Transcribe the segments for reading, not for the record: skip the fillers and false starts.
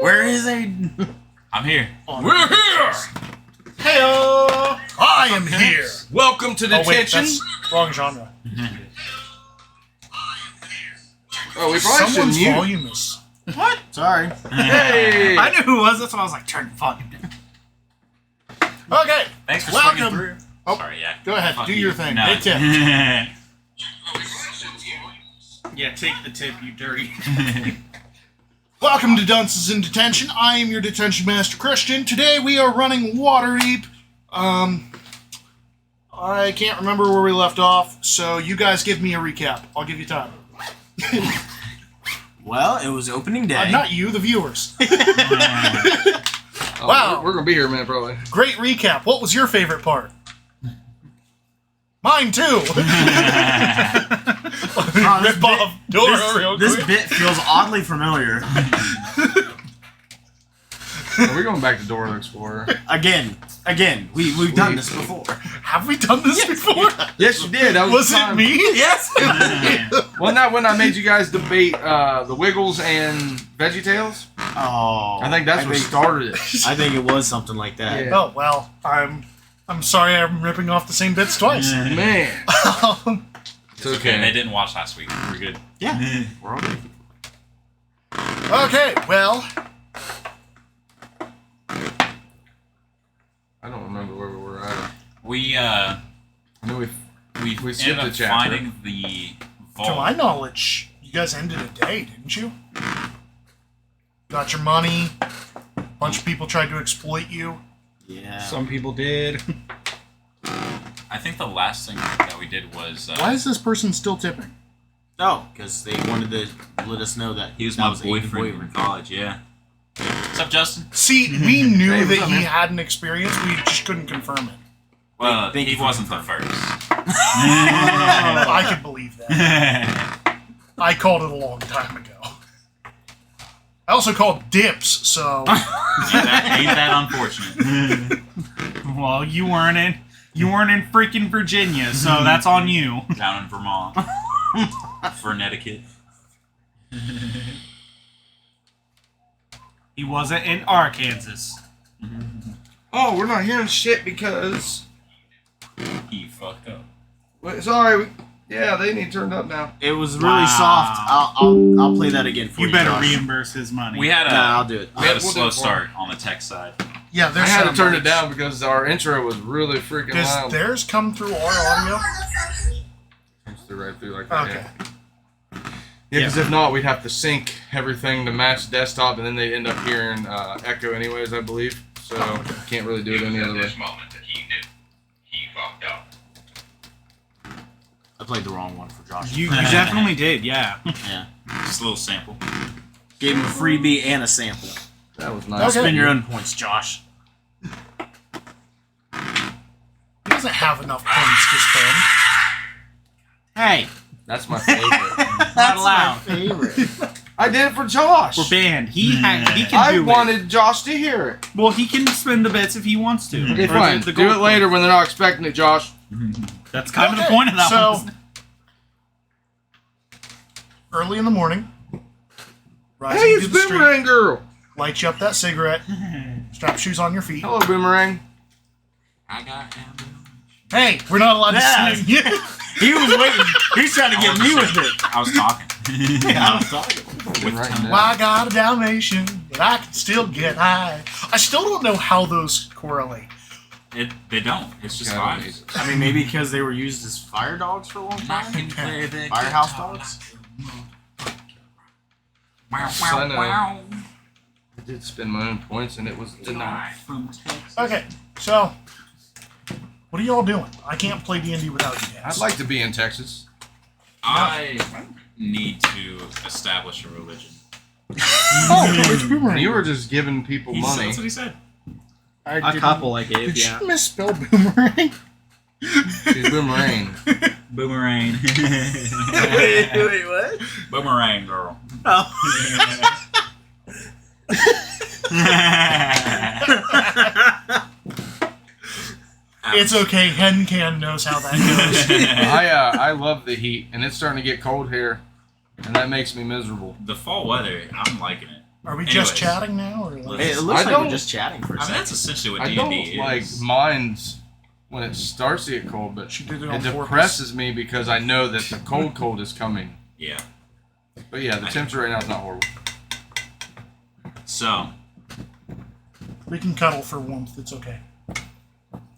Where is he? I'm here. We're here! Heyo! I am here! Welcome to Detention. Oh, wait, that's wrong genre. Oh, we probably Someone's shouldn't volume is... What? Sorry. Hey! I knew who it was. That's why I was like, turn the fucking down. Okay, Thanks for welcome. swinging through. Oh, sorry, yeah. go ahead, Fuck do you. your thing. No. Hey, tip. Yeah, take the tip, you dirty. Welcome to Dunces in Detention. I am your Detention Master, Christian. Today we are running Waterdeep. I can't remember where we left off, so you guys give me a recap. I'll give you time. Well, it was opening day. Not you, the viewers. Oh, Wow. We're going to be here, man, probably. Great recap. What was your favorite part? Mine too. Rip off Dora real This quick. bit feels oddly familiar. Are we going back to Dora the Explorer? Again, we've done this before. Have we done this before? Yes, you did. That Was the it time. me? Yes. Wasn't that when I made you guys debate the Wiggles and VeggieTales? Oh, I think that's what started it. I think it was something like that. Yeah. Oh well, I'm sorry I'm ripping off the same bits twice. Man. It's Okay, okay. they didn't watch last week. We're good. Yeah, we're all good. Okay, well, I don't remember where we were at. We I know we ended skipped a up chapter. finding the vault. to my knowledge, you guys ended a day, didn't you? Got your money. Bunch of people tried to exploit you. Yeah. Some people did. I think the last thing that we did was Why is this person still tipping? Oh, because they wanted to let us know that he was that my Aiden's boyfriend in college. Yeah. What's up, Justin? See, we knew Hey, what's that up, he man? had an experience. We just couldn't confirm it. Well, Thank he you for wasn't the confirming. first. I could believe that. I called it a long time ago. I also called dips, so Ain't that unfortunate? Well, you weren't in freaking Virginia, so that's on you. Down in Vermont. Connecticut. He wasn't in Arkansas. Oh, we're not hearing shit because... He fucked up. Wait, sorry. Yeah, they need turned up now. It was really Wow. soft. I'll play that again for you. You better Josh. reimburse his money. We had a Nah, I'll do it. we had a We'll do slow it for start on the tech side. yeah, I there's had to sound turn it bites. down because our intro was really freaking Does loud. theirs come through our audio? Comes through right through like that. Okay. Yeah, because if not, we'd have to sync everything to match desktop, and then they'd end up hearing echo anyways, I believe. So can't really do it any other way. moment that he knew he fucked up. I played the wrong one for Josh. You definitely did, yeah. Yeah. Just a little sample. Gave him a freebie and a sample. That was nice. Okay. Spend your own points, Josh. He doesn't have enough points to spend. Hey, That's my favorite. not allowed. Favorite. I did it for Josh. We're banned. He can I do wanted Josh to hear it. it. Well, he can spend the bits if he wants to. Okay, Or fine. the Do it gold later when they're not expecting it, Josh. coin. That's kind of the Okay, point of that so- one. Early in the morning, rising Hey, through it's the street, Boomerang Girl. light you up that cigarette, strap shoes on your feet. Hello, Boomerang. I got him. Hey, we're not allowed Yeah. to sing. He was waiting. He's trying to get me with it. I was talking. Yeah, I was talking. With Right tongue. now. Well, I got a Dalmatian, but I can still get high. I still don't know how those correlate. They don't. It's just God, vibes. I mean, maybe because they were used as fire dogs for a long I time. can play the Firehouse guitar. dogs. Wow, So I wow, know. wow. I did spend my own points, and it was denied. From Texas. Okay, so what are y'all doing? I can't play D&D without you guys. I'd like to be in Texas. I need to establish a religion. Oh, it's Boomerang. You were just giving people money. That's what he said. I A didn't- couple I gave, Did yeah. you misspell Boomerang? She's Boomerang. Boomerang. Wait, what? Boomerang girl. Oh. It's okay. Hencan knows how that goes. I love the heat, and it's starting to get cold here, and that makes me miserable. The fall weather, I'm liking it. Are we just Anyways. chatting now, or like? Hey, it looks I like don't- we're just chatting for a I mean, second. that's essentially what I D&D don't is. like mind when it starts to get cold, but She did it it on purpose. depresses me because I know that the cold is coming. Yeah. But yeah, the temperature right now is not horrible. So, We can cuddle for warmth. It's okay.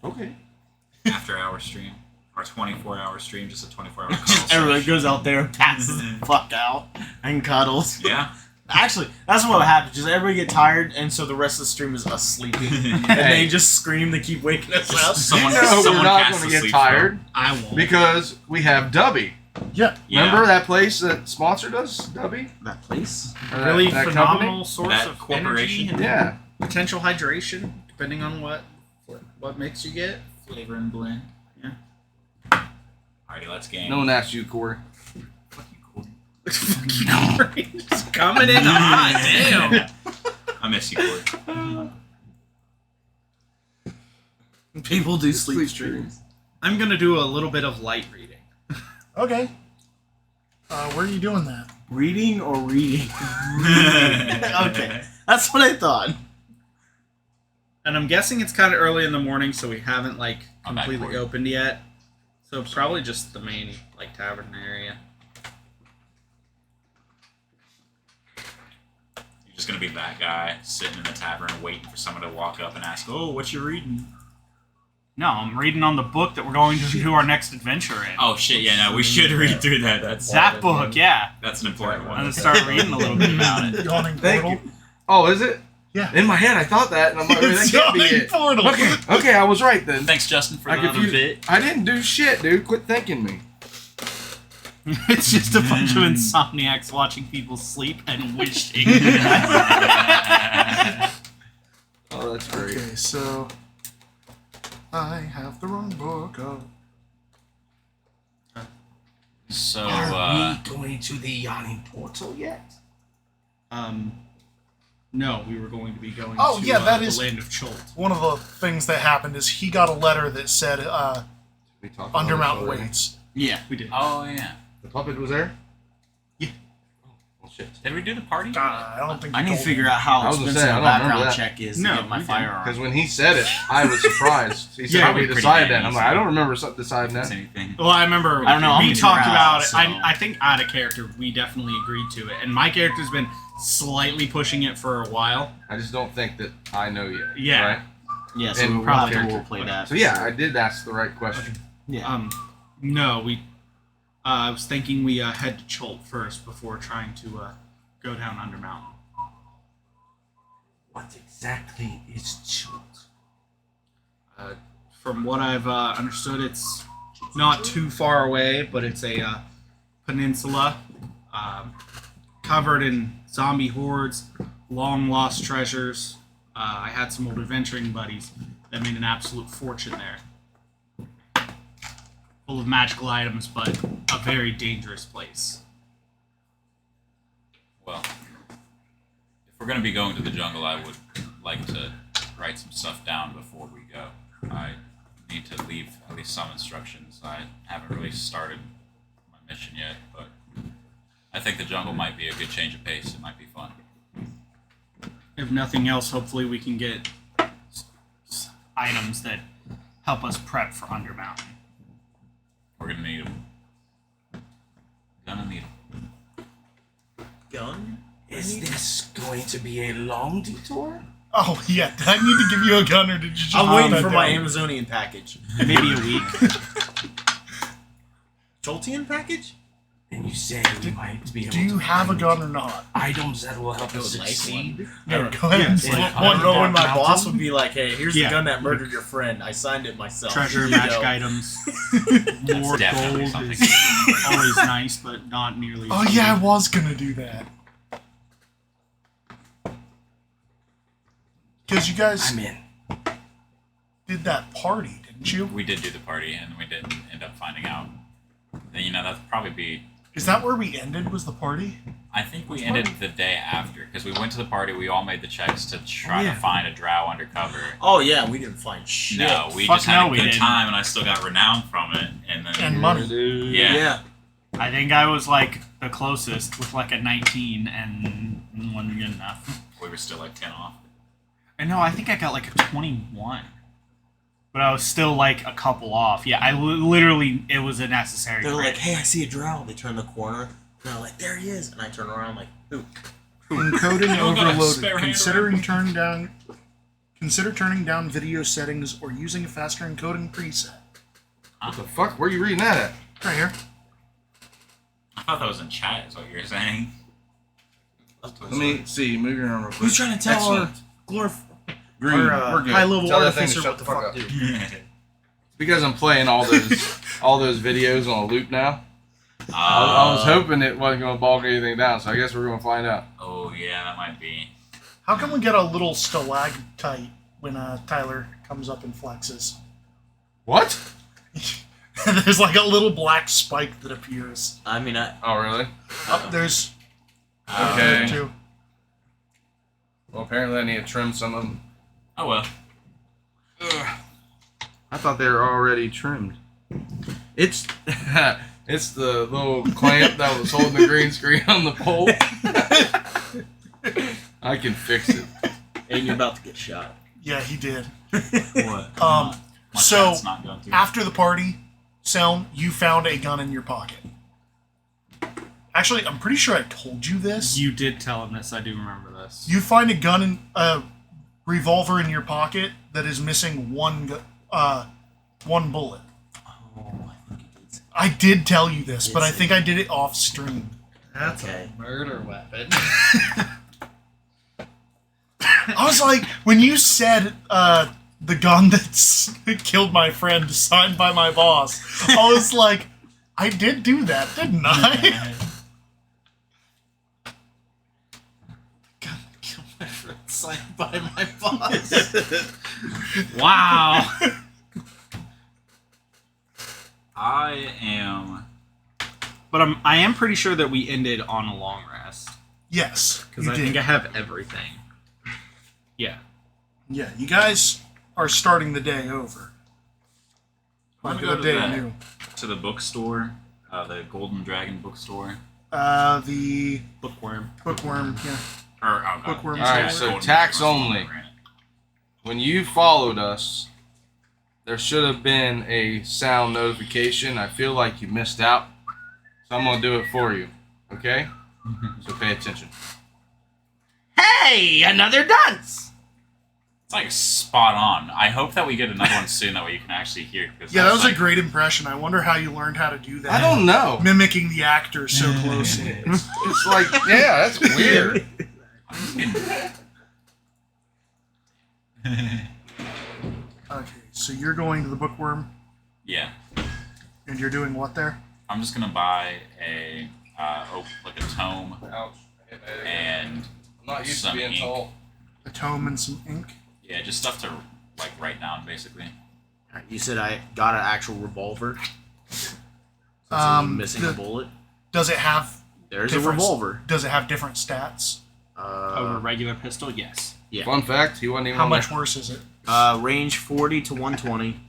Okay. after hour stream, or 24-hour stream, just a 24-hour cuddle Just everybody session. goes out there and passes the fuck out and cuddles. Yeah. Actually, that's what happens. Just everybody get tired, and so the rest of the stream is us sleeping, and they just scream to keep waking us up. Someone, No, we're someone not casts going a to get sleep tired I won't. because we have Dubby. Yeah. Yeah. Remember that place that sponsored us, Dubby? That place. Or that- Really that phenomenal source That of corporation? energy and Yeah. potential hydration, depending on what mix you get. Flavor and blend. Yeah. Alrighty, let's game. No one asked you, Corey. Fuck you, Corey. Fucking just coming in hot, damn. I miss you, Corey. People do sleep streams. I'm gonna do a little bit of light reading. Okay. Where are you doing that? Reading or reading? Okay, that's what I thought. And I'm guessing it's kind of early in the morning, so we haven't like On that completely court. opened yet. So probably just the main like tavern area. You're just gonna be that guy sitting in the tavern waiting for someone to walk up and ask, "Oh, what you reading?" No, I'm reading on the book that we're going to do our next adventure in. Oh shit! Yeah, no, we should read through that. That book, yeah. That's an important I'm one. gonna start reading a little bit about it. Yawning Thank portal. you. Oh, is it? Yeah. In my head, I thought that, and I'm like, that It's can't be yawning it. portal. Okay, I was right then. Thanks, Justin, for I the other confused. bit. I didn't do shit, dude. Quit thanking me. It's just a bunch of insomniacs watching people sleep and wishing. Oh, that's great. Okay, so I have the wrong book up. So, going to the yawning portal yet? No, we were going to be going Oh, to yeah, that the is- land of Cholt. One of the things that happened is he got a letter that said We talked about Undermount this already. waits. Yeah. We did. oh yeah. The puppet was there? Yeah. Oh, well, shit. Did we do the party? I don't think I you need to told figure me. out how I was gonna expensive say, I a don't remember background that. check is No, to get my we didn't. firearm. Because when he said it, I was surprised. He said, Yeah, "Are we pretty decided damn that?" I'm easy. like, "I don't remember deciding That's that." anything. Well, I remember I don't know, I'm we new talked to about it. so- I think out of character, we definitely agreed to it. And my character's been slightly pushing it for a while. I just don't think that I know yet. Yeah. Right? Yeah, so And we'll probably have to character. roleplay that. So yeah, I did ask the right question. Yeah. No, we. I was thinking we head to Cholt first before trying to go down Undermountain. What exactly is Cholt? From what I've understood, it's not too far away, but it's a peninsula covered in zombie hordes, long lost treasures. I had some old adventuring buddies that made an absolute fortune there. Full of magical items, but a very dangerous place. Well, if we're gonna be going to the jungle, I would like to write some stuff down before we go. I need to leave at least some instructions. I haven't really started my mission yet, but I think the jungle might be a good change of pace. It might be fun. If nothing else, hopefully we can get items that help us prep for Undermountain. We're gonna need them. Gonna need them. Gun? Is this going to be a long detour? Oh, yeah. Did I need to give you a gun, or did you just I'm put waiting that for my down? Amazonian package. Maybe a week. Joltian package? And you say we might be able Do you to have a find gun or not? items that will help us would like succeed? Yeah, go ahead and Yes. slip I one don't know down. when my Mountain? boss would be like, "Hey, here's Yeah. the gun that murdered your friend. I signed it myself." Treasure, Here you magic go." items. That's More definitely gold something. is always nice, but not nearly. Oh, as yeah, I good. was going to do that. Because you guys I'm in. did that party, didn't you? We did do the party, and we didn't end up finding out. And, you know, that'd probably be. Is that where we ended, was the party? I think we ended the day after because we went to the party. We all made the checks to try Yeah. to find a drow undercover. Oh yeah, we didn't find shit. No, we Fuck just had no, a we good didn't. time, and I still got renowned from it. And then And money. yeah. Yeah. I think I was like the closest with like a 19, and wasn't good enough. We were still like 10 off. And no, I think I got like a 21. But I was still like a couple off. Yeah, I literally, it was a necessary. They're crit. like, hey, I see a drow. They turn the corner. And they're like, there he is. And I turn around like, who? Encoding Anyone got a overloaded. spare hand Consider turning down video settings or using a faster encoding preset. What the fuck? Where are you reading that at? Right here. I thought that was in chat, is what you were saying. Let me see. Move your arm real quick. Who's trying to tell our Excellent. Green. our We're good. high-level Tell that thing to artificer shut what the the fuck fuck up. do? It's because I'm playing all those videos on a loop now. I was hoping it wasn't going to bog anything down, so I guess we're going to find out. Oh, yeah, that might be. How can we get a little stalactite when Tyler comes up and flexes? What? There's like a little black spike that appears. I mean, Oh, really? Up there's Okay. two. Well, apparently I need to trim some of them. Oh, well. I thought they were already trimmed. It's it's the little clamp that was holding the green screen on the pole. I can fix it. and you're about to get shot. Yeah, he did. What? Um, My so chat's not going through. after the party, Selm, you found a gun in your pocket. Actually, I'm pretty sure I told you this. You did tell him this. I do remember this. You find a gun in a revolver in your pocket that is missing one bullet. Oh, I think it did. I did tell you this, but I Yes. think I did it off stream. That's Okay. a murder weapon. I was like, when you said the gun that's killed my friend, signed by my boss, I was like, I did do that, didn't I? Kill my friend, signed by my boss. Wow. I am. But I am pretty sure that we ended on a long rest. Yes, Because you I did. think I have everything. Yeah. Yeah, you guys are starting the day over. I'm Like gonna the go to day that. new. To the bookstore, the Golden Dragon bookstore. The Bookworm. bookworm, yeah. Or, oh, God. Bookworm Yeah, Alright, yeah, so Golden tax Dragon only. bookstore. When you followed us, there should have been a sound notification. I feel like you missed out, so I'm going to do it for you. Okay? So pay attention. Hey, another dunce! It's like spot on. I hope that we get another one soon, that way you can actually hear. Because Yeah, that was like, a great impression. I wonder how you learned how to do that. I don't know. Mimicking the actor so closely. It's like, yeah, that's weird. Okay, so you're going to the bookworm, Yeah. and you're doing what there? I'm just gonna buy a like a tome Ouch. and I'm not used to some being ink. tall. A tome and some ink. Yeah, just stuff to like write down basically. Alright, you said I got an actual revolver. So missing a the- bullet. Does it have There's a different- revolver. Does it have different stats? Over a regular pistol? Yes. Yeah. Fun fact, he wasn't even How on much there. worse is it? Range 40 to 120.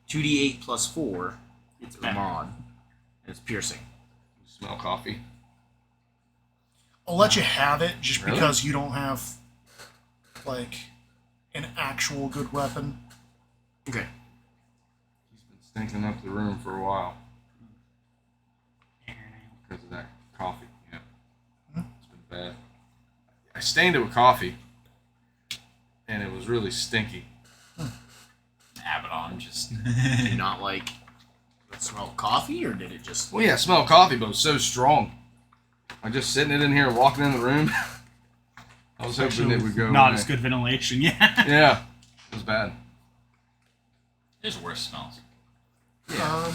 2d8 plus 4. It's a mod. And it's piercing. Smell coffee. I'll let you have it just Really? because you don't have like an actual good weapon. Okay. He's been stinking up the room for a while because of that coffee. Yeah. It's been bad. I stained it with coffee, and it was really stinky. Abaddon just Did you not like the smell of coffee, or did it just? Well, yeah, it smelled coffee, but it was so strong. I'm just sitting it in here, walking in the room. I was hoping it would go Not away. as good ventilation, yeah. Yeah, it was bad. there's worse smells.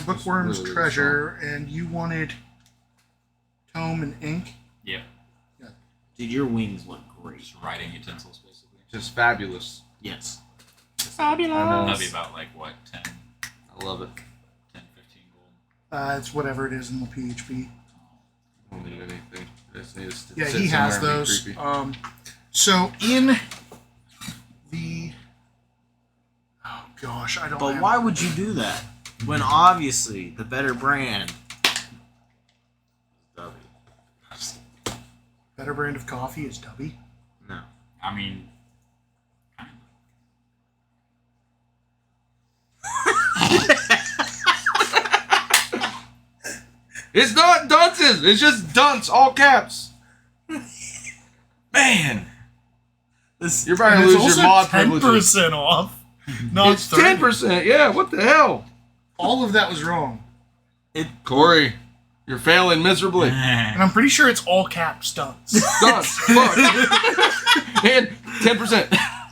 Bookworm's really, really treasure, and you wanted tome and ink. Yep. Dude, your wings look great. Just writing utensils basically. Just fabulous. Yes. Fabulous. I know. That'd be about like what 10, I love it. 10, 15 gold. It's whatever it is in the PHP. I don't need anything. I just need to Yeah, sit he has somewhere and be those. creepy. So in the oh gosh, I don't. But have, why would you do that when obviously the better brand? better brand of coffee is Dubby? I mean, It's not dunces. It's just dunce, all caps. Man, you're about to And it's lose your also mod privileges. 10% off. Not It's 30. 10%. Yeah, what the hell? All of that was wrong. Corey, you're failing miserably. And I'm pretty sure it's all caps dunce. Dunce. Fuck. And 10%.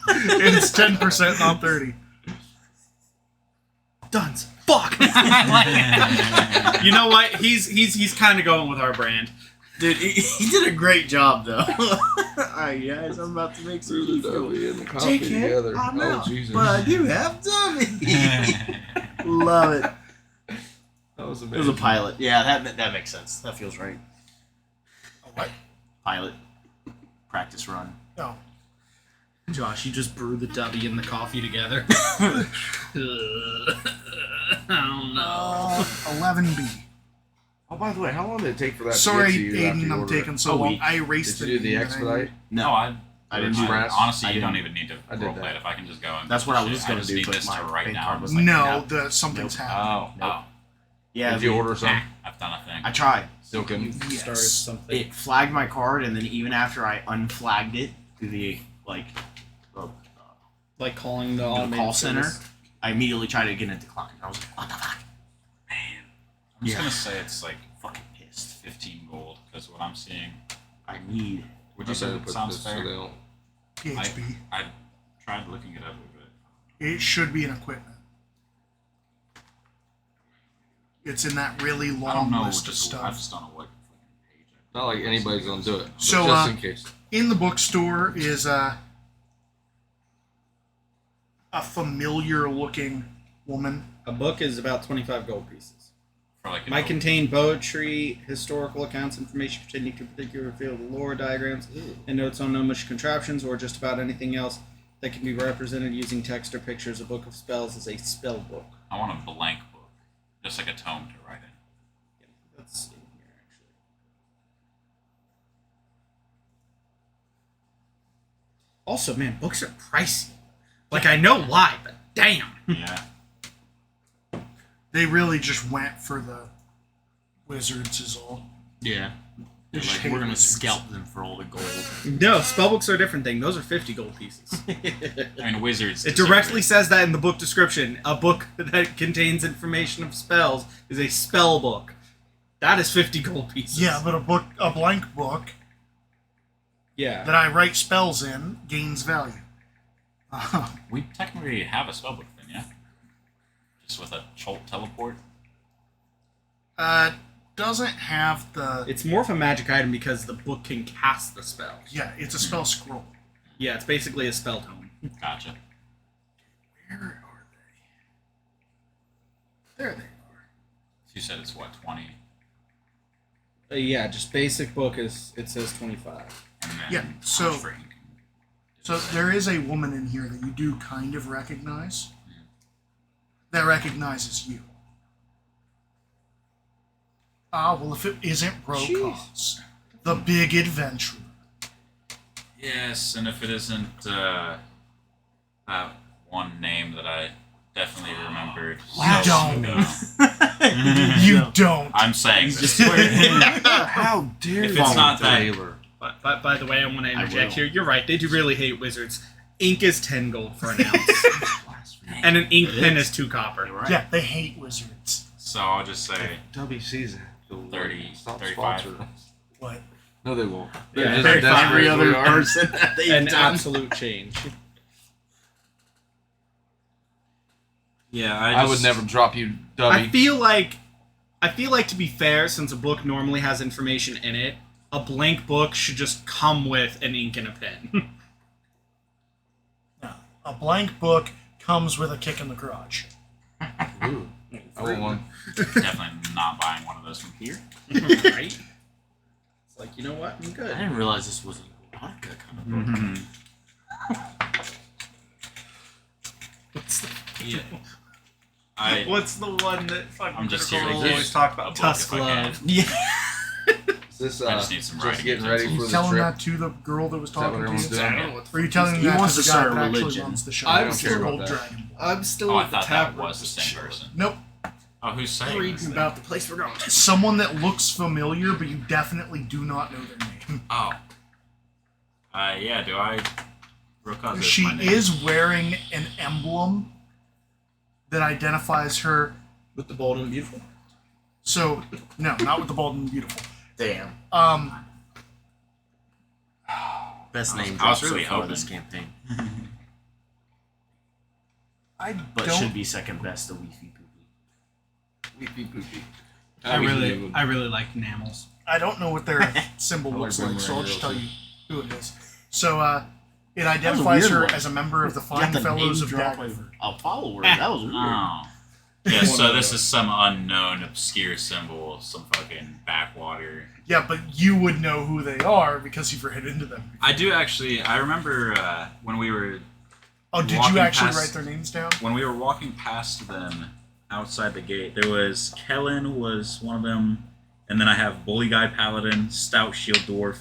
It's 10%, not 30. Dunce. Fuck. You know what? He's kind of going with our brand. Dude, he did a great job, though. Alright, guys, I'm about to make some Screw the W and the coffee together. I know, Oh, Jesus. but I do have dummy. Love it. That was It amazing. was a pilot. Yeah, that makes sense. That feels right. A what? Pilot. Practice run. No. Josh, you just brew the W and the coffee together. Oh no. 11B. Oh, by the way, how long did it take for that Sorry, to get to you after Aiden, you I'm ordered it? taking so A long. week. I erased Did you do the name that I expedite? no, I I didn't do that. honestly, I you don't didn't. even need to I did roleplay that. it. If I can just go and That's what I shit, was going just to do, need but this to my write bank down. card was like, No, something's Nope. happened. Oh, Yeah, Did you order some? I've done a thing. I tried. Still couldn't. Started Yes. something. It flagged my card, and then even after I unflagged it to the Like calling the call automated center, service. I immediately tried to get it declined. I was like, what the fuck? I'm just Yeah. gonna say it's like Fucking pissed. 15 gold because what I'm seeing. I need. Would you say That to put sounds this so fair. they don't... PHP. I tried looking it up, but It should be an equipment. It's in that really I don't long know. list of Just, I stuff. just don't know what fucking page. Not like anybody's gonna do it. But So, just in case. In the bookstore is a familiar looking woman. A book is about 25 gold pieces. For like Might contain poetry, historical accounts, information pertaining to a particular field of lore, diagrams, and notes on gnomish contraptions, or just about anything else that can be represented using text or pictures. A book of spells is a spell book. I want a blank book, just like a tome to write in. Yeah, that's in here, actually. Also, man, books are pricey. Like, I know why, but damn. Yeah. They really just went for the wizards, is all. Yeah. They're Just like, hate we're gonna wizards. scalp them for all the gold. No, spell books are a different thing. Those are 50 gold pieces. I mean, wizards. It directly says that in the book description. A book that contains information of spells is a spell book. That is 50 gold pieces. Yeah, but a blank book Yeah. that I write spells in gains value. We technically have a spellbook then, yeah? Just with a teleport? Doesn't have the. It's more of a magic item because the book can cast the spell. Yeah, it's a spell scroll. Yeah, it's basically a spell tome. Gotcha. Where are they? There they are. You said it's what, 20? Yeah, just basic book is, it says 25. And then Yeah, how much so- for ink? So there is a woman in here that you do kind of recognize. That recognizes you. Well, if it isn't Brokaw's, the big adventurer. Yes, and if it isn't that one name that I definitely remembered. You so don't. ago. You don't. I'm saying this. How dare If you, it's not that- Taylor? But by the way, I want to interject will. here. You're right. They do really hate wizards. Ink is 10 gold for an ounce. And an ink pen is 2 copper. Right. Yeah, they hate wizards. So I'll just say WC's it. 30, Stop 35. sponsoring us. What? No, they won't. Yeah, They're just 35. desperate Every as other we are. person that they've An done. absolute change. Yeah, I would never drop you, I Dubby. feel like to be fair, since a book normally has information in it, a blank book should just come with an ink and a pen. No. A blank book comes with a kick in the garage. Ooh, I want one. Definitely not buying one of those from here. Right? It's like, you know what? I'm I good. didn't realize this was a vodka kind of book. What's the, I what's the one that fucking I'm just Critical here. Role always talk about? A book Tusk if I can. Love. Yeah. Is this I just need some just writing getting ready for You the telling trip? that to the girl that was that what talking to everyone's you? doing? I don't know what the Or are you fuck telling he's me that wants to to the guy start a that actually religion. runs the show? I don't It's care the about Gold that. Dragon. I'm still Oh, I at the thought that tavern. was the same person. Nope. Oh, who's saying I'm this reading then? about the place we're going to. Someone that looks familiar, but you definitely do not know their name. Oh. Yeah, do I... Roka's She my name. is wearing an emblem that identifies her. With the bold and beautiful. So, no, not with the bald and beautiful. Damn. Best I was- name I was drop really so far hoping. this campaign, I but don't. should be second best to Weefy Poopy. Weepy poopy. I really like enamels. I don't know what their symbol I looks like like, so I'll just tell Boomerang you who it is. So, it identifies weird her one. as a member of the You Fine got the Fellows name of drop Daggerford. A follower. That was weird. Oh. Yeah, so this is some unknown, obscure symbol, some fucking backwater. Yeah, but you would know who they are because you've read into them. I do actually. I remember when we were Oh, did Walking you actually past- write their names down? walking past them outside the gate. There was Kellen was one of them, and then I have Bully Guy Paladin, Stout Shield Dwarf,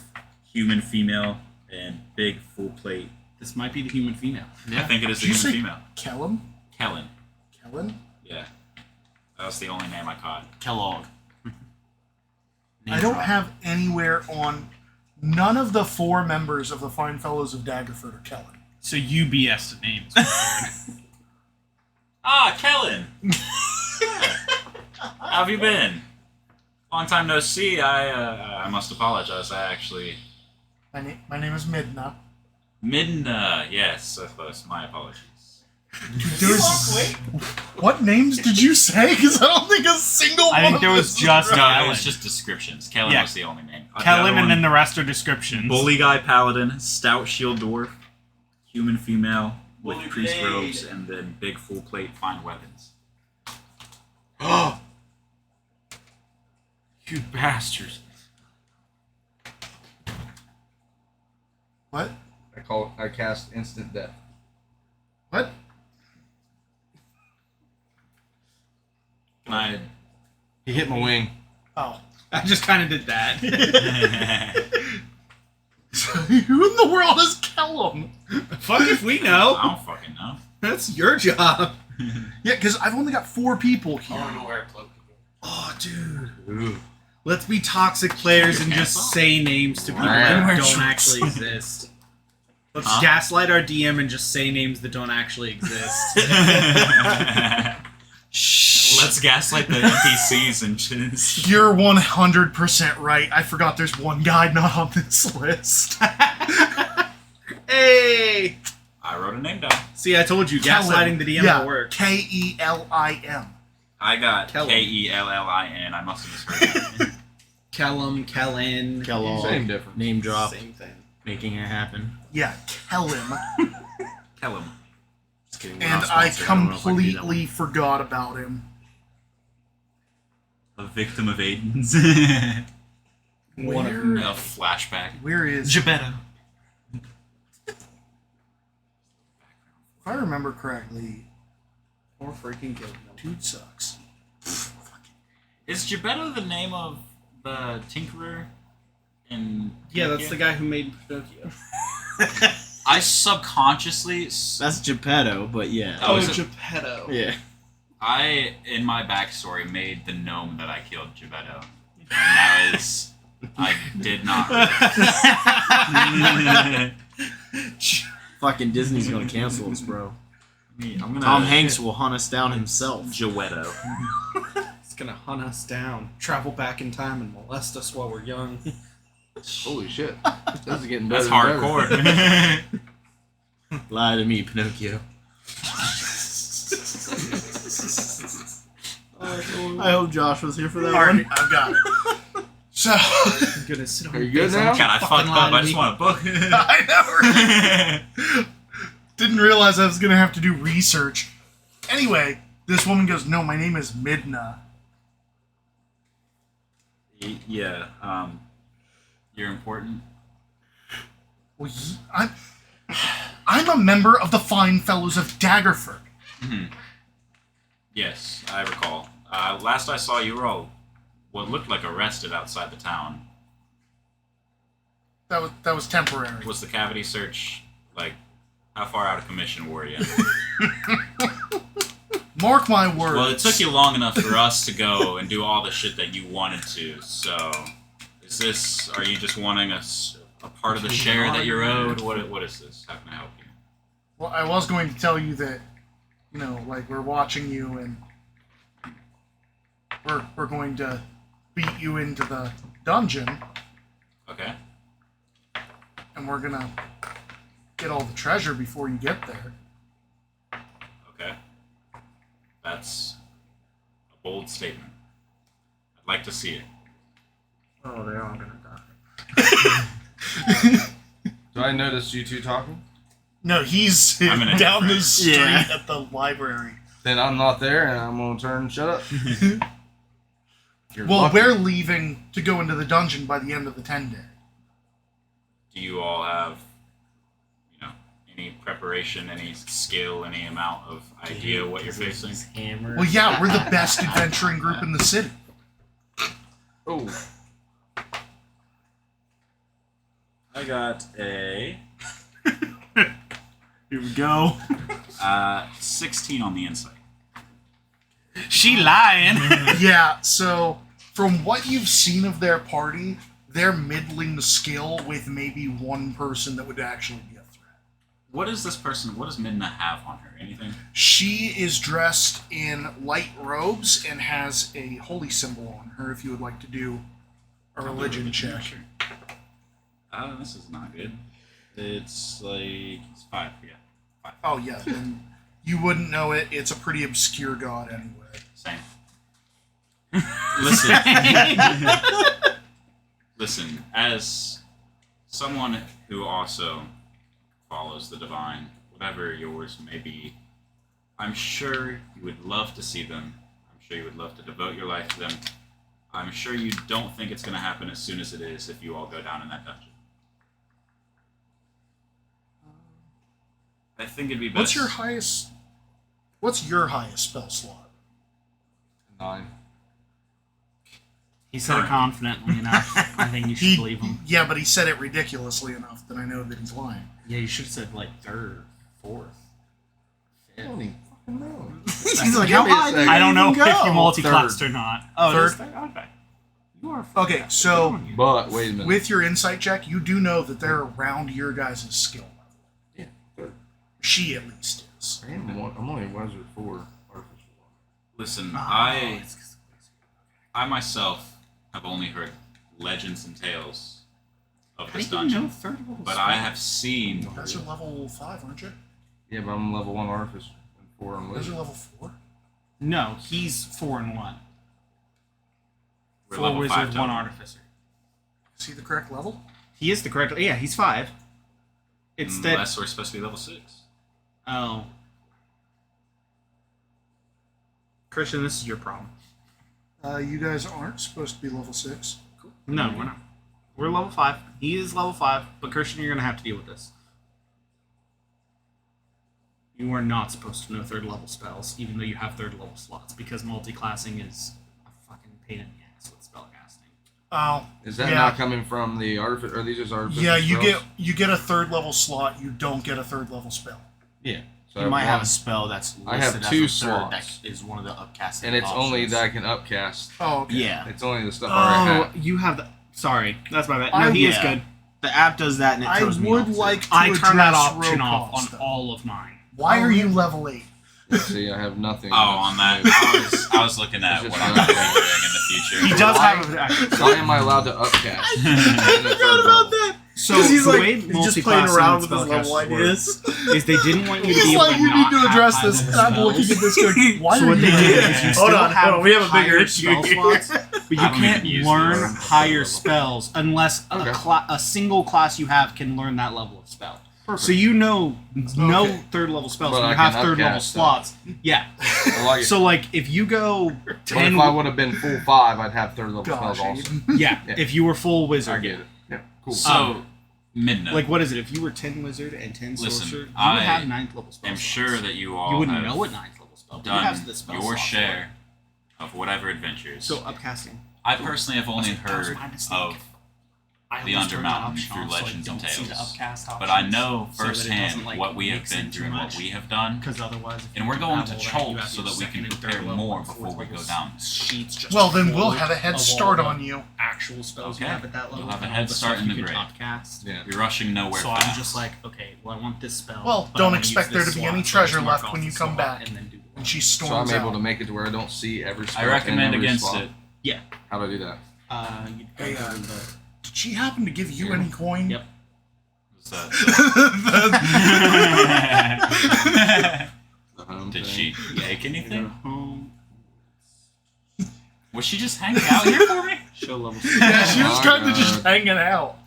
Human Female, and Big Full Plate. This might be the human female. I think it is the Did you Human say- Female. Kellum? Kellen. Kellen? Yeah, that was the only name I caught. Kellogg. I don't have anywhere on. None of the 4 members of the Fine Fellows of Daggerford are Kellen. So you BS the names. Ah, Kellen. How have you been? Long time no see. I must apologize. I actually My name is Midna. Midna. Yes, so close. My apologies. What names did you say? Because I don't think a single I one think of there was this is just right. No, it Kellen. was just descriptions. Kellen Yeah. was the only name. Kellen, and then the rest are descriptions. Bully Guy Paladin, Stout Shield Dwarf, Human Female with Priest Robes, and then Big Full Plate Fine Weapons. Oh! You bastards. What? I cast instant death. What? Can I? He hit my wing. Oh. I just kind of did that. Who in the world is Kellum? Fuck if we I know. don't fucking know. That's your job. Yeah, because I've only got 4 people here. I don't know where I cloak. Oh, dude. Ooh. Let's be toxic players and just say names to people that don't actually exist. Let's Huh? gaslight our DM and just say names that don't actually exist. Let's gaslight the NPCs and just. You're 100% right. I forgot there's one guy not on this list. Hey! I wrote a name down. See, I told you, gaslighting the DM yeah, will work. Kellim. I got Kellum. Kellin. I must have misread it. Kellum, Kellen. Kellogg. Same difference. Name drop. Same thing. Making it happen. Yeah, Kellim. Kellum. Just kidding. we're And not I sponsored. don't know if I can do that completely forgot about him. A victim of Aiden's. One of Where, them. A flashback. where is... Gebetto. If I remember correctly, Or freaking killed him. dude sucks. Is Gebetto the name of the Tinkerer? In Yeah, that's the guy who made Pinocchio. I subconsciously. That's Geppetto, but yeah. Oh, is it- Geppetto. Yeah. I, in my backstory, made the gnome that I killed Gebetto. And that is. I did not. Fucking Disney's gonna cancel us, bro. I'm gonna. Tom Hanks will hunt us down himself. Gewetto. It's gonna hunt us down, travel back in time, and molest us while we're young. Holy shit. This is getting better. That's and better. hardcore. Lie to me, Pinocchio. I hope Josh was here for that Alright, one. I've got it. So, I'm gonna sit on Are you your good face. now? God, I Fucking fucked lie up. to I just me. want a book. I never didn't realize I was gonna have to do research. Anyway, this woman goes, "No, my name is Midna." Yeah. You're important. Well, I'm a member of the Fine Fellows of Daggerford. Yes, I recall. Last I saw, you were all what looked like arrested outside the town. That was temporary. Was the cavity search like? How far out of commission were you? Mark my words. Well, it took you long enough for us to go and do all the shit that you wanted to. So, are you just wanting a part of the share that you're owed? What is this? How can I help you? Well, I was going to tell you that, like we're watching you and we're going to beat you into the dungeon. Okay. And we're gonna get all the treasure before you get there. Okay. That's a bold statement. I'd like to see it. Oh, they're all gonna die. Do I notice you two talking? No, he's I'm in a down the different- street Yeah. at the library. Then I'm not there, and I'm gonna turn and shut up. You're Well, lucky. we're leaving to go into the dungeon by the end of the 10-day. Do you all have, any preparation, any skill, any amount of idea what you're facing? Hammer. Well, yeah, we're the best adventuring group in the city. Oh, I got a Here we go. 16 on the insight. She lying. Yeah, so from what you've seen of their party, they're middling skill with maybe one person that would actually be a threat. What does Midna have on her? Anything? She is dressed in light robes and has a holy symbol on her if you would like to do a religion check. This is not good. It's 5, yeah. 5. Oh, yeah, then you wouldn't know it. It's a pretty obscure god anyway. Same. Listen. Listen, as someone who also follows the divine, whatever yours may be, I'm sure you would love to see them. I'm sure you would love to devote your life to them. I'm sure you don't think it's going to happen as soon as it is if you all go down in that dungeon. I think it'd be best. What's your highest spell slot? 9. He said it confidently enough. I think you should He- believe him. Yeah, but he said it ridiculously enough that I know that he's lying. Yeah, you should have said like 3rd, 4th, 5th. He's like, Give how me a high? second. I don't know if go? you multi-classed or not. Oh, Third. it is third? Okay. You are. Okay, so But wait a minute. with your insight check, you do know that they're around your guys' skill level. Yeah, third. She at least is. I'm only a wizard 4. Artificial. Listen, Oh, I myself have only heard legends and tales of How this do you know dungeon, third level but spell? I have seen. You guys are level 5, aren't you? Yeah, but I'm level 1 artificer and 4 on You guys are wizard. level 4? No, he's 4 and 1. We're 4 level wizard, 5 1 total. artificer. Is he the correct level? He is the correct. Yeah, he's 5. It's that. Unless we're supposed to be level 6. Oh. Christian, this is your problem. You guys aren't supposed to be level 6. No, we're not. We're level 5. He is level 5, but Christian, you're going to have to deal with this. You are not supposed to know 3rd level spells, even though you have 3rd level slots, because multi-classing is a fucking pain in the ass with spellcasting. Oh. Is that Yeah. not coming from the artificer? Are these just artificer? Yeah, you spells? get a 3rd level slot, you don't get a 3rd level spell. Yeah. So You I might have a one, spell that's listed I have as 2 a third that slots. is one of the upcasting and it's only options. that I can upcast. Oh, okay. Yeah. It's only the stuff I already Oh, have. you have the. Sorry, that's my bad. No, I- he is yeah. good. The app does that and it I throws me would off, too. like to I turn that address option off Rokoff's, on though. all of mine. Why are you level 8? See, I have nothing. Oh, on that, I was looking at It's what just I'm not- going to be doing in the future. He does Why? have a. Why am I allowed to upcast? that. So Because he's the like way he's just playing multi-classing around with his spellcasters level work ideas. is they didn't want you to be He's able like, to you not need to have address high this, level and I'm looking at spells. this going, why So are what you they doing did that? is you Hold still on, have we have a bigger higher issue spell here. slots, but you I don't can't even use learn the higher level. spells unless Okay. a single class you have can learn that level of spell. So you know no Okay. 3rd level spells. But When I you have can 3rd level upcast slots, yeah. I like it. So like if you go But 10, if I would have been full 5, I'd have 3rd level Gosh, spells also. Aiden. yeah, Yeah. if you were full I wizard, get it. Yeah, cool. So, Midna, like what is it? If you were 10 wizard and 10 Listen, sorcerer, you would I have 9th level spells. I'm sure that you all you wouldn't have know a 9th level spell. But you have the done spell your slot for share of whatever adventures. it. So upcasting. I personally have only That was heard my mistake. of I the always turn that Undermountain option through off so I legends and don't see the tales. upcast But I options, know so that it firsthand doesn't, like, what we have mix been in too through and what much. we have done. Because otherwise, if And you we're going have to all that, Cholk you have so your that we second can and third prepare level more and before fourth we go level down. Sheets just Well, then we'll full have a head of all start the on you. Actual spells you Okay. have at that level. You'll have a and head all the start stuff in you the can grade. upcast. Yeah. You're rushing nowhere So fast. I'm just like, okay, well I want this spell. Well, but don't I wanna expect use there this to be slot, any so I treasure just mark left off when the you come slot back. And then do the And she So I'm storms able out. to make it to where I don't see every spell I recommend in every against slot. it. Yeah. How do I do that? You'd Hey, go in the Did she happen to give you Here. any coin? Yep. Was that- The home Did thing? she take anything? home Was she just hanging out here for me? show level. Yeah, she was Oh, kind of God. just hanging out.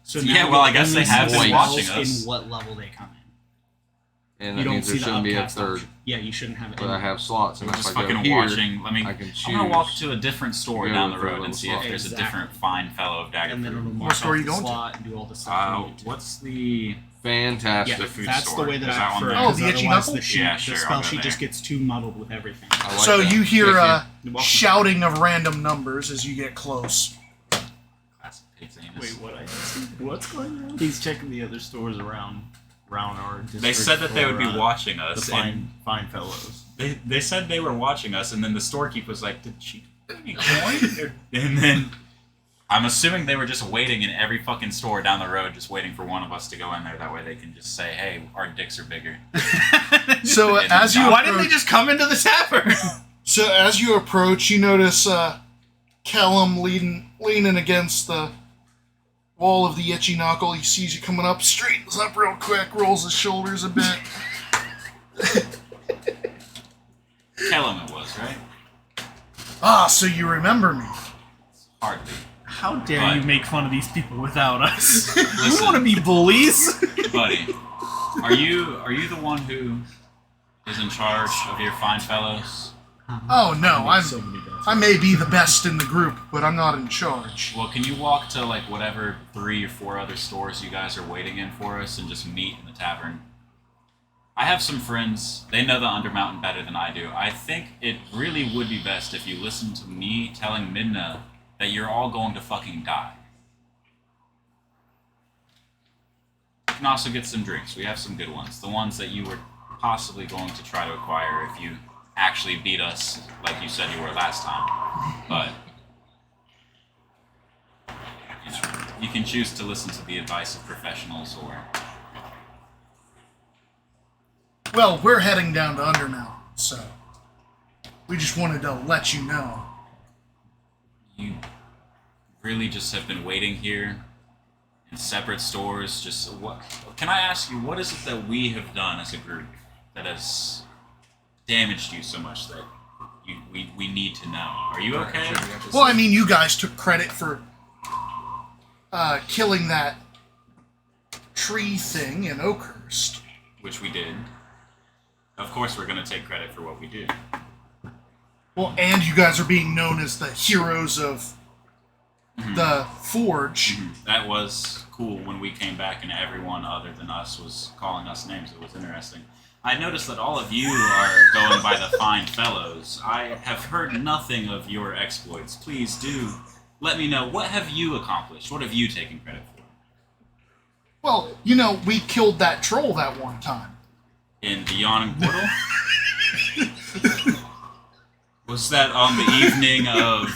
So Yeah, now well, I you guess they only have see been spells watching us. In what level they come in. And You that don't means see there the shouldn't be a upcast third. option. Yeah, you shouldn't have it. But I have slots, and I'm if just I go fucking here, watching. I can choose. I'm gonna walk to a different store Yeah, down the for a road and little see slot. if there's Exactly. a different fine fellow of Dagger And then it'll Fruit. mark store off are you the going to? slot and do all the stuff you need to. What's the Fantastic. Yeah, the food that's store? the way that Is I that one prefer it. there? Oh, 'cause the itchy otherwise knuckle? The, sheet, Yeah, the sure, I'll spell go sheet just there. gets too muddled with everything. I like So that. you hear Thank You're welcome. shouting of random numbers as you get close. Classic Pig's anus. Wait, what? What's going on? He's checking the other stores around our district. They said that they would be for, watching the us, and fine fellows. they said they were watching us, and then the storekeeper was like, "Did she give any coin?" And then I'm assuming they were just waiting in every fucking store down the road, just waiting for one of us to go in there. That way they can just say, "Hey, our dicks are bigger." So And as you Why didn't they approach, just come into the tavern? you notice Callum leaning against the wall of the itchy knuckle. He sees you coming up, straightens up real quick, rolls his shoulders a bit. Kellum it was, right? Ah, so you remember me. Hardly. How dare But- you make fun of these people without us? You Listen, want to be bullies? buddy, are you the one who is in charge of your fine fellows? Oh no, So many guys. I may be the best in the group, but I'm not in charge. Well, can you walk to like whatever 3 or 4 other stores you guys are waiting in for us and just meet in the tavern? I have some friends. They know the Undermountain better than I do. I think it really would be best if you listen to me telling Midna that you're all going to fucking die. You can also get some drinks. We have some good ones. The ones that you were possibly going to try to acquire if you actually beat us like you said you were last time. But you know, you can choose to listen to the advice of professionals or Well, we're heading down to Undermountain, so we just wanted to let you know. you really just have been waiting here in separate stores. Just what? Can I ask you, what is it that we have done as a group that has damaged you so much that we need to know? Are you okay? Well, I mean, you guys took credit for killing that tree thing in Oakhurst. Which we did. Of course, we're gonna take credit for what we did. Well, and you guys are being known as the heroes of the Forge. That was cool when we came back and everyone other than us was calling us names. It was interesting. I noticed that all of you are going by the fine fellows. I have heard nothing of your exploits. Please do let me know. What have you accomplished? What have you taken credit for? Well, you know, we killed that troll that one time. In the Yawning Portal? Was that on the evening of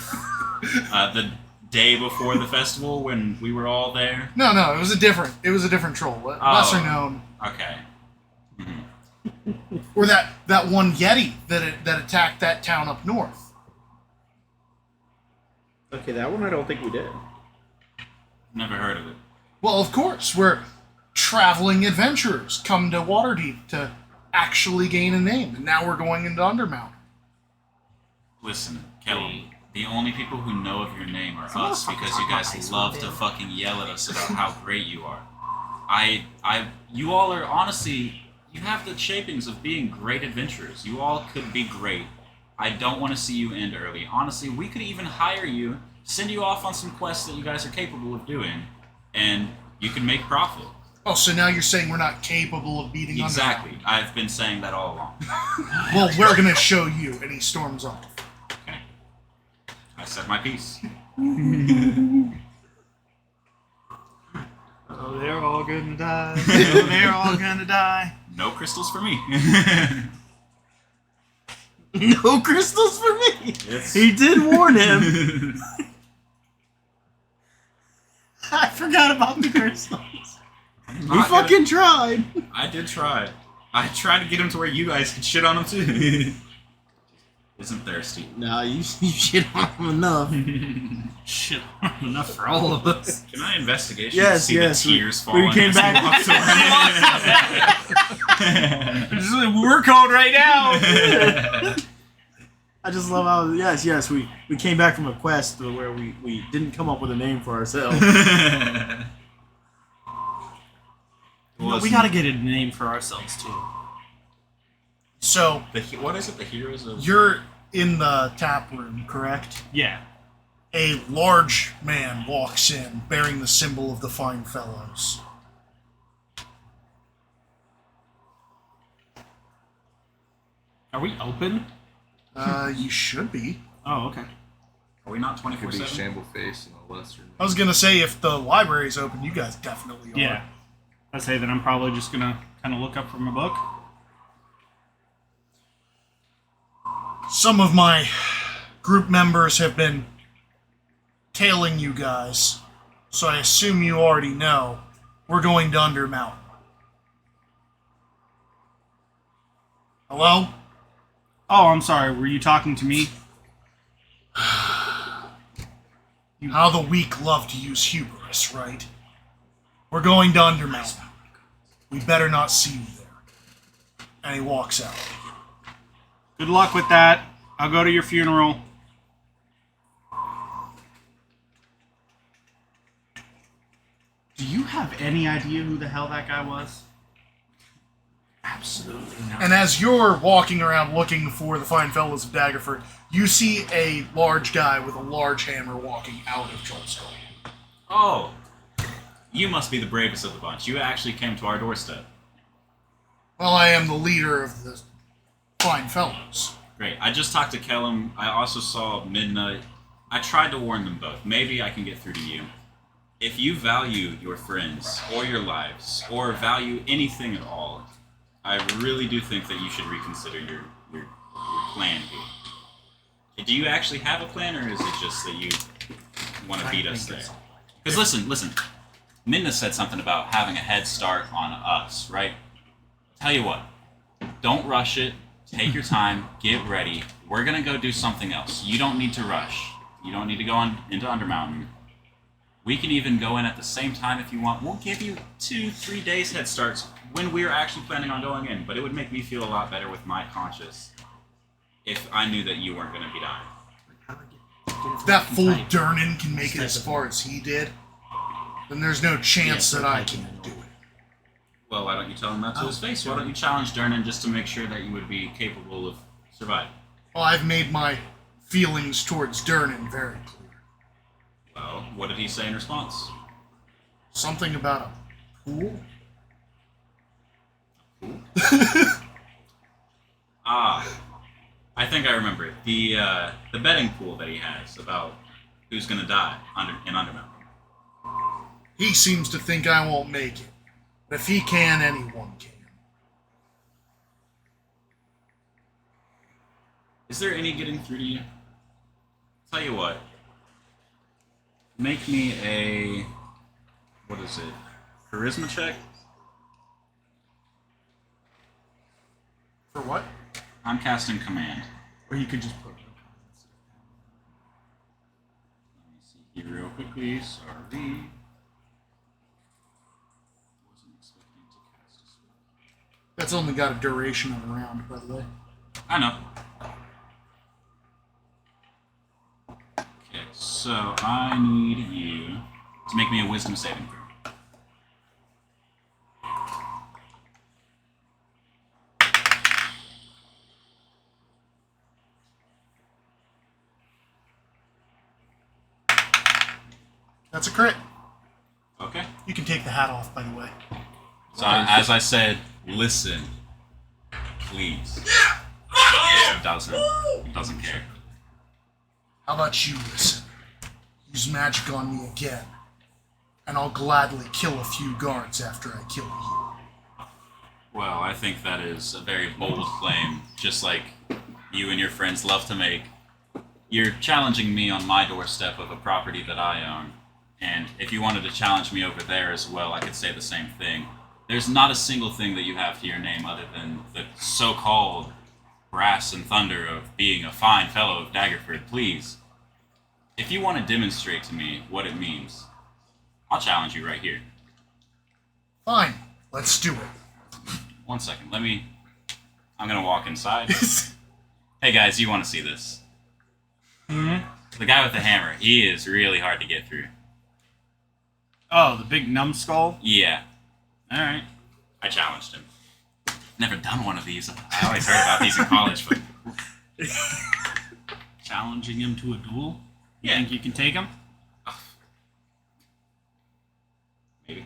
the day before the festival when we were all there? No, it was a different troll, lesser known. Okay. Or that one Yeti that attacked that town up north. Okay, that one I don't think we did. Never heard of it. Well, of course, we're traveling adventurers come to Waterdeep to actually gain a name, and now we're going into Undermount. Listen, Kelly, the only people who know of your name are us because you guys love to fucking yell at us about how great you are. You all are honestly, you have the shapings of being great adventurers. You all could be great. I don't want to see you end early. Honestly, we could even hire you, send you off on some quests that you guys are capable of doing, and you can make profit. Oh, so now you're saying we're not capable of beating Exactly. I've been saying that all along. Undermount? Well, we're gonna show you, and he storms off. Okay. I said my piece. gonna die. They're all gonna die. No crystals for me. No crystals for me. It's- He did warn him. I forgot about the crystals. We Not fucking tried. I did try. I tried to get him to where you guys could shit on him too. Isn't thirsty. Nah, you shit on him enough. Shit, enough for all of us. Can I investigation Yes, to see yes, the we- tears we falling? came as he back- walks away? We're code right now. I just love how yes we came back from a quest where we didn't come up with a name for ourselves. We gotta get a name for ourselves too. So What is it? The heroes of. you're in the tap room, correct? Yeah. A large man walks in bearing the symbol of the Fine Fellows. Are we open? You should be. Oh, okay. Are we not Could be 24/7? Shamble Face and a lesser. I was gonna say if the library's open, you guys definitely are. Yeah. I say that I'm probably just gonna kind of look up from a book. Some of my group members have been tailing you guys, so I assume you already know we're going to Undermountain. Hello? Oh, I'm sorry. Were you talking to me? How the weak love to use hubris, right? We're going to Undermountain. We better not see you there. And he walks out. Good luck with that. I'll go to your funeral. Do you have any idea who the hell that guy was? Absolutely not. And as you're walking around looking for the Fine Fellows of Daggerford, you see a large guy with a large hammer walking out of Trollskull. Oh, you must be the bravest of the bunch. You actually came to our doorstep. Well, I am the leader of the Fine Fellows. Great. I just talked to Kellum. I also saw Midnight. I tried to warn them both. Maybe I can get through to you. If you value your friends or your lives or value anything at all, I really do think that you should reconsider your plan here. Do you actually have a plan, or is it just that you want to beat us there? Because listen. Midna said something about having a head start on us, right? Tell you what, don't rush it. Take your time. Get ready. We're gonna go do something else. You don't need to rush. You don't need to go on into Undermountain. We can even go in at the same time if you want. We'll give you 2-3 days head starts when we're actually planning on going in. But it would make me feel a lot better with my conscience if I knew that you weren't gonna be dying. If that fool Durnan can make it as far as he did, then there's no chance that I can do it. Well, why don't you tell him that to his face? Why don't you challenge Durnan just to make sure that you would be capable of surviving? Well, I've made my feelings towards Durnan very clear. Well, what did he say in response? Something about a pool? I think I remember it. The betting pool that he has about who's gonna die in Undermountain. He seems to think I won't make it. But if he can, anyone can. Is there any getting through to you? Tell you what. Make me a... what is it? Charisma check? For what? I'm casting command. Or you could just put. Let me see here real quickly. Sorry. Wasn't expecting to cast a spell. That's only got a duration of a round, by the way. I know. Okay, so I need you to make me a wisdom saving throw. That's a crit. Okay. You can take the hat off, by the way. So as I said, listen, please. He doesn't care. How about you listen? Use magic on me again. and I'll gladly kill a few guards after I kill you. Well, I think that is a very bold claim, just like you and your friends love to make. You're challenging me on my doorstep of a property that I own, and if you wanted to challenge me over there as well, I could say the same thing. There's not a single thing that you have to your name other than the so-called brass and thunder of being a fine fellow of Daggerford. Please, if you want to demonstrate to me what it means, I'll challenge you right here. Fine, let's do it. 1 second, I'm gonna walk inside. Hey guys, you want to see this? The guy with the hammer, he is really hard to get through. Oh, the big numbskull? Yeah, Alright. I challenged him. Never done one of these. I always heard about these in college, but Challenging him to a duel? You Yeah. think you can take him? maybe.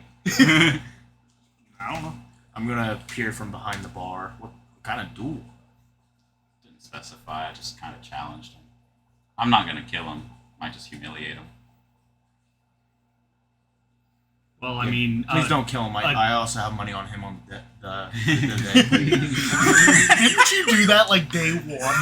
I don't know. I'm gonna peer from behind the bar. What kind of duel? Didn't specify, I just kind of challenged him. I'm not gonna kill him, might just humiliate him. Well, I mean... Please don't kill him. I also have money on him on the Didn't you do that like day one?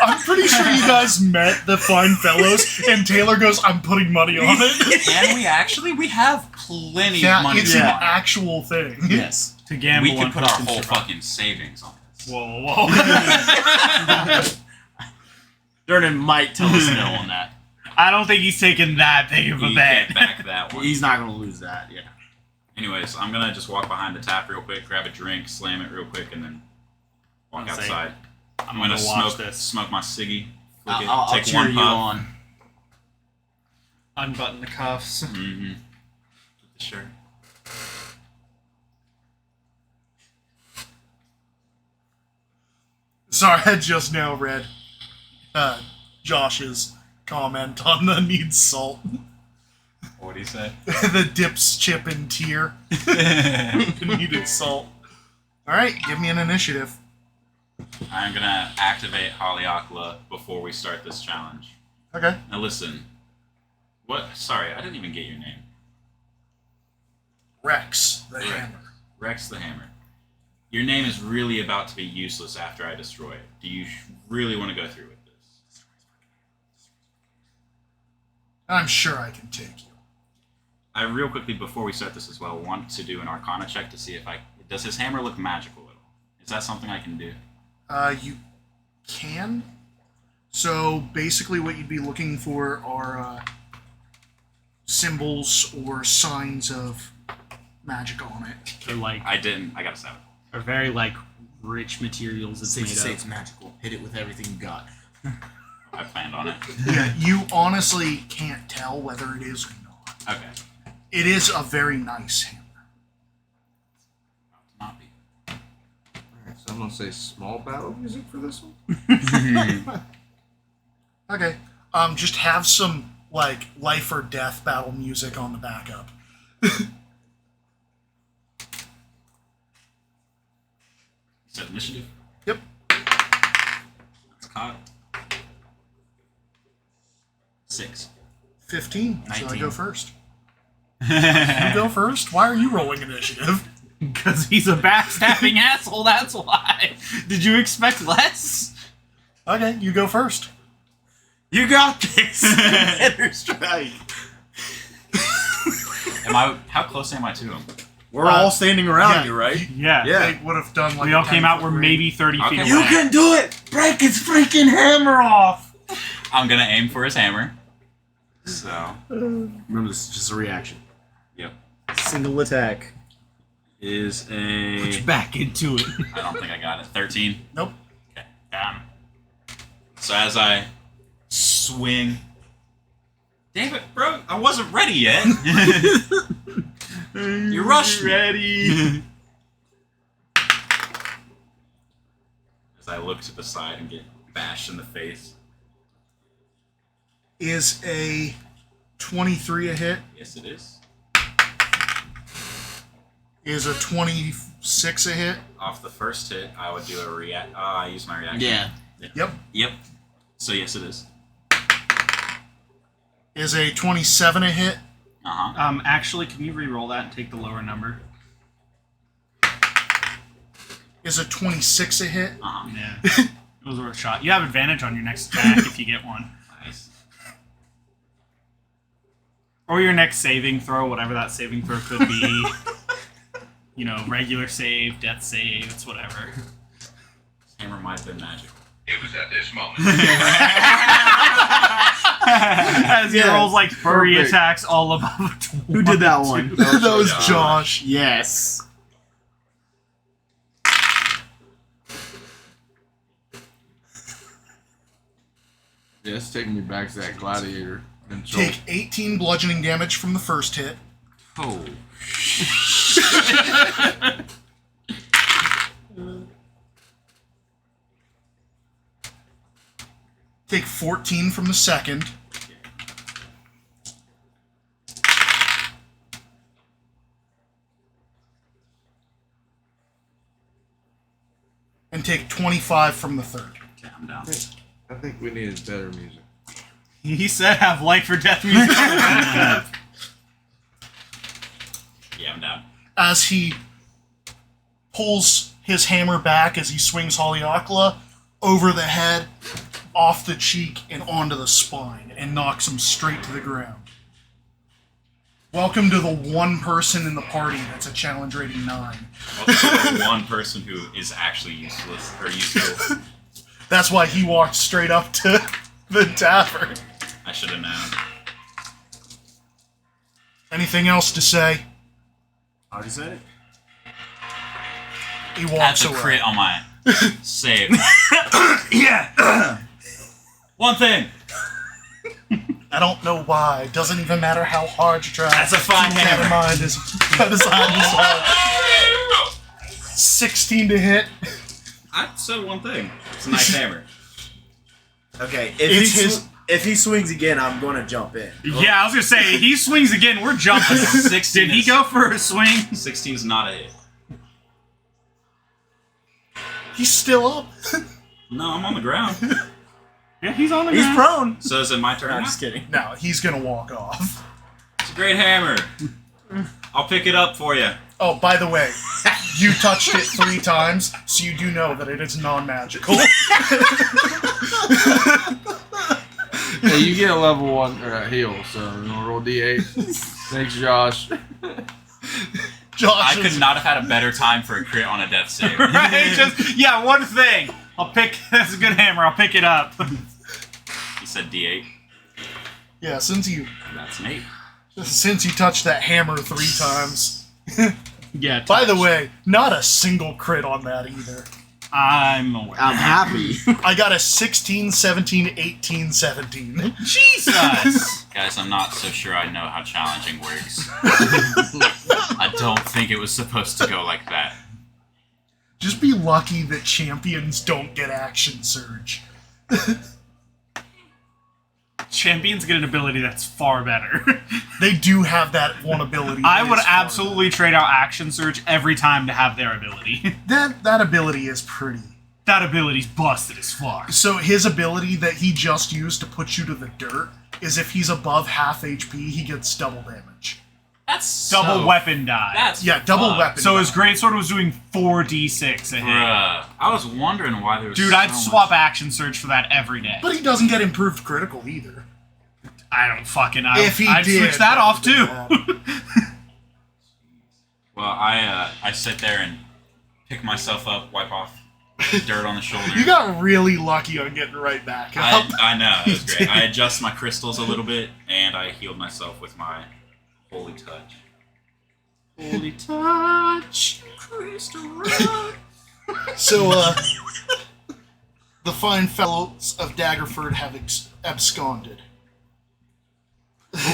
I'm pretty sure you guys met the fine fellows, and Taylor goes, I'm putting money on it. Can we actually? We have plenty of Yeah, money. it's an actual thing. Yes. to gamble We could on put our who can whole survive. fucking savings on this. Whoa, whoa. Durnan might tell us no on that. I don't think he's taking that big of a You bet. can't back that one. He's not gonna lose that. Yeah. Anyways, I'm gonna just walk behind the tap real quick, grab a drink, slam it real quick, and then walk I'll say, outside. I'm gonna watch smoke this. smoke my ciggy, flick it, I'll take cheer one you puff. on. Unbutton the cuffs. Mm-hmm. Get the shirt. Sorry, I just now read Josh's comment on the needs salt. What do you say? The dips, chip, and tier. Needed salt. Alright, give me an initiative. I'm gonna activate Haleakala before we start this challenge. Okay. Now listen. What? Sorry, I didn't even get your name. Rex, the hammer. Rex the Hammer. Your name is really about to be useless after I destroy it. Do you really want to go through with this? I'm sure I can take you. I real quickly before we start this as well want to do an Arcana check to see if does his hammer look magical at all? Is that something I can do? You can. So basically, what you'd be looking for are symbols or signs of magic on it. They're like, I didn't. I got a 7. are very like rich materials it's Safe to made say of. it's magical. Hit it with everything you got. I planned on it. Yeah, you honestly can't tell whether it is or not. Okay. It is a very nice hammer. Not be. Alright, so I'm gonna say small battle music for this one. Okay. Just have some like life or death battle music on the backup. You said initiative. Yep. That's caught. 6. 15. So I 19. go first. You go first? Why are you rolling initiative? Because he's a backstabbing asshole, that's why. Did you expect less? Okay, you go first. You got this. Enter strike. How close am I to him? We're all standing around you, right? Yeah. Yeah. They would have done like We a all came out, 10-foot we're ring. maybe 30 feet Okay. away. You can do it. Break his freaking hammer off. I'm gonna aim for his hammer. So. Remember, this is just a reaction. Yep. Single attack. Is a Back into it. I don't think I got it. 13. Nope. Okay. Damn. So as I swing. Damn it, bro! I wasn't ready yet. You rushed me. ready. As I look to the side and get bashed in the face. Is a 23 a hit? Yes, it is. Is a 26 a hit? Off the first hit, I would do a react. I use my reaction. Yeah. Yep. Yep. So yes, it is. Is a 27 a hit? Uh-huh. Actually, can you re-roll that and take the lower number? Is a 26 a hit? Uh-huh. Yeah. It was worth a shot. You have advantage on your next attack if you get one. Nice. Or your next saving throw, whatever that saving throw could be. You know, regular save, death save, it's whatever. Hammer might have been magical. It was at this moment. As he rolls like 3 Perfect. attacks all above a 20. Who did that one? That was Josh. Yes. Yeah, it's taking me back to that gladiator. Take 18 bludgeoning damage from the first hit. Oh. Take 14 from the second. And take 25 from the third. Okay, I'm down. I think we needed better music. He said have life or death music. Yeah, I'm down. As he pulls his hammer back as he swings Haleakala over the head, off the cheek, and onto the spine, and knocks him straight to the ground. Welcome to the one person in the party that's a challenge rating 9. Well, the one person who is actually useless or useful. That's why he walked straight up to the tavern. I should have known. Anything else to say? Already said it. He That's walks a away. crit on my save. Yeah. One thing. I don't know why. It doesn't even matter how hard you try. That's a fine Keep that in hammer. mind as he cut his eye. 16 to hit. I said one thing. It's a nice hammer. Okay. It's If he swings again, I'm gonna jump in. Yeah, I was gonna say, he swings again, we're jumping. 16 Did he is- go for a swing? 16 is not a hit. He's still up. No, I'm on the ground. Yeah, he's on the He's ground. prone. So is it my turn? I'm now? just kidding. No, he's gonna walk off. It's a great hammer. I'll pick it up for you. Oh, by the way, you touched it 3 times, so you do know that it is non-magical. Hey, you get a level 1 or a heal, so you want to roll d8. Thanks, Josh. Josh I is- could not have had a better time for a crit on a death save. Right? Just, yeah, one thing. That's a good hammer, I'll pick it up. You said D8. Yeah, since you That's an 8. touched that hammer 3 times. Yeah, By the way, not a single crit on that either. I'm aware. I'm happy. I got a 16, 17, 18, 17. Jesus! Guys, I'm not so sure I know how challenging works. I don't think it was supposed to go like that. Just be lucky that champions don't get action surge. Champions get an ability that's far better. They do have that one ability. I that would is far absolutely trade out Action Surge every time to have their ability. better. That ability is pretty. That ability's busted as fuck. So his ability that he just used to put you to the dirt is if he's above half HP, he gets double damage. That's Double so- weapon die. That's Yeah, double fucked. weapon. So his greatsword was doing 4d6 a hit. Bruh. I was wondering why there was Dude, so I'd swap much. Action Surge for that every day. But he doesn't get improved critical either. I don't fucking know. If he I'd did, switch that off would be too. bad. Well, I sit there and pick myself up, wipe off dirt on the shoulder. You got really lucky on getting right back up. I know, it was great. I adjust my crystals a little bit, and I healed myself with my holy touch. Holy touch. So, the fine fellows of Daggerford have absconded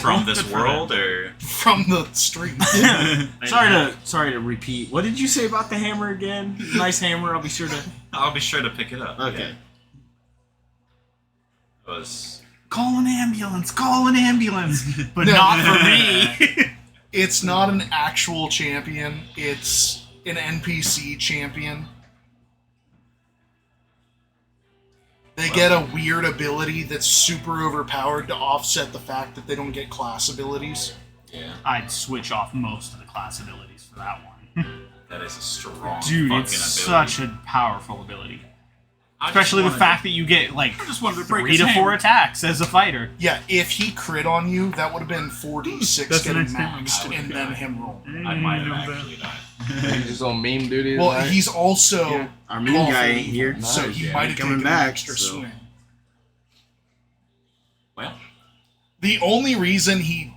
From this world, or from the street. Sorry to repeat. What did you say about the hammer again? Nice hammer. I'll be sure to. I'll be sure to pick it up. Okay. It was Call an ambulance. Call an ambulance. But No. not for me. It's not an actual champion, it's an NPC champion. They get a weird ability that's super overpowered to offset the fact that they don't get class abilities. Yeah. I'd switch off most of the class abilities for that one. That is a strong Dude, fucking it's ability. such a powerful ability. I just Especially the wanted- fact that you get like I just wanted to break 3 his to 4 hammer. attacks as a fighter. Yeah, if he crit on you, that would have been 4d6 That's getting the next maxed, thing. and then him roll. I might have actually died. He's just on meme duty. Well, tonight. he's also Yeah. Our mean lawful guy ain't evil, here. so Nice, he yeah. might have Coming taken an back, extra so- swing. Well, The only reason he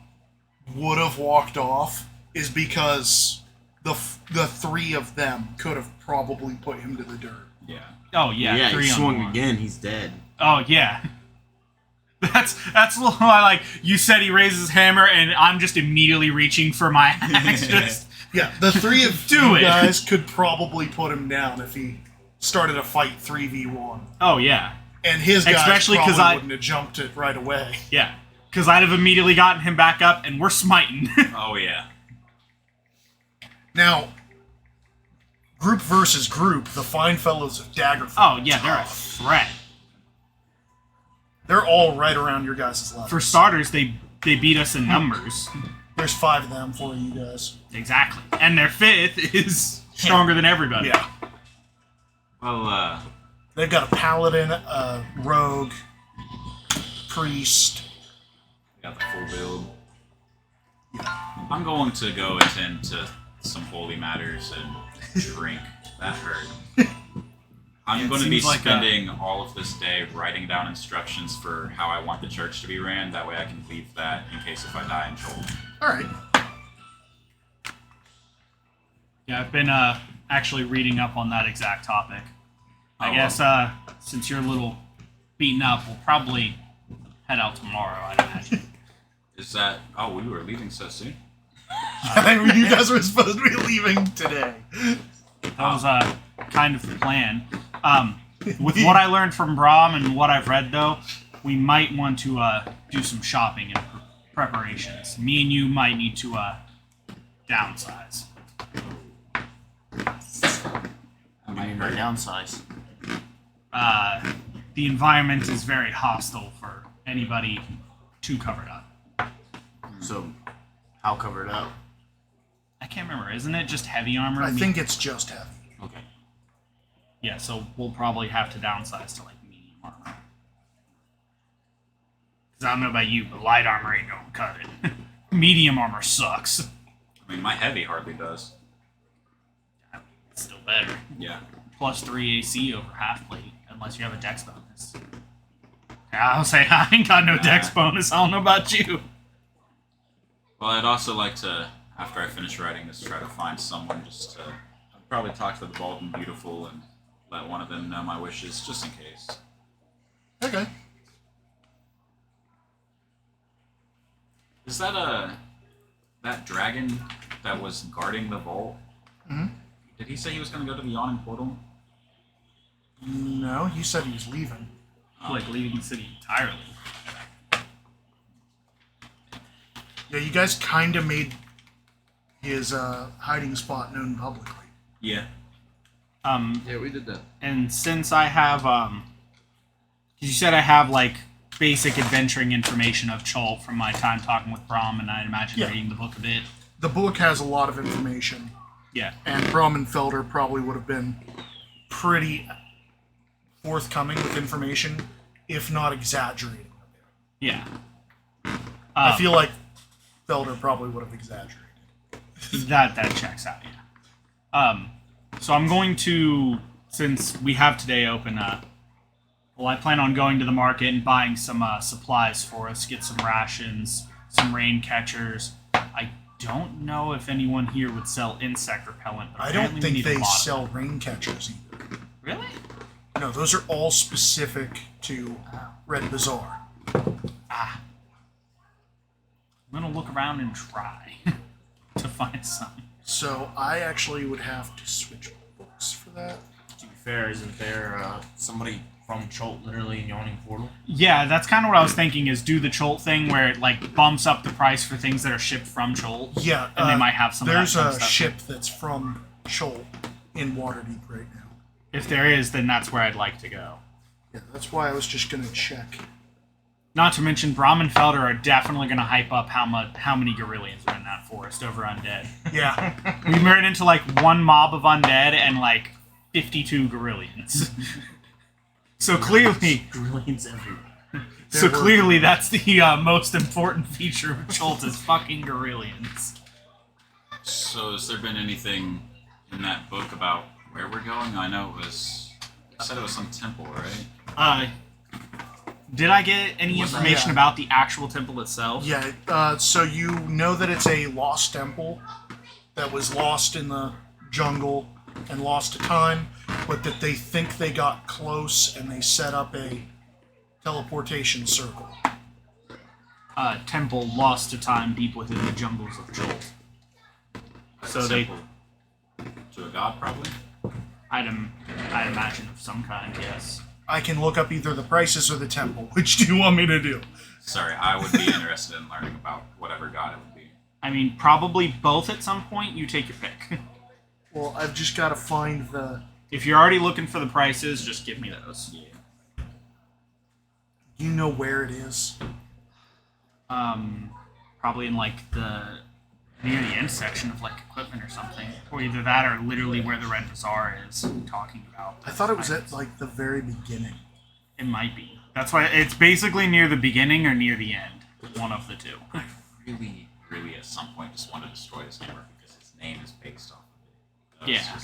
would have walked off is because the 3 of them could have probably put him to the dirt. yeah. Oh yeah, Yeah, 3 he on swung 1. again. He's dead. Oh yeah. That's why like you said he raises his hammer and I'm just immediately reaching for my axe. Just Yeah, the 3 of Do you it. guys could probably put him down if he started a fight 3v1. oh yeah, And his guys Especially 'cause probably I- wouldn't have jumped it right away. yeah. Because I'd have immediately gotten him back up and we're smiting. Oh yeah. Now, group versus group, the fine fellows of Daggerfall. oh yeah, they're a threat. They're all right around your guys' level. For starters, they beat us in numbers. There's 5 of them for you guys. Exactly. And their 5th is stronger than everybody. Yeah. Well, They've got a paladin, a rogue, priest. got the full build. I'm going to go attend to some holy matters and drink. That hurt. I'm Yeah, it going to be seems like spending all of this day writing down instructions for how I want the church to be ran. That way I can leave that in case if I die in Joel. Alright. Yeah, I've been actually reading up on that exact topic. I Oh, guess since you're a little beaten up, we'll probably head out tomorrow, I'd imagine. Is that... Oh, we were leaving so soon? You guys were supposed to be leaving today. That was kind of the plan. With what I learned from Brahm and what I've read, though, we might want to do some shopping and preparations. Me and you might need to downsize. I mean, by downsize. The environment is very hostile for anybody too covered up. So, how covered up? I can't remember. Isn't it just heavy armor? I think it's just heavy. Okay. Yeah, so we'll probably have to downsize to like medium armor. Because I don't know about you, but light armor ain't gonna cut it. Medium armor sucks. I mean, my heavy hardly does. It's still better. Yeah. Plus 3 AC over half plate, unless you have a dex bonus. I'll say I ain't got no dex bonus. I don't know about you. Well, I'd also like to, after I finish writing this, try to find someone just to... I'd probably talk to the Bald and Beautiful and let one of them know my wishes, just in case. Okay. Is that that dragon that was guarding the vault? Mhm. Did he say he was going to go to the yawning portal? No, he said he was leaving. Like leaving the city entirely. Yeah, you guys kind of made his hiding spot known publicly. Yeah. Yeah, we did that. And since I have, you said I have like basic adventuring information of Chult from my time talking with Brahm, and I imagine Yeah. reading the book a bit. The book has a lot of information, Yeah. and Brahmenfelder probably would have been pretty forthcoming with information, if not exaggerating. Yeah. I feel like Felder probably would have exaggerated. that checks out. Yeah. So I'm going to, since we have today open, well, I plan on going to the market and buying some supplies for us. Get some rations, some rain catchers. I don't know if anyone here would sell insect repellent, but I apparently don't we think need a they lot of sell rain catchers either. them. Really? No, those are all specific to Red Bazaar. I'm gonna look around and try to find some. So I actually would have to switch books for that. To be fair, isn't there somebody from Chult literally in Yawning Portal? Yeah, that's kind of what I was thinking. Is do the Chult thing where it like bumps up the price for things that are shipped from Chult. Yeah, And they might have some of that There's kind a of stuff. ship that's from Chult in Waterdeep right now. If there is, then that's where I'd like to go. Yeah, that's why I was just gonna check Not to mention, Brahmanfelder are definitely going to hype up how many Gorillions are in that forest over undead. Yeah. We ran into like one mob of undead and like 52 Gorillions. So clearly, Brilliance everywhere. so clearly that's the most important feature of Jolt is fucking Gorillions. So has there been anything in that book about where we're going? I know it said it was some temple, right? Did I get any information Yeah. about the actual temple itself? Yeah, so you know that it's a lost temple that was lost in the jungle and lost to time, but that they think they got close and they set up a teleportation circle. Temple lost to time deep within the jungles of Jolt. So they, Temple to a god, probably. I'd imagine of some kind, yes. I can look up either the prices or the temple. Which do you want me to do? Sorry, I would be interested in learning about whatever god it would be. I mean, probably both at some point. You take your pick. Well, I've just got to find the... If you're already looking for the prices, just give me those. Yeah. Do you know where it is? Probably in like the near the end section of like equipment or something, or either that or literally where the Red Bazaar is talking about. I thought it was at, like, the very beginning. It might be. That's why it's basically near the beginning or near the end. One of the two. I really at some point just want to destroy this hammer because its name is based off of it. Yeah.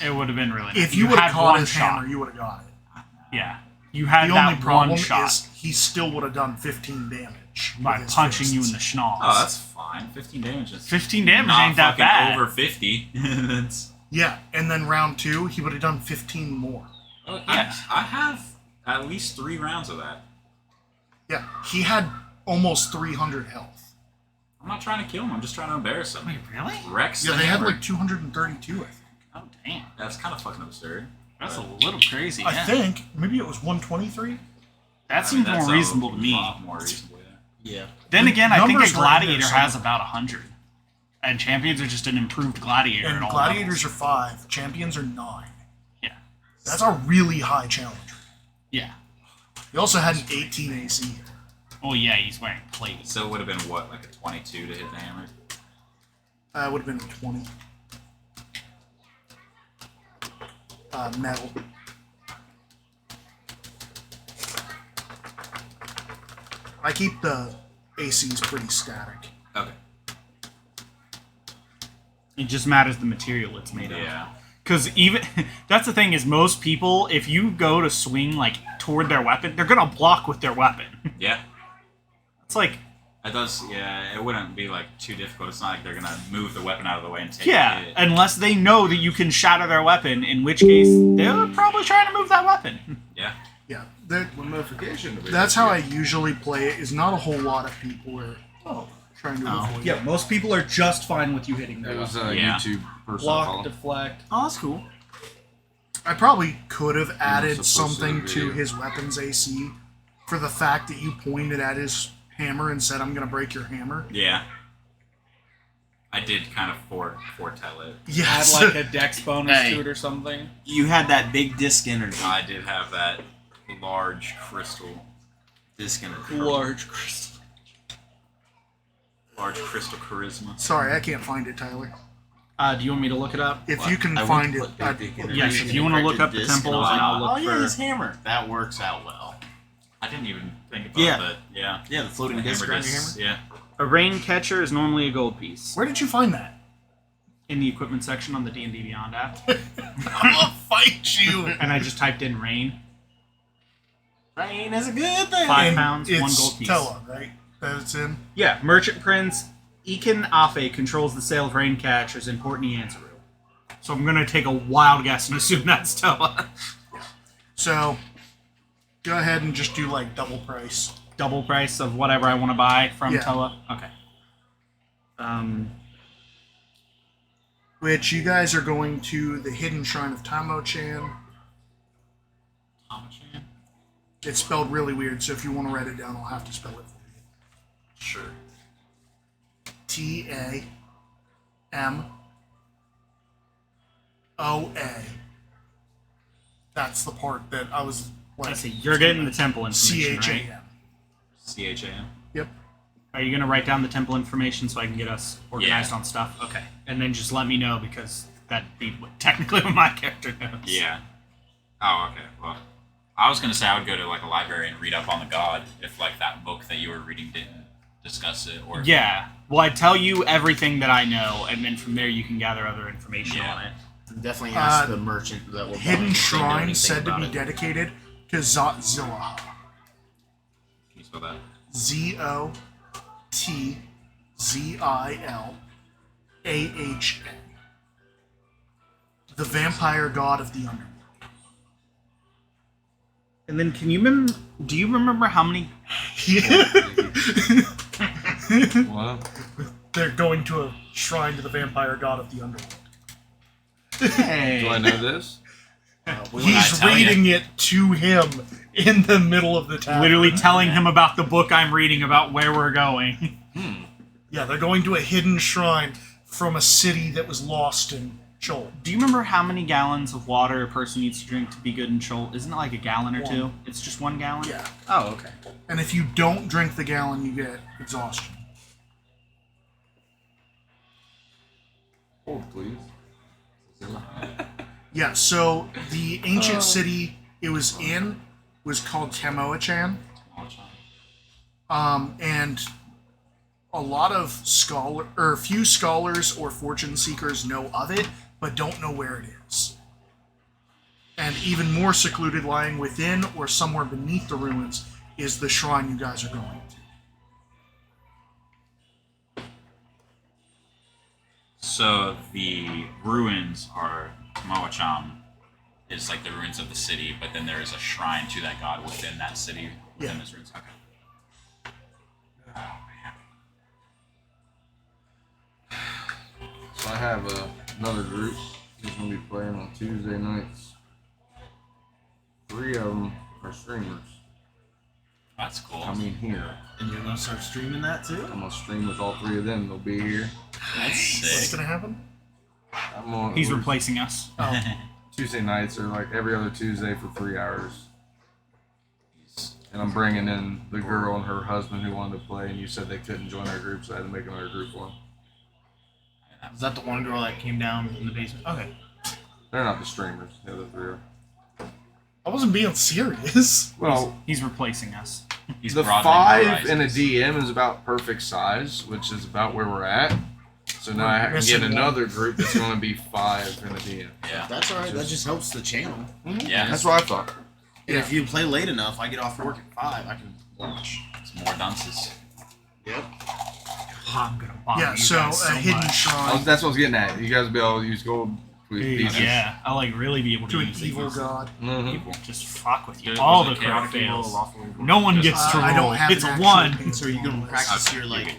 It would have been really nice. If you would have had caught one his shot. hammer, you would have got it. Yeah. You had The that only problem one shot is he still would have done 15 damage. by with his punching you in fists. the schnoz. Oh, that's fine. 15 damage is 15 damage not ain't that fucking bad. over 50. That's... Yeah, and then round 2, he would have done 15 more. I have at least 3 rounds of that. Yeah, he had almost 300 health. I'm not trying to kill him. I'm just trying to embarrass him. Wait, really? Rex. Yeah, the they had hammer. like 232, I think. Oh, damn. That's kind of fucking absurd. That's But- a little crazy. I Yeah. think maybe it was 123. That I seems mean, that's more reasonable to a me. lot more reasonable, yeah. Yeah. Then again, I think a Numbers were in there gladiator has somewhere. about 100. And champions are just an improved gladiator at And all gladiators levels. are 5, champions are 9. Yeah. That's a really high challenger. Yeah. He also had an 18 AC. Oh, yeah, he's wearing plate. So it would have been what, like a 22 to hit the hammer? Would have been a 20. Metal. I keep the ACs pretty static. Okay. It just matters the material it's made of. Yeah. Because even that's the thing is most people, if you go to swing like toward their weapon, they're gonna block with their weapon. Yeah. It's like It does, yeah, it wouldn't be like too difficult. It's not like they're gonna move the weapon out of the way and take yeah, it. unless they know that you can shatter their weapon, in which case they're probably trying to move that weapon. Yeah. Yeah, One notification. that's how I usually play it. Is not a whole lot of people are trying to avoid Yeah, it. most people are just fine with you hitting It their was weapon. a Yeah. YouTube person. Block, follow. deflect. Oh, that's cool. I probably could have added supposed to something be to video. his weapons AC for the fact that you pointed at his hammer and said, "I'm going to break your hammer." Yeah. I did kind of foretell it. Yes. Add like a dex bonus Hey. to it or something. You had that big disc energy. I did have that large crystal Disc energy. Large crystal. charisma. Sorry, I can't find it, Tyler. Do you want me to look it up? If What? you can I find went it, to put big energy Yes, if in you the wanna look up the corrected disc, temples, and and I'll I was look like, oh yeah, for- his hammer. That works out well. I didn't even think about Yeah. that. Yeah. Yeah, the floating disc around your hammer. Yeah. A rain catcher is normally a gold piece. where did you find that? In the equipment section on the D&D Beyond app. I'm gonna fight you. And I just typed in rain. Rain is a good thing. 5 And pounds, 1 it's gold piece. Tella, right? That it's in. Yeah, Merchant Prince Ekin Afe controls the sale of rain catchers in Port Nianzaru. So I'm gonna take a wild guess and assume that's Toa. So, go ahead and just do like double price. Double price of whatever I want to buy from Yeah. Toa. Okay. Which you guys are going to the Hidden Shrine of Tamo-chan. Tama-chan? It's spelled really weird, so if you want to write it down, I'll have to spell it for you. Sure. T-A-M-O-A. That's the part that I was like... Let's see. You're getting the temple information, C-H-A-M. right? CHAM. Are you gonna write down the temple information so I can get us organized Yeah. on stuff? Okay, and then just let me know because that'd be technically what my character knows. Yeah. Oh, okay. Well, I was gonna say I would go to like a library and read up on the god if like that book that you were reading didn't discuss it, or Yeah. Well, I tell you everything that I know, and then from there you can can gather other information Yeah. on it. Definitely ask the merchant that will Hidden shrine said to be dedicated to Zotzilah. Can you spell that? Zotzilah, the vampire god of the underworld. And then can you remember? Do you remember how many? What? They're going to a shrine to the vampire god of the underworld. Hey. Do I know this? He's reading it to him in the middle of the town. Literally telling him about the book I'm reading about where we're going. Yeah, they're going to a hidden shrine from a city that was lost in Chol. Do you remember how many gallons of water a person needs to drink to be good in Chol? Isn't it like a gallon or One. two? It's just 1 gallon? Yeah. Oh, okay. And if you don't drink the gallon, you get exhaustion. Hold, please. Yeah, so the ancient city it was in was called Kamoachan. And a lot of few scholars or fortune seekers know of it, but don't know where it is. And even more secluded, lying within or somewhere beneath the ruins, is the shrine you guys are going to. So the ruins are Mawacham is like the ruins of the city, but then there is a shrine to that god within that city, within Yeah. those ruins. Okay. Oh man. So I have another group who's going to be playing on Tuesday nights. 3 of them are streamers. That's cool. I mean here. And you're gonna start streaming that too? I'm going to stream with all 3 of them. They'll be here. That's What's sick. going to happen? I'm on He's replacing us. Tuesday nights are like every other Tuesday for 3 hours. And I'm bringing in the girl and her husband who wanted to play, and you said they couldn't join our group, so I had to make another group for them. Is that the one girl that came down in the basement? Okay. They're not the streamers, the other 3 are. I wasn't being serious. Well, He's replacing us. He's the broadening 5 horizons. in a DM is about perfect size, which is about where we're at. So now I can Missing get one. another group that's going to be 5 in a DM. Yeah. That's alright, that just helps the channel. Yeah. That's what I thought. And if you play late enough, I get off work at 5, I can watch. It's more dunces. Yep. I'm gonna bomb Yeah, you so guys so a hidden much. shrine That's what I was getting at. You guys will be able to use gold pieces. Yeah, I like really be able to to an use evil these. god. Mm-hmm. Just fuck with you. Was All it the crit chaotic evil, fails. lawful? No one gets to roll. I don't have It's an a actual 1. page So you're gonna practice Okay, your you're like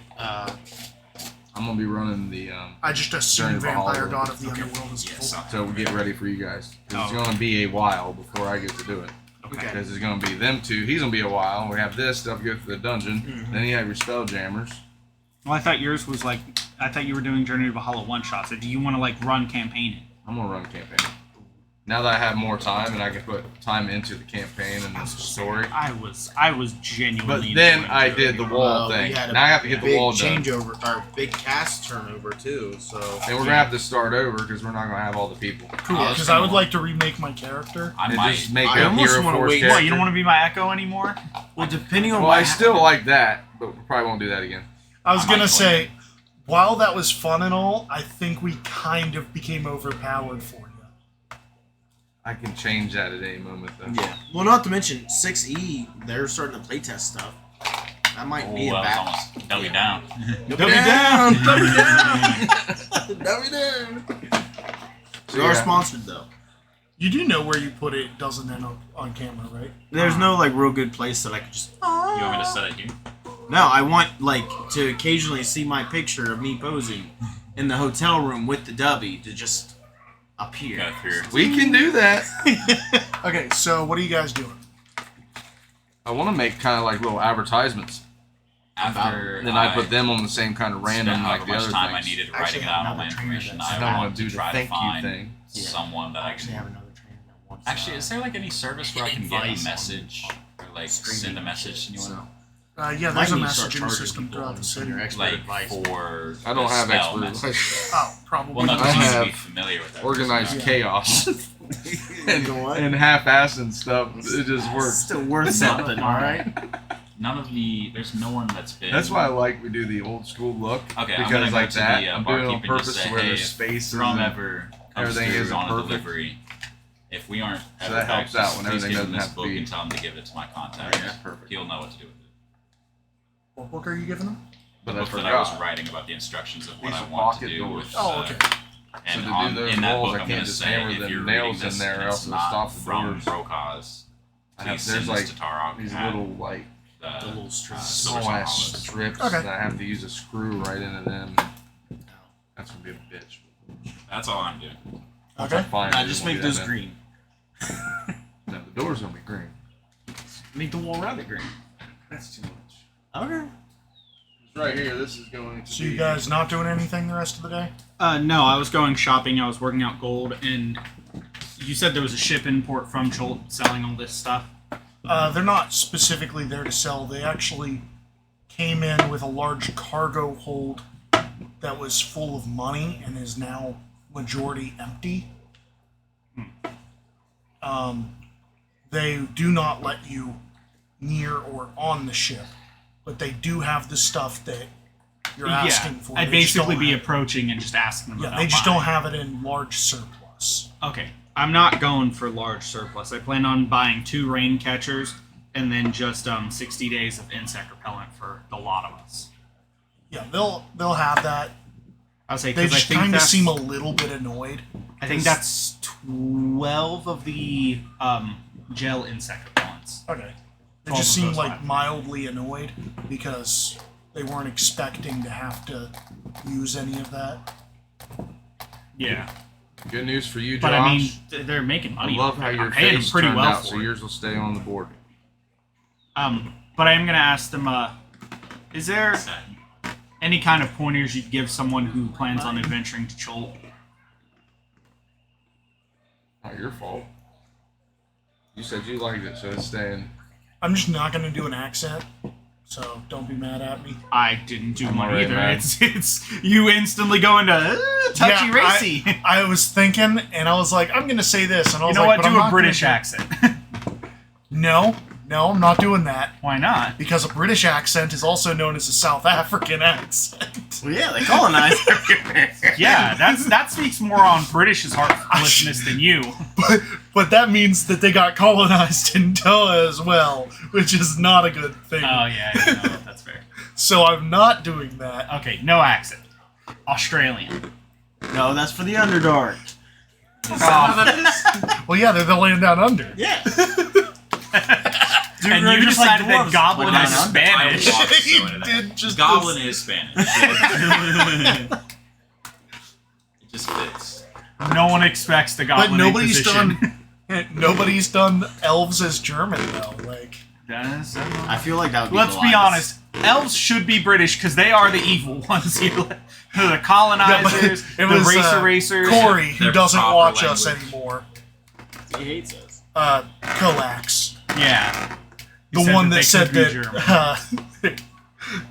I'm going to be running the. I just assume Journey of the vampire Hollow. god of the Okay. underworld is Yes. full. So get ready for you guys. 'Cause Oh. it's going to be a while before I get to do it. Okay. Because it's going to be them 2. He's going to be a while. We have this stuff, go through the dungeon. Then you have your spell jammers. Well, I thought yours was like. I thought you were doing Journey to Valhalla one shots. Or do you want to like run campaign it? I'm going to run a campaign. Now that I have more time and I can put time into the campaign and the story. I was But genuinely. then enjoying I Journey did to the Valhalla. wall we thing. had a Now I have to get the big wall done. changeover, or big cast turnover too. So And we're going to have to start over because we're not going to have all the people. Cool, Yeah, because that's I would cool. like to remake my character. I And might. just make I a almost Hero wanna Force wait. character. What? You don't want to be my Echo anymore? well, depending on Well, what I still like that, but we probably won't do that again. I was I gonna might say, while that was fun and all, I think we kind of became overpowered for you. I can change that at any moment, though. Yeah. Well, not to mention 6E, they're starting to playtest stuff. That might be a that was back. almost dummy down. Dummy down! Dummy down! Dummy down! We are Yeah. sponsored though. You do know where you put it doesn't end up on camera, right? There's no like real good place that I could just. You want me to set it here? No, I want like to occasionally see my picture of me posing in the hotel room with the dubby to just appear. Go through. We can do that. Okay, so what are you guys doing? I want to make kind of like little advertisements. After And then I put them on the same kind of random spent like however the much other time things. I needed Actually, writing I down have all my another trainer information. that's I I don't want want to do to the try thank to you find thing. someone that I actually can. have another trainer that wants. Actually, is there like any service where I can get advice a on message or like send a message to anyone? Yeah, there's a Might need to start messaging charging system people throughout the on city. your expert Like advice. for I don't the have spell expert message. advice. Oh, probably. Well, no, I because you need to have be familiar with that. Organized person. chaos You know what? and half-assed and stuff. It just works. Still worth something, all right. None of the there's no one that's been. That's why I like we do the old school look. Okay, I'm because gonna go like to that, the I'm doing it on barkeep and just purpose say, to where hey, there's if spaces. Drum and ever comes everything through isn't on a perfect. delivery. If we aren't So ever that helps back, out just when please everything give him doesn't this have to book be- and tell him to give it to my contact. Yeah, perfect. He'll know what to do with it. What book are you giving them? The But I book that I was forgot. writing about the instructions of what These I are want to pocket do doors. with. Oh, okay. And So to do on, those in that walls, book, I I'm can't going to just say hammer if the you're nails reading this in there, and or it's else it'll not stop the from doors. Brokaw's, I please have, send there's this like to Tarok. these at little like The little straps. small Silver ass Sun strips Okay. that I have to use a screw right into them. That's gonna be a bitch. That's all I'm doing. Once I Okay. find Nah, it, just it won't make be those that green. bad. No, the door's gonna be green. Make the wall around it green. That's too much. Okay. Right here, this is going to So you guys not doing anything the rest of the day? No, I was going shopping. I was working out gold, and you said there was a ship in port from Cholt selling all this stuff. They're not specifically there to sell. They actually came in with a large cargo hold that was full of money and is now majority empty. They do not let you near or on the ship, but they do have the stuff that you're asking for. I'd They just basically don't be have- approaching and just asking them Yeah, about they just buying. don't have it in large surplus. Okay, I'm not going for large surplus. I plan on buying 2 rain catchers and then just 60 days of insect repellent for the lot of us. Yeah, they'll have that. I'll say They because I just think kind of that's seem a little bit annoyed. I think that's 12 of the gel insect repellents. Okay. They 12 just of seem those like five. mildly annoyed because they weren't expecting to have to use any of that. Yeah, Good news for you, Josh. but I mean they're making I money. love how I'm your paying them face pretty turned well out, for so it. yours will stay on the board. But I am gonna ask them. Is there any kind of pointers you'd give someone who plans on adventuring to Cholt? Not your fault. You said you liked it, so it's staying. I'm just not going to do an accent, so don't be mad at me. I didn't do I'm one already either. mad. It's you instantly go into touchy Yeah, racy. I was thinking, and I was like, I'm going to say this, and I You was know like, what? but Do I'm a not British gonna do- accent. No, I'm not doing that Why not? because a British accent is also known as a South African accent. Well, yeah, they colonized everywhere. Yeah, that speaks more on British's heartlessness than you. But that means that they got colonized in Toa as well, which is not a good thing. Oh yeah, I know, that's fair. So I'm not doing that. Okay, no accent. Australian. No, that's for the Underdark. Oh, Well, yeah, they're the land down under. Yeah. and they're you just like decided that dwarves, Goblin but is down under. Spanish. I would walk He so into that. did just Goblin is Spanish. It just fits. No one expects the Goblin But nobody's Inquisition. nobody's done elves as German though. Like, I feel like that would be Let's the be lightest. honest. Elves should be British because they are the evil ones. The colonizers, it the was, racer racers. Corey, who Their doesn't proper watch us language. anymore. He hates us. Coax, Yeah. the He said one that that they said could be that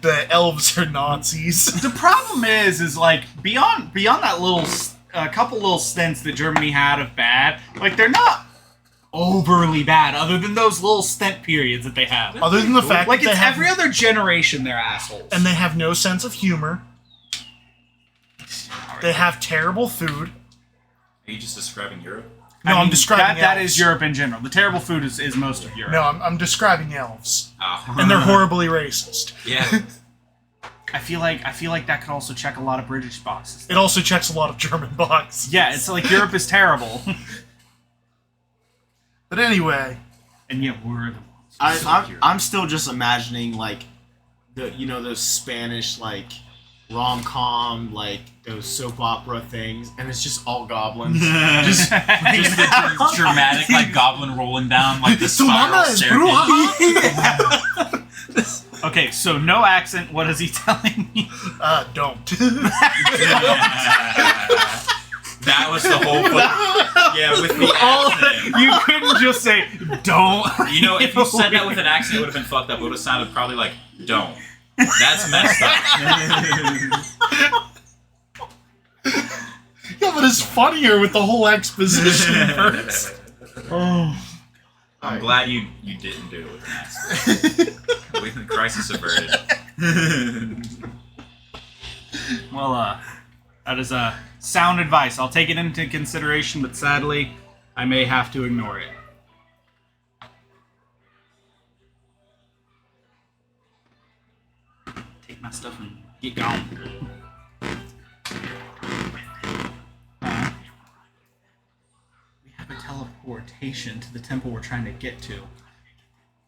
the elves are Nazis. The problem is like beyond that little couple little stints that Germany had of bad, like they're not overly bad, other than those little stint periods that they have. Other than the fact Like that they it's have, every other generation they're assholes. and they have no sense of humor. They have terrible food. Are you just describing Europe? No, I'm describing that elves. is Europe in general. The terrible food is most of Europe. No, I'm describing elves, Oh. and they're horribly racist. Yeah. I feel like that could also check a lot of British boxes. It also checks a lot of German boxes. Yeah, it's like Europe is terrible, But anyway, and yet we're the ones. I'm still just imagining like those Spanish like rom-com like those soap opera things, and it's just all goblins. Just the dramatic like goblin rolling down like the Tu mama spiral is staircase. Okay, so no accent. What is he telling me? don't. That was the whole point. Yeah, with the accent. You couldn't just say don't. You know, if you said that with an accent, it would have been fucked up. It would have sounded probably like Don't. That's messed up. Yeah, but it's funnier with the whole exposition first. Oh. I'm glad you didn't do it with an accent. Crisis averted. Well, that is sound advice. I'll take it into consideration, but sadly, I may have to ignore it. Take my stuff and get gone. We have a teleportation to the temple we're trying to get to.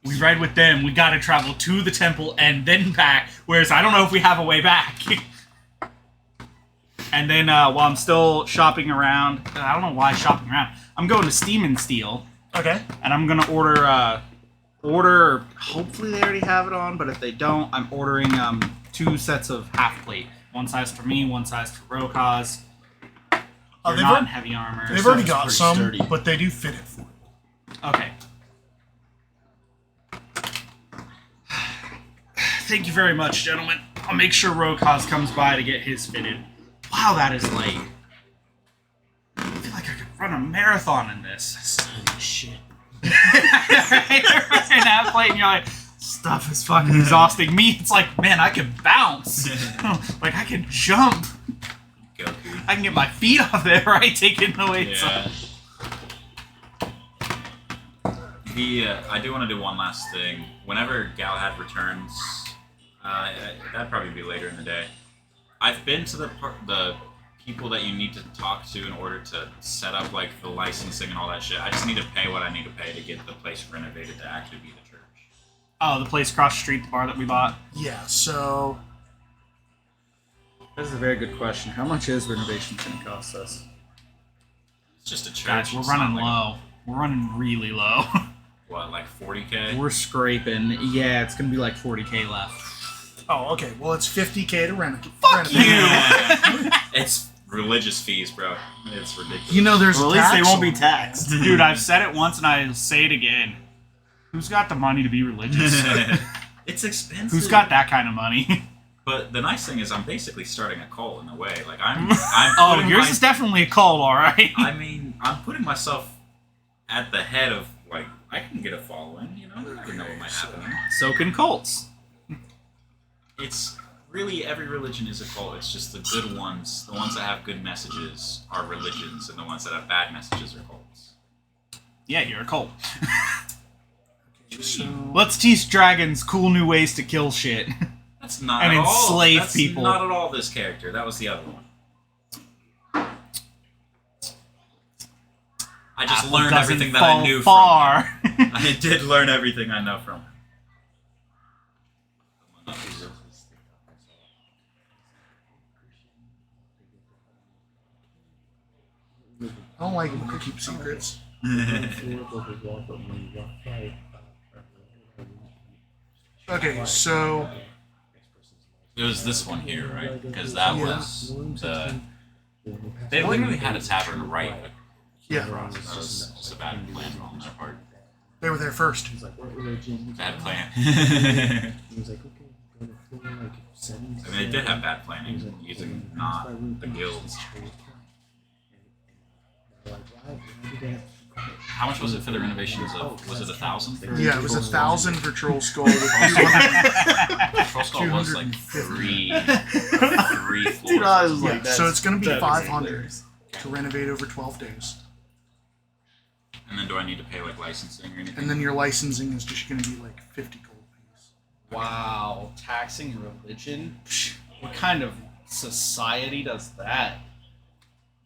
We ride with them, we gotta travel to the temple and then back, whereas I don't know if we have a way back. And then while I'm still shopping around, I don't know why shopping around, I'm going to Steam and Steel, Okay. and I'm gonna order, hopefully they already have it on, but if they don't, I'm ordering 2 sets of half plate. One size for me, one size for Rokaz. They're they've not al- in heavy armor. They've already it's got pretty some, sturdy. but they do fit it for you. Okay. Thank you very much, gentlemen. I'll make sure Rokaz comes by to get his fitted. Wow, that is late. I feel like I could run a marathon in this. Holy shit. And half plate, and you're like, stuff is fucking exhausting. Me, it's like, man, I can bounce. Like, I can jump. Goku. I can get my feet off there, right? Taking the weights Yeah. off. I do want to do one last thing. Whenever Galahad returns, that'd probably be later in the day. I've been to the people that you need to talk to in order to set up like the licensing and all that shit. I just need to pay what I need to pay to get the place renovated to actually be the church. Oh, the place across the street, the bar that we bought? Yeah, so That is a very good question. How much is renovation going to cost us? It's just a church. Guys, we're It's not running like low. We're running really low. What, like 40K? We're scraping. Yeah, it's going to be like 40K left. oh, okay. Well, it's 50K to rent. Fuck you! It's religious fees, bro. It's ridiculous. You know, there's Well, a at least they tax won't be on it. taxed. Dude, I've said it once and I'll say it again. Who's got the money to be religious? It's expensive. Who's got that kind of money? But the nice thing is, I'm basically starting a cult in a way. Like I'm Oh, putting yours is definitely a cult, alright? I mean, I'm putting myself at the head of like I can get a following. You know, you never know what might happen. So can cults. It's really every religion is a cult. It's just the good ones, the ones that have good messages, are religions, and the ones that have bad messages are cults. Yeah, you're a cult. So, Let's teach dragons cool new ways to kill shit. That's not And at all. enslave That's people. Not at all this character. That was the other one. I just Apple learned doesn't everything that I fall knew far. from him. I did learn everything I know from him. I don't like when you keep secrets. Okay, so It was this one here, right? Because that Yeah. was the. They literally had a tavern right yeah, across. That was just a bad plan on their part. they were there first. Bad plan. I mean, they did have bad planning using not the guilds. How much was it for the renovations of? Was it 1,000? Yeah, it was 1,000 for Troll Skull. With Troll Skull was like 3 floors. Dude, I was like, yeah, that's, so it's going to be that is 500 hilarious. to renovate over 12 days, And then do I need to pay like licensing or anything? and then your licensing is just going to be like 50 gold piece. Wow, taxing religion? Psh, what kind of society does that?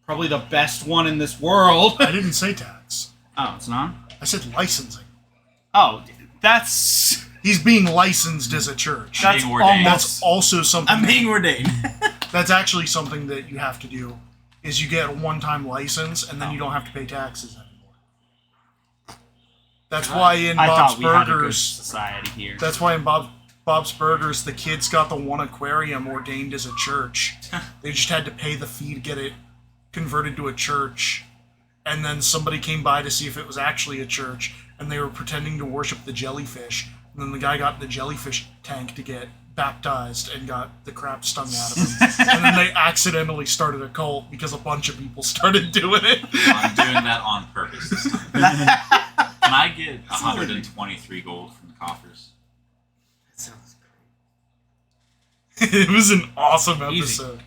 Probably the best one in this world. I didn't say tax. Oh, it's not? I said licensing. Oh, that's He's being licensed as a church. that's Being ordained. That's almost. also something. I'm being ordained. That's actually something that you have to do. Is you get a one-time license, and then you don't have to pay taxes anymore. That's why in I Bob's thought we had a good Burgers. society here. That's why in Bob's Burgers, the kids got the one aquarium ordained as a church. They just had to pay the fee to get it converted to a church, and then somebody came by to see if it was actually a church, and they were pretending to worship the jellyfish. And And then the guy got in the jellyfish tank to get baptized and got the crap stung out of him. And then they accidentally started a cult because a bunch of people started doing it. I'm doing that on purpose this time. Can I get 123 gold from the coffers? That sounds It was an awesome Easy. episode.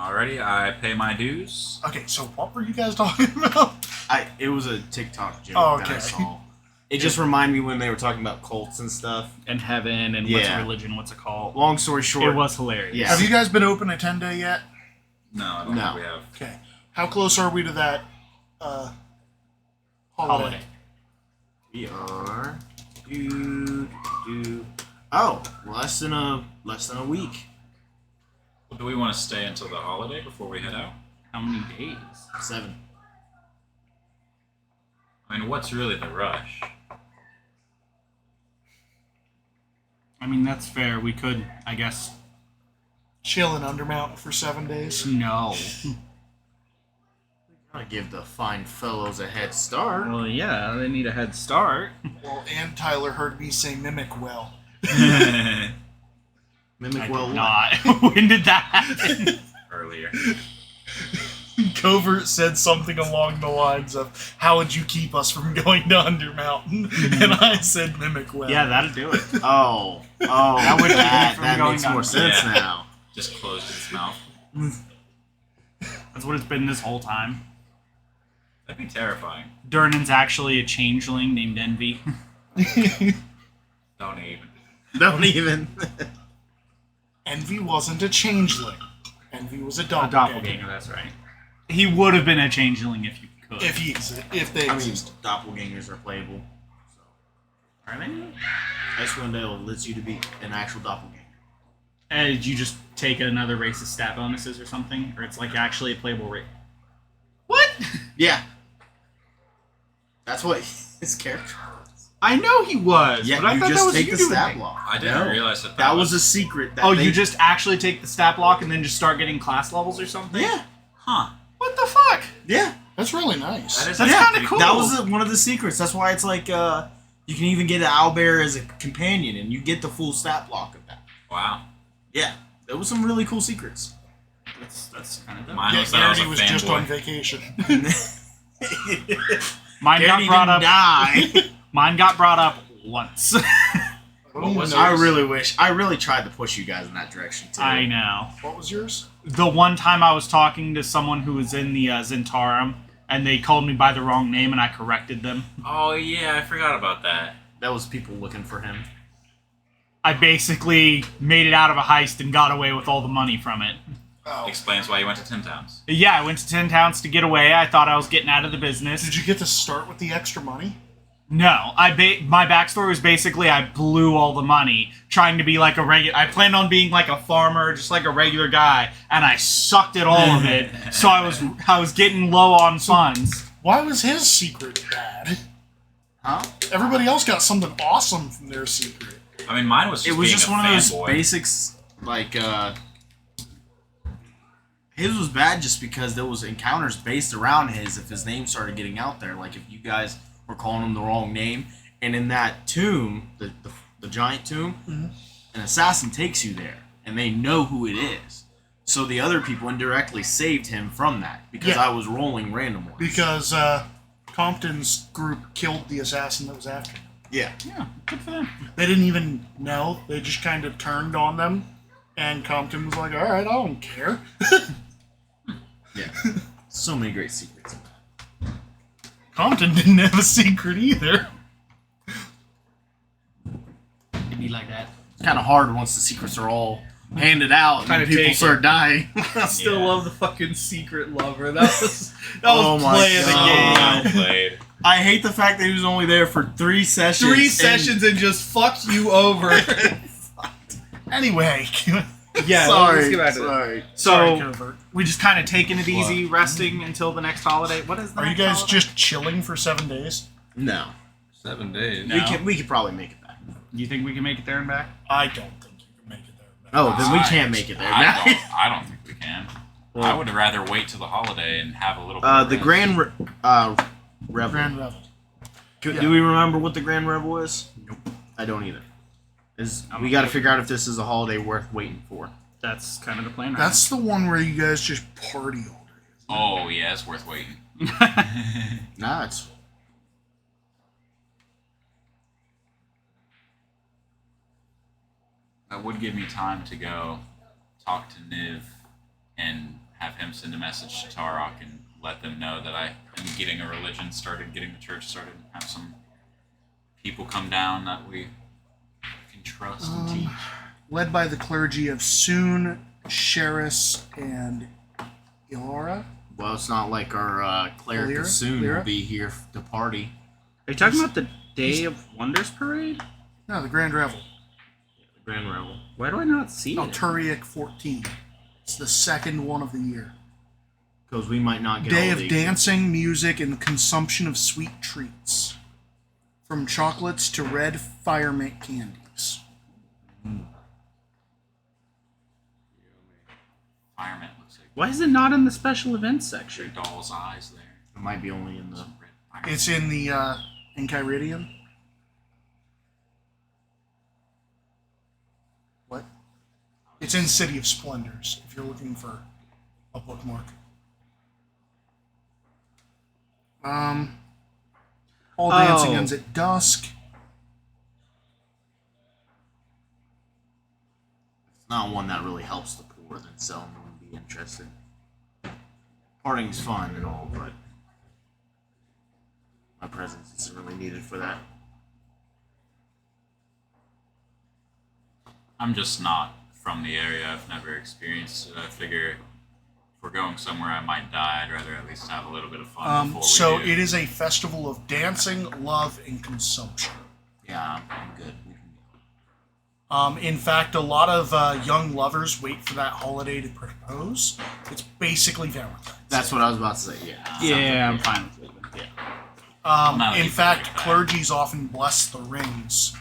Alrighty, I pay my dues. Okay, so what were you guys talking about? It was a TikTok joke Oh, that I okay. saw. It just reminded me when they were talking about cults and stuff. And heaven and what's Yeah. a religion, what's a cult. Long story short, It was hilarious. Yeah. Have you guys been open a 10-day yet? No, I don't No. think we have. Okay. How close are we to that holiday? Holiday. we are less than a week. Well, do we want to stay until the holiday before we head out? How many days? 7. I mean, what's really the rush? I mean, that's fair. We could, I guess. Chill in Undermountain for 7 days. No. Gotta give the fine fellows a head start. Well, yeah, they need a head start. Well, and Tyler heard me say mimic well. Mimic I well did what? not. When did that happen? Earlier. Covert said something along the lines of, "How would you keep us from going to Undermountain?" And I said, "Mimic well." Yeah, that'd do it. Oh, that would keep it from going makes more down. sense Yeah. now. Just closed its mouth. That's what it's been this whole time. That'd be terrifying. Durnan's actually a changeling named Envy. Don't even. Don't even. Envy wasn't a changeling. Envy was a A doppelganger. doppelganger, that's right. He would have been a changeling if you could. If they I mean, exist. doppelgangers are playable. Are they? Icewind Dale lets you to be an actual doppelganger. Did you just take another race's stat bonuses or something? Or it's like actually a playable race? What? Yeah. That's what his character was. I know he was, Yeah, but I you thought just that was take you the doing stat it. block. I didn't No. realize that That was a secret. That Oh, they- you just actually take the stat block and then just start getting class levels or something? Yeah. Huh. What the fuck? Yeah. That's really nice. That is That's actually kinda pretty cool. That was one of the secrets. That's why it's like you can even get an owlbear as a companion, and you get the full stat block of that. Wow. Yeah, there was some really cool secrets. That's kind of dope. Mine Yeah, was that I was Garrity a was just on fanboy. vacation. Mine Garrity got brought didn't up. die. Mine got brought up once. What was I yours? really tried to push you guys in that direction too. I know. What was yours? The one time I was talking to someone who was in the Zentarum, and they called me by the wrong name, and I corrected them. Oh, yeah, I forgot about that. That was people looking for him. I basically made it out of a heist and got away with all the money from it. Oh. Explains why you went to 10 Towns. Yeah, I went to 10 Towns to get away. I thought I was getting out of the business. Did you get to start with the extra money? No, my backstory was basically I blew all the money trying to be like a regular. I planned on being like a farmer, just like a regular guy, and I sucked at all of it. So I was getting low on funds. Why was his secret bad? Huh? Everybody else got something awesome from their secret. I mean, mine was just It was being just a one of those fanboy. basics, like his was bad just because there was encounters based around his. If his name started getting out there, like if you guys were calling him the wrong name, and in that tomb, the giant tomb, an assassin takes you there, and they know who it is. So the other people indirectly saved him from that because Yeah. I was rolling random ones. Because Compton's group killed the assassin that was after him. yeah, Yeah, good for them. They didn't even know. They just kind of turned on them. And Compton was like, alright, I don't care. yeah, so many great secrets. Compton didn't have a secret either. It'd be like that. It's kind of hard once the secrets are all handed out and Kinda people take start dying. I still Yeah. love the fucking secret lover. That was Oh my playing God. the game. Well played. I hate the fact that he was only there for 3 sessions. 3 and- sessions and just fucked you over. Anyway, Yeah, sorry, let's get back to that. sorry. sorry, So Covert. we just kind of taking it easy, resting until the next holiday. What is that? Are you guys just chilling for 7 days? No, 7 days. No. we could probably make it back. You think we can make it there and back? I don't think you can make it there. Oh, then we can't make it there. I don't think we can. Well- I would rather wait till the holiday and have a little bit of The rest. Grand Revel. Grand Revel. Do we remember what the Grand Revel is? Nope. I don't either. We got to figure out if this is a holiday worth waiting for. That's kind of the plan, right? That's the one where you guys just party all day. Oh yeah, it's worth waiting. Nah, it's That would give me time to go talk to Niv and have him send a message to Tarok and let them know that I am getting a religion started, getting the church started, and have some people come down that we can trust and teach. Led by the clergy of Soon, Sheris, and Ilara. well, it's not like our cleric soon Lyra? will be here to party. Are you talking about the Day of Wonders parade? No, the Grand Revel. The Grand Revel. Why do I not see it? Turiak 14. It's the second one of the year. Because we might not get Day all of the dancing, music, and consumption of sweet treats. From chocolates to red firemint candies. Fireman looks like Why is it not in the special events section? your doll's eyes there. It might be only in the. Some red fire. It's in the, in Kyridian. What? It's in City of Splendors, if you're looking for a bookmark. All dancing Oh. ends at dusk. It's not one that really helps the poor, then Selma wouldn't be interested. Partying's fun and all, but my presence isn't really needed for that. I'm just not from the area. I've never experienced it. I figure if we're going somewhere I might die, I'd rather at least have a little bit of fun before So we do. it is a festival of dancing, love, and consumption. Yeah, I'm good. We can In fact, a lot of young lovers wait for that holiday to propose. It's basically Valentine's. That's what I was about to say. Yeah. Yeah, I'm fine with leaving. Not In even fact, like that. clergies often bless the rings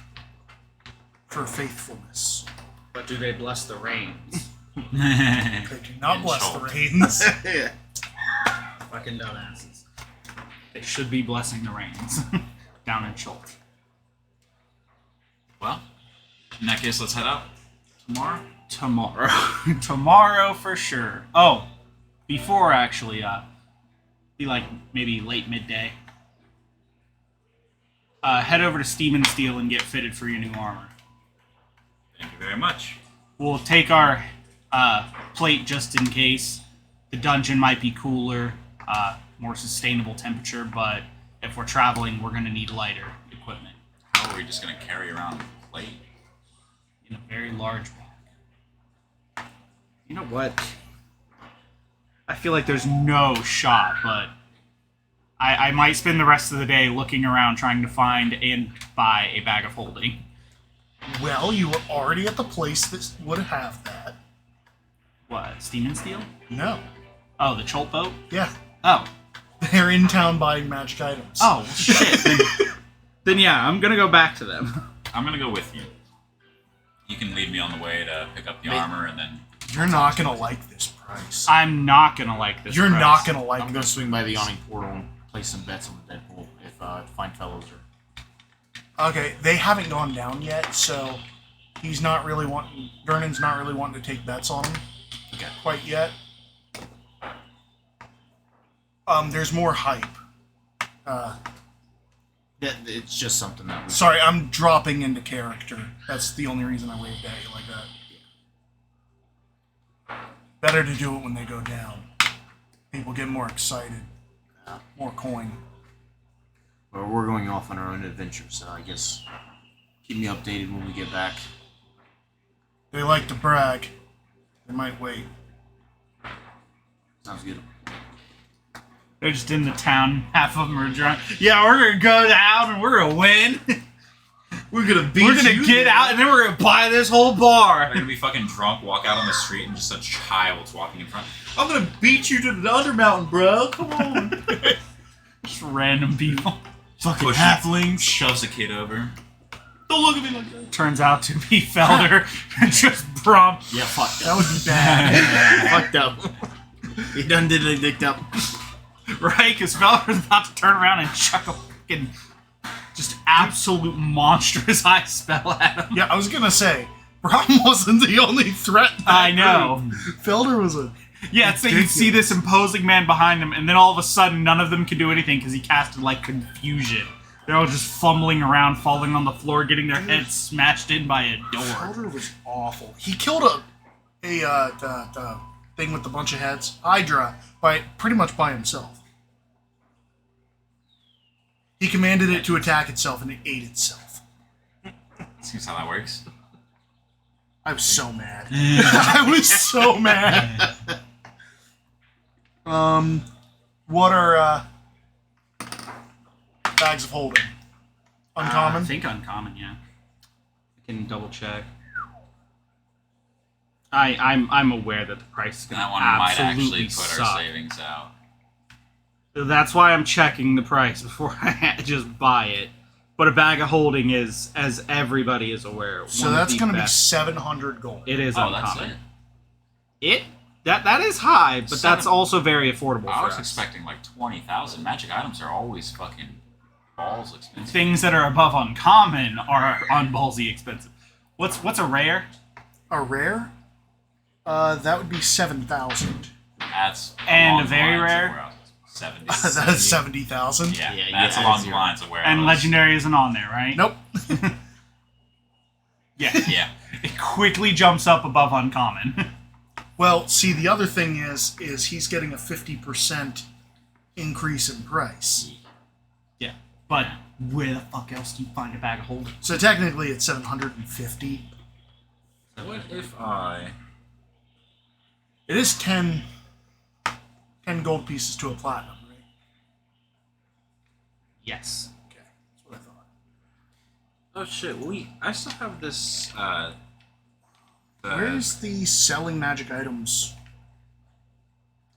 for faithfulness. But do they bless the rains? They do not And bless the Schultz. reins. Fucking dumbasses. They should be blessing the rains. Down in Schultz. Well, in that case, let's head out tomorrow. Tomorrow. Tomorrow for sure. Oh, before actually, be like maybe late midday. Head over to Steam and Steel and get fitted for your new armor. Thank you very much. We'll take our plate just in case. The dungeon might be cooler, more sustainable temperature, but if we're traveling, we're going to need lighter equipment How are we just going to carry around a plate? in a very large bag. You know what? I feel like there's no shot, but I might spend the rest of the day looking around trying to find and buy a bag of holding. Well, you were already at the place that would have that. What, Steam and Steel? No. Oh, the Cholt boat? Yeah. Oh. They're in town buying magic items. Oh, shit. Then yeah, I'm gonna go back to them. I'm going to go with you. You can lead me on the way to pick up the armor, and then You're not gonna like this price. I'm not gonna like this You're price. not gonna like I'm this. gonna swing by the yawning portal and place some bets on the Deadpool if Fine Fellows are. Okay, they haven't gone down yet, so he's not really wanting. Vernon's not really wanting to take bets on him Okay. quite yet. There's more hype. It's just something that we. Sorry, I'm dropping into character. That's the only reason I waved at you like that. Better to do it when they go down. People get more excited. More coin. Well, we're going off on our own adventure, so I guess keep me updated when we get back. They like to brag. They might wait. Sounds good. They're just in the town. Half of them are drunk. Yeah, we're gonna go down and we're gonna win. We're gonna beat We're gonna get out and then we're gonna buy this whole bar. they're going to be fucking drunk, walk out on the street, and just a child's walking in front. I'm gonna beat you to the Undermountain, bro. Come on. Just random people. Fucking Push halflings. Shoves a kid over. Don't look at me like that. Turns out to be Felder. Just prompt. Yeah, fuck that. That would be bad. Fucked up. He done did it dicked up. Right? Because Felder's about to turn around and chuck a fucking just absolute monstrous ice spell at him. Yeah, I was gonna say, Braum wasn't the only threat. I know. Felder was a. Yeah, it's like you see this imposing man behind him, and then all of a sudden, none of them can do anything because he casted like confusion. They're all just fumbling around, falling on the floor, getting their heads smashed in by a door. Felder was awful. He killed the thing with the bunch of heads, Hydra, pretty much by himself. He commanded it to attack itself, and it ate itself. Seems how that works. I was so mad. I was so mad. What are bags of holding? Uncommon? I think uncommon, yeah. I can double check. I'm aware that the price is going to That one might absolutely actually put suck. our savings out. That's why I'm checking the price before I just buy it. But a bag of holding is, as everybody is aware, So one that's of the going to be best. 700 gold. It is Oh, that's uncommon. it. That is high, but that's Seven- also very affordable I for was us. expecting like 20,000. Magic items are always fucking balls expensive. Things that are above uncommon are unballsy expensive. What's a rare? A rare? That would be 7,000. That's And along a very the lines of rare? where I was- 70. That is 70,000. Yeah, Yeah, that's yeah, along the zero. lines of where I And was. legendary isn't on there, right? Nope. Yeah. Yeah. It quickly jumps up above uncommon. Well, see, the other thing is he's getting a 50% increase in price. Yeah. But where the fuck else do you find a bag of holding? So technically it's 750. What if I... It is 10 gold pieces to a platinum, right? Yes. Okay, that's what I thought. Oh shit, I still have this, Where's the selling magic items?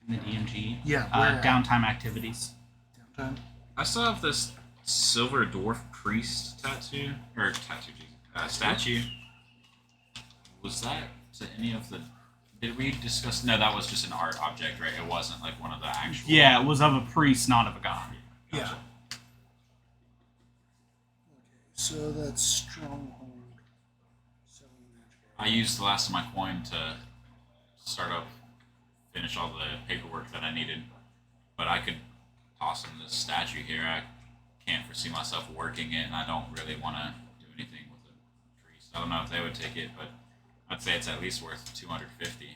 In the DMG. Yeah, where? Downtime activities. Downtime? I still have this Silver Dwarf Priest tattoo, or tattoo, statue. Was that to any of the... Did we discuss... No, that was just an art object, right? It wasn't like one of the actual... Yeah, it was of a priest, not of a god. Yeah. Okay, so that's stronghold. Selling magic I used the last of my coin to finish all the paperwork that I needed. But I could toss in this statue here. I can't foresee myself working it, and I don't really want to do anything with a priest. I don't know if they would take it, but I'd say it's at least worth 250.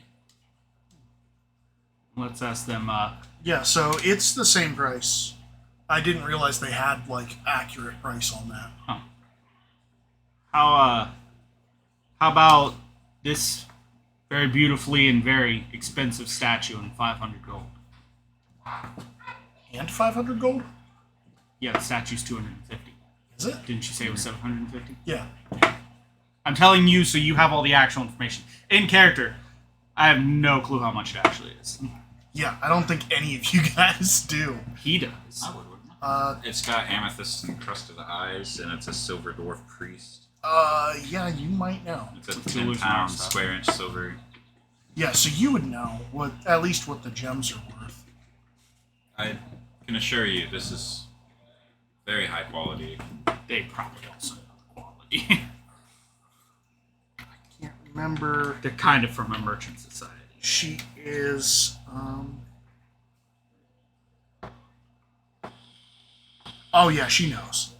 Let's ask them. Yeah, so it's the same price. I didn't realize they had like accurate price on that. How about this very beautifully and very expensive statue and 500 gold? And 500 gold? Yeah, the statue's 250. Is it? Didn't you say it was 750? Yeah. I'm telling you so you have all the actual information. In character, I have no clue how much it actually is. Yeah, I don't think any of you guys do. He does. I would, wouldn't I? Uh, It's got amethyst encrusted eyes, and it's a silver dwarf priest. yeah, you might know. It's a It's 10 illusion pound art stuff. square inch silver. Yeah, so you would know at least what the gems are worth. I can assure you, this is very high quality. They probably also know the quality. Can't remember. They're kind of from a merchant society. She is. Oh yeah, she knows.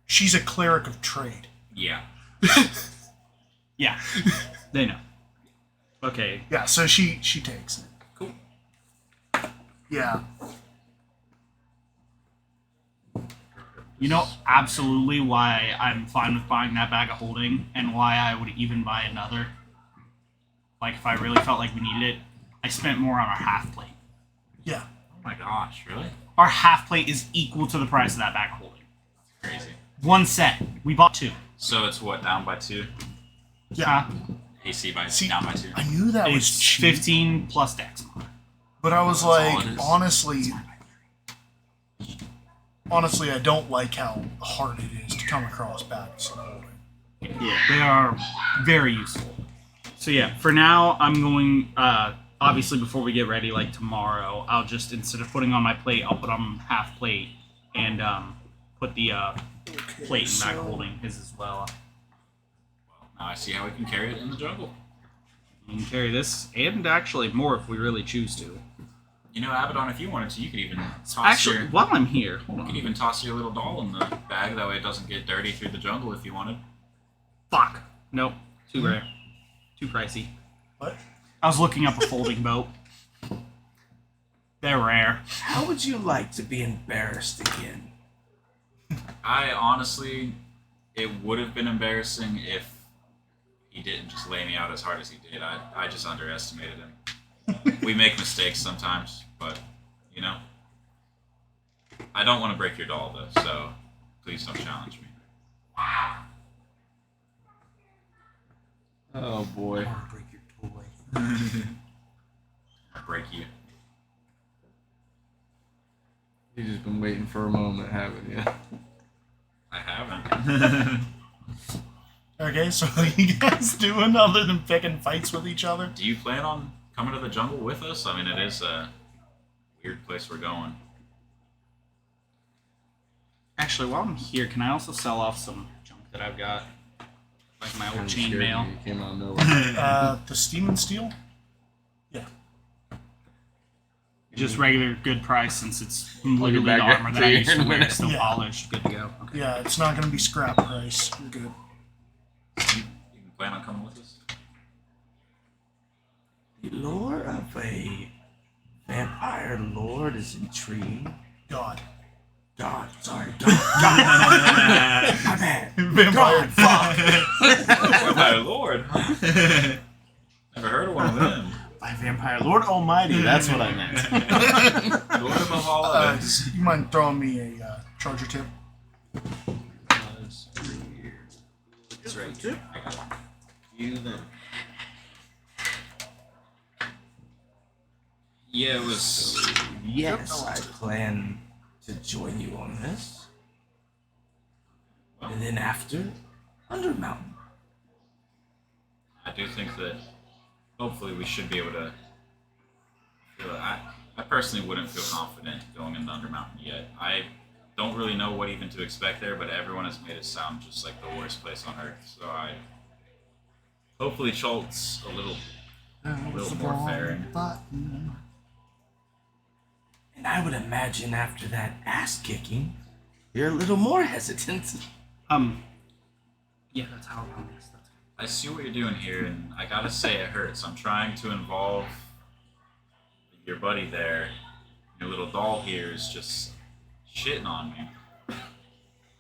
She's a cleric of trade. Yeah. Yeah, they know. Okay, Yeah, so she takes it. Cool. Yeah. you know absolutely why I'm fine with buying that bag of holding and why I would even buy another. Like if I really felt like we needed it, I spent more on our half plate. Yeah. Oh my gosh, really? Our half plate is equal to the price of that bag of holding. Crazy. One set. We bought two. So it's what, down by 2? Yeah. AC by See, down by 2? I knew that was It's cheap, 15 plus dex mod. but I was That's all like, it is. honestly, I don't like how hard it is to come across bags of holding. Yeah, they are very useful. So yeah, for now, I'm going, obviously before we get ready, like tomorrow, I'll just, instead of putting on my plate, I'll put on half plate and put the plate in back so- holding his as well. Now I see how we can carry it in the jungle. We can carry this and actually more if we really choose to. You know, Abaddon, if you wanted to, you could even toss Actually, your... while I'm here, hold You could on. even toss your little doll in the bag, that way it doesn't get dirty through the jungle if you wanted. Fuck. Nope. Too rare. Too pricey. What? I was looking up a folding boat. They're rare. How would you like to be embarrassed again? I honestly, it would have been embarrassing if he didn't just lay me out as hard as he did. I just underestimated him. We make mistakes sometimes, but, you know. I don't want to break your doll, though, so please don't challenge me. Oh boy. I'll break your toy. I'll break you. You've just been waiting for a moment, haven't you? I haven't. Okay, so what are you guys doing other than picking fights with each other? Do you plan on coming to the jungle with us? I mean, it is a weird place we're going. Actually, while I'm here, can I also sell off some junk that I've got? Like my old Kinda scared chainmail. me. You came out of nowhere. The Steam and Steel? Just regular good price since it's your literally the background armor that I used to clear. wear. It's still Yeah. polished. Good to go. Okay. Yeah, it's not going to be scrap price. You're good. You can plan on coming with us? The lore of a vampire lord is intriguing. God. God, sorry. God. My bad. Vampire. God, fuck. Oh my lord! Never heard of one of them. By Vampire Lord Almighty, that's what I meant. Lord of all others. You mind throwing me a charger tip? It's right here. I got one. You then. Yeah, it was. Yes, I plan to join you on this. And then after, Undermountain. I do think that hopefully we should be able to. I personally wouldn't feel confident going into Undermountain yet. I don't really know what even to expect there, but everyone has made it sound just like the worst place on earth. So hopefully Schultz a little more fair. And I would imagine after that ass kicking, you're a little more hesitant. Yeah, that's how it is. I see what you're doing here, and I gotta say it hurts. I'm trying to involve your buddy there. Your little doll here is just shitting on me.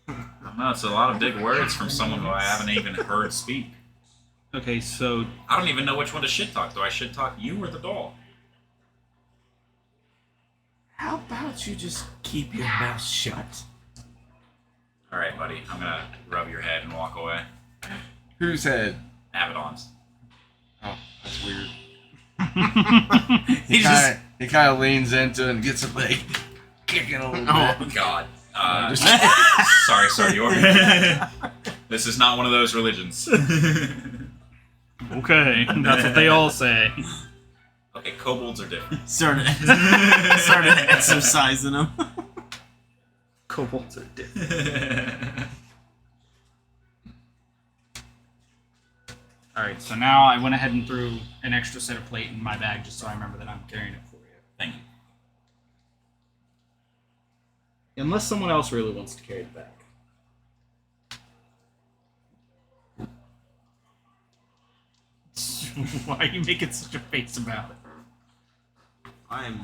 I don't know, it's a lot of big words from someone who I haven't even heard speak. Okay, so I don't even know which one to shit talk. Do I shit talk you or the doll? How about you just keep your mouth shut? Alright, buddy, I'm gonna rub your head and walk away. Whose head? Abaddon's. Oh, that's weird. He just. He kind of leans into it and gets a leg kicking a little bit. Oh, God. Sorry, you're... This is not one of those religions. okay, that's what they all say. Okay, kobolds are different. Started exercising him. Kobolds are different. Alright, so now I went ahead and threw an extra set of plate in my bag just so I remember that I'm carrying it for you. Thank you. Unless someone else really wants to carry it back. Why are you making such a face about it? I'm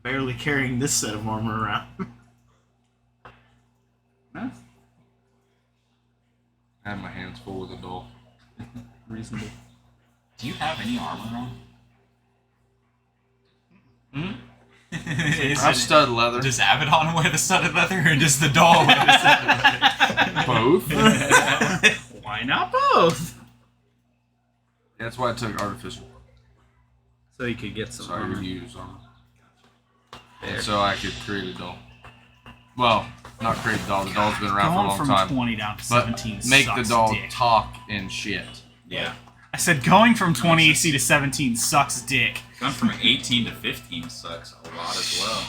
barely carrying this set of armor around. Huh? I have my hands full with a doll. Reasonable. Do you have any armor on? Is I've it, stud leather. does Abaddon wear the studded leather, or does the doll wear the studded Both. leather? Why not both? That's why I took artificial. So you could get some So I armor. could use armor. There. And so I could create a doll. Well, not create a doll. The doll's been around for a Going long from time. 20 down to But 17 make sucks the doll dick. talk and shit. Yeah. I said going from 20 AC to 17 sucks dick. Gone from 18 to 15 sucks a lot as well.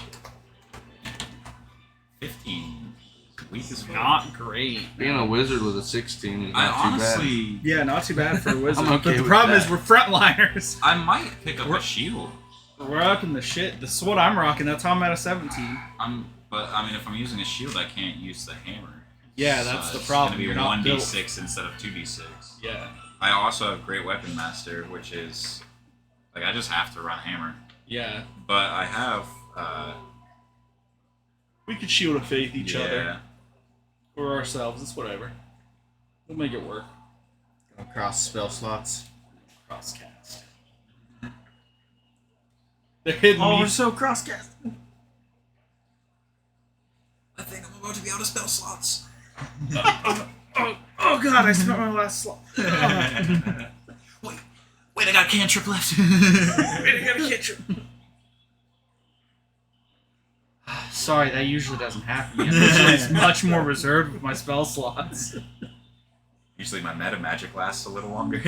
15 is weak as fuck. Not great. Being a wizard with a 16 is I not too bad. honestly, Yeah, not too bad for a wizard. I'm okay but the with problem that. is we're frontliners. I might pick up a shield. We're rocking the shit. This is what I'm rocking. That's how I'm at a 17. But I mean, if I'm using a shield, I can't use the hammer. Yeah, that's the It's problem. gonna You're be not built. 1d6 instead of 2d6. Yeah. I also have Great Weapon Master, which is like I just have to run hammer. Yeah. But I have We could shield of faith each yeah. other. Or ourselves. It's whatever. We'll make it work. Across spell slots. Crosscast. They're hidden. Oh, me. we're so crosscast. I think I'm about to be out of spell slots. Oh god, I spent my last slot. Wait, I got a cantrip left. Wait, I gotta catch you. Sorry, that usually doesn't happen. Usually it's much more reserved with my spell slots. Usually my meta magic lasts a little longer.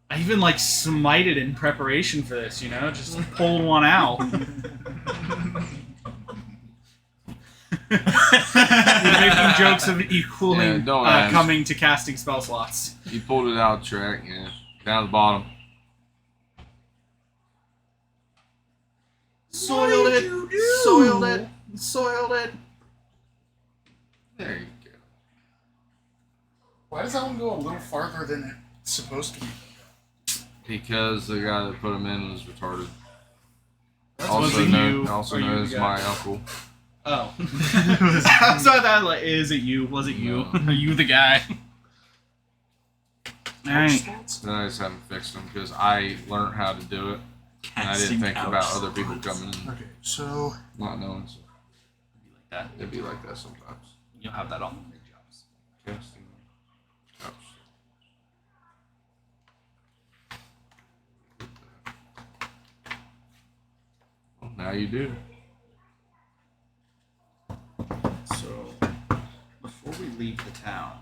I even like smited in preparation for this, you know? Just pulled one out. We're making jokes of equaling Yeah, don't ask. coming to casting spell slots. You pulled it out, Track. Yeah, down the bottom. Soiled it. Soiled it. Soiled it. There you go. Why does that one go a little farther than it's supposed to be? Because the guy that put him in was retarded. Was it you? Also Or you known as the my guy? uncle. Oh. So I thought, like, is it you? Was it you? No. Are you the guy? Alright. Then I just haven't fixed them because I learned how to do it. And I didn't think about other people coming in, Okay, so not knowing. So Like that. it'd be like that sometimes. You'll have that on the big jobs. Casting. Ouch. Well, now you do. So, before we leave the town,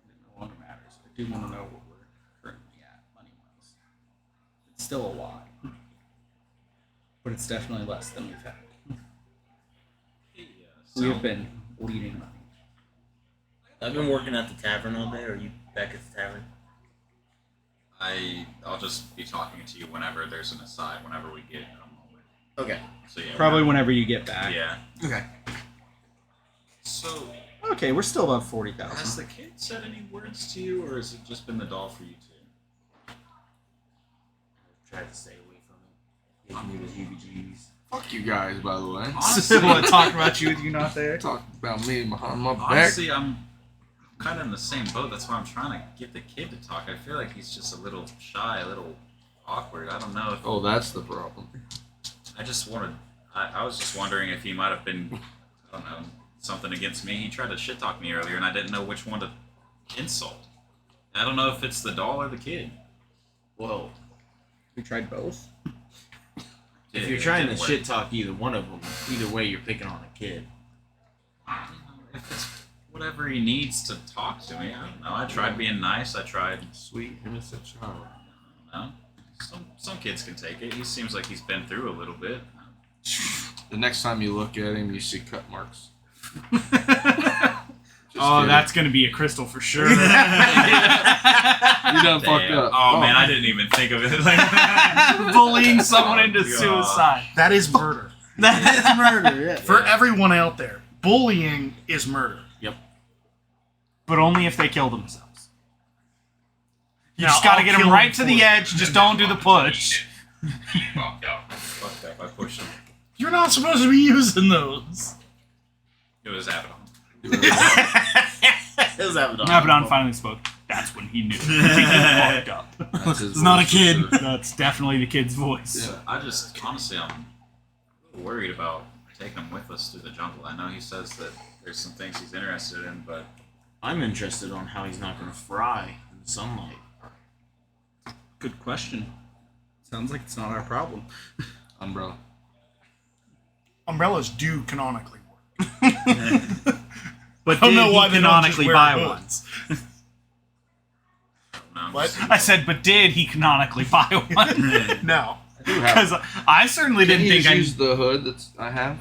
it no longer matters. I do want to know what we're currently at, money-wise. It's still a lot. But it's definitely less than we've had. We have been bleeding money. I've been working at the tavern all day. Are you back at the tavern? I'll just be talking to you whenever there's an aside, whenever we get in a moment. Okay. So yeah. Probably whenever you get back. Yeah. Okay. So Okay, we're still about has 40,000. the kid said any words to you, or has it just been the doll for you two? Tried to stay away from it. Gave me the heebie-jeebies. Fuck you guys, by the way. Honestly, Want to talk about you with you not there? Talk about me behind my back. honestly, I'm kind of in the same boat. That's why I'm trying to get the kid to talk. I feel like he's just a little shy, a little awkward. I don't know if Oh, that's the problem. I just wanted. I was just wondering if he might have been, I don't know, something against me. He tried to shit talk me earlier, and I didn't know which one to insult. I don't know if it's the doll or the kid. Well, We tried both. if you're trying to shit talk either one of them, either way you're picking on a kid. If it's whatever he needs to talk to me, I don't know. I tried being nice. I tried. Sweet innocent child. I don't know. Some kids can take it. He seems like he's been through a little bit. The next time you look at him, you see cut marks. Just Oh, kidding. that's gonna be a crystal for sure. You done fucked Damn. up. Oh, man, I didn't even think of it like that. Bullying someone into God. suicide. that is murder. That is murder, yeah. For everyone out there, bullying is murder. But only if they kill themselves. You Now, just gotta I'll get them kill right them to the for edge. Just don't do the push. He fucked up. Fucked up. I pushed him. You're not supposed to be using those. It was Abaddon. It was Abaddon. Abaddon finally spoke. That's when he knew. He fucked up. That's his It's not a voice for kid. sure. That's definitely the kid's voice. Yeah. I just, honestly, I'm a little worried about taking him with us through the jungle. I know he says that there's some things he's interested in, but I'm interested on how he's not going to fry in the sunlight. Good question. Sounds like it's not our problem. Umbrella. Umbrellas do canonically work. But I don't know did why he they don't just canonically wear buy hoods. one? no, What? I said, but did he canonically buy one? No. Because I certainly Can didn't you think just I. use the hood that I have?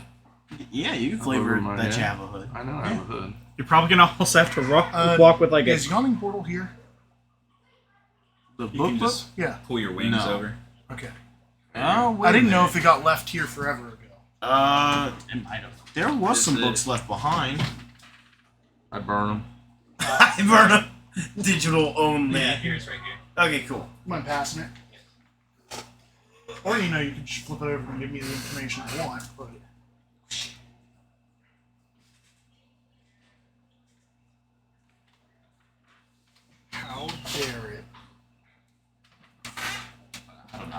Yeah, you can flavor Over my that you head. have a hood. I know I have a hood. You're probably gonna also have to walk with like a. Is Yawning Portal here? The You book can book? just Yeah. pull your wings No. over. Okay. Oh, wait I didn't a know minute. if it got left here forever ago. It might have. There was some Is books left behind. I burn them. I burn them. Digital only. Here's right here. Okay, cool. Mind passing it? Or you can just flip it over and give me the information I want. But how dare it? I don't know.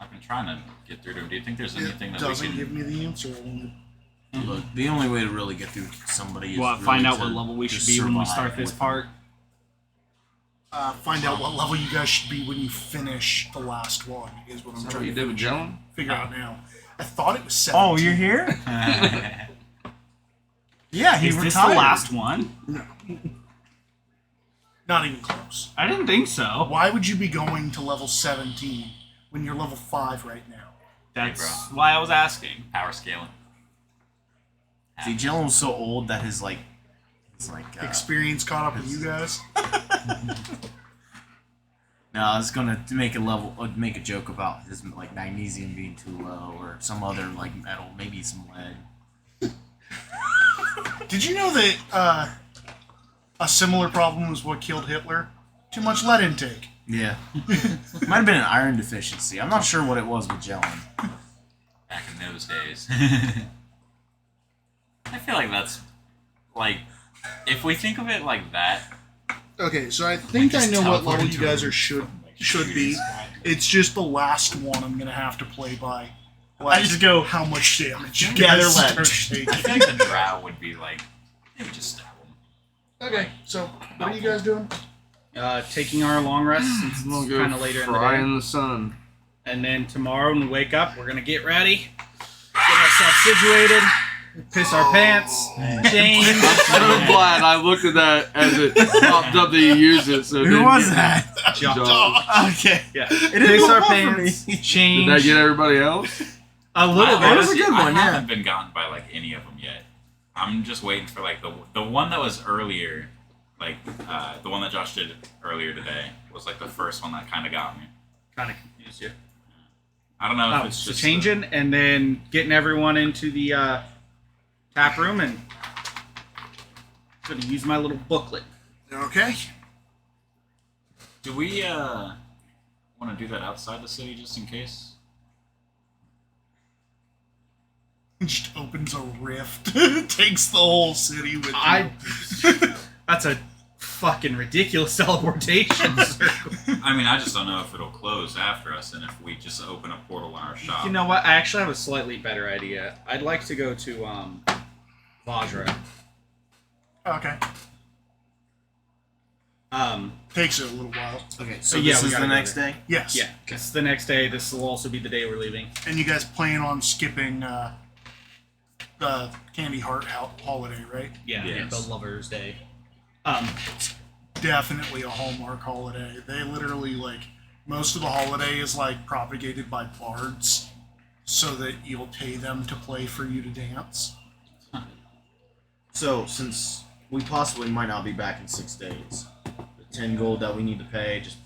I've been trying to get through to him. Do you think there's anything It that we doesn't can? give me the answer I wanted. Look, the only way to really get through somebody is Well, really find out to what level we should just be when we survive start this with part. Find out what level you guys should be when you finish the last one is what I'm Is that what trying you to did with Jellin? figure out now. I thought it was 17. Oh, you're here? Yeah, he Is this retired. the last one? No. Not even close. I didn't think so. Why would you be going to level 17 when you're level 5 right now? That's why I was asking. Power scaling. See, Jalen was so old that his Experience caught up with you guys? No, I was gonna make a joke about his magnesium being too low or some other metal, maybe some lead. Did you know that a similar problem was what killed Hitler? Too much lead intake. Yeah, might have been an iron deficiency. I'm not sure what it was with Jelen. Back in those days. I feel like that's if we think of it like that. Okay, so I think I just know what teleport level you into guys a- are should be. It's just the last one I'm gonna have to play by. I just go. How much damage you Gather guys lead. start I taking. feel like the drow would be they would just stab them. Okay, so what are you guys doing? Taking our long rest since I'm gonna it's go kind of later in the fry day. in the sun. And then tomorrow when we wake up, we're gonna get ready, get ourselves situated, piss our pants, change. I'm so glad I looked at that as it popped up that you used it. So it Who didn't was get- that? John. Okay. Yeah. It didn't Piss go our well for pants, me. change. Did that get everybody else? a little I bit. was a good one, I yeah. haven't been gotten by any of them yet. I'm just waiting for the one that was earlier, the one that Josh did earlier today was the first one that kind of got me. Kind of confused you. I don't know if Oh, it's so just changing and then getting everyone into the tap room and gonna use my little booklet. Okay. Do we want to do that outside the city just in case? Just opens a rift, takes the whole city with you. That's a fucking ridiculous teleportation. I mean, I just don't know if it'll close after us, and if we just open a portal in our shop. You know what? I actually have a slightly better idea. I'd like to go to Vajra. Okay. Takes it a little while. Okay, so Yeah, this we is gotta the go next there. day? Yes. Yeah, it's the next day. This will also be the day we're leaving. And you guys plan on skipping the Candy Heart holiday, right? Yeah, Yes. the Lover's Day. Definitely a Hallmark holiday. They literally, most of the holiday is, propagated by bards so that you'll pay them to play for you to dance. So, since we possibly might not be back in 6 days, the 10 gold that we need to pay, just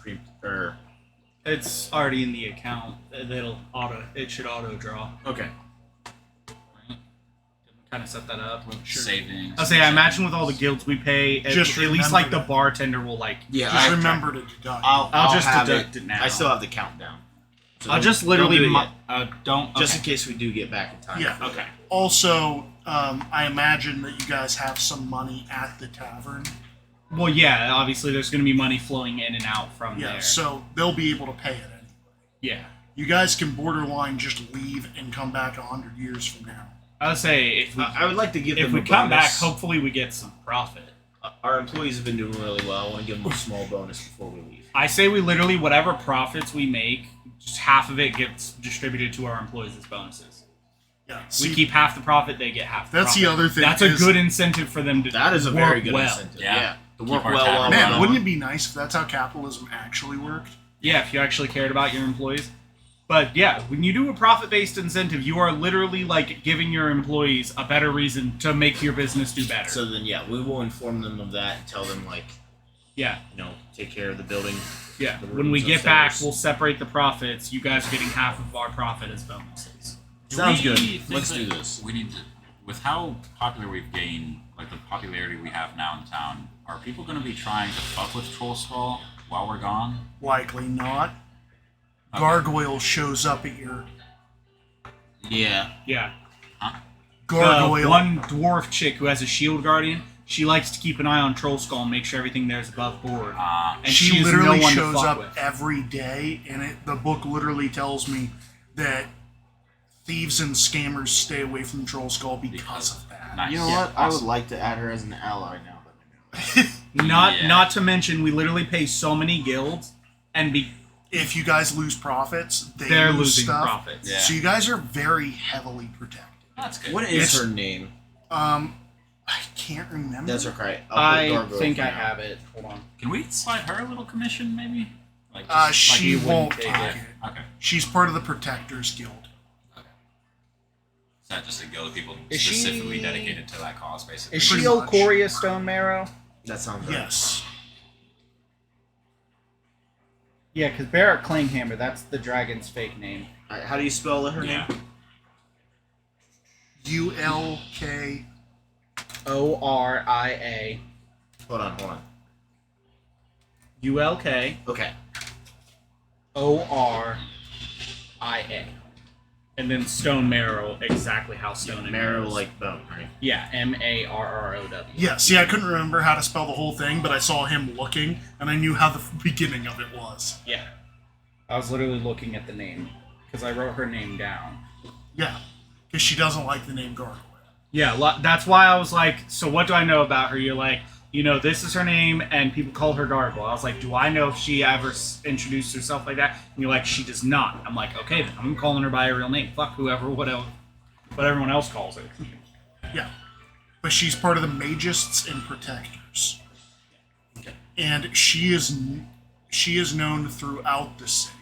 It's already in the account. It should auto draw. Okay. Kind of set that up. Savings. I'll say, I imagine with all the guilds we pay, at Just least remember the bartender will Yeah, Just remember to deduct. I'll just have deduct it now. I still have the countdown. So I'll don't- just don't literally do it yet. don't. Just okay. in case we do get back in time. Yeah. Okay. Also, I imagine that you guys have some money at the tavern. Well, yeah. Obviously, there's going to be money flowing in and out from Yeah, there. so they'll be able to pay it anyway. Yeah. You guys can borderline just leave and come back 100 years from now. I'll say if we I would like to give if them we a come back, bonus. hopefully we get some profit. Our employees have been doing really well. I want to give them a small bonus before we leave. I say we literally whatever profits we make, just half of it gets distributed to our employees as bonuses. Yeah. We See, keep half the profit, they get half. The That's the profit. other thing That's a is- good incentive for them to. That is a work very good well. incentive. Yeah. To Keep work our well tavern while man, we're wouldn't gone. it be nice if that's how capitalism actually worked? Yeah, if you actually cared about your employees. But yeah, when you do a profit-based incentive, you are literally like giving your employees a better reason to make your business do better. So then, yeah, we will inform them of that and tell them, like, yeah, take care of the building. yeah. The When we rooms get back, upstairs. we'll separate the profits. You guys are getting half of our profit as bonuses. Sounds Do we good. think Let's that do this. We need to, with how popular we've gained, like the popularity we have now in town. Are people going to be trying to fuck with Troll Skull while we're gone? Likely not. Okay. Gargoyle shows up at your Yeah. Yeah. gargoyle. One dwarf chick who has a shield guardian, she likes to keep an eye on Troll Skull and make sure everything there is above board. And she is literally no one shows to fuck up with. every day, and the book literally tells me that thieves and scammers stay away from Troll Skull because of that. Nice. You know Yeah, what? I would awesome. like to add her as an ally now that I know. Not Yeah. not to mention, we literally pay so many guilds, and If you guys lose profits, they're lose losing stuff. profits. Yeah. So you guys are very heavily protected. That's good. What is It's- her name? I can't remember. That's okay. I think I have it. Hold on. Can we slide her a little commission, maybe? Like, She you wouldn't won't take take it. it. Okay. She's part of the Protectors Guild. Is that just a guild of people Is specifically she- dedicated to that cause, basically? Is she Pretty much. Ocoria Stone Marrow? That sounds right. Yes. Yeah, because Barrett Klinghammer, that's the dragon's fake name. Alright, how do you spell her Yeah. name? ULK. Oria. Hold on. ULK Okay. Oria. And then Stone Marrow, exactly how Stone and Marrow is. like bone, right? Yeah, Marrow. Yeah, see, I couldn't remember how to spell the whole thing, but I saw him looking, and I knew how the beginning of it was. Yeah. I was literally looking at the name, because I wrote her name down. Yeah, because she doesn't like the name Gargoyle. Yeah, that's why I was like, so what do I know about her? You're like, this is her name, and people call her Gargoyle. I was like, do I know if she ever introduced herself like that? And you're like, she does not. I'm like, okay, then I'm calling her by her real name. Fuck what everyone else calls her. Yeah, but she's part of the Magists and Protectors. And she is known throughout the city.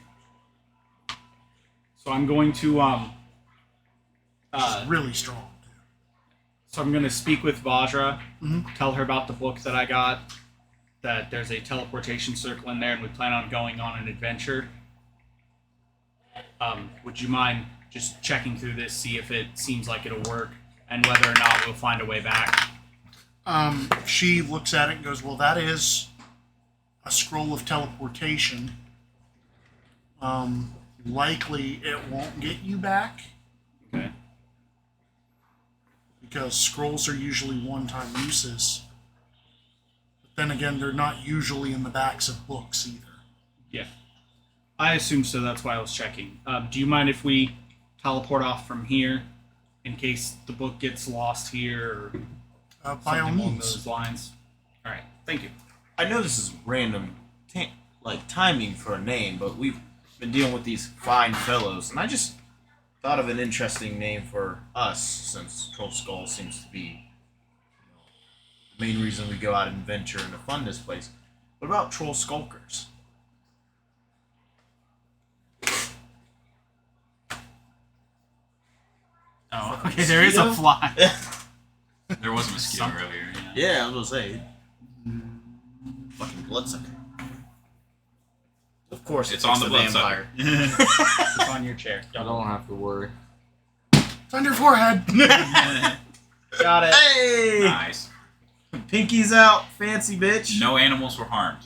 So I'm going to She's really strong. So I'm going to speak with Vajra, Mhm. tell her about the book that I got, that there's a teleportation circle in there, and we plan on going on an adventure. Would you mind just checking through this, see if it seems like it'll work, and whether or not we'll find a way back? She looks at it and goes, well, that is a scroll of teleportation. Likely it won't get you back, Okay. because scrolls are usually one-time uses. But then again, they're not usually in the backs of books either. Yeah. I assume so, that's why I was checking. Do you mind if we teleport off from here, in case the book gets lost here, or By all something along means. those lines? Alright, thank you. I know this is random, timing for a name, but we've been dealing with these fine fellows, and I just thought of an interesting name for us, since Troll Skull seems to be the main reason we go out and venture and to fund this place. What about Troll Skulkers? Oh, okay, there is a fly. There was a mosquito earlier. Yeah. Yeah, I was gonna say. Fucking bloodsucker. Of course, It's on the bloodsucker. It's on your chair. I don't have to worry. It's on your forehead. Got it. Hey! Nice. Pinky's out, fancy bitch. No animals were harmed.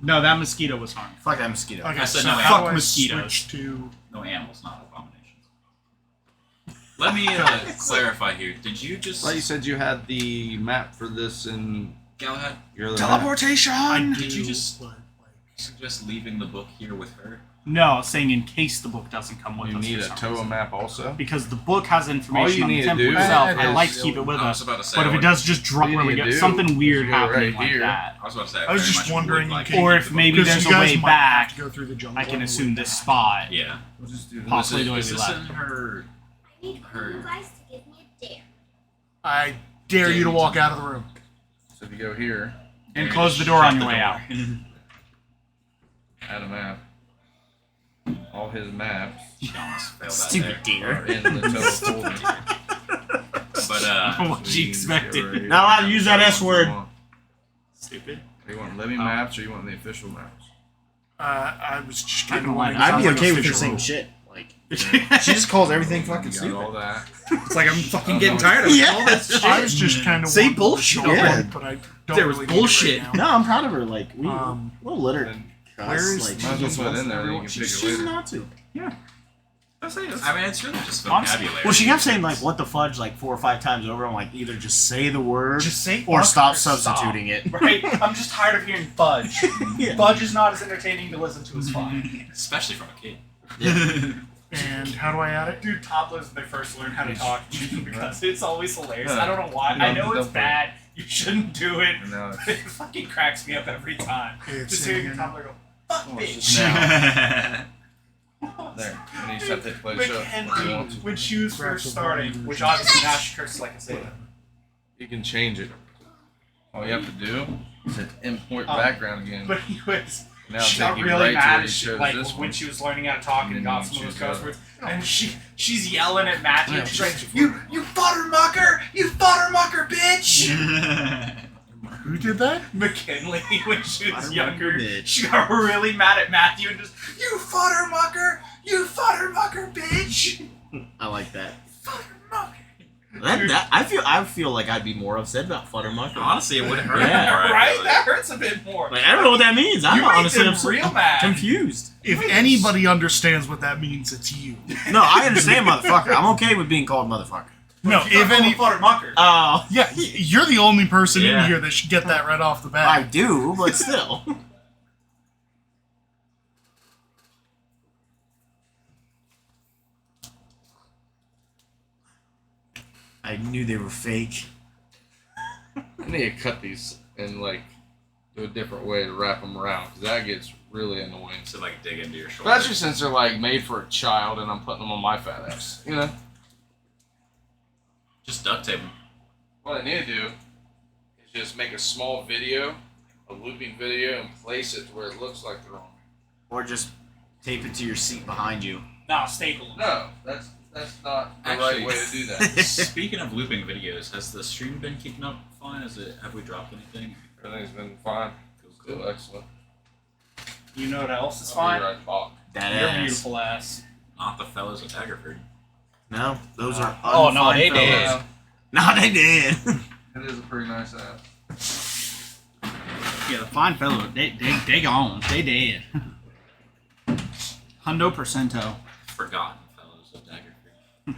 No, that mosquito was harmed. Fuck that mosquito. Okay, I said so no, how fuck do I mosquitoes. switch to... No animals, not abominations. Let me clarify here. Did you just... I thought you said you had the map for this in Galahad, your other Teleportation! I Did you do, just- but, like, suggest leaving the book here with her? No, saying in case the book doesn't come map. with You us. need for a some TOA reason. map also? Because the book has information All you on the need to temple do itself. is- I like to keep it with I was us. about to say, But if it does just drop All you where we need go, to do something is weird go happening right like here. that. I was about to say, I was very just much wondering would like in case- Or if maybe because there's you a guys way might back, have to go through the jungle I can on the assume way this back. spot. Yeah. We'll just do this. Possibly the way Is we this left. in her... I need Her- you guys to give me a dare. I dare you to walk out of the room. So if you go here, And close the door on your way out. add a map. all his maps She almost failed that Stupid there. are in the total folder. But What you expected. Not allowed to use that S word. stupid. Do you want living maps or you want the official maps? I was just kind Didn't of like wanting. it. I'd be Sounds like okay with her official saying rule. shit. Like, she just calls everything fucking You got all stupid. that. It's like I'm fucking getting tired of Yeah. all this shit. I was just kind of Say bullshit. Yeah. but I don't There was really need it bullshit. Right now. No, I'm proud of her. Like, we'll let her Then cuss. where is- like, might as well she put it gets in there, then you everyone- can she pick it chooses later. not to. I mean, it's really just Honestly- vocabulary. Well, she kept saying like "what the fudge" like 4 or 5 times over. I'm like, either just say the word Just say or fuck stop or substituting it. Right? I'm just tired of hearing fudge. Yeah. Fudge is not as entertaining to listen to as fun. Especially from a kid. And how do I add it? Dude, toddlers when they first learn how to talk because it's always hilarious. Yeah. I don't know why. Yeah, I know it's definitely. bad. You shouldn't do it. And now It fucking cracks me up every time. It's Just hearing in a here. toddler go, fuck Oh, it's bitch. just now. There. And you just have to hit play show. Mackenzie, when she was first starting, which obviously now she curses like a sailor. You can change it. All you have to do is hit import Oh. background again. But anyways, Now she take got you really right to mad where as he she, shows like this when one. she was learning how to talk and And got you some of those choose curse that. words, and she's yelling at Matthew. Yeah, and she's like, change it for "You foddermucker! You foddermucker, bitch!" Who did that? McKinley, when she was Foddermucker younger, bitch. she got really mad at Matthew and just, "You foddermucker! You foddermucker, bitch!" I like that. Foddermucker. I feel like I'd be more upset about Futtermucker. Honestly, it wouldn't hurt Yeah. more. I feel Right? like. That hurts a bit more. Like, I don't know what that means. I'm You make honestly them upset. real mad. Confused. If anybody understands what that means, it's you. No, I understand, motherfucker. I'm okay with being called motherfucker. No, if any, foddermucker. Oh, yeah, you're the only person Yeah. in here that should get that right off the I bat. do, but still. I knew they were fake. I need to cut these and like do a different way to wrap them around because that gets really annoying. To like dig into your shoulder. Especially since they're like made for a child and I'm putting them on my fat ass. You know? Just duct tape them. What I need to do is just make a small video, a looping video, and place it to where it looks like they're on. Or just tape it to your seat behind you. No, staple them. No, that's not the Actually- right way to do that. Speaking of looping videos, has the stream been keeping up fine? Have we dropped anything? Everything's been fine. Cool, Still excellent. You know what else is I'll fine? be right back. That Your ass. beautiful ass. Not the fellows at Daggerford. No, those are Oh, no, unfine they fellows. did. No, they did. It is a pretty nice ass. Yeah, the fine fellow, they gone. They dead. Hundo percento. Forgotten fellows at Daggerford.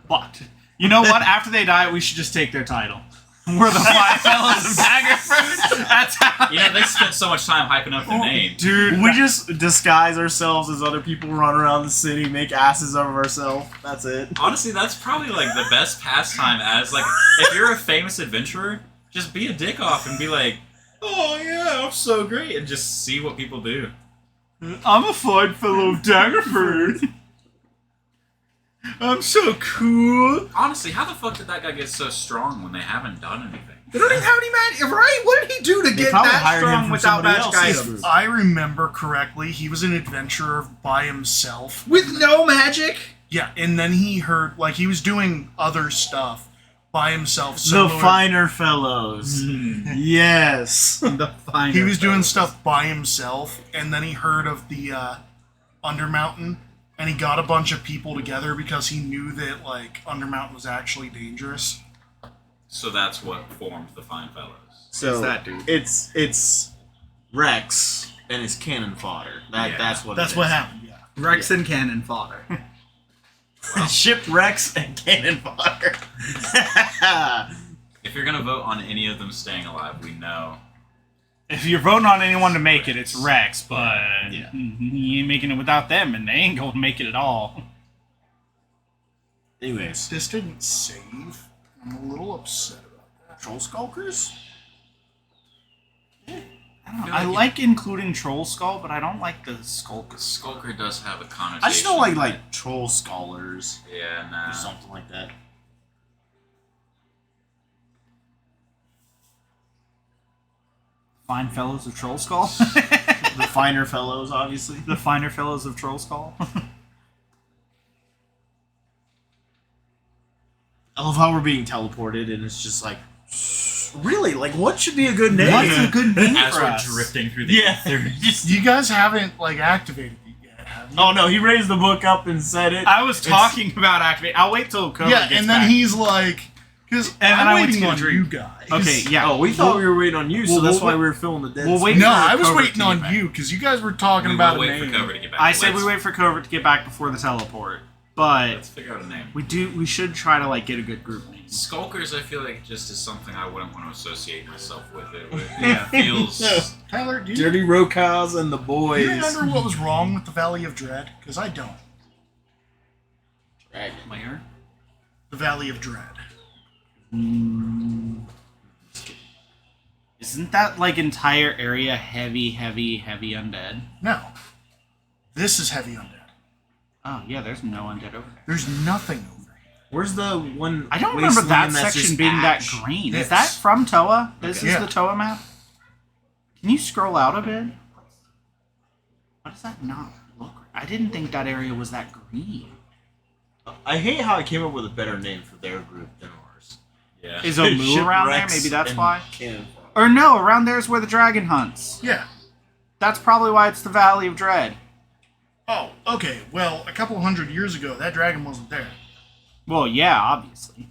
But you know what? After they die, we should just take their title. We're the fine fellows of Daggerford. That's how. You know, they spent so much time hyping up their name. Dude, We just disguise ourselves as other people, run around the city, make asses of ourselves. That's it. Honestly, that's probably like the best pastime as like if you're a famous adventurer, just be a dick off and be like, oh yeah, I'm so great, and just see what people do. I'm a fine fellow of Daggerford. I'm so cool. Honestly, how the fuck did that guy get so strong when they haven't done anything? They don't even have any magic, right? What did he do to They get probably that hired him strong from without somebody magic else's items? group. I remember correctly, he was an adventurer by himself. With no magic? Yeah, and then he heard, like, he was doing other stuff by himself. The similar- finer fellows. Yes. The fine. He was doing stuff by himself, and then he heard of the Undermountain, and he got a bunch of people together because he knew that, like, Undermountain was actually dangerous. So that's what formed the Fine Fellows. So that, dude? it's Rex and his cannon fodder. Yeah. That's what. That's it what is. happened, yeah. Rex and cannon fodder. Shipwrecks and cannon fodder. If you're gonna vote on any of them staying alive, we know. If you're voting on anyone to make it, it's Rex, but Yeah. he ain't making it without them, and they ain't gonna make it at all. Anyways, This didn't save. I'm a little upset about that. troll skulkers. I like including Troll Skull, but I don't like the Skulk. Skulker does have a connotation. I just don't like troll scholars Yeah, or nah. something like that. Fine fellows of Troll Skull. The finer fellows, obviously. The finer fellows of Troll Skull. I love how we're being teleported, and it's just like, really, like, what should be a good name? What's a good name As for we're us? drifting through the Yeah. ether. You guys haven't like activated it yet, have you? Oh no, he raised the book up and said it. I was talking about activate. I'll wait till Cobra Yeah, gets and then back. he's like, because And then I'm I went to waiting get a on drink. you guys. Okay, yeah. Oh, we thought we were waiting on you, so Well, that's we'll why wait- we were filling the dead. we'll wait space. No, for I was Cobra waiting to on get back. you because you guys were talking We about will a wait for name. Cobra to get back. I said Let's- we wait for Cobra to get back before the teleport, but Let's figure out a name. we should try to like get a good group name. Skulkers, I feel like just is something I wouldn't want to associate myself with. It Yeah. feels. Tyler, do you Dirty Rokas and the do boys. you remember what was wrong with the Valley of Dread? Because I don't. Where? The Valley of Dread. Isn't that like entire area heavy undead? No. This is heavy undead. Oh yeah, there's no undead over there. There's nothing over here. Where's the one? I don't remember that wasteland that's section just being ash? that green. Yes. Is that from Toa? This Yeah. is the Toa map? Can you scroll out a bit? What does that not look like? I didn't think that area was that green. I hate how I came up with a better name for their group than ours. Yeah. Is Omu around there? Shipwrecks Maybe that's and why? Cannon. Or no, around there is where the dragon hunts. Yeah. That's probably why it's the Valley of Dread. Oh, okay. Well, a couple hundred years ago, that dragon wasn't there. Well, yeah, obviously.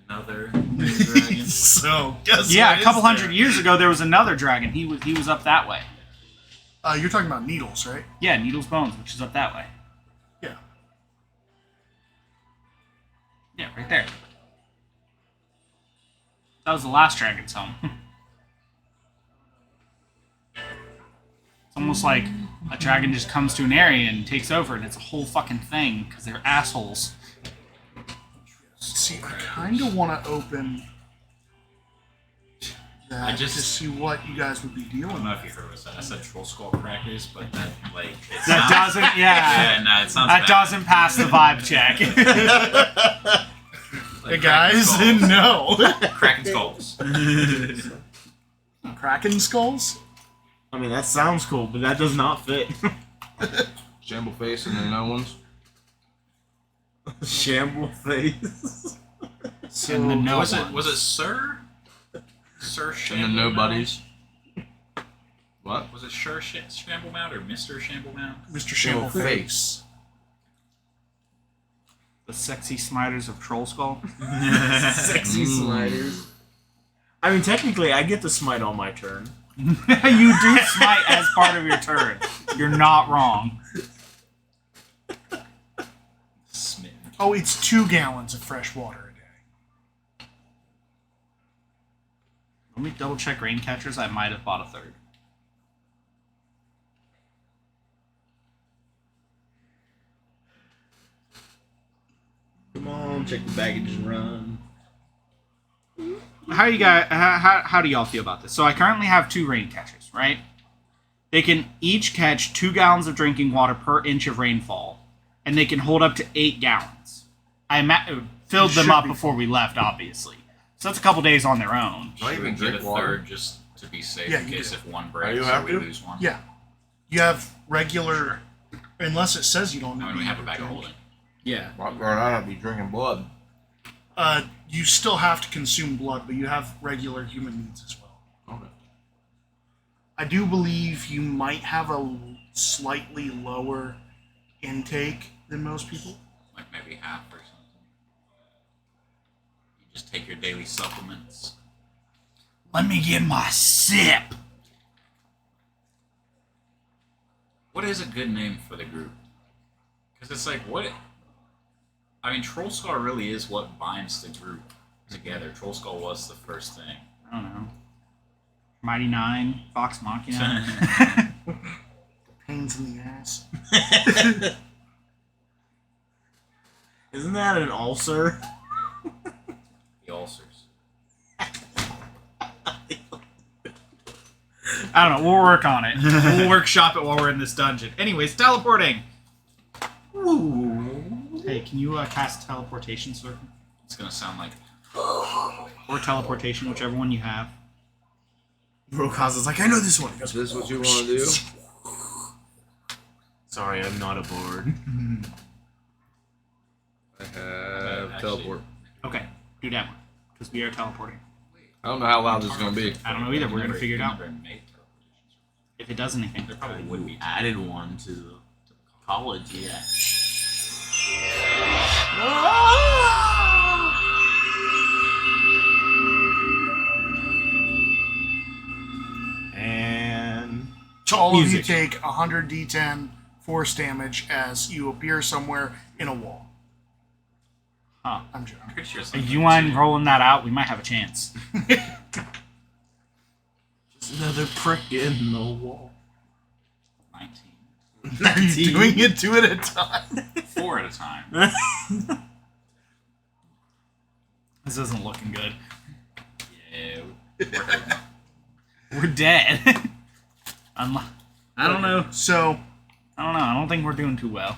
Another dragon. So, guess Yeah, what a couple is hundred there? years ago there was another dragon. He was up that way. You're talking about Needles, right? Yeah, Needle's Bones, which is up that way. Yeah. Yeah, right there. That was the last dragon's home. It's almost like a dragon just comes to an area and takes over, and it's a whole fucking thing because they're assholes. See, I kind of want to open that I just- to see what you guys would be I dealing don't know with. if you heard what I said. I said troll skull crackers, but that like it That sounds- doesn't, yeah. Yeah, no, it sounds That bad. doesn't pass the vibe check. Like Hey guys, Kraken skulls. no. Kraken skulls. Kraken skulls? I mean, that sounds cool, but that does not fit. Shamble face and then no ones. Shamble face. So, And the no was it ones. was it Sir? Sir And Shamble then nobodies. What? Was it Sir Shamble Mount or Mr. Shamble Mount? Mr. Shamble Shamble face. face. The sexy smiters of Troll Skull. Sexy smiters. I mean, technically, I get to smite on my turn. You do smite as part of your turn. You're not wrong. Smitten. Oh, it's 2 gallons of fresh water a day. Let me double check rain catchers. I might have bought a third. Come on, check the baggage and run. How you guys? How do y'all feel about this? So I currently have 2 rain catchers, right? They can each catch 2 gallons of drinking water per inch of rainfall, and they can hold up to 8 gallons. I filled them should up be before we left, obviously. So that's a couple days on their own. Not Should we even get a drink water. third just to be safe Yeah, in you case do. if one you breaks have or we to? lose one? Yeah. You have regular, unless it says you don't I need mean, we have a to bag of drink. holding. Yeah. Rock guard, I don't be drinking blood. You still have to consume blood, but you have regular human needs as well. Okay. I do believe you might have a slightly lower intake than most people. Like maybe half or something. You just take your daily supplements. Let me get my sip. What is a good name for the group? Because it's like, what? I mean, Troll Skull really is what binds the group together. Troll Skull was the first thing. I don't know. Mighty Nine, Fox Machina. Pains in the ass. Isn't that an ulcer? The ulcers. I don't know. We'll work on it. We'll workshop it while we're in this dungeon. Anyways, teleporting. Hey, can you cast teleportation circle? It's gonna sound like Or teleportation, whichever one you have. Brokaza's like, I know this one. He goes, Is this what you want to do? Sorry, I'm not aboard. I have teleport. Okay, do that one. Because we are teleporting. I don't know how loud this is going to be. I don't know either. We're going to figure it out. Never made teleportation. If it does anything. There probably would be. Added one to the college, yeah. And All of you Music. take 100 d10 force damage as you appear somewhere in a wall. Huh. I'm joking. I'm pretty sure If something you mind rolling that out, we might have a chance. just another prick in the wall. 19. Are you doing it two at a time? 4 at a time. This isn't looking good. Yeah, we're hurting. We're dead. I don't know. So, I don't know. I don't think we're doing too well.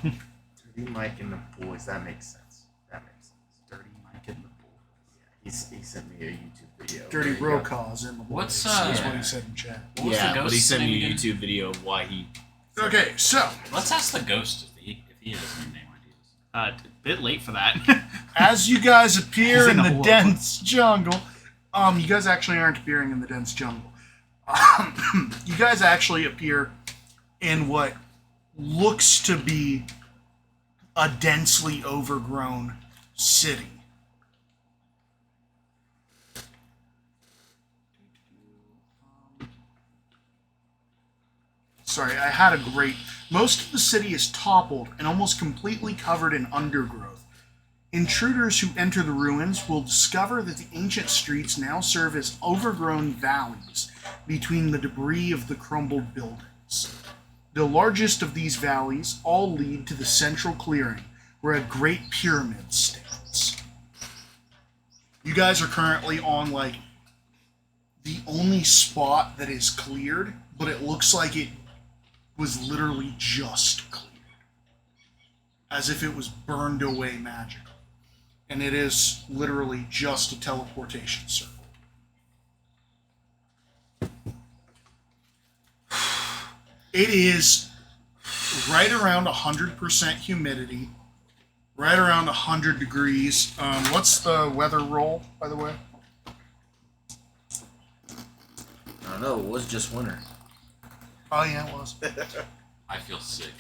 Dirty Mike and the boys. That makes sense. That makes sense. Dirty Mike and the boys. Yeah, he sent me a YouTube video. Dirty There you go. Brokaw's in the What's, boys, is what yeah. he said in chat. What was Yeah, the but he ghost's sent me a name again? YouTube video of why he. Okay, so, Let's ask the ghost if he has any name ideas. A bit late for that. as you guys He's appear in in a the hole. dense jungle, you guys actually aren't appearing in the dense jungle. You guys actually appear in what looks to be a densely overgrown city. Sorry, I had a great... Most of the city is toppled and almost completely covered in undergrowth. Intruders who enter the ruins will discover that the ancient streets now serve as overgrown valleys between the debris of the crumbled buildings. The largest of these valleys all lead to the central clearing, where a great pyramid stands. You guys are currently on, like, the only spot that is cleared, but it looks like it was literally just cleared. As if it was burned away magically. And it is literally just a teleportation circle. It is right around 100% humidity, right around 100 degrees. What's the weather roll, by the way? I don't know, it was just winter. Oh, yeah, it was. I feel sick.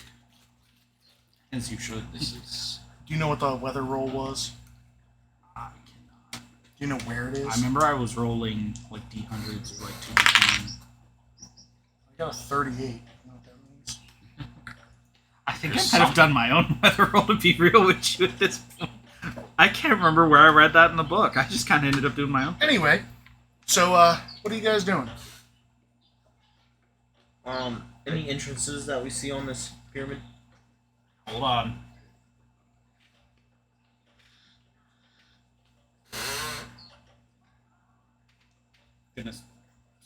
As you should. This is. Do you know what the weather roll was? I cannot. Do you know where it is? I remember I was rolling like D100s or like 2D10. I got a 38. You know what that means? I think There's I might have done my own weather roll to be real with you at this point. I can't remember where I read that in the book. I just kind of ended up doing my own. Anyway, so, what are you guys doing? Any entrances that we see on this pyramid? Hold on. Gonna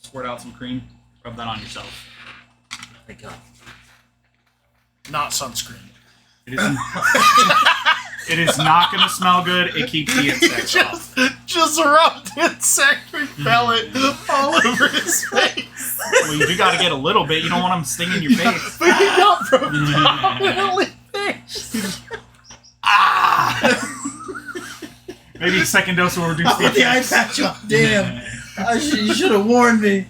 squirt out some cream. Rub that on yourself. Thank God. Not sunscreen. It is. It is not gonna smell good. It keeps the insects off. Just rubbed insect repellent all over his face. Well, you do gotta get a little bit. You don't want them stinging your face. But he got profoundly face. Maybe a second dose will reduce the The eye effects. patch up. Damn. You should have warned me.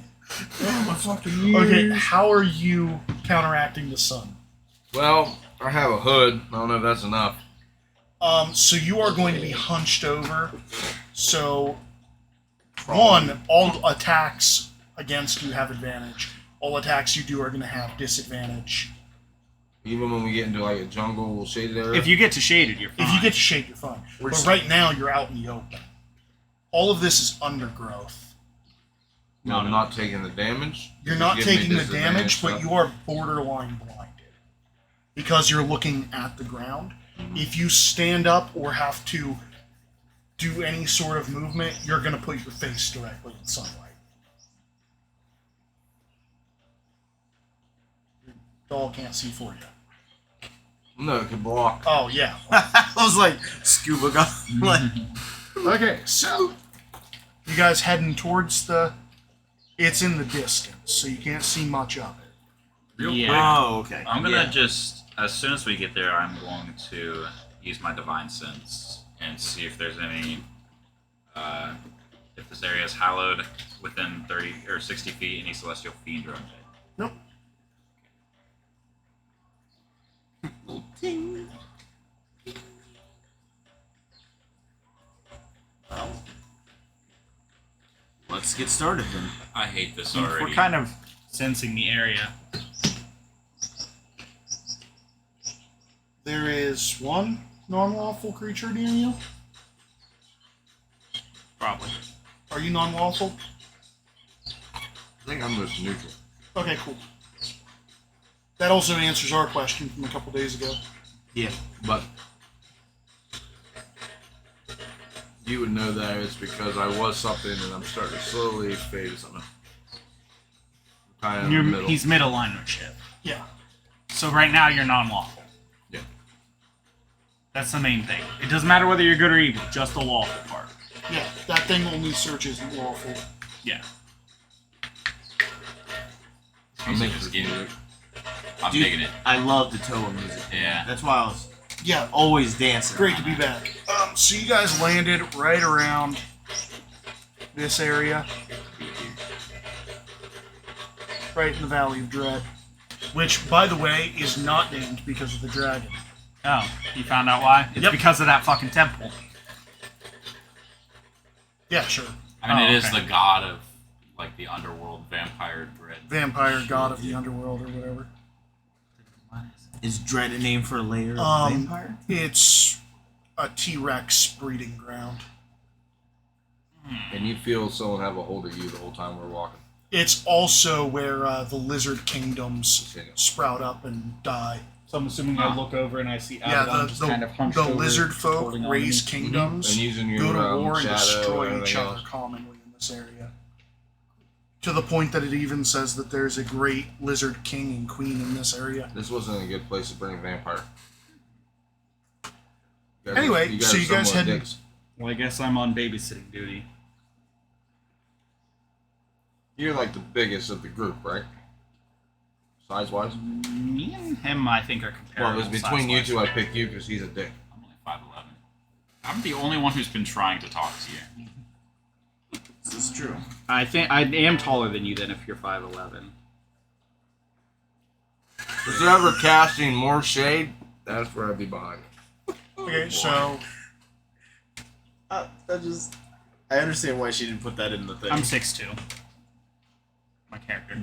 Oh my fucking ears. Okay, how are you counteracting the sun? Well, I have a hood. I don't know if that's enough. So you are going to be hunched over. So, one, all attacks against you have advantage. All attacks you do are going to have disadvantage. Even when we get into like a jungle shaded area. If you get to shaded, you're fine. If you get to shade, you're fine. But right now, you're out in the open. All of this is undergrowth. No, I'm not taking the damage. You're Just not giving me taking the disadvantage damage, but stuff. you are borderline blinded. Because you're looking at the ground. If you stand up or have to do any sort of movement, you're going to put your face directly in sunlight. Your dog can't see for you. No, it could block. Oh, yeah. I was like, scuba gun. Like, Okay, so you guys heading towards the It's in the distance, so you can't see much of it. Real Yeah. Oh, okay. I'm gonna Yeah. just, as soon as we get there, I'm going to use my divine sense and see if there's any, if this area is hallowed within 30 or 60 feet, any celestial fiend or undead. Nope. Well, let's get started then. I hate this We're already. kind of sensing the area. There is one non-lawful creature near you. Probably. Are you non-lawful? I think I'm just neutral. Okay, cool. That also answers our question from a couple days ago. Yeah. But you would know that it's because I was something and I'm starting to slowly fade to something. Kind of in the middle. He's mid-alignment ship. Yeah. So right now you're non-lawful. Yeah. That's the main thing. It doesn't matter whether you're good or evil, just the lawful part. Yeah, that thing only searches lawful. Yeah. I'm Music making is this getting- music. I'm Dude, digging it. I love the Toa music. Yeah. That's why I was Yeah, always dancing. great to around be that. back. So you guys landed right around this area. Right in the Valley of Dread. Which, by the way, is not named because of the dragon. Oh, you found out why? It's Yep. because of that fucking temple. Yeah, sure. I mean, Oh, it is okay. the god of, like, the underworld vampire dread. Vampire god of the underworld or whatever. Is Dread a name for a layer of vampire? It's a T-Rex breeding ground. And you feel someone have a hold of you the whole time we're walking. It's also where the lizard kingdoms Continue. sprout up and die. So I'm assuming I look over and I see Yeah, Abaddon just kind of hunched the over, lizard folk holding on to raise me. kingdoms, And using your go to war and shadow destroy and each everything other else. commonly in this area. To the point that it even says that there's a great lizard king and queen in this area. This wasn't a good place to bring a vampire. You guys Anyway, so are you guys somewhat head- dicks. Well, I guess I'm on babysitting duty. You're like the biggest of the group, right? Size-wise? Me and him, I think, are comparable. Well, it was between you size-wise. two I picked you because he's a dick. I'm only 5'11". I'm the only one who's been trying to talk to you. This is true. I think I am taller than you then if you're 5'11". If they're ever casting more shade, that's where I'd be behind. Okay, so I understand why she didn't put that in the thing. I'm 6'2". My character.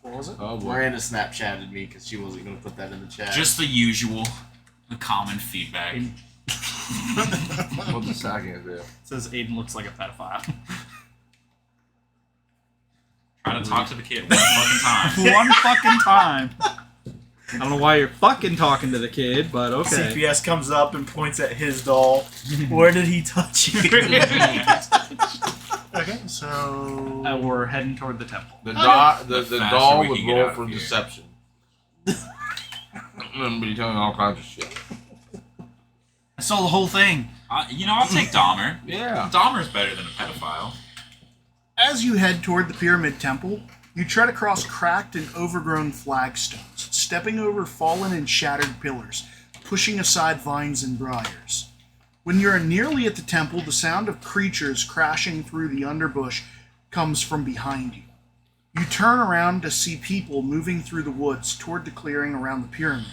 what was it? Oh boy. Miranda Snapchatted me because she wasn't going to put that in the chat. Just the usual, the common feedback. What the sacking is there? It says Aiden looks like a pedophile. Try to talk to the kid one fucking time. One fucking time. I don't know why you're fucking talking to the kid, but okay. CPS comes up and points at his doll. Where did he touch you? Okay, so We're heading toward the temple. The, The the faster doll we would can get roll out for of here. deception. I'm be telling all kinds of shit. I saw the whole thing. I'll take Dahmer. Yeah. Dahmer's better than a pedophile. as you head toward the pyramid temple, you tread across cracked and overgrown flagstones, stepping over fallen and shattered pillars, pushing aside vines and briars. When you are nearly at the temple, the sound of creatures crashing through the underbush comes from behind you. You turn around to see people moving through the woods toward the clearing around the pyramid.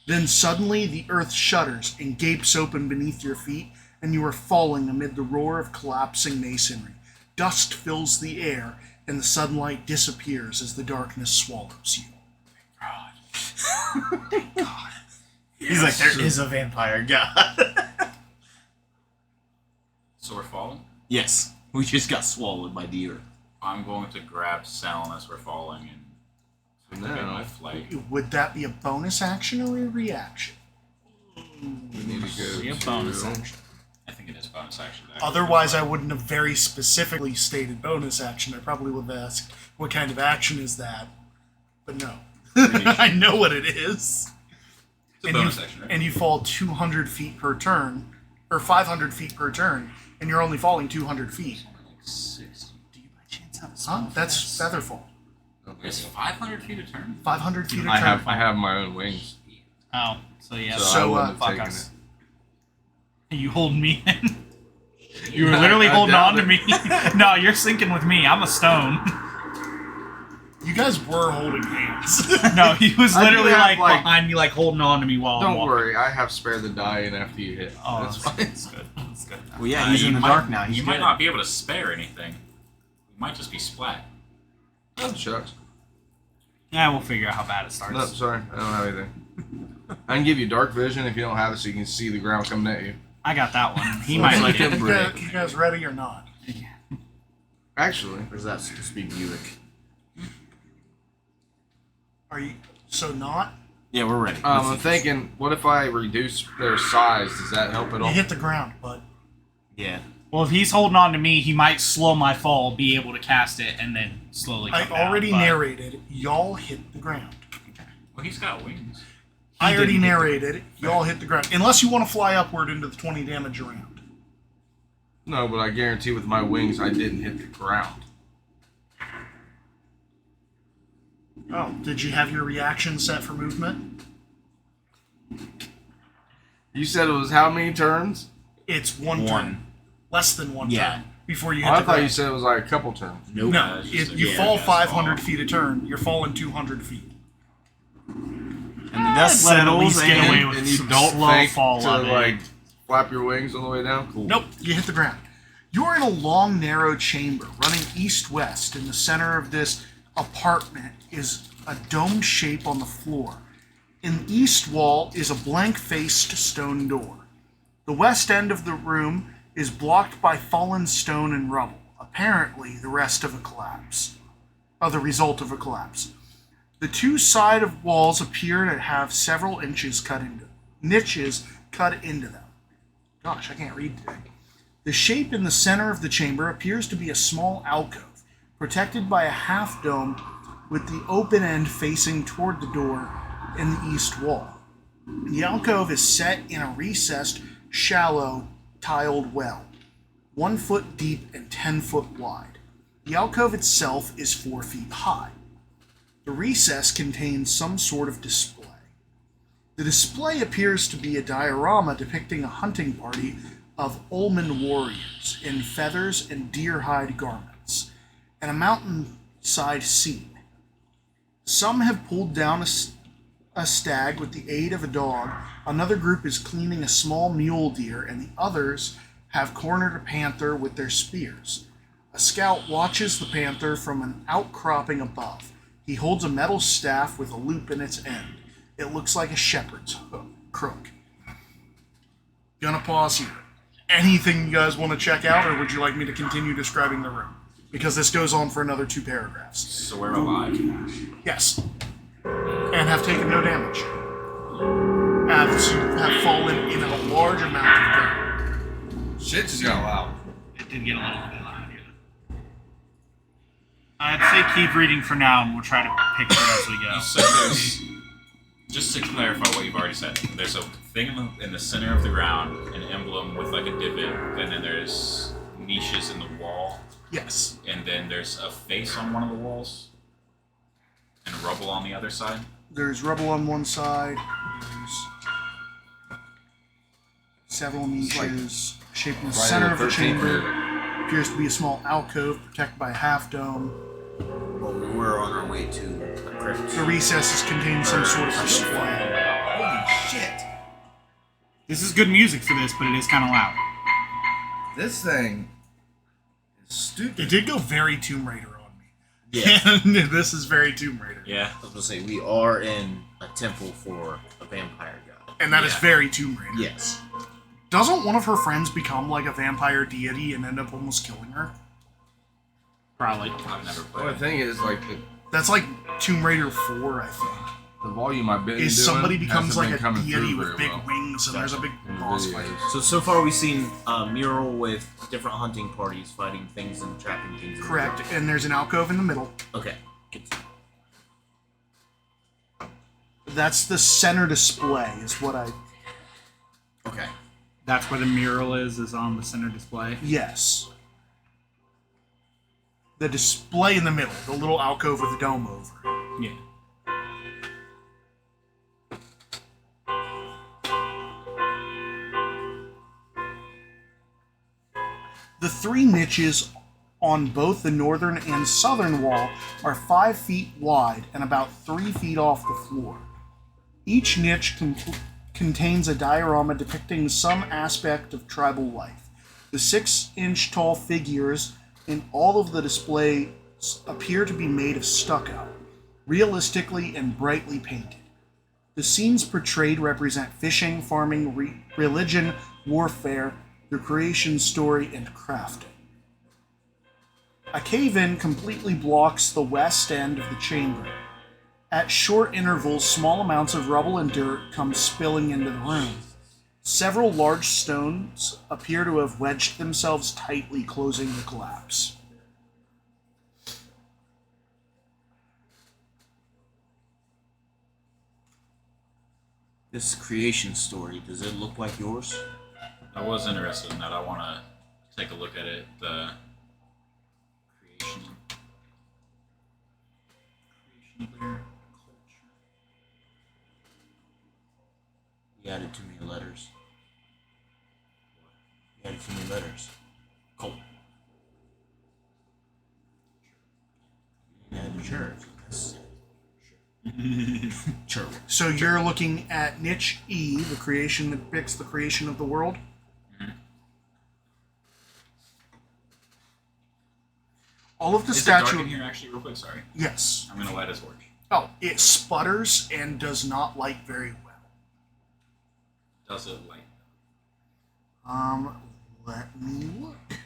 Then suddenly the earth shudders and gapes open beneath your feet, and you are falling amid the roar of collapsing masonry. Dust fills the air, and the sunlight disappears as the darkness swallows you. He's like, there is a vampire god. So we're falling? Yes, we just got swallowed by the earth. I'm going to grab Seln as we're falling and get my flight. Would that be a bonus action or a reaction? We need to go Be a to- bonus action. I think it is bonus action. Otherwise, I wouldn't have very specifically stated bonus action. I probably would have asked, what kind of action is that? But no. I know what it is. It's a bonus action, right? And you fall 200 feet per turn, or 500 feet per turn, and you're only falling 200 feet. Like 60. Huh? That's Featherfall. It's 500 feet a turn. 500 feet of I turn. have my own wings. Oh, so yeah. So, I So, wouldn't have fuck taken us. it. You holding me in? You were Yeah, literally I holding doubt on to it. me. No, you're sinking with me. I'm a stone. You guys were holding hands. No, he was I do literally have, like behind me, like holding on to me while I'm Don't walking. worry, I have spare the die in after you hit. Oh, That's fine. That's good. That's good. Well, yeah, he's in the dark now. He's You good. might not be able to spare anything. You might just be splat. Oh, shucks. Yeah, we'll figure out how bad it starts. No, sorry, I don't have anything. I can give you dark vision if you don't have it, so you can see the ground coming at you. I got that one. He might Like need a it. brick. You guys ready or not? Actually, Or is that supposed to be Buick? Are you so not? Yeah, we're ready. I'm thinking, what if I reduce their size? Does that help at You all? hit the ground, but Yeah. Well, if he's holding on to me, he might slow my fall, be able to cast it, and then slowly come I down, already but- narrated. Y'all hit the ground. Well, he's got wings. I already didn't hit the narrated. Y'all hit the ground. Unless you want to fly upward into the 20 damage round. No, but I guarantee with my wings, I didn't hit the ground. Oh, did you have your reaction set for movement? You said it was how many turns? It's one turn. Less than one Yeah. turn before you Oh, hit I the thought you ground. said it was like a couple turns. Nope. No, it's just you a- fall yeah, 500 fall. feet a turn. You're falling 200 feet. And the dust let him at settles least get and away with And you some don't slow think fall to on it. like flap your wings on the way down. Cool. Nope, you hit the ground. You're in a long, narrow chamber running east-west. In the center of this apartment is a domed shape on the floor. In the east wall is a blank-faced stone door. The west end of the room is blocked by fallen stone and rubble, apparently the result of a collapse. The two side of walls appear to have several niches cut into them. Gosh, I can't read today. The shape in the center of the chamber appears to be a small alcove, protected by a half dome with the open end facing toward the door in the east wall. The alcove is set in a recessed, shallow, tiled well, 1 foot deep and 10 foot wide. The alcove itself is 4 feet high. The recess contains some sort of display. The display appears to be a diorama depicting a hunting party of Ulman warriors in feathers and deer hide garments, and a mountainside scene. Some have pulled down a stag with the aid of a dog, another group is cleaning a small mule deer, and the others have cornered a panther with their spears. A scout watches the panther from an outcropping above. He holds a metal staff with a loop in its end. It looks like a shepherd's crook. Gonna pause here. Anything you guys want to check out, or would you like me to continue describing the room? Because this goes on for another 2 paragraphs. So we're alive. Yes. And have taken no damage. As you have fallen in a large amount of pain. Shit just got loud. It did get a little bit loud, yeah. I'd say keep reading for now, and we'll try to picture it as we go. You said there's, just to clarify what you've already said, there's a thing in the center of the ground, an emblem with like a divot, and then there's niches in the wall, Yes. and then there's a face on one of the walls, and rubble on the other side. There's rubble on one side. There's several niches. Shaped in the center of the chamber. Appears to be a small alcove protected by a half dome. Well, we're on our way to the crypt. The recesses contain some sort of display. Holy shit! This is good music for this, but it is kind of loud. This thing is stupid. It did go very Tomb Raider on me. Yeah. And this is very Tomb Raider. Yeah. I was gonna say we are in a temple for a vampire god. And that is very Tomb Raider. Yes. Doesn't one of her friends become like a vampire deity and end up almost killing her? Probably. I've never Well, the played. thing is, like, That's like Tomb Raider 4, I think. the volume I've been Is doing somebody becomes hasn't like been a coming deity through with very big well wings and there's a big in the boss fight. videos. So far we've seen a mural with different hunting parties fighting things and trapping things. in the Correct. dark. And there's an alcove in the middle. Okay. Good. That's the center display, is what I. Okay. That's where the mural is on the center display. Yes. the display in the middle, the little alcove with the dome over it. Yeah. The 3 niches on both the northern and southern wall are 5 feet wide and about 3 feet off the floor. Each niche contains a diorama depicting some aspect of tribal life. The 6-inch tall figures in all of the displays appear to be made of stucco, realistically and brightly painted. The scenes portrayed represent fishing, farming, religion, warfare, the creation story, and crafting. A cave-in completely blocks the west end of the chamber. At short intervals, small amounts of rubble and dirt come spilling into the room. Several large stones appear to have wedged themselves tightly, closing the collapse. This creation story, does it look like yours? I was interested in that. I want to take a look at it. The creation of their culture. You added too many letters. You added too many letters. Cult. You added church. Sure. So you're looking at niche E, the creation that depicts the creation of the world. Mhm. All of the Is it dark statue. in here actually, real quick? Sorry. Yes. I'm gonna light a torch. Oh, it sputters and does not light very well. Does it light? Let me look.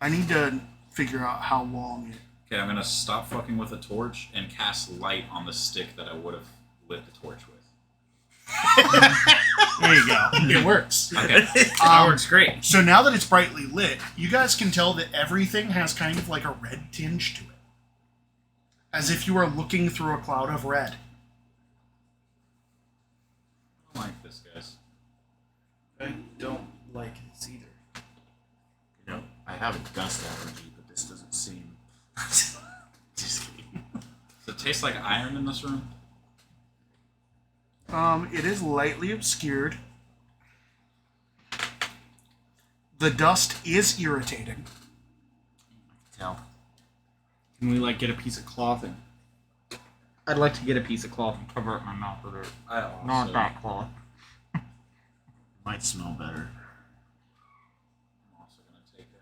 I need to figure out how long it. Okay, I'm gonna stop fucking with a torch and cast light on the stick that I would have lit the torch with. There you go. It works. Okay. That works great. So now that it's brightly lit, you guys can tell that everything has kind of like a red tinge to it. As if you are looking through a cloud of red. I don't like this, guys. I don't like this either. You know, I have a dust allergy, but this doesn't seem. Just kidding. Does it taste like iron in this room? It is lightly obscured. The dust is irritating. Tell. Can we like get a piece of cloth and? I'd like to get a piece of cloth and cover up my mouth with it. I also... Not that cloth. Might smell better. I'm also gonna take a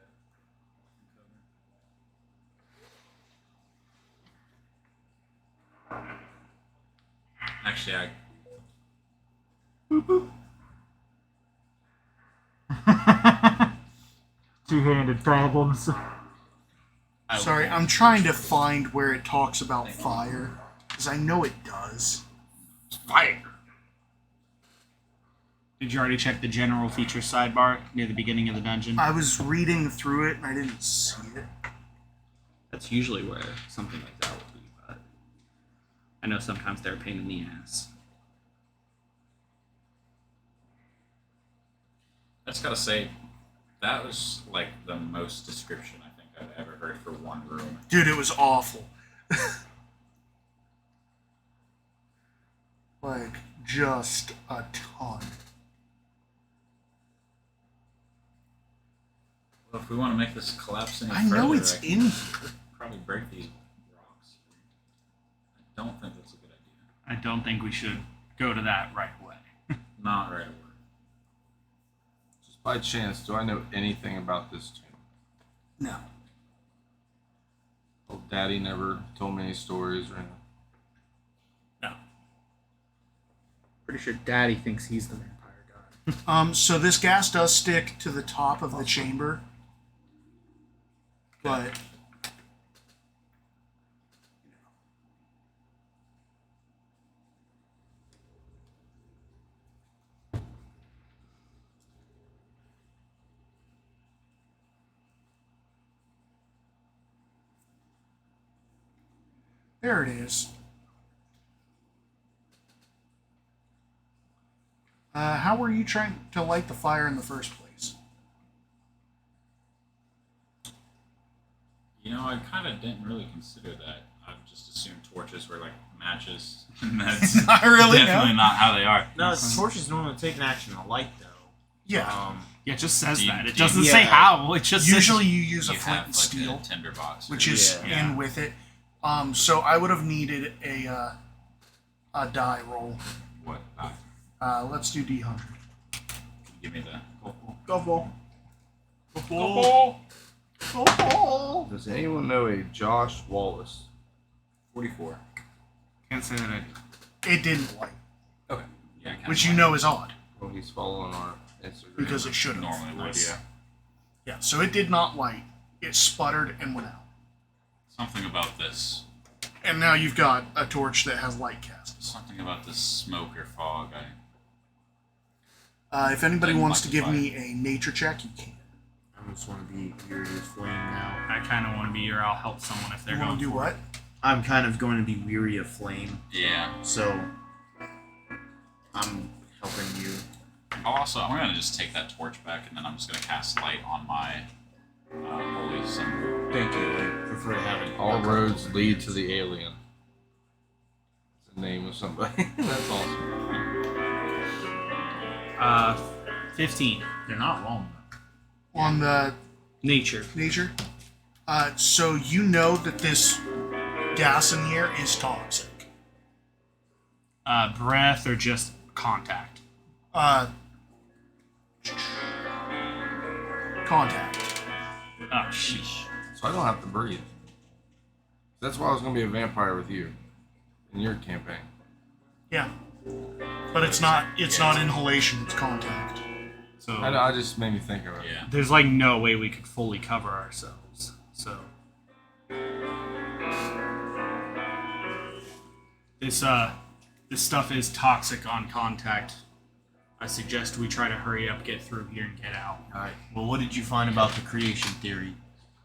cover. Actually, I Two-handed problems. Sorry, I'm trying to find where it talks about fire. Because I know it does. fire. Did you already check the general feature sidebar near the beginning of the dungeon? I was reading through it and I didn't see it. That's usually where something like that would be, but I know sometimes they're a pain in the ass. I just gotta say, that was like the most description I think I've ever heard for one room. Dude, it was awful. Like, just a ton. Well, if we want to make this collapse any I further, know it's I can in here. probably break these rocks. I don't think that's a good idea. I don't think we should go to that right away. Not right away. Just by chance, do I know anything about this tomb? No. Old Daddy never told me any stories or anything. Pretty sure Daddy thinks he's the vampire god. So this gas does stick to the top of the chamber. But there it is. How were you trying to light the fire in the first place? You know, I kind of didn't really consider that. I just assumed torches were like matches, and that's Not really, definitely no. not how they are. No, torches normally take an action in light, though. Yeah. Yeah, it just says Do you- that. It do you- doesn't say Yeah. how. It just Usually says, you use a You flint have and like steel, a tinder box, which is Yeah. in with it. So I would have needed a die roll. what? Let's do D100. Can you give me the Go ball. Does anyone know a Josh Wallace? 44. can't say that I do. It didn't light, Okay. Yeah, kinda which you like know is odd Well, he's following our Instagram. because it should have. normally would. Nice. Yeah. Yeah, so it did not light. It sputtered and went out. Something about this. And now you've got a torch that has light cast. Something about this smoke or fog. If anybody Didn't wants to light give the me a nature check, you can. I just want to be Weary of Flame now. I kind of want to be here. I'll help someone if they're You going want to do for what? it. I'm kind of going to be Weary of Flame, Yeah. so I'm helping you. Also, I'm gonna just take that torch back, and then I'm just gonna cast light on my holy symbol. Thank you. I prefer to have it. All roads lead to the alien. It's the name of somebody. That's awesome. 15. You're not wrong. On the Nature. nature. So you know that this gas in here is toxic. Breath or just contact? Contact. Oh, sheesh. So I don't have to breathe. That's why I was gonna be a vampire with you in your campaign. Yeah. But it's not. It's not inhalation. It's contact. So I know. I just made me think of it. Yeah. there's like no way we could fully cover ourselves. So this stuff is toxic on contact. I suggest we try to hurry up, get through here, and get out. Alright. Well, what did you find about the creation theory?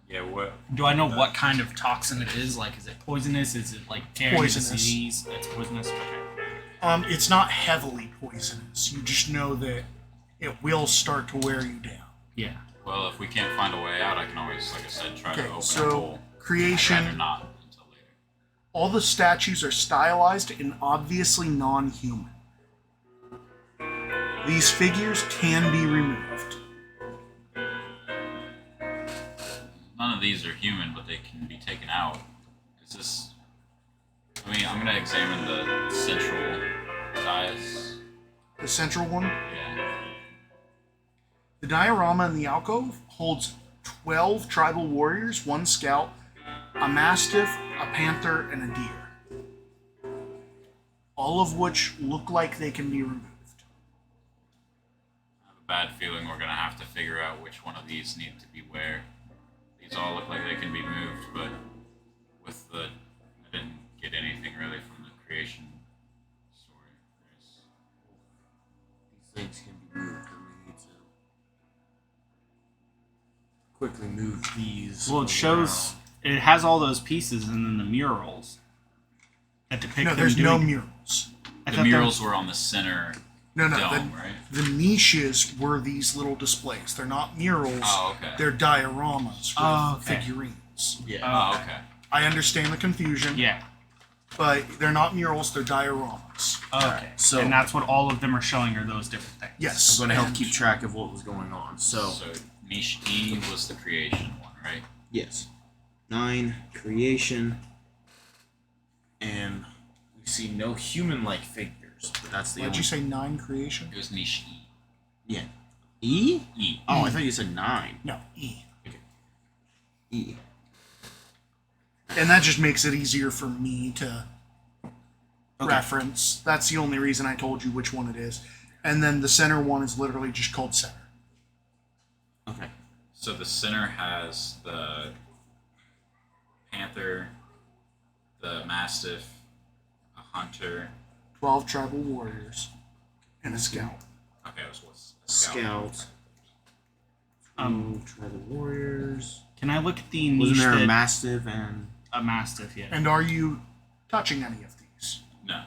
Yeah. What? Do I know what kind of toxin it is? Like, is it poisonous? Is it like carrying Poisonous. disease? It's poisonous. Okay. It's not heavily poisonous. You just know that it will start to wear you down. Yeah. Well, if we can't find a way out, I can always, like I said, try to Okay, open a so hole. I'd creation. rather not until later. All the statues are stylized and obviously non-human. These figures can be removed. None of these are human, but they can be taken out. Is this? I mean, I'm gonna examine the central dias. The central one, Yeah. the diorama in the alcove, holds 12 tribal warriors, 1 scout, a mastiff, a panther, and a deer. All of which look like they can be removed. I have a bad feeling we're gonna have to figure out which one of these need to be where. These all look like they can be moved, but with the I didn't get anything really from the creation story. These things can be moved, and we need to quickly move these. Well, it shows it has all those pieces and then the murals that depict No, them there's doing. no murals. I The thought murals were on the center No, dome, right? the niches were these little displays. They're not murals. Oh, okay. They're dioramas with Oh, okay. figurines. Yeah. Oh, okay. I understand the confusion, Yeah. but they're not murals, they're dioramas. Okay. So- and that's what all of them are showing are those different things. Yes. I'm going to help and- keep track of what was going on. So Niche E was the creation one, right? yes, 9 creation, and we see no human-like figures. But that's the Why'd only. you say 9 creation? It was Niche E. Yeah. E? E. Oh, I thought you said 9. No, E. E. And that just makes it easier for me to reference. That's the only reason I told you which one it is. And then the center one is literally just called center. Okay. So the center has the panther, the mastiff, a hunter. 12 tribal warriors and a scout. Okay, it was a Scout. Tribal warriors. Can I look at the niche Wasn't there a that mastiff and? a mastiff? Yeah. And are you touching any of these? No.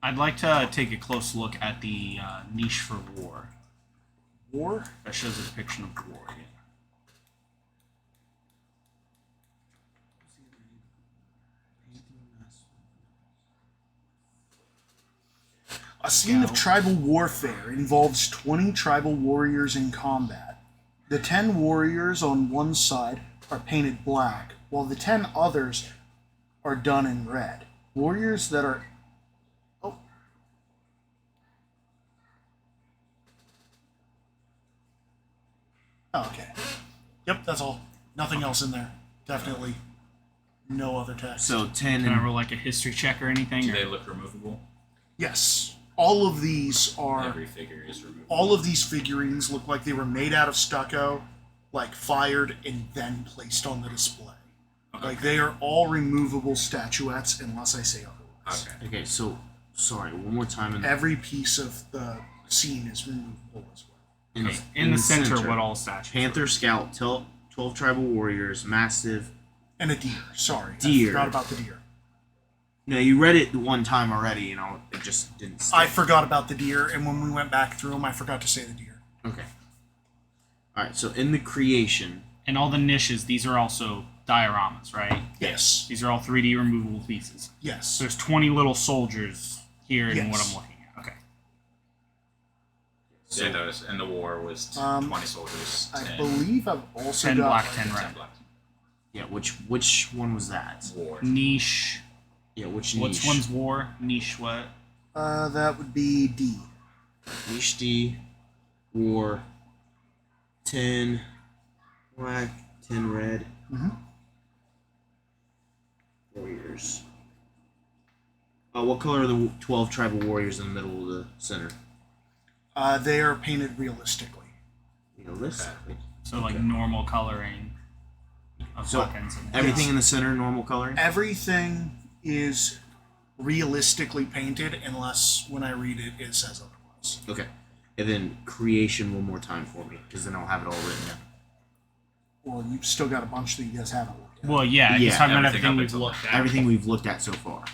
I'd like to take a close look at the niche for war. War? That shows a depiction of war. Yeah. A scene of tribal warfare involves 20 tribal warriors in combat. The 10 warriors on one side are painted black, while the 10 others are done in red. Warriors that are... Oh. Oh, okay. Yep, that's all. Nothing else in there. Definitely no other text. So 10 Can I and roll like a history check or anything? Do or- they look removable? Yes. All of these are... Every figure is removable. All of these figurines look like they were made out of stucco, like fired and then placed on the display. Okay. Like they are all removable statuettes unless I say otherwise. Okay. okay, so sorry, one more time in Every piece of the scene is removable as well. Okay, in the center, what all statues? Panther, Scout, 12 tribal warriors, Mastiff. And a deer. Sorry, Deer. I forgot about the deer. No, you read it one time already, it just didn't stick. I forgot about the deer, and when we went back through them, I forgot to say the deer. Okay. Alright, so in the creation, And all the niches, these are also dioramas, right? Yes. These are all 3D removable pieces. Yes. So there's 20 little soldiers here in Yes. what I'm looking at. Okay. So I noticed, and the war was 20 soldiers. I 10, believe I've also 10 got... black, 10 red. 10 black. yeah, which one was that? War. Niche. Yeah, which Which niche? one's war? Niche what? that would be D. Niche D, War, 10 black, 10 red. Mhm. Warriors. What color are the 12 tribal warriors in the middle of the center? They are painted realistically. Realistically. So like normal coloring of So, weapons. And Everything in the center, normal coloring? Everything is realistically painted unless when I read it, it says otherwise. Okay. And then creation one more time for me, because then I'll have it all written down. Well, you've still got a bunch that you guys haven't looked at. Well, yeah, Yeah, just talking about everything everything up we've until looked at. Everything we've looked at so far.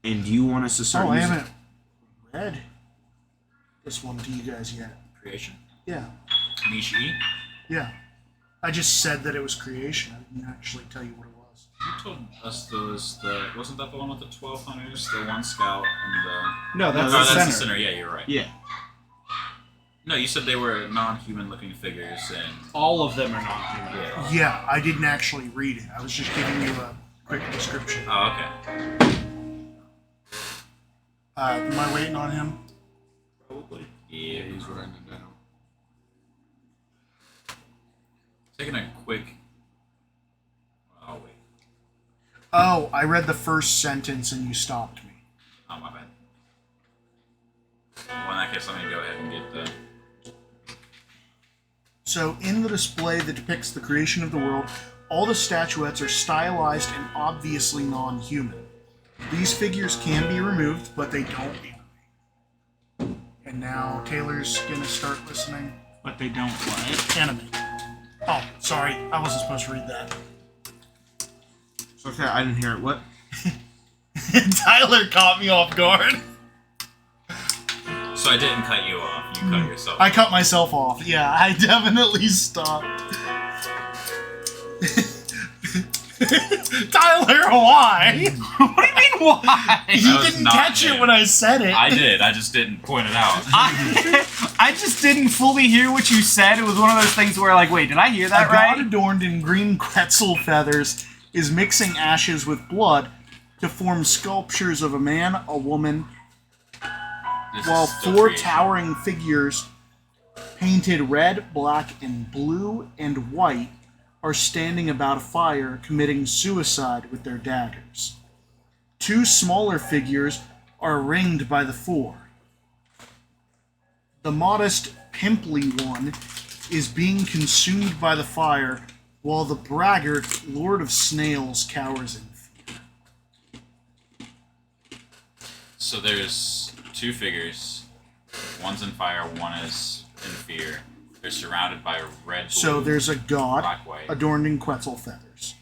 And do you want us to start Oh, I using... haven't read this one to you guys yet. Creation. Yeah. Niche E. Yeah. I just said that it was creation. I didn't actually tell you what it was. You told us wasn't that the one with the 12 hunters, the one scout, and the... No, that's Oh, the that's center. the center, yeah, you're right. Yeah. No, you said they were non-human looking figures, and... All of them are non-human. Yeah. Yeah, I didn't actually read it. I was just giving you a quick description. Oh, okay. Am I waiting on him? Probably. Yeah. He's writing it down. Taking a quick... Oh, wait. Oh, I read the first sentence and you stopped me. Oh, my bad. Well, in that case, let me go ahead and get the... So, in the display that depicts the creation of the world, all the statuettes are stylized and obviously non-human. These figures can be removed, but they don't animate. And now Taylor's gonna start listening. But they don't what? Animate. Oh, sorry, I wasn't supposed to read that. Okay, I didn't hear it. What? Tyler caught me off guard. So I didn't cut you off. You cut yourself I off. cut myself off. Yeah, I definitely stopped. Tyler, why? What do you mean why? You was didn't not catch it him. when I said it. I did. I just didn't point it out. I just didn't fully hear what you said. It was one of those things where like, wait, did I hear that A right? god adorned in green quetzal feathers is mixing ashes with blood to form sculptures of a man, a woman, This while is still four creation. towering figures painted red, black, and blue and white are standing about a fire committing suicide with their daggers. Two smaller figures are ringed by the four. The modest, pimply one is being consumed by the fire, while the braggart Lord of Snails cowers in fear. So there's two figures. One's in fire. One is in fear. They're surrounded by red. So blue, there's a god black, white. adorned in quetzal feathers,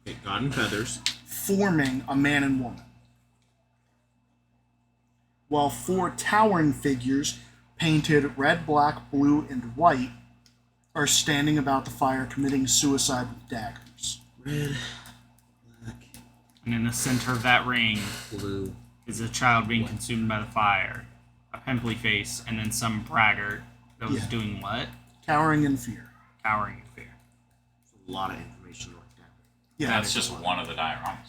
Okay, God and feathers. forming a man and woman. While four towering figures, painted red, black, blue, and white, are standing about the fire committing suicide with daggers. Red, black, And in the center of that ring blue. is a child being consumed by the fire, a pimply face, and then some braggart that was Yeah. doing what? Cowering in fear. Cowering in fear. A lot of information like that. Yeah, That's just one of the dioramas.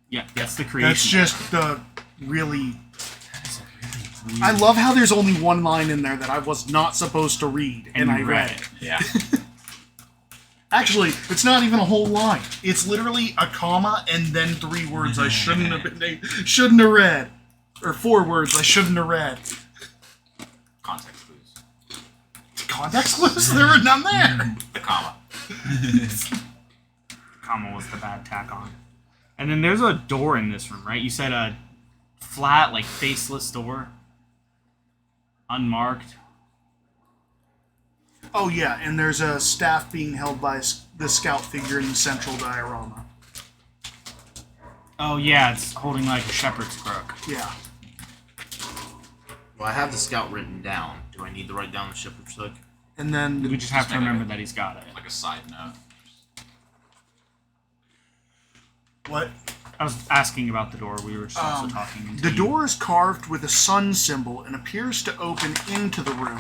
Yeah, that's the creation. that's just the really. I love how there's only one line in there that I was not supposed to read, and I read it. Yeah. Actually, it's not even a whole line. It's literally a comma and then 3 words I shouldn't have read, or 4 words I shouldn't have read. Context clues. Context clues? There were none there. The comma. Comma was the bad tack on. And then there's a door in this room, right? You said a flat, like faceless door, unmarked. Oh yeah, and there's a staff being held by the scout figure in the central diorama. Oh yeah, it's holding like a shepherd's crook. Yeah. Well, I have the scout written down. Do I need to write down the shepherd's hook? And then We just have to make it remember that he's got it. Like a side note. what? I was asking about the door. We were just also talking. The door is carved with a sun symbol and appears to open into the room.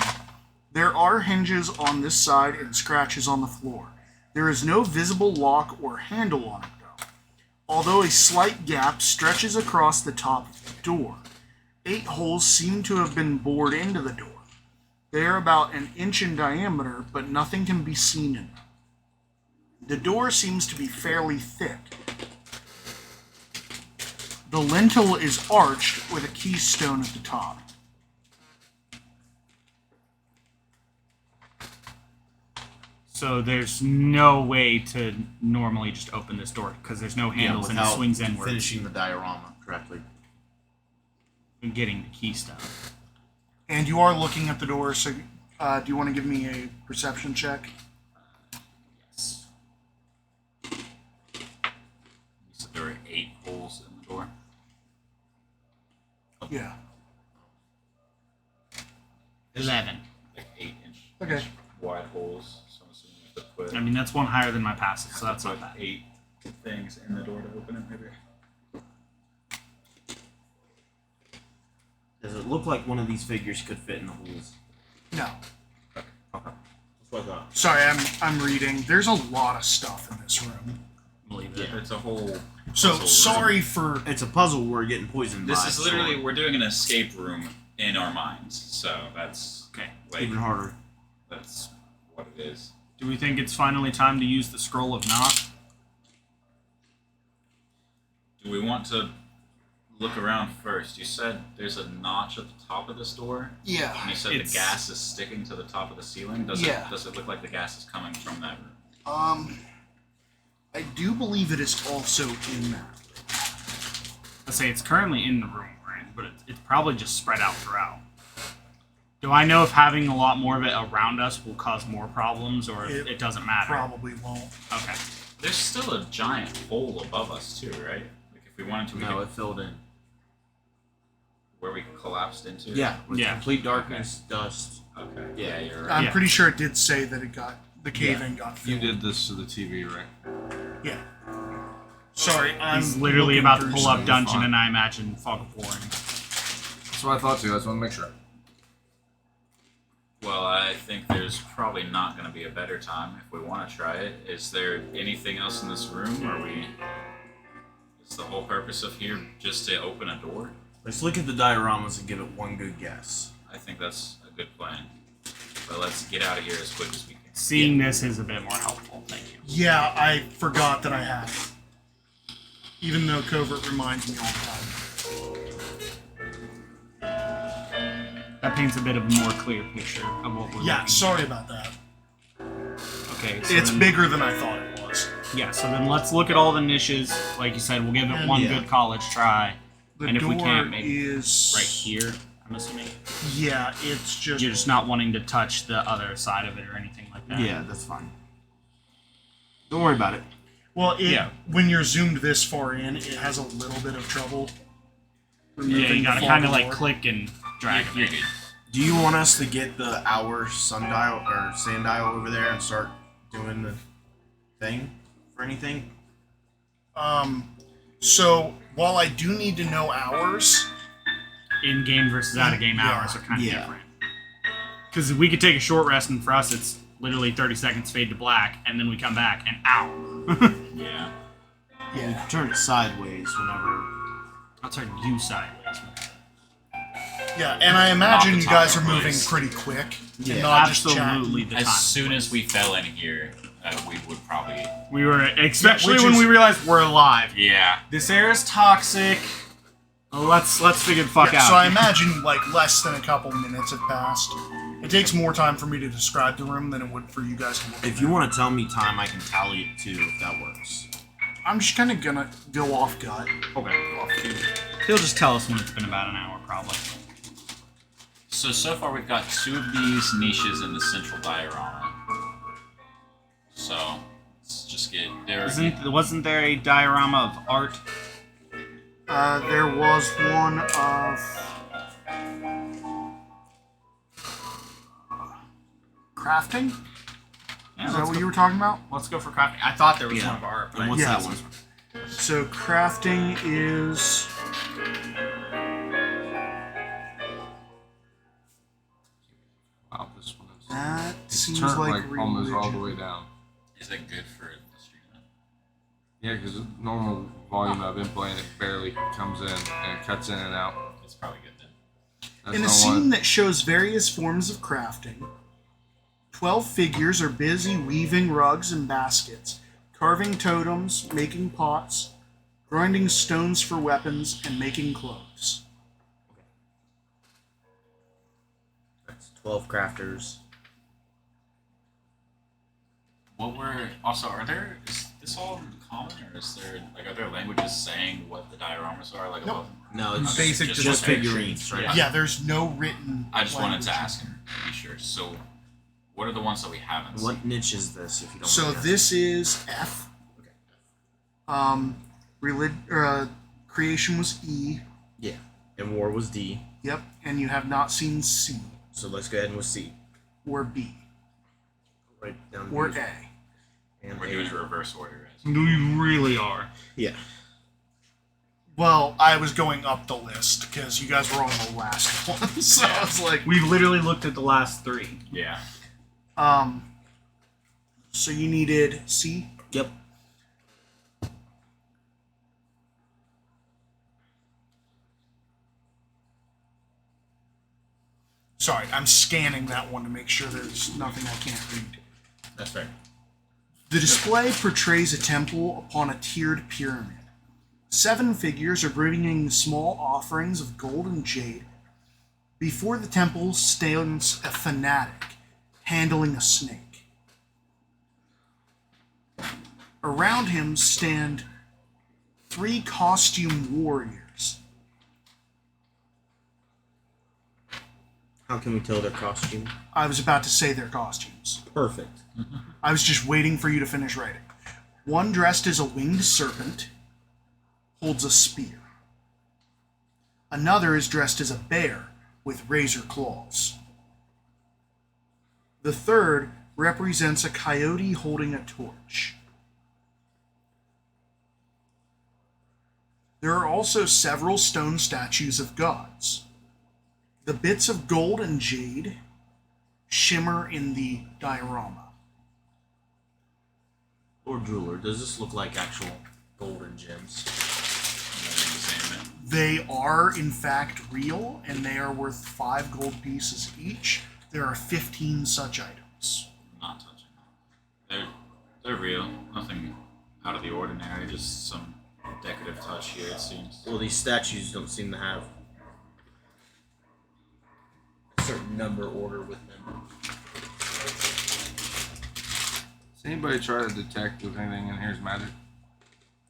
There are hinges on this side and scratches on the floor. There is no visible lock or handle on it, though, although a slight gap stretches across the top of the door. 8 holes seem to have been bored into the door. They are about an inch in diameter, but nothing can be seen in them. The door seems to be fairly thick. The lintel is arched with a keystone at the top. So there's no way to normally just open this door because there's no handles and it without swings inward. finishing the diorama correctly. And getting the keystone. And you are looking at the door, so do you want to give me a perception check? Yes. You said there were 8 holes in the door. Yeah. 11. Like 8-inch Okay. wide holes. So I'm assuming you have to put, I mean, that's one higher than my passive, so that's not put bad. 8 things in the door to open it, maybe. Does it look like one of these figures could fit in the holes? No. Okay. That's what I thought. Sorry, I'm reading. There's a lot of stuff in this room. Believe it. It's a whole. So puzzle sorry room. for. It's a puzzle we're getting poisoned This by. is literally, we're doing an escape room in our minds. So that's Okay. like, even harder. that's what it is. Do we think it's finally time to use the Scroll of Knock? Do we want to look around first? You said there's a notch at the top of this door, Yeah. and you said It's- the gas is sticking to the top of the ceiling. Does Yeah. it? Does it look like the gas is coming from that room? I do believe it is also in that. Let's say it's currently in the room we're in, but it's probably just spread out throughout. Do I know if having a lot more of it around us will cause more problems, or if it doesn't matter? Probably won't. Okay. There's still a giant hole above us too, right? Like if we wanted to, we No, could, it filled in. where we collapsed into. Yeah. With Yeah. complete darkness, dust. Okay. Yeah, you're right. I'm Yeah. pretty sure it did say that it got the cave-in got You filled. did this to the TV, right? Yeah. Sorry, I'm He's literally looking about to through pull up some- Dungeon, and I imagine Fog of War. That's what I thought too. I just want to make sure. Well, I think there's probably not going to be a better time if we want to try it. Is there anything else in this room? Are we? Is the whole purpose of here just to open a door? Let's look at the dioramas and give it one good guess. I think that's a good plan. But let's get out of here as quick as we can. Seeing this is a bit more helpful. Thank you. Yeah, I forgot that I had it. Even though Covert reminds me all the time. That paints a bit of a more clear picture of what we're Yeah, looking sorry about that. Okay, so It's then, bigger than I thought it was. Yeah, so then let's look at all the niches. Like you said, we'll give it And one yeah. good college try. The And if we door can't, maybe is right here, I'm assuming. Yeah, it's just You're just not wanting to touch the other side of it or anything like that. Yeah, that's fine. Don't worry about it. well. Yeah. When you're zoomed this far in, it has a little bit of trouble. Yeah, removing you gotta the kind of fog like door. click and drag You're it. good. Do you want us to get the hour sundial or sand dial over there and start doing the thing for anything? So while I do need to know hours, In-game versus out-of-game Yeah. hours are kind of Yeah. different. Because we could take a short rest, and for us, it's literally 30 seconds fade to black, and then we come back, and ow. Yeah. You can turn it sideways whenever. I'll turn you sideways. yeah, and I imagine Off the you guys top are of moving place. pretty quick Yeah. and not just Absolutely chatting. the As time. soon as we fell in here, we would probably. We were, especially which when is- we realized we're alive. Yeah. This air is toxic. Let's figure the fuck Yeah, out. so I imagine like less than a couple minutes have passed. It takes more time for me to describe the room than it would for you guys to look. If at you it. want to tell me time, I can tally it too, if that works. I'm just kind of gonna go off gut. Okay. He'll just tell us when it's been about an hour, probably. So far we've got 2 of these niches in the central diorama. So let's just get there. Wasn't there a diorama of art? There was one of crafting. Yeah, Is that let's what go, you were talking about? let's go for crafting. I thought there was Yeah. one of art, but And what's Yeah. that one? So crafting is Wow, this one is. that It's seems turned like, like almost all the religion. way down. Is that good for the stream? Yeah, because the normal volume I've been playing, it barely comes in and it cuts in and out. It's probably good then. That's In a not scene one. that shows various forms of crafting, 12 figures are busy weaving rugs and baskets, carving totems, making pots, grinding stones for weapons, and making clothes. That's 12 crafters. What were also is this all common or is there are there languages saying what the dioramas are like Nope. above? No, it's Basic just figurines, right? Yeah, there's no written. I just wanted to language. ask him to be sure. So what are the ones that we haven't What seen? niche is this, if you don't So mind asking? this is F. Creation was E. Yeah. And war was D. Yep, and you have not seen C So let's go ahead and with C. or B Right down or B. A. And We're A. doing it reverse order. we really are. Yeah. Well, I was going up the list because you guys were on the last one, so I was like, We literally looked at the last 3. Yeah. So you needed C. Yep. Sorry, I'm scanning that one to make sure there's nothing I can't read. That's fair. The display portrays a temple upon a tiered pyramid. 7 figures are bringing small offerings of gold and jade. Before the temple stands a fanatic handling a snake. Around him stand 3 costume warriors. How can we tell their costume? I was about to say their costumes. Perfect. I was just waiting for you to finish writing. One dressed as a winged serpent holds a spear. Another is dressed as a bear with razor claws. The third represents a coyote holding a torch. There are also several stone statues of gods. The bits of gold and jade shimmer in the diorama. Lord Jeweler, does this look like actual golden gems? They are, in fact, real, and they are worth 5 gold pieces each. There are 15 such items. Not touching them. They're real. Nothing out of the ordinary. Just some decorative touch here. It seems. Well, these statues don't seem to have a certain number order with them. Does anybody try to detect if anything in here is magic?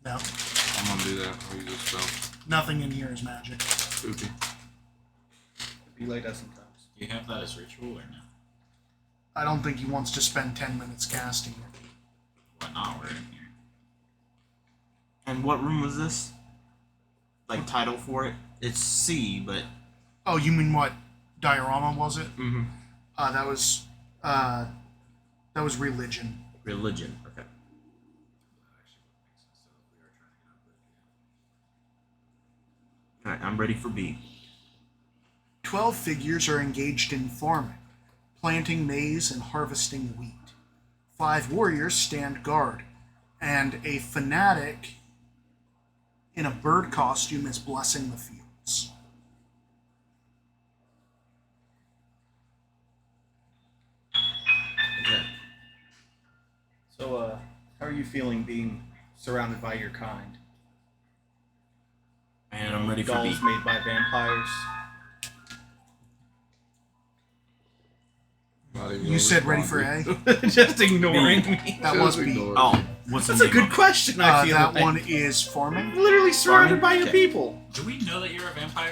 No, I'm gonna do that. I'll use this spell. nothing in here is magic. Spooky. Relay does sometimes. Do you have that as ritual or no? I don't think he wants to spend 10 minutes casting it. Why not? We're in here. And what room was this? Like title for it? It's C, but Oh, you mean what diorama was it? mm-hmm. That was religion. Religion. Okay. Alright, I'm ready for B. 12 figures are engaged in farming, planting maize and harvesting wheat. 5 warriors stand guard, and a fanatic in a bird costume is blessing the fields. Okay. So, how are you feeling being surrounded by your kind? And I'm ready for B. Dolls made by vampires. Not even You said ready for responding. A? Just ignoring me. That was B. Oh, what's the That's a name good of it? question. I feel That like. one is farming. Literally surrounded Farming? by your Okay. people. Do we know that you're a vampire?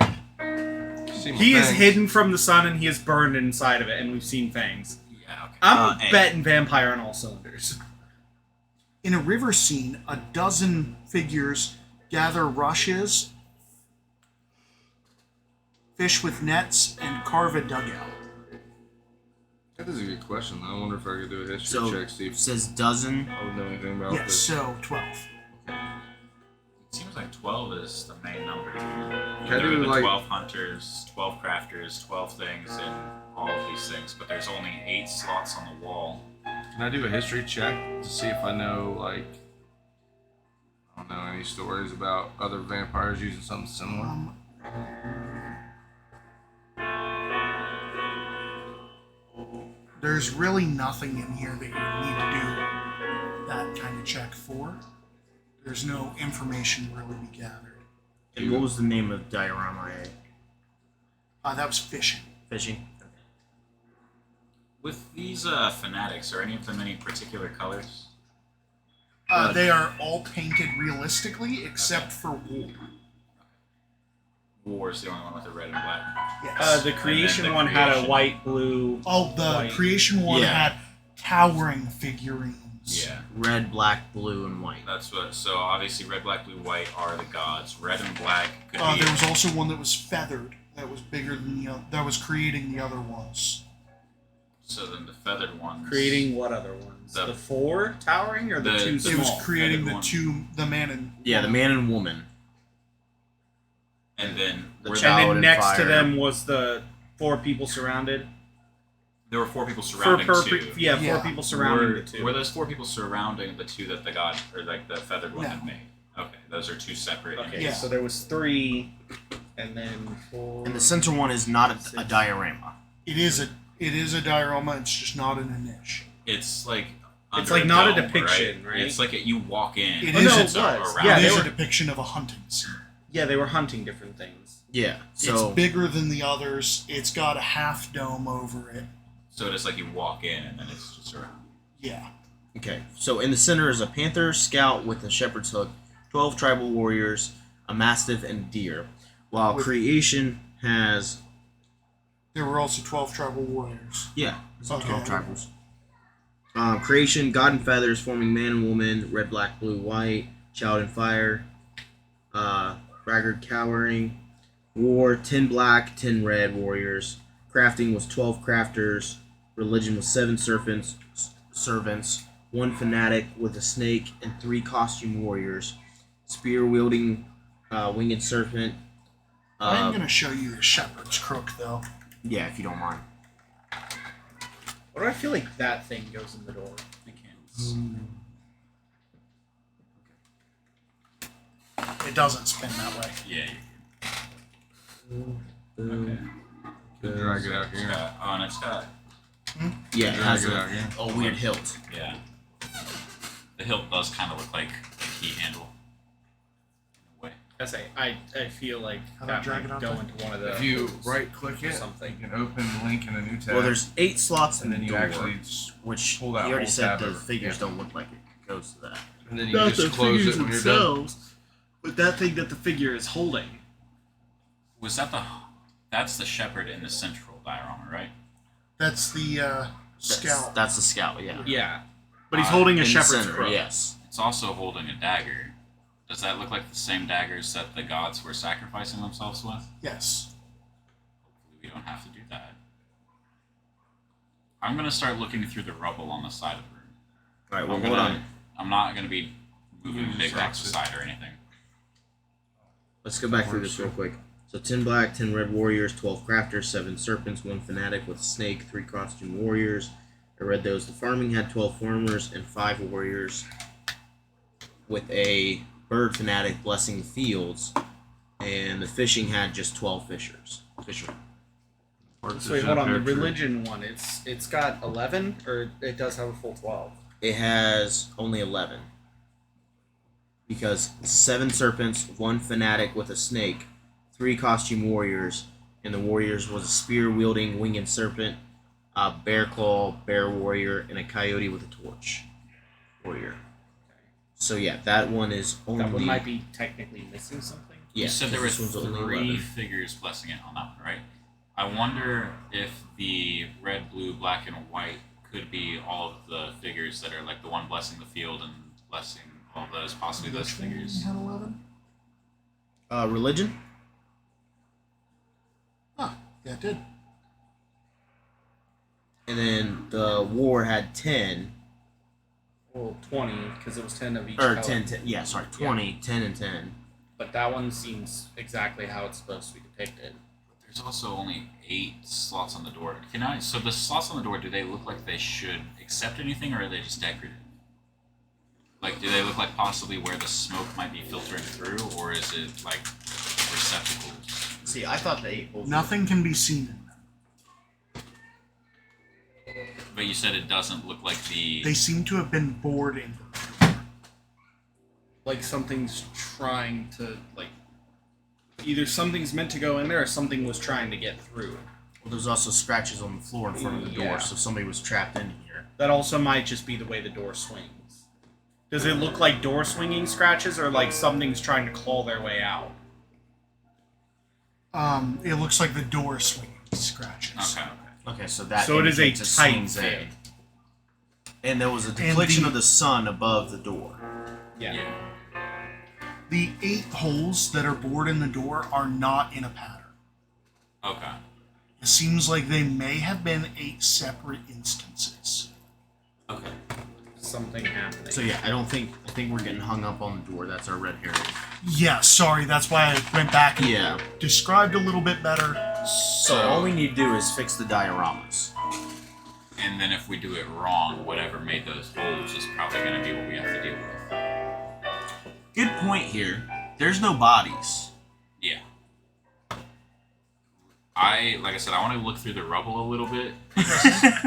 See my He is fangs. hidden from the sun and he is burned inside of it, and we've seen fangs. Yeah, okay. I'm A. betting vampire on all cylinders. In a river scene, a dozen figures gather rushes, fish with nets, and carve a dugout. That is a good question. I wonder if I could do a history So, check, it Steve. says dozen. I don't know anything about Yes, this. so 12. It seems like 12 is the main number. Can I There do, are the like- 12 hunters, 12 crafters, 12 things, and all of these things, but there's only 8 slots on the wall. Can I do a history check to see if I know, like, I don't know, any stories about other vampires using something similar? There's really nothing in here that you need to do that kind of check for. There's no information really be gathered. And what was the name of diorama A? That was fishing. Fishing? With these fanatics, are any of them any particular colors? They are all painted realistically except for war. War is the only one with the red and black. Yes. The creation the one had a creation. white, blue. Oh, the White. creation one Yeah. had towering figurines. Yeah, Red, black, blue, and white. that's what. So obviously, red, black, blue, white are the gods. Red and black could be. There was also one that was feathered. That was bigger than the other. That was creating the other ones. So then the feathered ones. Creating what other ones? The- The 4 towering or the the- 2 the- It was small? creating feathered the one. two, the man and Yeah, the man and woman. And then The were child And then and next to fire. them was the 4 people surrounded. there were 4 people surrounding two. Yeah, 4 Yeah. people surrounding Were, the 2. were those 4 people surrounding the 2 that the god or like the feathered one No. had made? Okay, those are 2 separate. Okay, Yeah. so there was 3, and then 4. And the center one is not a diorama. it is a diorama. It's just not an niche. It's like It's under like not a dome, depiction, right? It's like you walk in. It Oh, is no, a- it was. around Yeah, it they is were. a depiction of a hunting scene. Yeah, they were hunting different things. Yeah. So It's bigger than the others. It's got a half dome over it. So it's like you walk in and then it's just around. Yeah. okay. So in the center is a panther scout with a shepherd's hook, 12 tribal warriors, a mastiff, and deer. While With- creation has There were also 12 tribal warriors. yeah, it's 12 Okay. tribals. Creation, God and feathers, forming man and woman, red, black, blue, white, child and fire, braggart cowering, war, 10 black, 10 red warriors. Crafting was 12 crafters. Religion was 7 servants, 1 fanatic with a snake, and 3 costume warriors. Spear wielding, winged serpent. I'm going to show you the shepherd's crook, though. Yeah, if you don't mind. What do I feel like that thing goes in the door? I can't. It doesn't spin that way. Yeah. Okay. Can drag it out It's here. got, oh, and it's got Yeah, it has Drag it out here. a weird hilt. yeah. The hilt does kind of look like a key handle. In a way. I say, I feel like How do I that drag might it out go there? into one of the. If you right-click or it, something. you can open the link in a new tab. Well, there's 8 slots in and then the you door, actually, which pull you that already whole said tab the over. figures Yeah. don't look like it goes to that. and then you just close it when you're done. but that thing that the figure is holding. Was that that's the shepherd in the central diorama, right? That's the scout. That's the scout, yeah. Yeah, but he's holding a In the shepherd's center, crook. yes. It's also holding a dagger. Does that look like the same daggers that the gods were sacrificing themselves with? Yes. Hopefully we don't have to do that. I'm gonna start looking through the rubble on the side of the room. Alright, well, I'm hold gonna- on. I'm not gonna be moving Use big rocks axes. aside or anything. Let's go back through this real quick. So 10 black, 10 red warriors, 12 crafters, 7 serpents, 1 fanatic with a snake, 3 costume warriors. I read those. The farming had 12 farmers and 5 warriors with a bird fanatic blessing the fields. And the fishing had just 12 fishermen. So wait, hold on. The religion one, it's got 11, or it does have a full 12. It has only 11. Because 7 serpents, 1 fanatic with a snake, 3 costume warriors, and the warriors was a spear-wielding winged serpent, a bear claw, bear warrior, and a coyote with a torch warrior. So yeah, that one is only... That one might be technically missing something. Yeah, You said there were this one's only 3 11. figures blessing it on that one, right? I wonder if the red, blue, black, and white could be all of the figures that are like the one blessing the field and blessing all those, possibly those figures. Had 11? Religion? Yeah, it did. And then the war had 10. Well, 20, because it was 10 of each Or color. 10, yeah, sorry, 20, 10 and 10. But that one seems exactly how it's supposed to be depicted. There's also only 8 slots on the door. So the slots on the door, do they look like they should accept anything, or are they just decorative? Like, do they look like possibly where the smoke might be filtering through, or is it like receptacles? See, I thought the 8 holes... Nothing can be seen in them. But you said it doesn't look like the... They seem to have been bored into them. Like something's trying to, like, either something's meant to go in there or something was trying to get through. Well, there's also scratches on the floor in front of the door, Yeah. so somebody was trapped in here. That also might just be the way the door swings. Does it look like door swinging scratches or like something's trying to claw their way out? It looks like the door swinging scratches. Okay. Okay, so that So it is a indicates tight swings in. fit. And there was a And deflection the- of the sun above the door. Yeah. The 8 holes that are bored in the door are not in a pattern. Okay. It seems like they may have been 8 separate instances. Okay. Something happening. So yeah, I think we're getting hung up on the door. That's our red herring. Yeah, sorry, that's why I went back and Yeah. described a little bit better. So all we need to do is fix the dioramas. And then if we do it wrong, whatever made those holes is probably going to be what we have to deal with. Good point here. There's no bodies. Yeah. Like I said, I want to look through the rubble a little bit.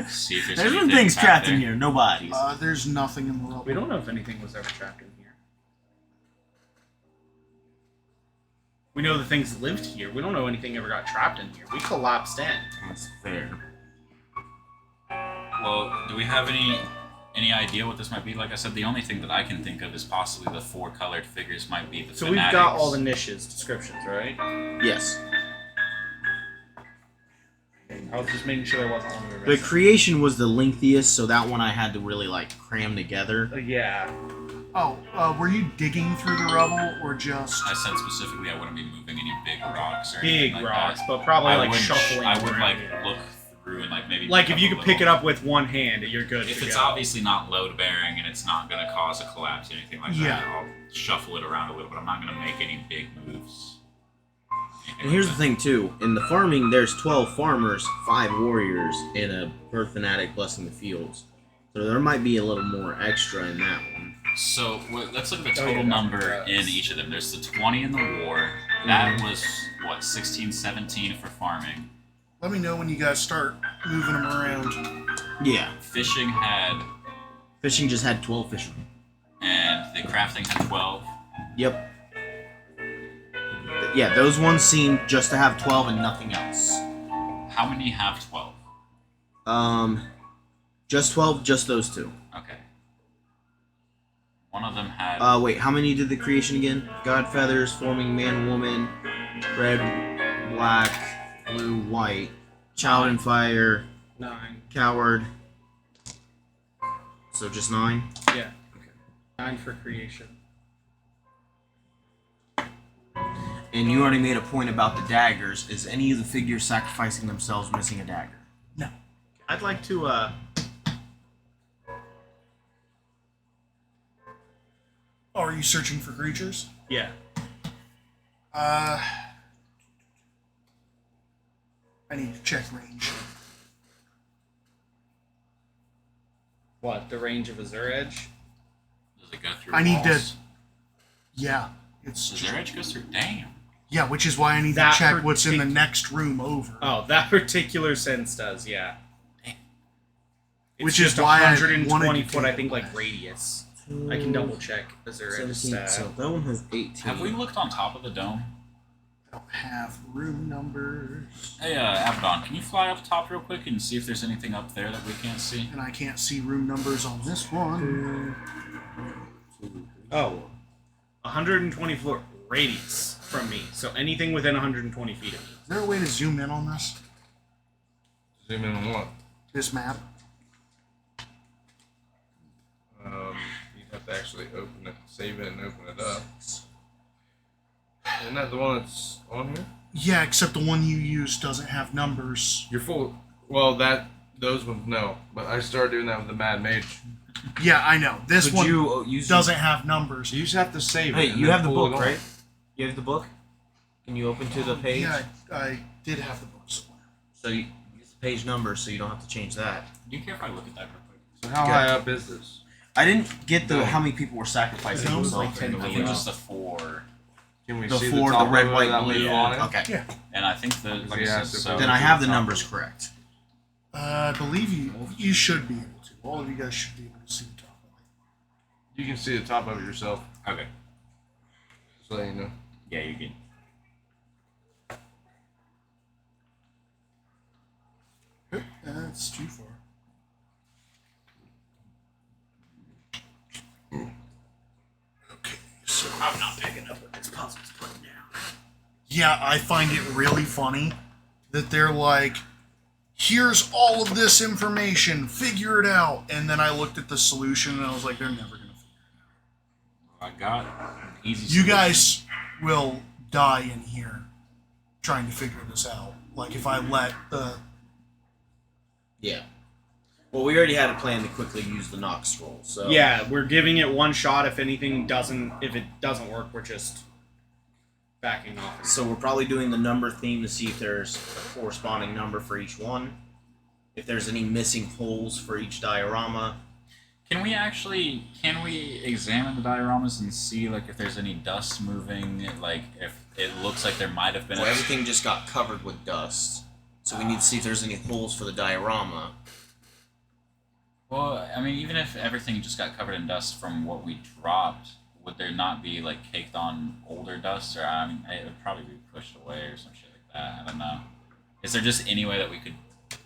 See if there's There's been anything things back trapped there. in here. No bodies. There's nothing in the rubble. We don't know if anything was ever trapped in here. We know the things lived here. We don't know anything ever got trapped in here. We collapsed in. That's fair. Well, do we have any idea what this might be? Like I said, the only thing that I can think of is possibly the 4 colored figures might be the So fanatics. we've got all the niches descriptions, right? Yes. I was just making sure there wasn't one we were The missing. creation was the lengthiest, so that one I had to really like cram together. Yeah. Oh, were you digging through the rubble or just? I said specifically I wouldn't be moving any big rocks or Big anything like rocks, that. but probably I like would shuffling. I would around like here. look through and like maybe Like pick if you up could a pick it little- up with one hand, you're good. If to it's go. obviously not load bearing and it's not going to cause a collapse or anything like Yeah. that, I'll shuffle it around a little, but I'm not going to make any big moves. And here's the thing too: in the farming, there's 12 farmers, 5 warriors, and a bird fanatic blessing the fields. So there might be a little more extra in that one. So let's look at the Oh, total yeah, number that's- in each of them. There's the 20 in the war. That was what 16, 17 for farming. Let me know when you guys start moving them around. Yeah, Fishing had, fishing just had 12 fishermen. and the crafting had 12. Yep. Yeah, those ones seem just to have 12 and nothing else. How many have 12? Just 12, just those 2. Okay. One of them had. Wait, how many did the creation again? God feathers, forming man, woman, red, black, blue, white, child and fire, 9. coward. So just 9? Yeah. 9 for creation. And you already made a point about the daggers. Is any of the figures sacrificing themselves missing a dagger? I'd like to Oh, are you searching for creatures? yeah. I need to check range. What, the range of Azure Edge? Does it go through I need to. walls? Yeah, it's. Does their edge goes through? Damn. Yeah, which is why I need That to check what's in the next room over. Oh, that particular sense does, yeah. It's Which is just why I 120 wanted to foot, I take think, it like back. radius. I can double check Azure Edge 17, stat. so that one has 18. Have we looked on top of the dome? I don't have room numbers, Hey, Abaddon, can you fly up top real quick and see if there's anything up there that we can't see? and I can't see room numbers on this one. Oh, 120 foot radius from me. So anything within 120 feet of me. Is there a way to zoom in on this? Zoom in on what? This map? You'd have to actually open it, save it, and open it up. Isn't that the one that's on here? Yeah, except the one you use doesn't have numbers. You're full. Well, those ones no, but I started doing that with the Mad Mage. Yeah, I know. This Could one you use doesn't have numbers. You just have to save it. Hey, and you then have the pull it book, on. right? You have the book? Can you open to the page? Yeah, I did have the book somewhere. So you use the page number so you don't have to change that. Do you care if I look at that real quick? So how Okay. high up is this? I didn't get the No. how many people were sacrificing No, themselves. like 10 in the I feet. think lead. just the 4. Can we The see 4, the, the top red, of white, that blue. live on it? Okay. Yeah. And I think the Like it has to so go Then to I have the top numbers of it. correct. I believe you should be able to. All of you guys should be able to see the top of it. You can see the top of it yourself. Okay. Just so you know. Yeah, you can. That's too far. Okay, so I'm not picking up what this puzzle's putting down. yeah, I find it really funny that they're like, here's all of this information, figure it out. And then I looked at the solution and I was like, they're never going to figure I got an easy. it out. You solution. guys will die in here trying to figure this out. Like, if I let the. Yeah. Well, we already had a plan to quickly use the Nox scroll, so Yeah, we're giving it one shot. If it doesn't work, we're just backing off. So we're probably doing the number theme to see if there's a corresponding number for each one. If there's any missing holes for each diorama. Can we examine the dioramas and see like if there's any dust moving? Like if it looks like there might have been. Well, everything just got covered with dust. So we need to see if there's any holes for the diorama. Well, I mean, even if everything just got covered in dust from what we dropped, would there not be like caked on older dust? Or I mean, it would probably be pushed away or some shit like that. I don't know. Is there just any way that we could,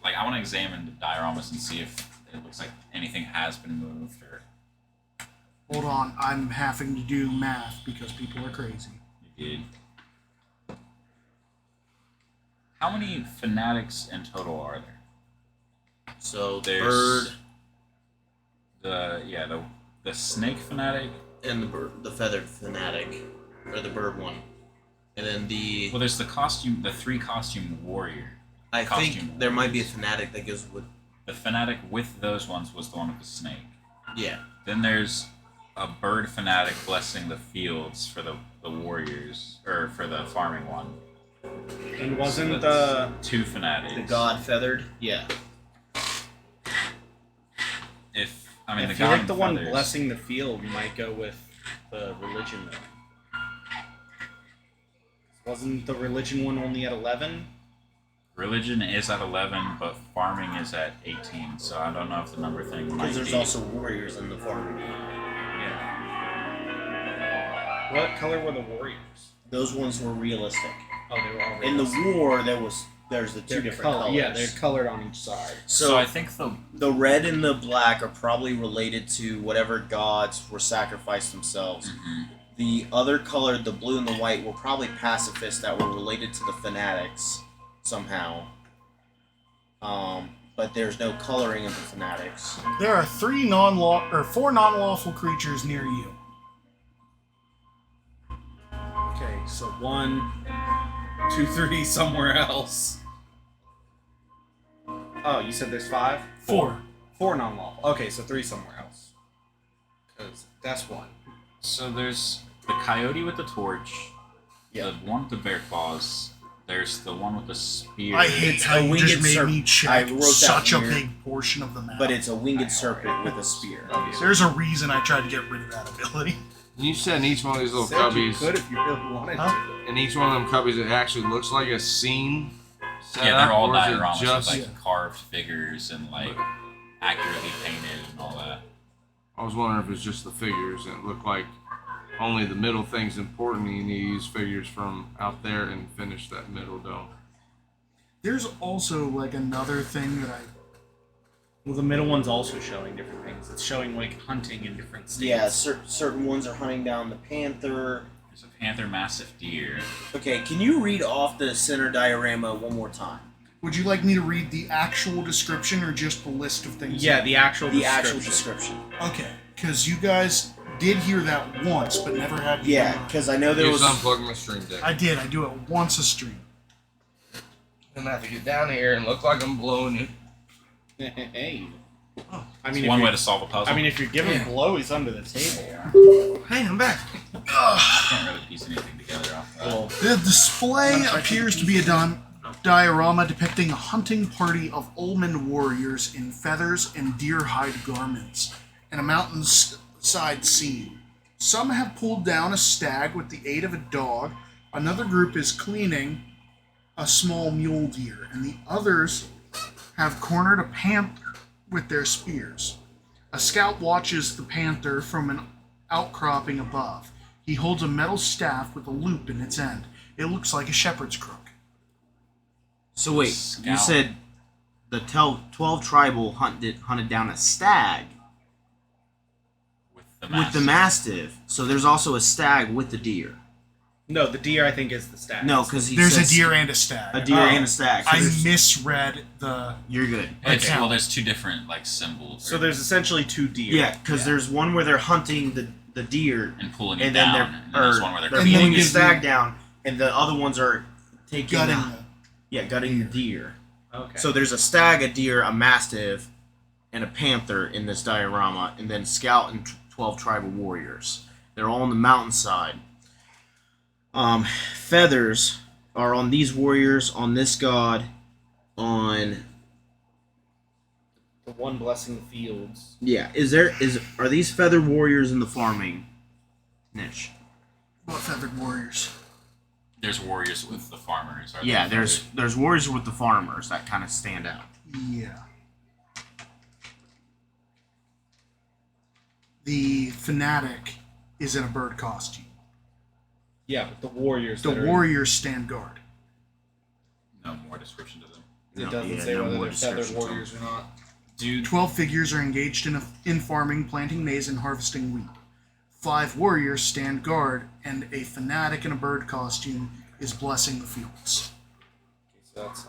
like, I want to examine the dioramas and see if it looks like anything has been moved or. Hold on, I'm having to do math because people are crazy. You did. How many fanatics in total are there? So the There's bird the snake fanatic. and the feathered fanatic, or the bird one, and then the. Well, there's the 3 costume warrior. I costume think there might be a warriors. fanatic that goes with. The fanatic with those ones was the one with the snake. Yeah. Then there's a bird fanatic blessing the fields for the warriors, or for the farming one. And wasn't So the that's 2 fanatics. The god feathered. Yeah. I feel god like and the one feathers- blessing the field might go with the religion one. Wasn't the religion one only at 11? Religion is at 11, but farming is at 18. So I don't know if the number thing might Because there's be. also warriors in the farming. Yeah. What color were the warriors? Those ones were realistic. Oh, they were all In the realistic. war, there's the 2 They're different colors. Yeah, they're colored on each side. So I think The red and the black are probably related to whatever gods were sacrificed themselves. Mhm. The other color, the blue and the white, were probably pacifists that were related to the fanatics somehow. But there's no coloring of the fanatics. There are 4 non-lawful creatures near you. Okay, so 1, 2, 3 somewhere else. Oh, you said there's 5? 4. 4 non-lawful. Okay, so 3 somewhere else. Because that's 1. So there's the coyote with the torch, The one with the bear claws. There's the one with the spear. I hate It's how a you winged just made serp- me I check wrote that such a here. big portion of the map. But it's a winged serpent with a spear. There's a reason I tried to get rid of that ability. You said in each one of these little Said you cubbies, could if you really wanted Huh? in each one of them cubbies, it actually looks like a scene. Set Yeah, they're up, all or is it dioramas just- with like carved figures and like accurately painted and all that. I was wondering if it's just the figures, and it looked like only the middle thing's important. You need to use figures from out there and finish that middle dome. There's also like another thing that I Well, the middle one's also showing different things. It's showing like hunting in different states. Yeah, certain ones are hunting down the panther. There's a panther, massive deer. Okay, can you read off the center diorama one more time? would you like me to read the actual description or just the list of things? Yeah, the actual The description. actual description. Okay, because you guys did hear that once, but never had. me Yeah, do it. because I know there You was. just unplug my stream deck. I did. I do it once a stream. I'm gonna have to get down here and look like I'm blowing you. Hey. Oh. I It's mean, one if way you're- to solve a puzzle. I mean, if you're giving blowies under the table. Hey, I'm back. I can't really piece anything together off that. Well, The display appears to be a diorama depicting a hunting party of Ulman warriors in feathers and deer hide garments in a mountainside scene. Some have pulled down a stag with the aid of a dog. Another group is cleaning a small mule deer, and the others have cornered a panther with their spears. A scout watches the panther from an outcropping above. He holds a metal staff with a loop in its end. It looks like a shepherd's crook. So wait, you Scout. said the 12 tribal hunted down a stag With the with the mastiff. So there's also a stag with the deer. no, the deer I think is the stat. No, because he There's a says deer and a stag. a deer and a stag. So I there's- misread the. you're good. It's, Okay. well, there's two different like symbols. So there's essentially two deer. Yeah, because there's one where they're hunting the deer, and pulling it and then down, they're and then there's or one where they're they're And then pulling it the gives stag you- down, and the other ones are taking Gutting gutting the deer. Okay. So there's a stag, a deer, a mastiff, and a panther in this diorama, and then Scout and 12 tribal warriors. They're all on the mountainside. Feathers are on these warriors, on this god, on the one blessing the fields. are these feathered warriors in the farming niche? what feathered warriors? there's warriors with the farmers. Are Yeah, they there's warriors with the farmers that kind of stand out. Yeah. The fanatic is in a bird costume. Yeah, but the warriors. The that are- warriors stand guard. no more description to them. It No, doesn't yeah, say no whether more they're feathered description to warriors or not. Dude, 12 figures are engaged in farming, planting maize, and harvesting wheat. 5 warriors stand guard, and a fanatic in a bird costume is blessing the fields. Okay, so that's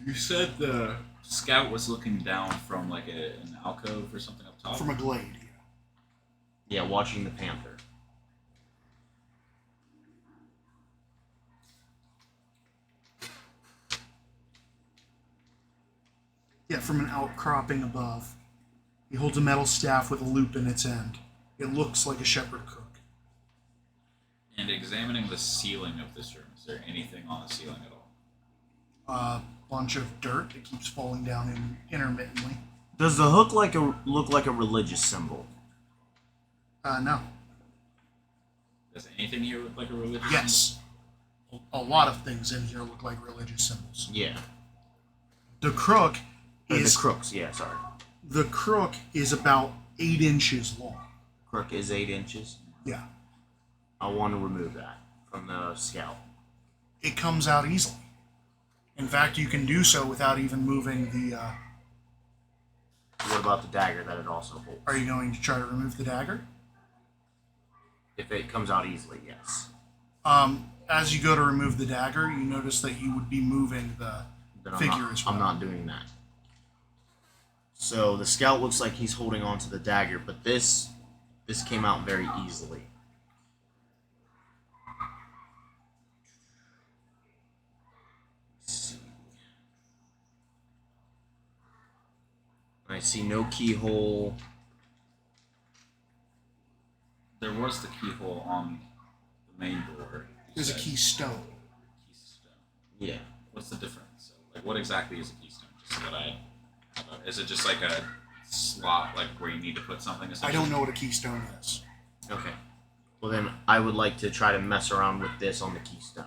you said the scout was looking down from like an alcove or something up top. From a glade. Yeah, watching the panther. Yeah, from an outcropping above. He holds a metal staff with a loop in its end. It looks like a shepherd crook. And examining the ceiling of this room, is there anything on the ceiling at all? A bunch of dirt that keeps falling down intermittently. Does the hook look like a religious symbol? No. Does anything here look like a religious Yes. A lot of things in here look like religious symbols. Yeah. The crook Or the is crooks, yeah, sorry. the crook is about 8 inches long. Crook is 8 inches. Yeah. I want to remove that from the scout. It comes out easily. In fact, you can do so without even moving the. What about the dagger that it also holds? Are you going to try to remove the dagger? If it comes out easily, yes. As you go to remove the dagger, you notice that you would be moving the Then I'm figure not, as well. I'm not doing that. So the scout looks like he's holding on to the dagger, but this came out very easily. Let's see. I see no keyhole. There was the keyhole on the main door. There's a keystone. Keystone. Yeah. What's the difference? So, like, what exactly is a keystone? Just so that I. Is it just like a slot, like where you need to put something? I don't know what a keystone is. Okay. Well, then I would like to try to mess around with this on the keystone.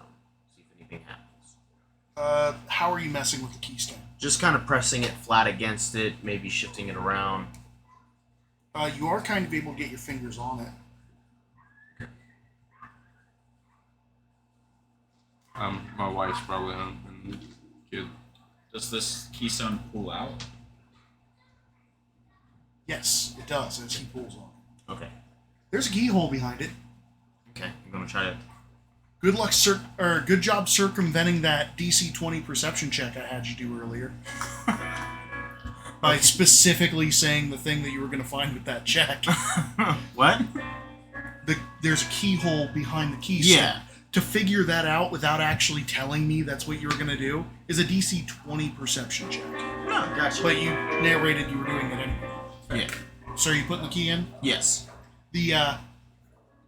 See if anything happens. How are you messing with the keystone? Just kind of pressing it flat against it, maybe shifting it around. You are kind of able to get your fingers on it. My wife's probably on and kid. Does this keystone pull out? Yes, it does as he pulls on it. Okay. There's a keyhole behind it. Okay. I'm gonna try to. Good luck, good job circumventing that DC 20 perception check I had you do earlier. By specifically saying the thing that you were going to find with that check. What? There's a keyhole behind the keystone. Yeah. To figure that out without actually telling me that's what you were going to do is a DC 20 perception check. No, gotcha. But you narrated you were doing it anyway. Yeah. So are you putting the key in? Yes. The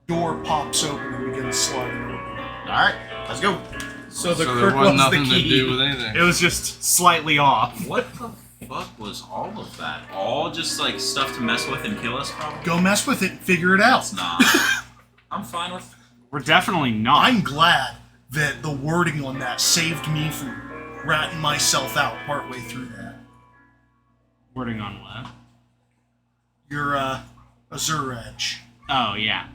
door pops open and begins sliding open. Alright, let's go. So the So crook there wasn't was the nothing key. to do with anything. It was just slightly off. What the fuck was all of that? All just like stuff to mess with and kill us, probably? Go mess with it and figure it out. It's not. I'm fine with. We're definitely not. I'm glad that the wording on that saved me from ratting myself out partway through that. Wording on what? Your Azure Edge. Oh, yeah.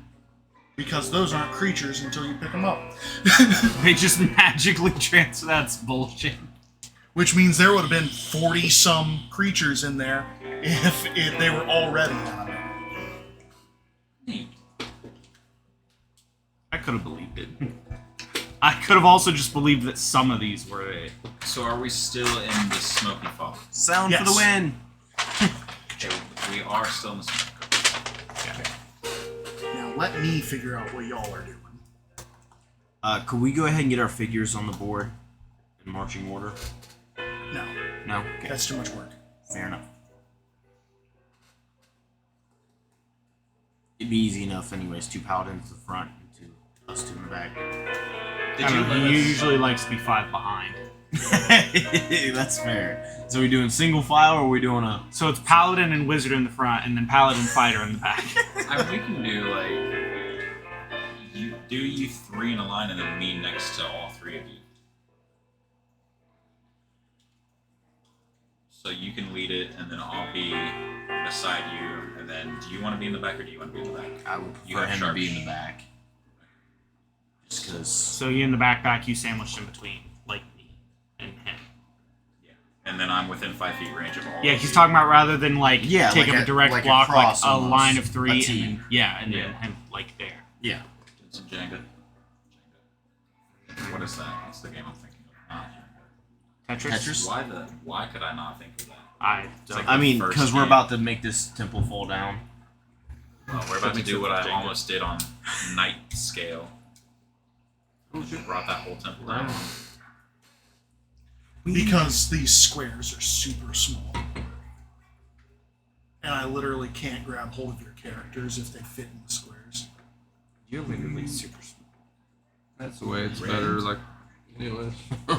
Because those aren't creatures until you pick them up. They just magically transfer. That's bullshit. Which means there would have been 40-some creatures in there if they were already on it. Neat. I could have believed it. I could have also just believed that some of these were it. So are we still in the smoky fog? Sound Yes. for the win. Okay, we are still in the smoky fog. Now let me figure out what y'all are doing. Could we go ahead and get our figures on the board in marching order? No, No? Okay. that's too much work. Fair enough. It'd be easy enough anyways. 2 paladins to the front and 2 us 2 in the back. Did you let He us- usually likes to be 5 behind. That's fair. So we doing single file or are we doing a... So it's Paladin and Wizard in the front, and then Paladin Fighter in the back. we can do like you 3 in a line and then me next to all 3 of you. So you can lead it and then I'll be beside you. And then do you want to be in the back or do you want to be in the back? I would You prefer have him to sharp be in the back. Just because... So you in the backpack, you sandwiched in between, like me and him. Yeah. And then I'm within 5 feet range of all. Yeah, of he's you. talking about rather than like Yeah, take like up a direct like a block, like cross a almost. line of 3, A and T. then, yeah, and Yeah. then him like there. Yeah. Doing some Jenga. What is that? What's the game I'm thinking of? Not Jenga. Tetris. Tetris? Why could I not think of that? I It's like don't. I mean, first because we're game. about to make this temple fall down. Well, we're about to do what I Jenga. almost did on night scale. Brought that whole temple down. Because these squares are super small. And I literally can't grab hold of your characters if they fit in the squares. You're literally super That's the way it's better. Like, anyways.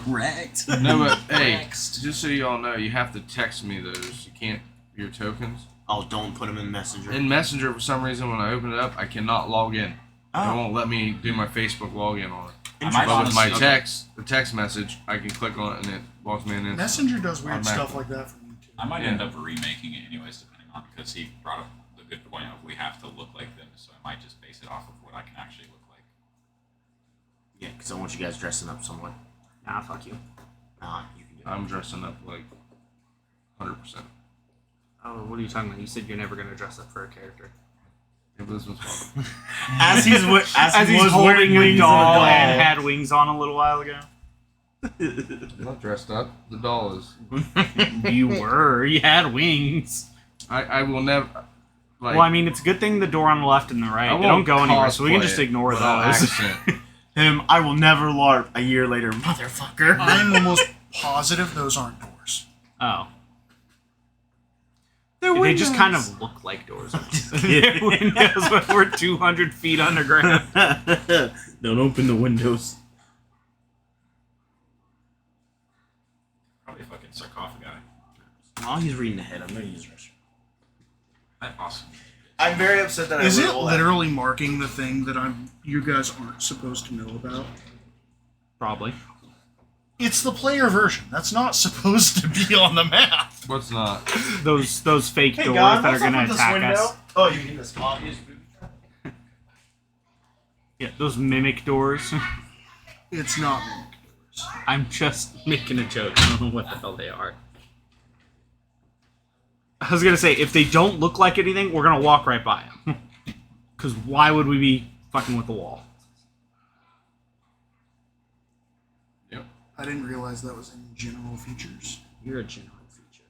wrecked. No, but hey, just so y'all know, you have to text me those. You can't your tokens. Oh, don't put them in Messenger. In Messenger, for some reason, when I open it up, I cannot log in. It Oh. won't let me do my Facebook login on it. I might But with my honestly- the text message, I can click on it and it walks me in. instantly. Messenger does weird Automatically. stuff like that for me too. I might end up remaking it anyways, depending on because he brought up the good point of we have to look like them, so I might just base it off of what I can actually look like. Yeah, because I want you guys dressing up somewhat. Nah, fuck you. Nah, you can do it. I'm dressing up like 100%. Oh, what are you talking about? You said you're never gonna dress up for a character. If this was fun. As he's As he's was holding wearing a wings doll on a and had wings on a little while ago. I'm not dressed up. The doll is. You were. You had wings. I will never. Like, Well, I mean, it's a good thing the door on the left and the right. I They don't won't go anywhere, so we can cosplay just it ignore without those. accent. Him, I will never LARP a year later, motherfucker. I'm almost positive those aren't doors. Oh. They're They just kind of look like doors. They're windows when we're 200 feet underground. Don't open the windows. Probably a fucking sarcophagi. While he's reading ahead, I'm gonna use restroom. That awesome. I'm very upset that Is I it wrote all that. literally marking the thing that you guys aren't supposed to know about? Probably. It's the player version. That's not supposed to be on the map. What's not? Those fake Hey doors God, that are what's going up to with this attack window? us. Oh, you mean this obvious booby trap? Yeah, those mimic doors. It's not. I'm just making a joke. I don't know what the hell they are. I was going to say, if they don't look like anything, we're going to walk right by them. Because why would we be fucking with the wall? Yep. I didn't realize that was in general features. You're a general feature.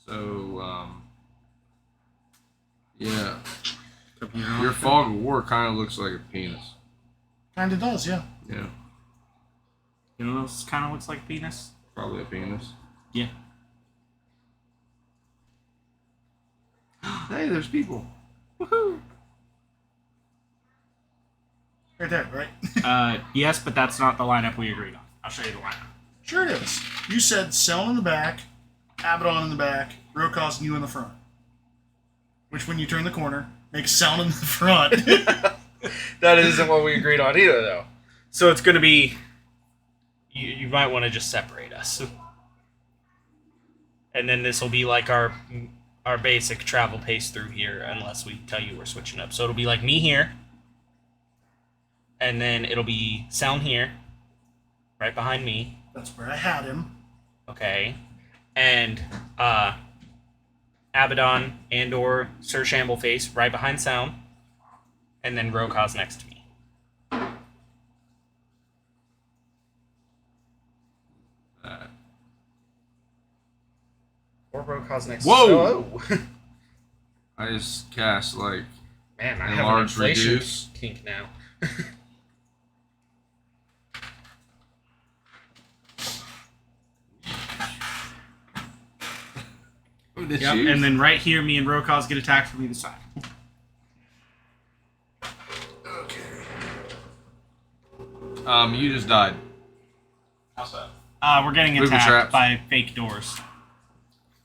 So, yeah. Your fog of war kind of looks like a penis. Kinda does, yeah. Yeah. You know, this kind of looks like penis. Probably a penis. Yeah. Hey, there's people. Woohoo! Right there, right? Yes, but that's not the lineup we agreed on. I'll show you the lineup. Sure it is. You said Seln in the back, Abaddon in the back, Rokos and you in the front. Which, when you turn the corner, makes Seln in the front. That isn't what we agreed on either, though. So it's going to be... You might want to just separate us. And then this will be like our basic travel pace through here, unless we tell you we're switching up. So it'll be like me here. And then it'll be Sound here, right behind me. That's where I had him. Okay. And Abaddon and or Sir Shambleface right behind Sound. And then Rokos next to me. Or Rokos next Whoa! to me. I just cast, like, Man, I have an enlarge, inflation reduce. kink now. Did Yep, you? and then right here, me and Rokos get attacked from either side. You just died. How's that? We're getting Booby attacked traps. by fake doors.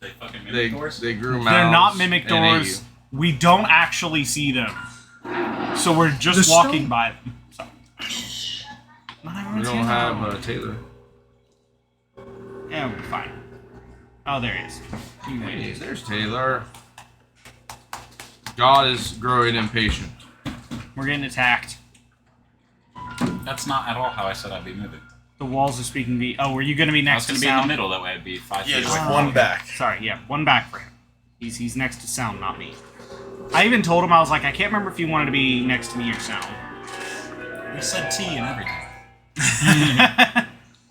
They fucking mimic They doors? grew mouths. They're not mimic and ate doors. We don't actually see them. So we're just The walking stone- by them. So. Not you. We everyone's don't here. have Taylor. Yeah, we're fine. Oh, there he is. You Hey, wait. there's Taylor. God is growing impatient. We're getting attacked. That's not at all how I said I'd be moving. The walls are speaking to me. Oh, were you going to be I next was going to to be in the Sound? middle, that way I'd be 5 Yeah, feet just away. one back. Sorry, yeah, one back for him. He's next to Sound, not me. I even told him, I was like, I can't remember if you wanted to be next to me or Sound. We said T and everything.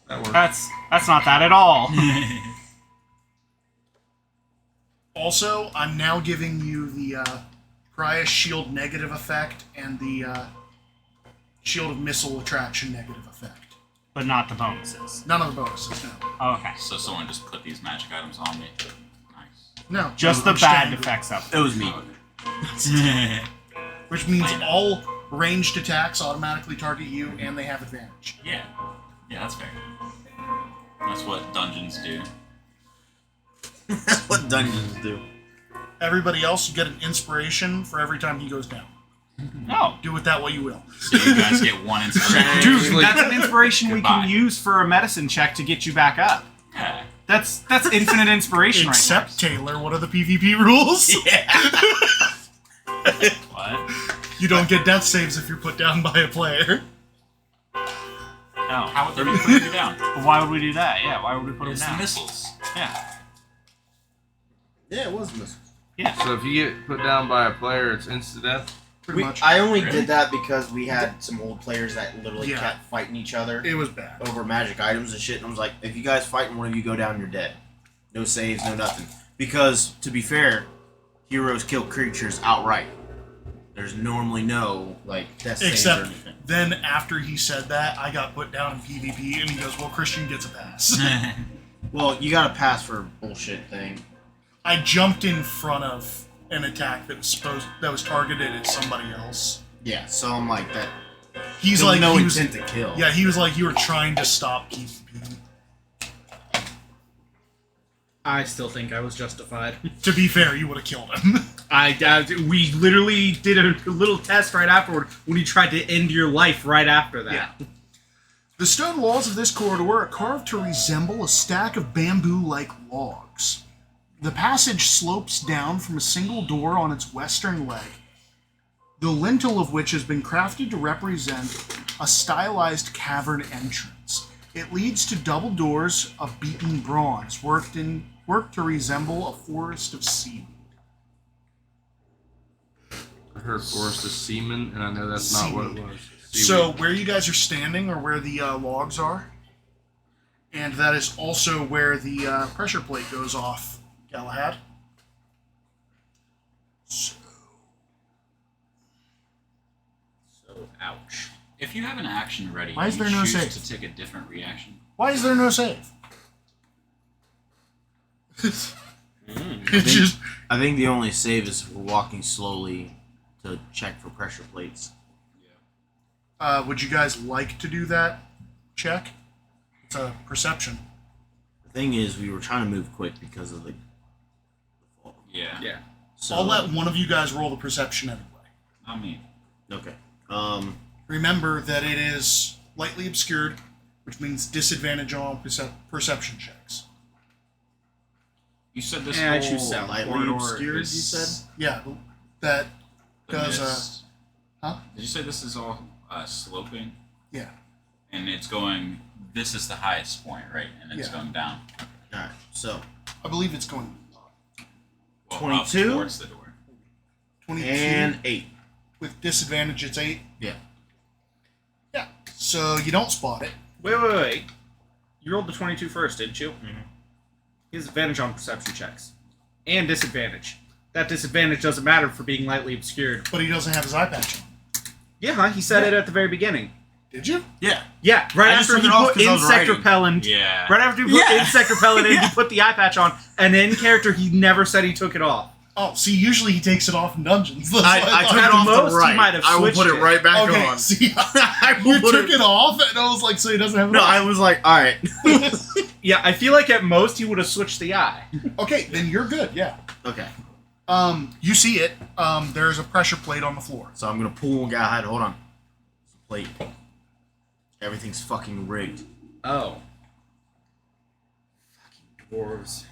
That works. That's not that at all. Also, I'm now giving you the Pariah Shield negative effect and the Shield of Missile Attraction negative effect. But not the bonuses. None of the bonuses, no. Oh, okay. So someone just put these magic items on me. Nice. No. Just the I'm bad standard. effects of It was me. Which means all ranged attacks automatically target you and they have advantage. Yeah. Yeah, that's fair. That's what dungeons do. That's what dungeons do. Everybody else, you get an inspiration for every time he goes down. Oh. Do with that what you will. So you guys get one inspiration. Dude, that's an inspiration we Goodbye. can use for a medicine check to get you back up. Yeah. That's infinite inspiration right Except, Taylor, what are the PvP rules? there. What? You don't get death saves if you're put down by a player. No. How would they be putting you down? But why would we do that? Yeah, why would we put him It's the down? missiles. Yeah. Yeah, it was missiles. Yeah. So if you get put down by a player, it's instant death. Pretty much. I only Really? did that because we had some old players that literally Yeah. kept fighting each other It was bad. over magic items and shit. And I was like, if you guys fight and one of you go down, you're dead. No saves, no nothing. Because, to be fair, heroes kill creatures outright. There's normally no, like, death saves or Except, anything. then after he said that, I got put down in PvP, and he goes, well, Christian gets a pass. Well, you got to pass for a bullshit thing. I jumped in front of an attack that was targeted at somebody else. Yeah, so I'm like that. He's There was like no he was, intent to kill. Yeah, he was like you were trying to stop Keith Pete. I still think I was justified. To be fair, you would have killed him. We literally did a little test right afterward when you tried to end your life right after that. Yeah. The stone walls of this corridor are carved to resemble a stack of bamboo-like logs. The passage slopes down from a single door on its western leg, the lintel of which has been crafted to represent a stylized cavern entrance. It leads to double doors of beaten bronze, worked to resemble a forest of seaweed. I heard forest of seamen, and I know that's not what it was. So where you guys are standing are where the logs are, and that is also where the pressure plate goes off, Galahad. So, Ouch. If you have an action ready, Why is you there no choose save? to take a different reaction. why is there no save? It's just I think the only save is if we're walking slowly to check for pressure plates. would you guys like to do that check? It's a perception. The thing is, we were trying to move quick because of the fog. Yeah. Yeah. So, I'll let one of you guys roll the perception anyway. Not me. Okay. Remember that it is lightly obscured, which means disadvantage on perception checks. You said this Yeah, I whole choose south. lightly corridor obscured, you is- said? Yeah, that the does mist. huh? Did you say this is all sloping? Yeah. And it's going. This is the highest point, right? And it's Yeah. going down. Alright, so I believe it's going Well, 22? up towards the door. 22 and 8. with disadvantage. It's 8. Yeah. Yeah. So you don't spot it. Wait. You rolled the 22 first, didn't you? Mm-hmm. He has advantage on perception checks. And disadvantage. That disadvantage doesn't matter for being lightly obscured. But he doesn't have his eye patch on. Yeah, he said it at the very beginning. Did you? Yeah. Yeah, right I just after took he it off put 'cause I was insect writing. repellent. Yeah. Right after he put Yeah. insect repellent in, he put the eye patch on, and in character, he never said he took it off. Oh, see, usually he takes it off in dungeons. That's I why took thought- it off most, the he right. might have I will switched put it it. right back Okay, on. see, I you will put took it off, and I was like, so he doesn't have it No, on. I was like, alright. Yeah, I feel like at most he would have switched the eye. Okay, then you're good, yeah. Okay. You see it. There's a pressure plate on the floor. So I'm gonna pull one guy. Hold on. It's a plate. Everything's fucking rigged. Oh. Fucking dwarves.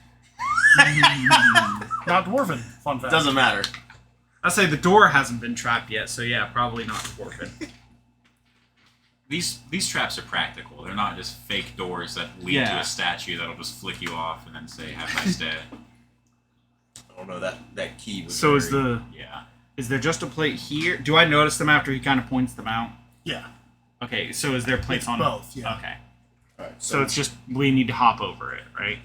Not dwarven, fun fact. Doesn't matter. I say the door hasn't been trapped yet, so yeah, probably not dwarven. These traps are practical. They're not just fake doors that lead to Yeah. a statue that'll just flick you off and then say, "Have a nice day." I don't know, that key was So very, Yeah. is there just a plate here? Do I notice them after he kind of points them out? Yeah, Okay, so is there plates it's on both, yeah. Okay. Alright, So it's just we need to hop over it, right?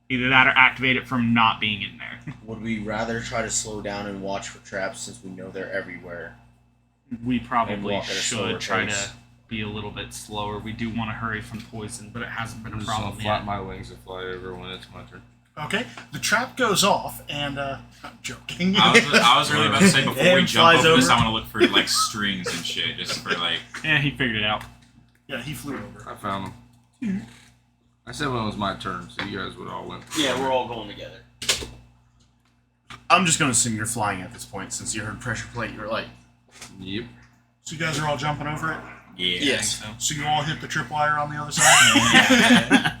Either that or activate it from not being in there. Would we rather try to slow down and watch for traps since we know they're everywhere? We And probably walk at a slower should try pace. to be a little bit slower. We do want to hurry from poison, but it hasn't been I'm a just gonna problem flap yet. my wings and fly over when it's my turn. Okay, the trap goes off, and, I'm joking. I was really about to say before we And jump flies over this, over. I want to look for like strings and shit, just for like. Yeah, he figured it out. Yeah, he flew over. I found them. I said when it was my turn, so you guys would all win. Yeah, we're all going together. I'm just gonna assume you're flying at this point since you heard pressure plate. You're like, Yep. So you guys are all jumping over it? Yeah. Yes. I think So you all hit the tripwire on the other side?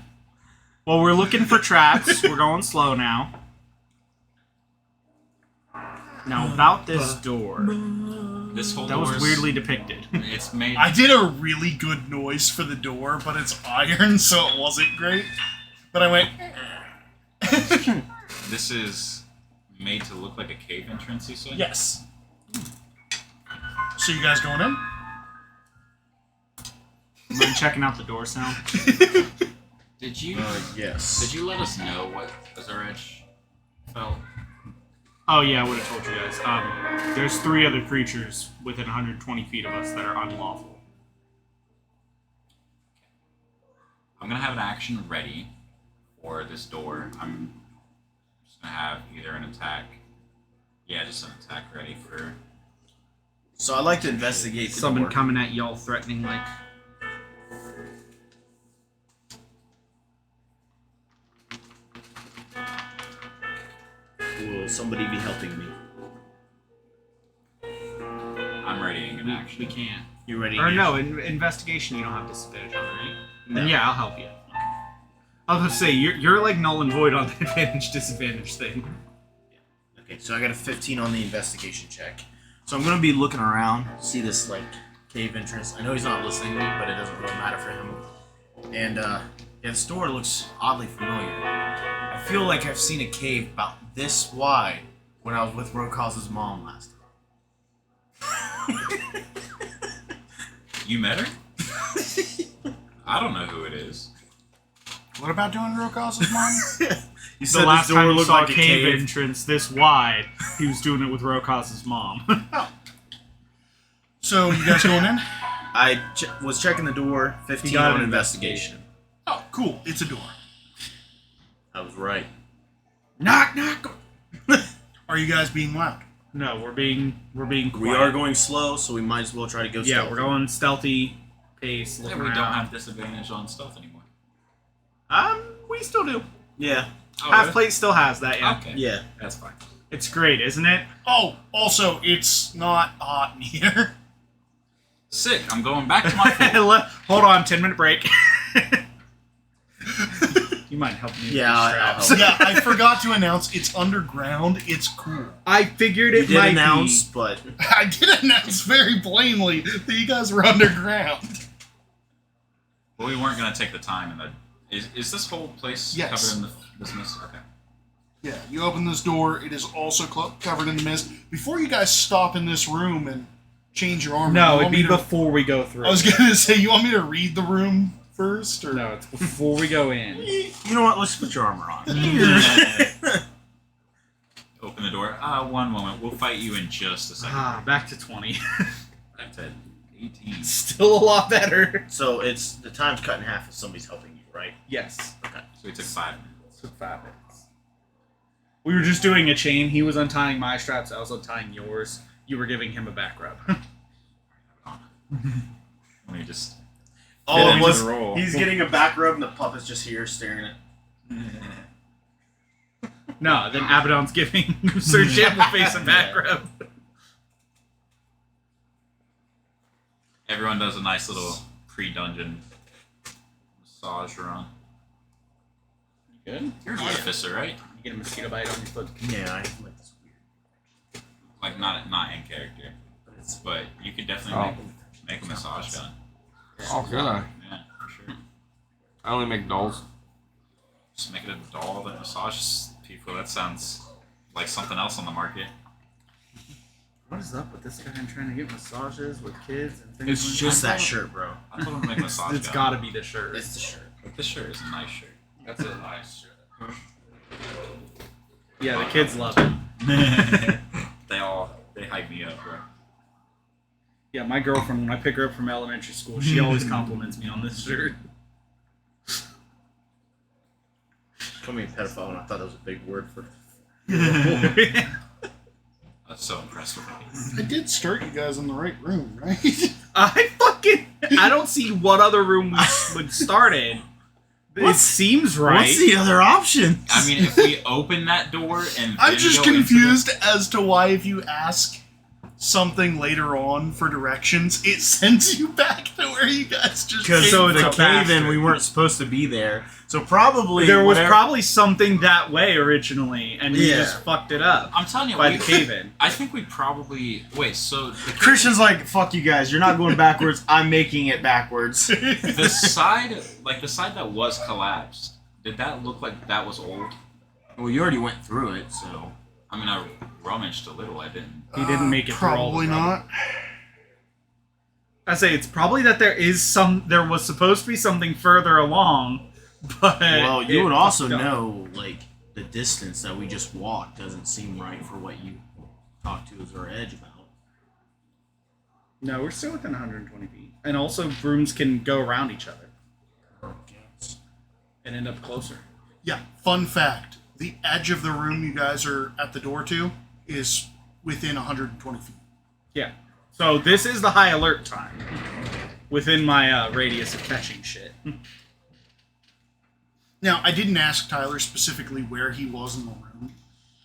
Well, we're looking for traps. We're going slow now. Now, about this door. so. This whole That was door's- weirdly depicted. It's made. I did a really good noise for the door, but it's iron, so it wasn't great. But I went, This is made to look like a cave entrance. You said. yes. So you guys going in? I'm checking out the door sound. Did you? yes. Did you let us know what Azarech felt? Oh yeah, I would have told you guys. There's 3 other creatures within 120 feet of us that are unlawful. I'm gonna have an action ready or this door, I'm just gonna have either an attack. Yeah, just an attack ready for. So I'd like to investigate the Someone door. coming at y'all threatening like. Will somebody be helping me? I'm readying an action. We can't. You ready? Or Ian? no, investigation you don't have disadvantage on, right? No. Then yeah, I'll help you. I was gonna say you're like null and void on the advantage disadvantage thing. Okay, so I got a 15 on the investigation check. So I'm gonna be looking around, see this like cave entrance. I know he's not listening to me, but it doesn't really matter for him. And yeah, this door looks oddly familiar. I feel like I've seen a cave about this wide when I was with Rokaz's mom last time. You met her? I don't know who it is. What about doing Rokaz's mom? You The last time you saw a cave entrance this wide, he was doing it with Rokaz's mom. So you guys going in? I was checking the door, 15 got on an investigation. Oh, cool. It's a door. I was right. knock knock. Are you guys being loud? No, we're being quiet. We are going slow, so we might as well try to go Yeah, stealthy. we're going stealthy pace. Yeah, Looking we around. don't have disadvantage on stealth anymore. We still do. Yeah, Oh, Half really? plate still has that. Yeah, Okay. yeah. That's fine. it's great, isn't it? Oh, also, it's not hot in here. Sick. I'm going back to my floor. Hold on, 10-minute break. You might help me. with Yeah, these I'll straps. help. Yeah, I forgot to announce it's underground. It's cool. I figured You it did might announce, be. but I did announce very plainly that you guys were underground. Well, we weren't gonna take the time and the. Is this whole place Yes. covered in this mist? Okay. Yeah, you open this door. It is also covered in mist. Before you guys stop in this room and change your armor, No, you it'd want be me to- before we go through. I was gonna say, you want me to read the room first, or No, it's before we go in. you know what? Let's put your armor on. Open the door. One moment. We'll fight you in just a second. Back to 20. Back to 18. Still a lot better. So it's the time's cut in half if somebody's helping you, right? Yes. So we took 5 minutes. Took 5 minutes. We were just doing a chain. He was untying my straps. I was untying yours. You were giving him a back rub. Let me just. Oh, Fit it into was. the role. He's getting a back rub, and the puppet's just here staring at. No, then Abaddon's giving Sir Shambleface a back rub. Everyone does a nice little pre-dungeon massage run. Good. You're an artificer, right? You get a mosquito bite on your foot. Yeah, I like this weird. Like not in character, but you could definitely make a massage gun. Oh, good. I Yeah, for sure. only make dolls. Just make it a doll that massages people. That sounds like something else on the market. What is up with this guy and trying to get massages with kids and things It's like just that? that shirt, bro. I told him to make a massage It's gun. gotta be the shirt. It's the shirt. But this shirt is a nice shirt. That's a nice shirt. Yeah, the kids love it. They hype me up, bro. Yeah, my girlfriend, when I pick her up from elementary school, she always compliments me on this shirt. Call me a pedophile, and I thought that was a big word for. That's so impressed with me. I did start you guys in the right room, right? I don't see what other room we would start in. It seems right. What's the other option? I mean, if we open that door and I'm then just go into confused as to why, if you ask something later on for directions, it sends you back to where you guys just Because came so it's from. a cave in, we weren't supposed to be there. So probably There was whatever- probably something that way originally, and we Yeah. just fucked it up I'm telling you, by we, the cave-in. I think we probably so Christian's like, fuck you guys, you're not going backwards, I'm making it backwards. the side that was collapsed. Did that look like that was old? Well, you already went through it, so. I mean, I rummaged a little. I didn't. He didn't make it through all Probably the rubble. not. I say it's probably that there was supposed to be something further along, but Well, you it would also fucked up. know, like, the distance that we just walked doesn't seem right for what you talked to as our edge about. No, we're still within 120 feet, and also rooms can go around each other and end up closer. Yeah, fun fact. The edge of the room you guys are at the door to is within 120 feet. Yeah. So this is the high alert time. Within my radius of fetching shit. Now, I didn't ask Tyler specifically where he was in the room,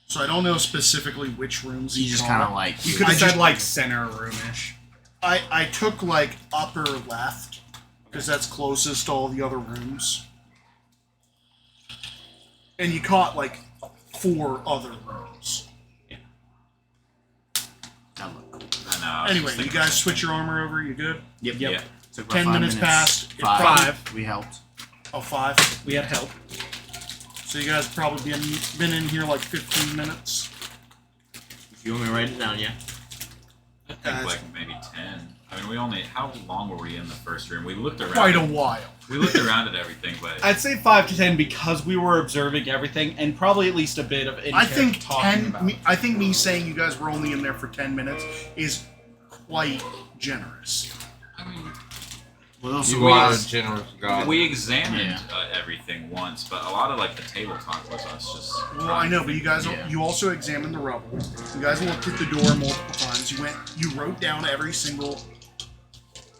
so I don't know specifically which rooms You he just saw. kind of like. You could I have just- said like center roomish. I took like upper left because that's closest to all the other rooms, and you caught like 4 other rooms. That looked cool. I know. I was Anyway, just you thinking guys the same switch your armor over. You good? Yep. Yeah. Took about 10 5 minutes passed. It 5. We helped. Oh, 5. We had help. So you guys probably been in here like 15 minutes. If you want me to write it down, yeah. I think like maybe 10. I mean, we only. How long were we in the first room? We looked around. Quite a while. We looked around at everything, but I'd say 5 to 10 because we were observing everything and probably at least a bit of I think talking about. I think me saying you guys were only in there for 10 minutes is quite generous. I mean, Well, You are a generous god. we examined Yeah. everything once, but a lot of like the table talk was us just. Well, I know, but you guys Yeah. you also examined the rubble. You guys looked at the door multiple times. You wrote down every single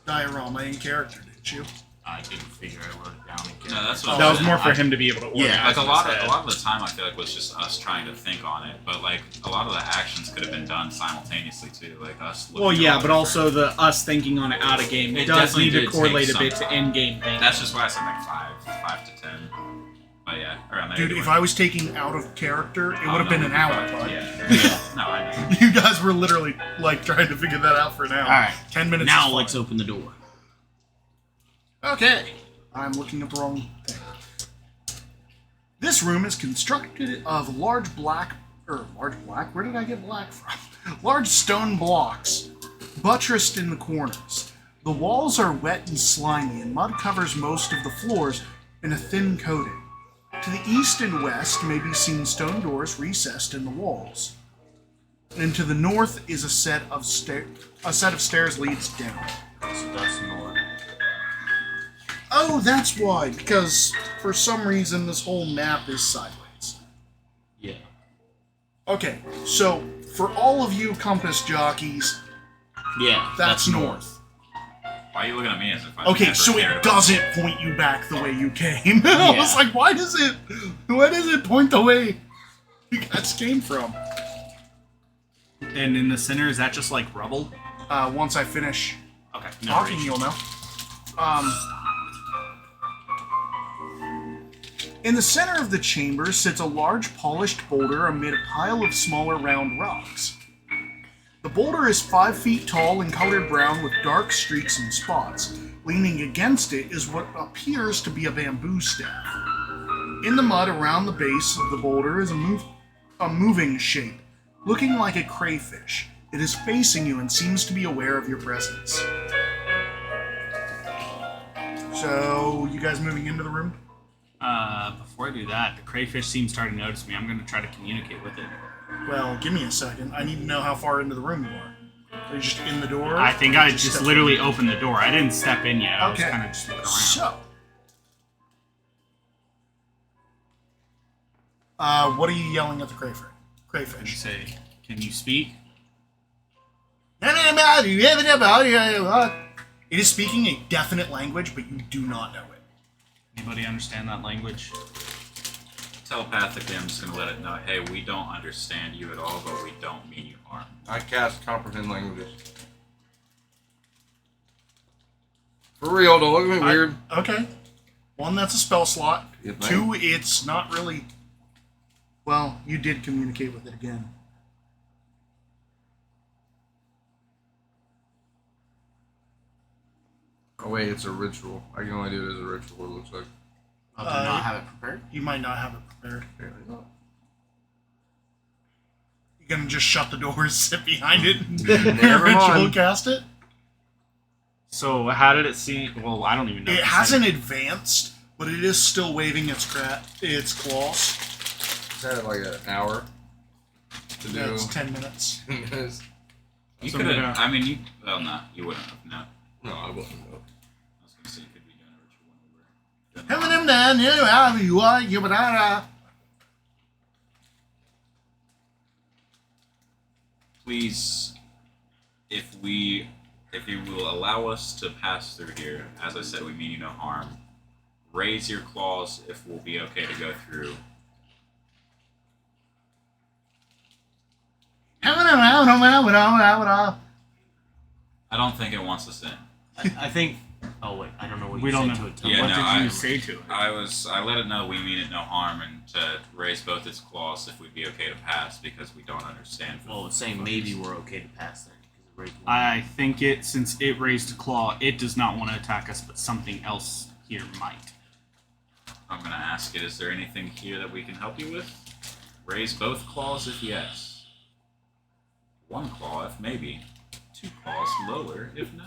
diorama in character, didn't you? I didn't figure I wrote it down again. No, that's what That was I- more for I- him to be able to organize. Yeah, Like a in lot his of head. the time, I feel like was just us trying to think on it, but like a lot of the actions could have been done simultaneously too, like us. looking Well, at yeah, all but the also the us thinking on it out of game It does definitely need to did correlate take a bit some to end-game thinking. That's just why I said like 5 to 10. But yeah, around there. Dude, if I was taking out of character, it would have been an hour. But Yeah. No, I know. you guys were literally like trying to figure that out for an hour. All right. 10 minutes. Now is let's fine. open the door. Okay. I'm looking at the wrong thing. This room is constructed of large black. Where did I get black from? Large stone blocks, buttressed in the corners. The walls are wet and slimy, and mud covers most of the floors in a thin coating. To the east and west may be seen stone doors recessed in the walls. And to the north is a set of stairs leads down. So that's north. Oh, that's why. Because for some reason this whole map is sideways. Yeah. Okay, so for all of you compass jockeys, Yeah. that's north. Why are you looking at me as if I Okay, never so cared it about doesn't point you back the way you came. I was like, why does it point the way you guys came from? And in the center, is that just like rubble? Once I finish Okay. talking, you'll know. In the center of the chamber sits a large polished boulder amid a pile of smaller round rocks. The boulder is 5 feet tall and colored brown with dark streaks and spots. Leaning against it is what appears to be a bamboo staff. In the mud around the base of the boulder is a moving shape, looking like a crayfish. It is facing you and seems to be aware of your presence. So, you guys moving into the room? Before I do that, the crayfish seems starting to notice me. I'm going to try to communicate with it. Well, give me a second. I need to know how far into the room you are. Are you just in the door? I think Or I you just stepped literally in? opened the door. I didn't step in yet. I was Okay. kind of just looking around. So, what are you yelling at the And crayfish? say, can you speak? It is speaking a definite language, but you do not know it. Anybody understand that language? Telepathically, I'm just gonna let it know. Hey, we don't understand you at all, but we don't mean you harm. I cast comprehend languages. For real, don't look at me weird. Okay. One, that's a spell slot. You think? Two, it's not really. Well, you did communicate with it again. Oh wait, it's a ritual. I can only do it as a ritual, it looks like. Oh, do not have it prepared? You might not have it prepared. Apparently not. You're gonna just shut the doors, sit behind it, and Never ritual mind. cast it? So how did it seem? Well, I don't even know. It if hasn't advanced, but it is still waving its claws. Is that like an hour to do? That's 10 minutes. You So could maybe have. not. I mean, you. Well, no, you wouldn't have. No. No, I wouldn't know. I was gonna say you could be doing a ritual when we were. Please, if you will allow us to pass through here, as I said, we mean you no harm. Raise your claws if we'll be okay to go through. I don't think it wants us in. I think. Oh wait, I don't know what We you don't say know. to it. Tom. Yeah, What no, did you say to it? I let it know we mean it no harm and to raise both its claws if we'd be okay to pass because we don't understand. Well, it's saying maybe we're okay to pass then. 'Cause it raised one. I think since it raised a claw, it does not want to attack us, but something else here might. I'm gonna ask it, is there anything here that we can help you with? Raise both claws if yes. One claw if maybe. Two claws lower if no.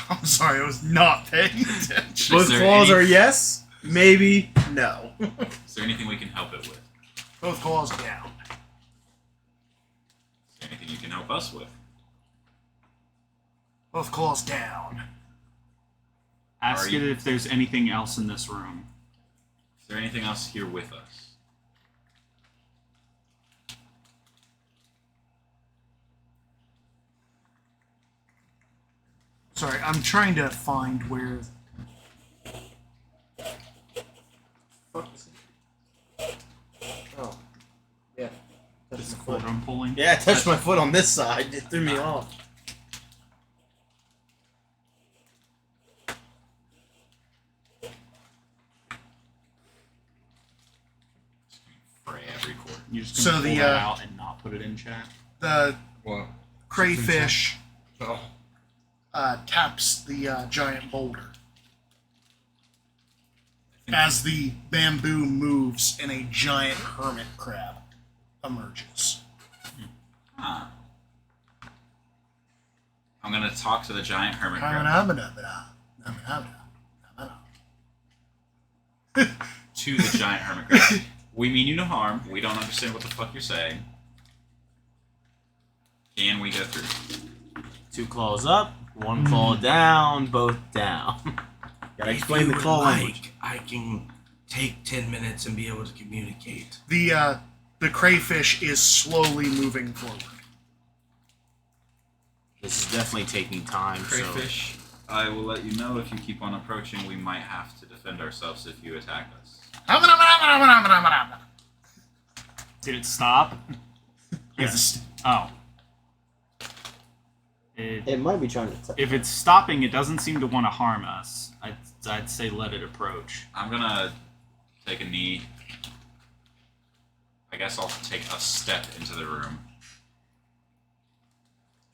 I'm sorry, I was not paying attention. Both there claws any- are yes, maybe, no. Is there anything we can help it with? Both claws down. Is there anything you can help us with? Both claws down. Ask Are it you- if there's anything else in this room. Is there anything else here with us? Sorry, I'm trying to find where. Oh. Yeah. Is the cord I'm pulling? Yeah, I touched my foot on this side. It threw me off. Fray every cord. You're just So gonna pull the, that out and not put it in chat. The What? crayfish Oh. taps the giant boulder. As the bamboo moves and a giant hermit crab emerges. Ah. I'm gonna talk to the giant hermit crab. To the giant hermit crab. We mean you no harm. We don't understand what the fuck you're saying. Can we go through? Two claws up, one claw down, both down. Gotta explain If the you claw would language. like, I can take 10 minutes and be able to communicate. The crayfish is slowly moving forward. This is definitely taking time. Crayfish, I will let you know if you keep on approaching. We might have to defend ourselves if you attack us. Did it stop? Yes. Oh. It might be trying to. If it's stopping, it doesn't seem to want to harm us. I'd say let it approach. I'm gonna take a knee. I guess I'll take a step into the room.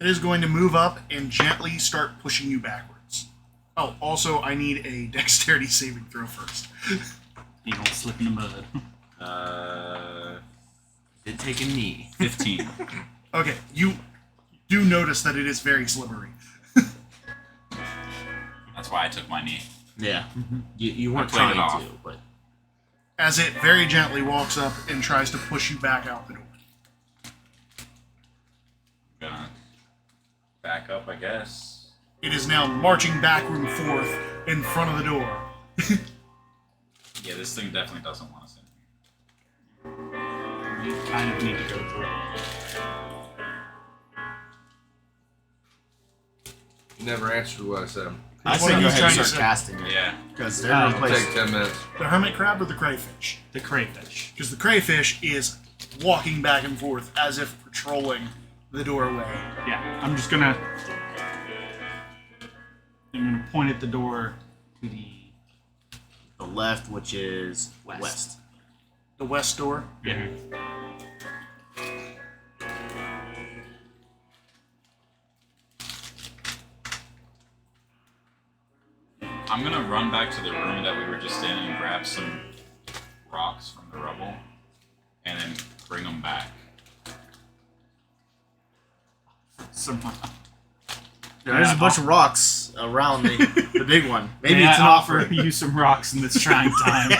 It is going to move up and gently start pushing you backwards. Oh, also, I need a dexterity saving throw first. You don't slip in the mud. Did take a knee. 15. Okay, you do notice that it is very slippery. That's why I took my knee. Yeah. You weren't I played it trying off. to, but As it very gently walks up and tries to push you back out the door. Gonna back up, I guess. It is now marching backward and forth in front of the door. Yeah, this thing definitely doesn't want us in. You kind of need to go through. You never answered what I said. I What say are go you ahead trying and to start say? casting it. Yeah. Because they're in It'll place. take 10 minutes. The hermit crab or the crayfish? The crayfish. Because the crayfish is walking back and forth as if patrolling the doorway. Yeah, I'm gonna point at the door to The left, which is West. west. The west door. yeah. I'm gonna run back to the room that we were just in and grab some rocks from the rubble and then bring them back. Some. There's a bunch of rocks around the big one. Maybe May it's I an offer offer. you some rocks in this trying time.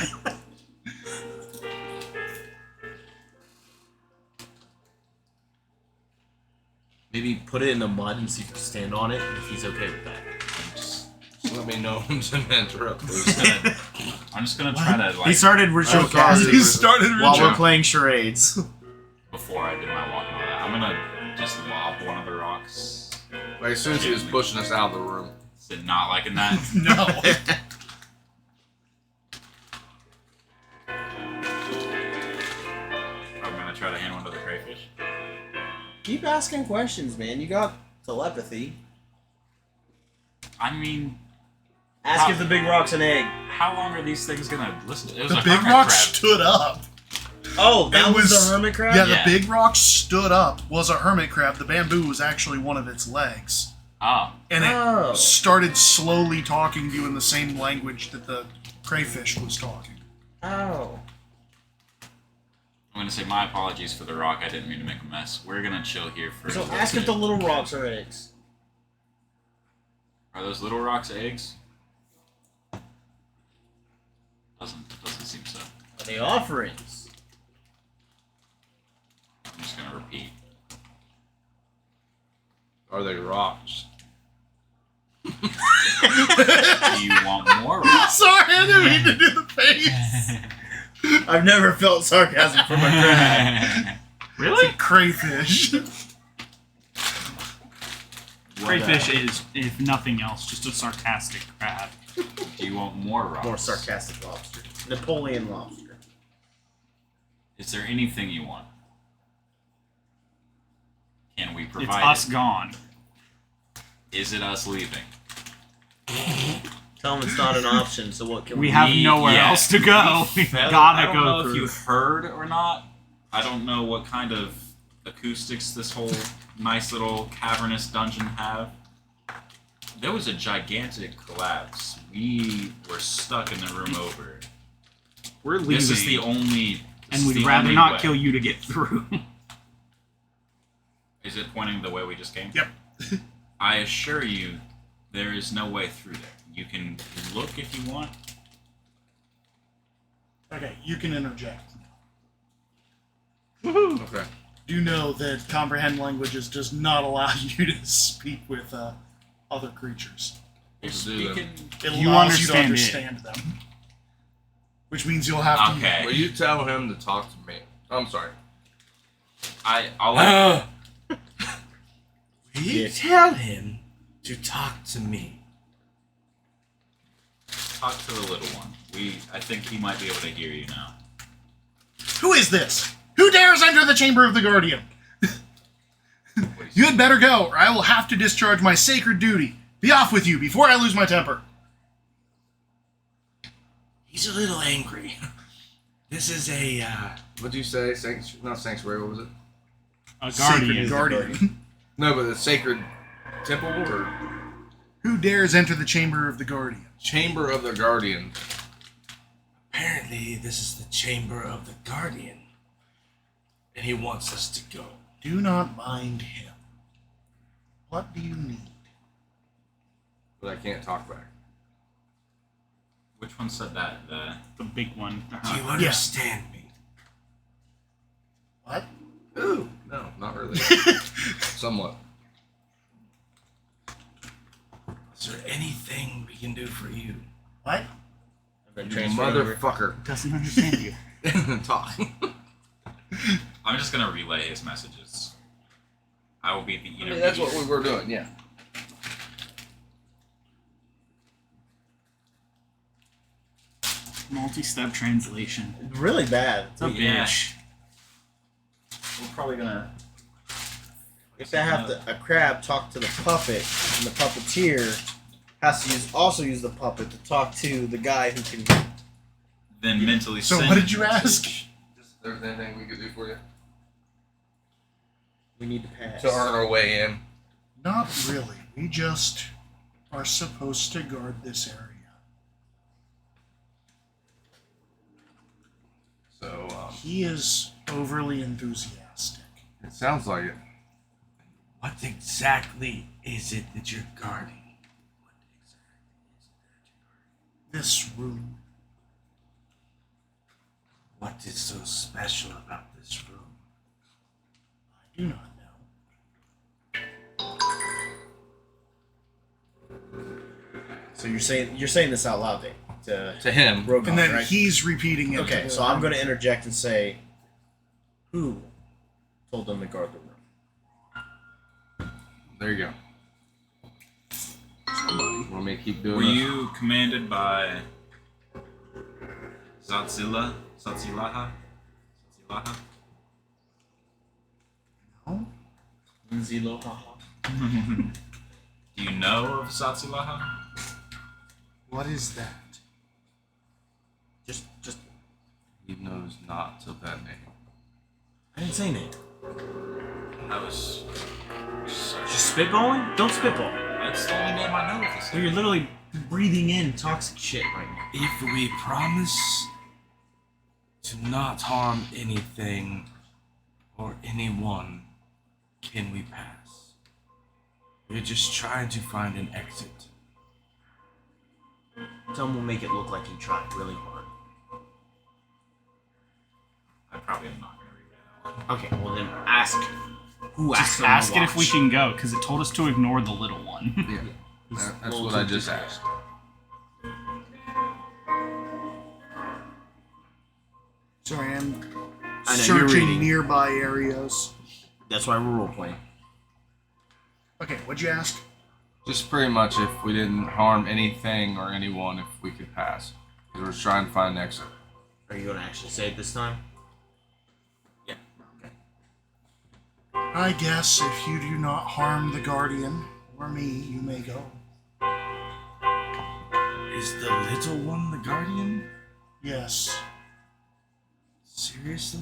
Maybe put it in the mud and see if you can stand on it, if he's okay with that. Just Let me know when to interrupt. I'm just gonna try to like He started ritual I'm sorry. casting He started while we're ritual. playing charades. before I did my walk and all that. I'm gonna just lob one of the rocks. Like, as soon as he was pushing us out of the room. Is it not liking that? No. I'm gonna try to hand one to the crayfish. Keep asking questions, man. You got telepathy. I mean, Ask if the big rock's an egg. how long are these things gonna listen to? It was The a big hermit rock crab. stood up. Oh, that It was was- the hermit crab? Yeah, Yeah. the big rock stood up, was a hermit crab. The bamboo was actually one of its legs. Oh, And it Oh. started slowly talking to you in the same language that the crayfish was talking. Oh. I'm gonna say my apologies for the rock. I didn't mean to make a mess. We're gonna chill here for. So a little ask if bit. the little rocks are eggs. Are those little rocks eggs? Doesn't seem so. Are they offerings? I'm just gonna repeat. Are they rocks? Do you want more rocks? Sorry, I didn't mean to do the face. I've never felt sarcasm from a crab. Really? Crayfish. Crayfish is, if nothing else, just a sarcastic crab. Do you want more rocks? More sarcastic lobster. Napoleon lobster. Is there anything you want? Can we It's provide us it? gone. Is it us leaving? Tell them it's not an option, so what can We have nowhere yeah. else to go. We I gotta don't go know through. if you heard or not. I don't know what kind of acoustics this whole nice little cavernous dungeon have. There was a gigantic collapse. We were stuck in the room over. We're leaving. This is the only. this and is we'd the rather only not way. kill you to get through. Is it pointing the way we just came? Yep. I assure you, there is no way through there. You can look if you want. Okay, you can interject. Okay. Do know that comprehend languages does not allow you to speak with other creatures. You're Let's do speaking. It You allows you to understand understand them. Which means you'll have to. Okay. Will you tell him to talk to me? I'm sorry. I'll let You tell him to talk to me. talk to the little one. I think he might be able to hear you now. Who is this? Who dares enter the chamber of the Guardian? You had better go, or I will have to discharge my sacred duty. Be off with you before I lose my temper. He's a little angry. This is a, What'd you say? Not sanctuary, what was it? A Sacred guardian. Guardian. No, but the sacred temple or Who dares enter the chamber of the Guardian? chamber of the guardian. apparently this is the chamber of the guardian. And he wants us to go. Do not mind him. What do you need? But I can't talk back. Which one said that? The big one. Do you understand me? What? Ooh, no, not really. Somewhat. Is there anything we can do for you? What? You motherfucker. Doesn't understand you. Talk. I'm just gonna relay his messages. I will be the intermediary. That's what we were doing, yeah. Multi-step translation. It's really bad. It's a Yeah. bitch. We're probably gonna. If they have a crab talk to the puppet, and the puppeteer has to also use the puppet to talk to the guy who can. Then mentally. So send what did you message. ask? There's anything we could do for you? We need to pass. To earn our way in. Not really. We just are supposed to guard this area. So, He is overly enthusiastic. it sounds like it. What exactly is it that you're guarding? This room. What is so special about this room? I do not know. So you're saying this out loud, Dave, To him. Rogan, And then right? he's repeating it. to Okay, the- so I'm going to interject and say, who told them to guard the room? There you go. Want me to keep doing Were this? you commanded by Zatzilaha? Zatzilaha? Zilo, haha. Do you know of Zatzilaha? What is that? Just. He knows not of that name. I didn't say name. I was. Just spitballing? Don't spitball. That's the only name I know of this. So you're literally breathing in toxic shit right now. If we promise to not harm anything or anyone, can we pass? We're just trying to find an exit. Tell them we'll make it look like you tried really hard. I probably am not going to read that. Okay, well then ask. Who asked Just them to ask it if we watch? can go, because it told us to ignore the little one. Yeah. That's Well, what I just asked. Sorry, I'm I know, you're searching reading. nearby areas. That's why we're role playing. Okay, what'd you ask? Just pretty much if we didn't harm anything or anyone, if we could pass. Because we're trying to find an exit. Are you going to actually say it this time? Yeah. Okay. I guess if you do not harm the Guardian or me, you may go. Is the little one the guardian? Yes. Seriously?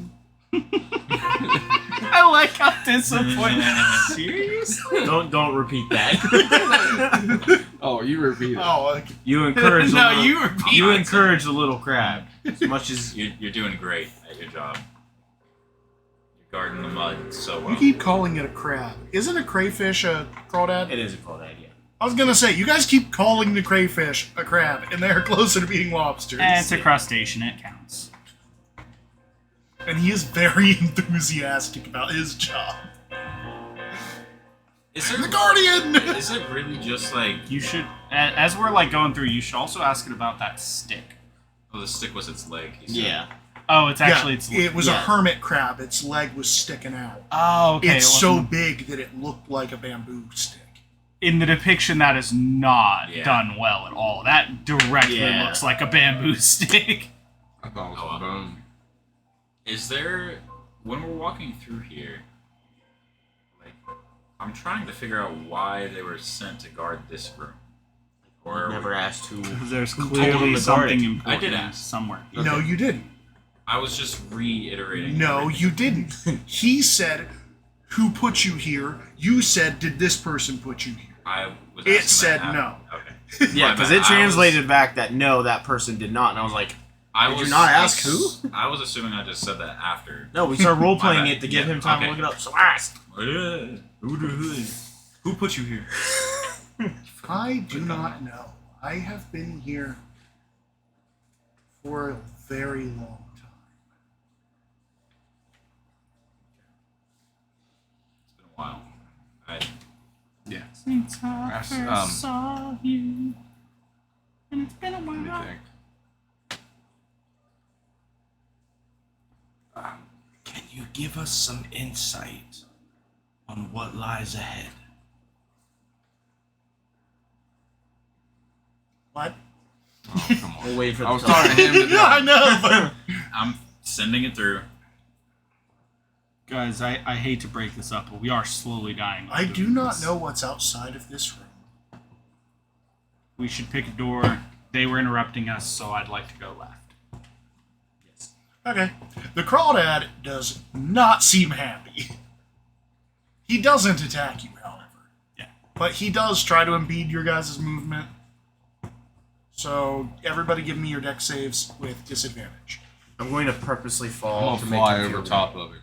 I like how disappointed. Serious? Don't repeat that. Oh, you repeat it. Oh, okay. You encourage. No, the little, you repeat You it. encourage the little crab as much as You're doing great at your job. You're guarding the mud so well. You keep calling it a crab. Isn't a crayfish a crawdad? it is a cool idea. I was gonna say, you guys keep calling the crayfish a crab, and they're closer to being lobsters. And it's a crustacean, it counts. And he is very enthusiastic about his job. Is The there, Guardian! is it really just like, You should, as we're like going through, you should also ask it about that stick. oh, the stick was its leg? He said. Yeah. Oh, it's actually yeah, it was a yeah. hermit crab. Its leg was sticking out. Oh, okay. It's it so wasn't- big that it looked like a bamboo stick. in the depiction that is not Yeah. done well at all. That directly Yeah. looks like a bamboo stick. I thought it was Oh, a bone. Is there, when we're walking through here, like, I'm trying to figure out why they were sent to guard this room. Or Never asked who. There's told clearly them to guard something it? important I did ask. somewhere. No, you didn't. I was just reiterating. No, everything. you didn't. He said, "Who put you here?" You said, "Did this person put you here?" I was It asking said that no. Okay. Yeah, My because bad. it translated back that no, that person did not, and I was like, I Did was you not ask who? I was assuming I just said that after. no, we started role My playing bad. it to give Yeah, him time okay. to look it up. So ask. Who put you here? I do not know. I have been here for a very long time. It's been a while. Yeah. Since I That's, first saw you, and it's been a Let me while. think. Can you give us some insight on what lies ahead? What? Oh, come on. We'll wait for I the was time. talking to him to Yeah, I know, but I'm sending it through. Guys, I hate to break this up, but we are slowly dying. I while do doing not this. know what's outside of this room. We should pick a door. They were interrupting us, so I'd like to go left. Okay. The crawdad does not seem happy. He doesn't attack you, however. Yeah. But he does try to impede your guys' movement. So everybody give me your deck saves with disadvantage. I'm going to purposely I'm fall gonna to make fly him over feel top of him.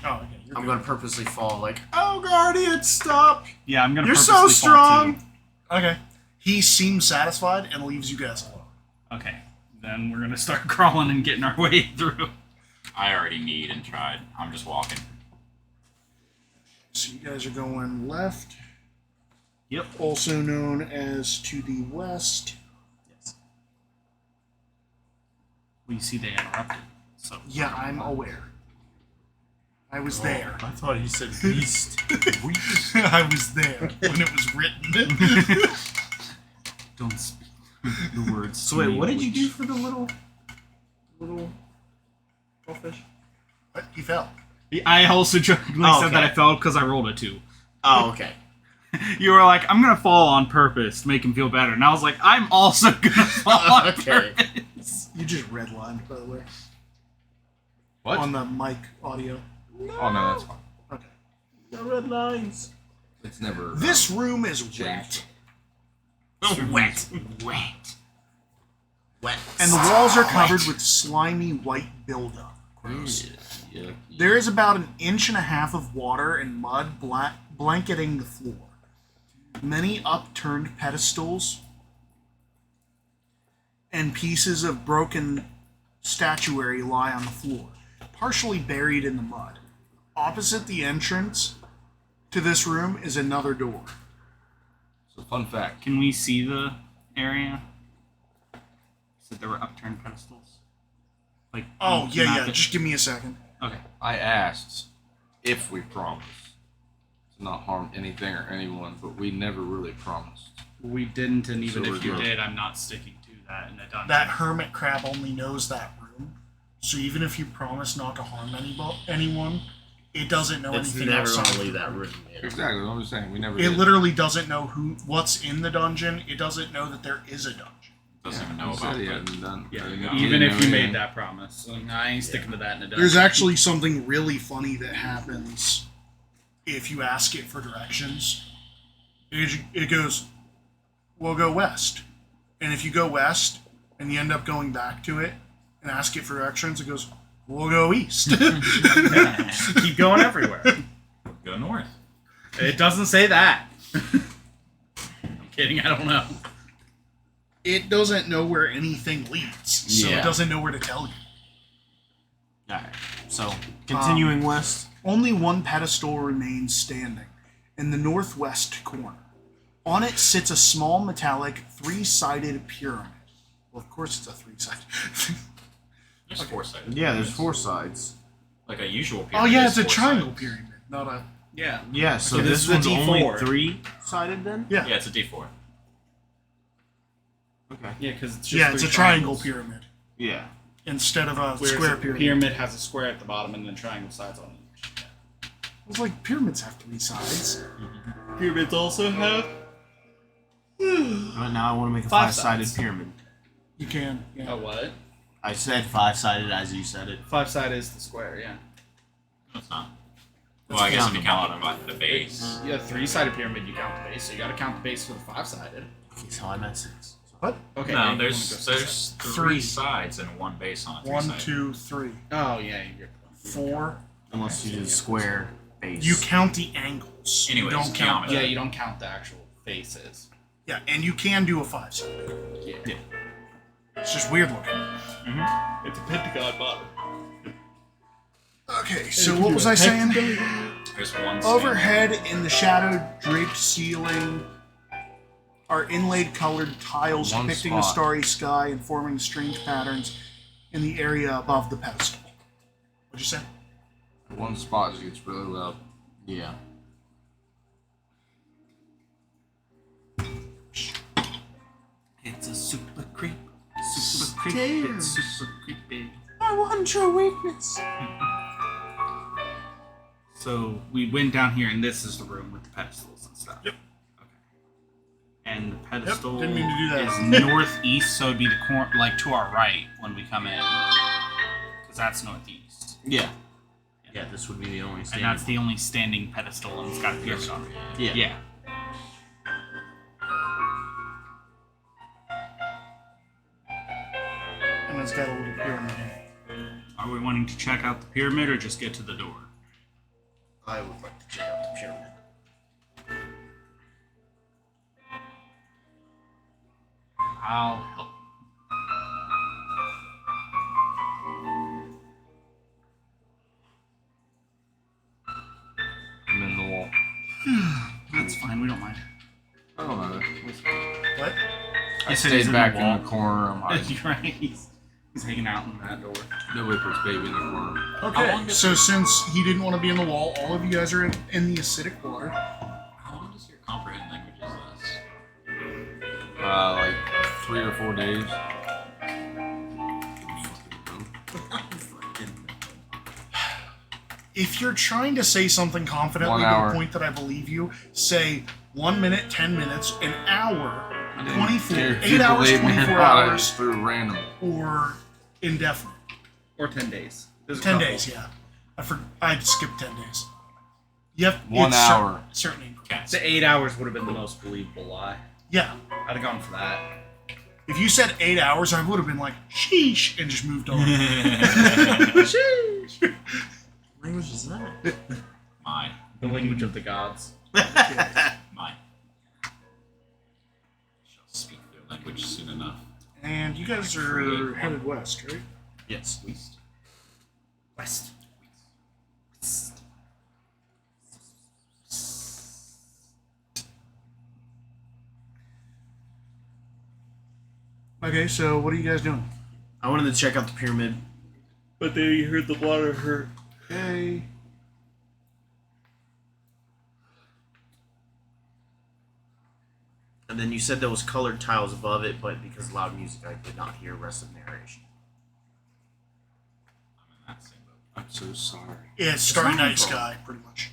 Oh, okay. You're I'm good. going to purposely fall like, oh, Guardian, stop. Yeah, I'm gonna. You're so purposely fall, too. strong. Okay. He seems satisfied and leaves you guys alone. Okay, then we're gonna start crawling and getting our way through. I already need and tried. I'm just walking. So you guys are going left. Yep. Also known as to the west. Yes. We see they interrupted. So Yeah, I'm aware. I was there. I thought he said beast. I was there when it was written. don't speak the words. So wait, what did you do for the little goldfish? But he fell. I also jokingly Oh, said okay. that I fell because I rolled a 2. Oh, okay. You were like, I'm gonna fall on purpose to make him feel better, and I was like, I'm also gonna fall on Okay. purpose. You just redlined, by the way. What? On the mic audio. Oh no, that's fine. Okay. The red lines. It's never. This room is changed. wet. Wet. Wet. Wet. And the walls are covered with slimy white buildup. Gross. Yeah. There is about 1.5 inches of water and mud blanketing the floor. Many upturned pedestals and pieces of broken statuary lie on the floor, partially buried in the mud. Opposite the entrance to this room is another door. So fun fact. Can we see the area? You said there were upturned pedestals. Like Oh, yeah, not yeah. that- Just give me a second. Okay. I asked if we promised to not harm anything or anyone, but we never really promised. We didn't, and even So if we're you good. did, I'm not sticking to that in the dungeon. That hermit crab only knows that room. So even if you promise not to harm anyone, it doesn't know It's anything never outside. gonna the leave that room. room. Man. Exactly. I'm just saying we never. It did. literally doesn't know what's in the dungeon. It doesn't know that there is a dungeon. Doesn't even know He about said he it. hadn't done. Yeah, he even didn't if know you anything. made that promise, so I ain't sticking to that in the dungeon. There's actually something really funny that happens if you ask it for directions. It goes, we'll go west. And if you go west and you end up going back to it and ask it for directions, it goes, we'll go east. keep going everywhere. Go north. It doesn't say that. I'm kidding. I don't know. It doesn't know where anything leads, so Yeah. it doesn't know where to tell you. Alright. So continuing west. Only one pedestal remains standing in the northwest corner. On it sits a small metallic three-sided pyramid. Well, of course it's a three-sided. There's 4 sided. Yeah, there's 4 sides. Like a usual Oh pyramid. yeah, is it's a 4 triangle sides. pyramid, not a. Yeah. Yeah. So Okay, this this is one's a only D4. 3-sided then. Yeah, Yeah, it's a D4. Okay. Yeah, because it's just yeah, it's a three triangle triangles. pyramid Yeah. instead of a Whereas square a pyramid. pyramid has a square at the bottom and then triangle sides on each. It's like pyramids have 3 sides. Pyramids also have. But now I want to make a 5 5-sided sides. pyramid. You can. Yeah. A what? I said 5-sided as you said it. 5 side is the square. Yeah. No, it's not. Well, I guess down if you the count bottom. the base. Yeah, 3-sided pyramid you count the base, so you got to count the base for the 5-sided. Okay, so I meant 6. What? Okay. No, yeah, there's you wanna go there's 3 Three. sides and 1 base on a 1, 3-sided. 2, 3, Oh yeah, you're 4. Unless you did square base. You count the angles. Anyways, you don't count. geometry. Yeah, you don't count the actual faces. Yeah, and you can do a 5-sided. Yeah. It's just weird looking. It's a pentagon bottom. Okay, so what was I saying? There's 1 Overhead in the shadow draped ceiling are inlaid colored tiles One depicting a spot. starry sky and forming strange patterns in the area above the pedestal. What'd you say? One spot just gets really loud. Yeah. It's a super creep. Super creep. It's super creepy. I want your weakness. So we went down here, and this is the room with the pedestals and stuff. Yep. Okay. And the pedestal didn't mean to do that. is northeast, so it'd be the corner, like to our right when we come in, because that's northeast, Yeah. Yeah, this would be the only and standing. that's the only standing pedestal, and it's got a pyramid on it. Yeah. Yeah. And it's got a little pyramid in it. Are we wanting to check out the pyramid or just get to the door? I would like to check out the pyramid. I'll help. I'm in the wall. That's fine. We don't mind. I said he's stayed in back the in wall. the corner. I'm hiding. You're right. He's hanging out in that door. Nobody puts baby in the corner. Okay, so since he didn't want to be in the wall, all of you guys are in the acidic water. How long does your comprehend languages last? Like 3 or 4 days. If you're trying to say something confidently 1 to hour. the point that I believe you, say 1 minute, 10 minutes, an hour, I didn't 24, care if 8 you hours, believed me or 24 not, I hours, just threw random. or indefinite. Or 10 days. There's a 10 couple. days, yeah. I'd skip 10 days. Yep. 1 hour. Certain increments. The 8 hours would have been the most believable lie. Yeah. I'd have gone for that. If you said 8 hours, I would have been like, sheesh, and just moved on. Sheesh. What language is that? Mine. The language of the gods. Mine. Shall speak their language soon enough. And you guys are headed west, right? Yes. Least. West. Okay, so what are you guys doing? I wanted to check out the pyramid. But then you heard the water hurt. Okay. And then you said there was colored tiles above it, but because of loud music, I did not hear rest of narration. I'm in that same boat. I'm so sorry. Yeah, it's Starry not my Night fault. Sky, pretty much.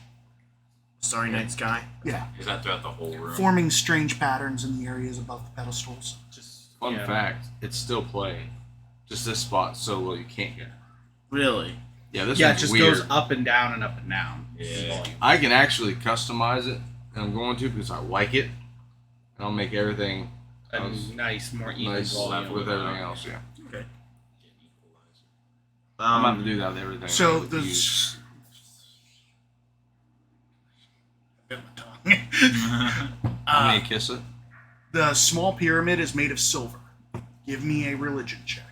Starry Night Sky. Yeah. Is that throughout the whole room? Forming strange patterns in the areas above the pedestals. Just Fun yeah. fact, it's still playing. Just this spot so low you can't get. Really? Yeah, this Yeah, it one's just weird. goes up and down and up and down. Yeah. I can actually customize it, and I'm going to because I like it. And I'll make everything A Nice. nice, more even nice volume. with everything else. Yeah, Okay. I'm about to do that with everything. So with the you. Bit my tongue. I'm gonna kiss it. The small pyramid is made of silver. Give me a religion check.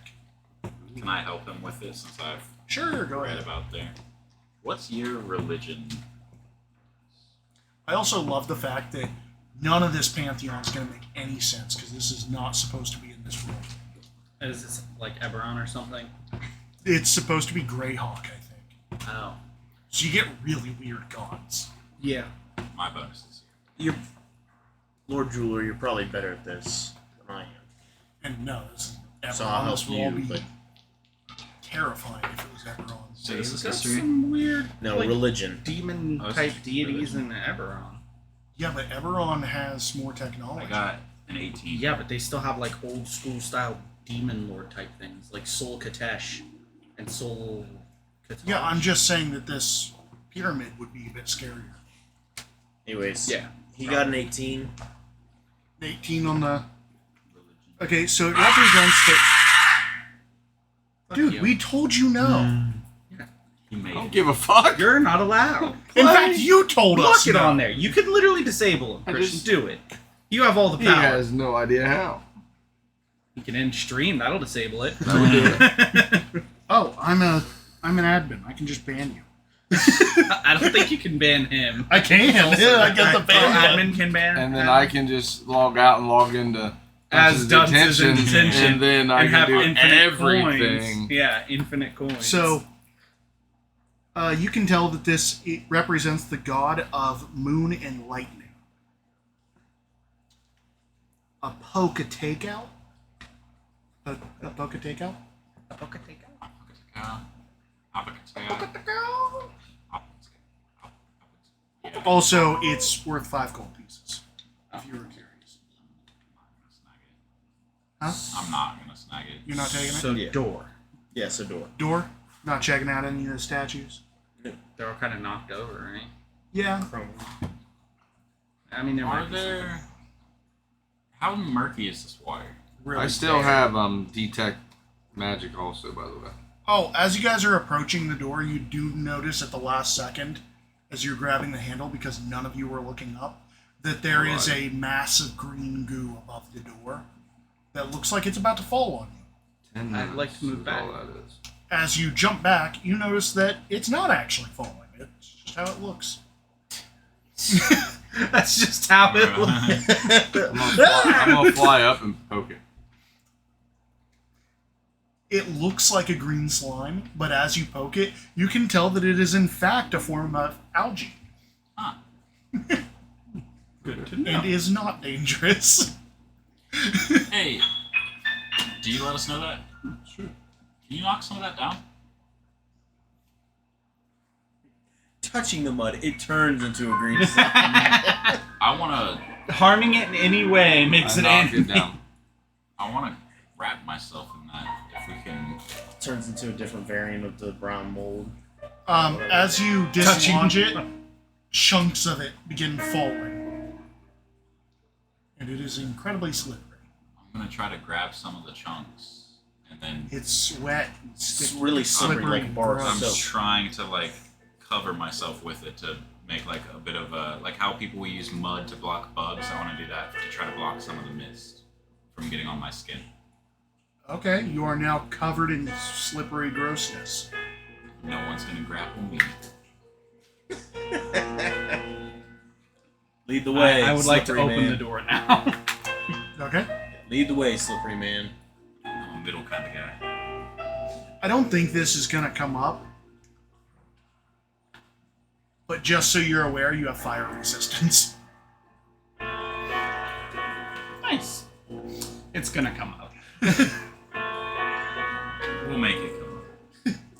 Can I help him with this since I've Sure, go read ahead. about there? What's your religion? I also love the fact that none of this pantheon is going to make any sense because this is not supposed to be in this world. Is this like Eberron or something? It's supposed to be Greyhawk, I think. Oh. So you get really weird gods. Yeah. My bonuses. You're Lord Jeweler. You're probably better at this than I am. And no, this is Eberron. So I'll help This will all you, be but terrifying if it was Eberron. So this is Got history. some weird no like, religion. demon Oh, it's type just deities religion. in Eberron. Yeah, but Eberron has more I technology. got an 18. Yeah, but they still have like old school style demon lord type things, like Sol Katesh and Sol Katash. Yeah, I'm just saying that this pyramid would be a bit scarier. Anyways, Yeah. he got an 18. 18 on the. Religion. Okay, so it represents that. Fuck Dude, you. we told you no. He made I don't it. give a fuck. You're not allowed. In fact, you told us. Lock it no. on there. You can literally disable him, I Christian. just- Do it. You have all the He power. has no idea how. You can end stream. That'll disable it. That would do it. Oh, I'm an admin. I can just ban you. I don't think you can ban him. I can. Yeah, I get the Oh, ban button. admin can ban. And then I can just log out and log into As Dunce's in detention, and then I and can have do infinite everything. coins. Yeah, infinite coins. So, you can tell that it represents the god of moon and lightning. A poke a takeout? A poke a takeout? Also, it's worth 5 gold pieces. If you were curious. Huh? I'm not gonna snag it. You're not taking it? so Yeah. door. Yes, a door. Door? Not checking out any of the statues? They're all kind of knocked over, right? Yeah. I mean, there Are might be there? How murky is this water? Really I still bad. have detect magic also, by the way. Oh, as you guys are approaching the door, you do notice at the last second, as you're grabbing the handle, because none of you were looking up, that there is a massive green goo above the door that looks like it's about to fall on you. 10 I'd like to move is back. all that is. As you jump back, you notice that it's not actually falling. It's just how it looks. That's just how it looks. I'm gonna fly up and poke it. It looks like a green slime, but as you poke it, you can tell that it is in fact a form of algae Huh. Good to know. and is not dangerous. Hey, do you let us know that? Sure. Can you knock some of that down? Touching the mud, it turns into a green slime. I want to. Harming it in any way makes I it knock angry. it down. I want to wrap myself in that. If we can. Turns into a different variant of the brown mold. As you dislodge it, chunks of it begin falling. And it is incredibly slippery. I'm gonna try to grab some of the chunks, and then It's wet, and It's sticky, really slippery, like a and bar of gross. I'm soap. trying to like cover myself with it to make like a bit of a like how people use mud to block bugs. I want to do that to try to block some of the mist from getting on my skin. Okay, you are now covered in slippery grossness. No one's gonna grapple me. Lead the way. I would like to slippery open man. the door now. Okay? Lead the way, slippery man. I'm a middle kind of guy. I don't think this is going to come up. But just so you're aware, you have fire resistance. Nice. It's gonna come out. We'll make it come.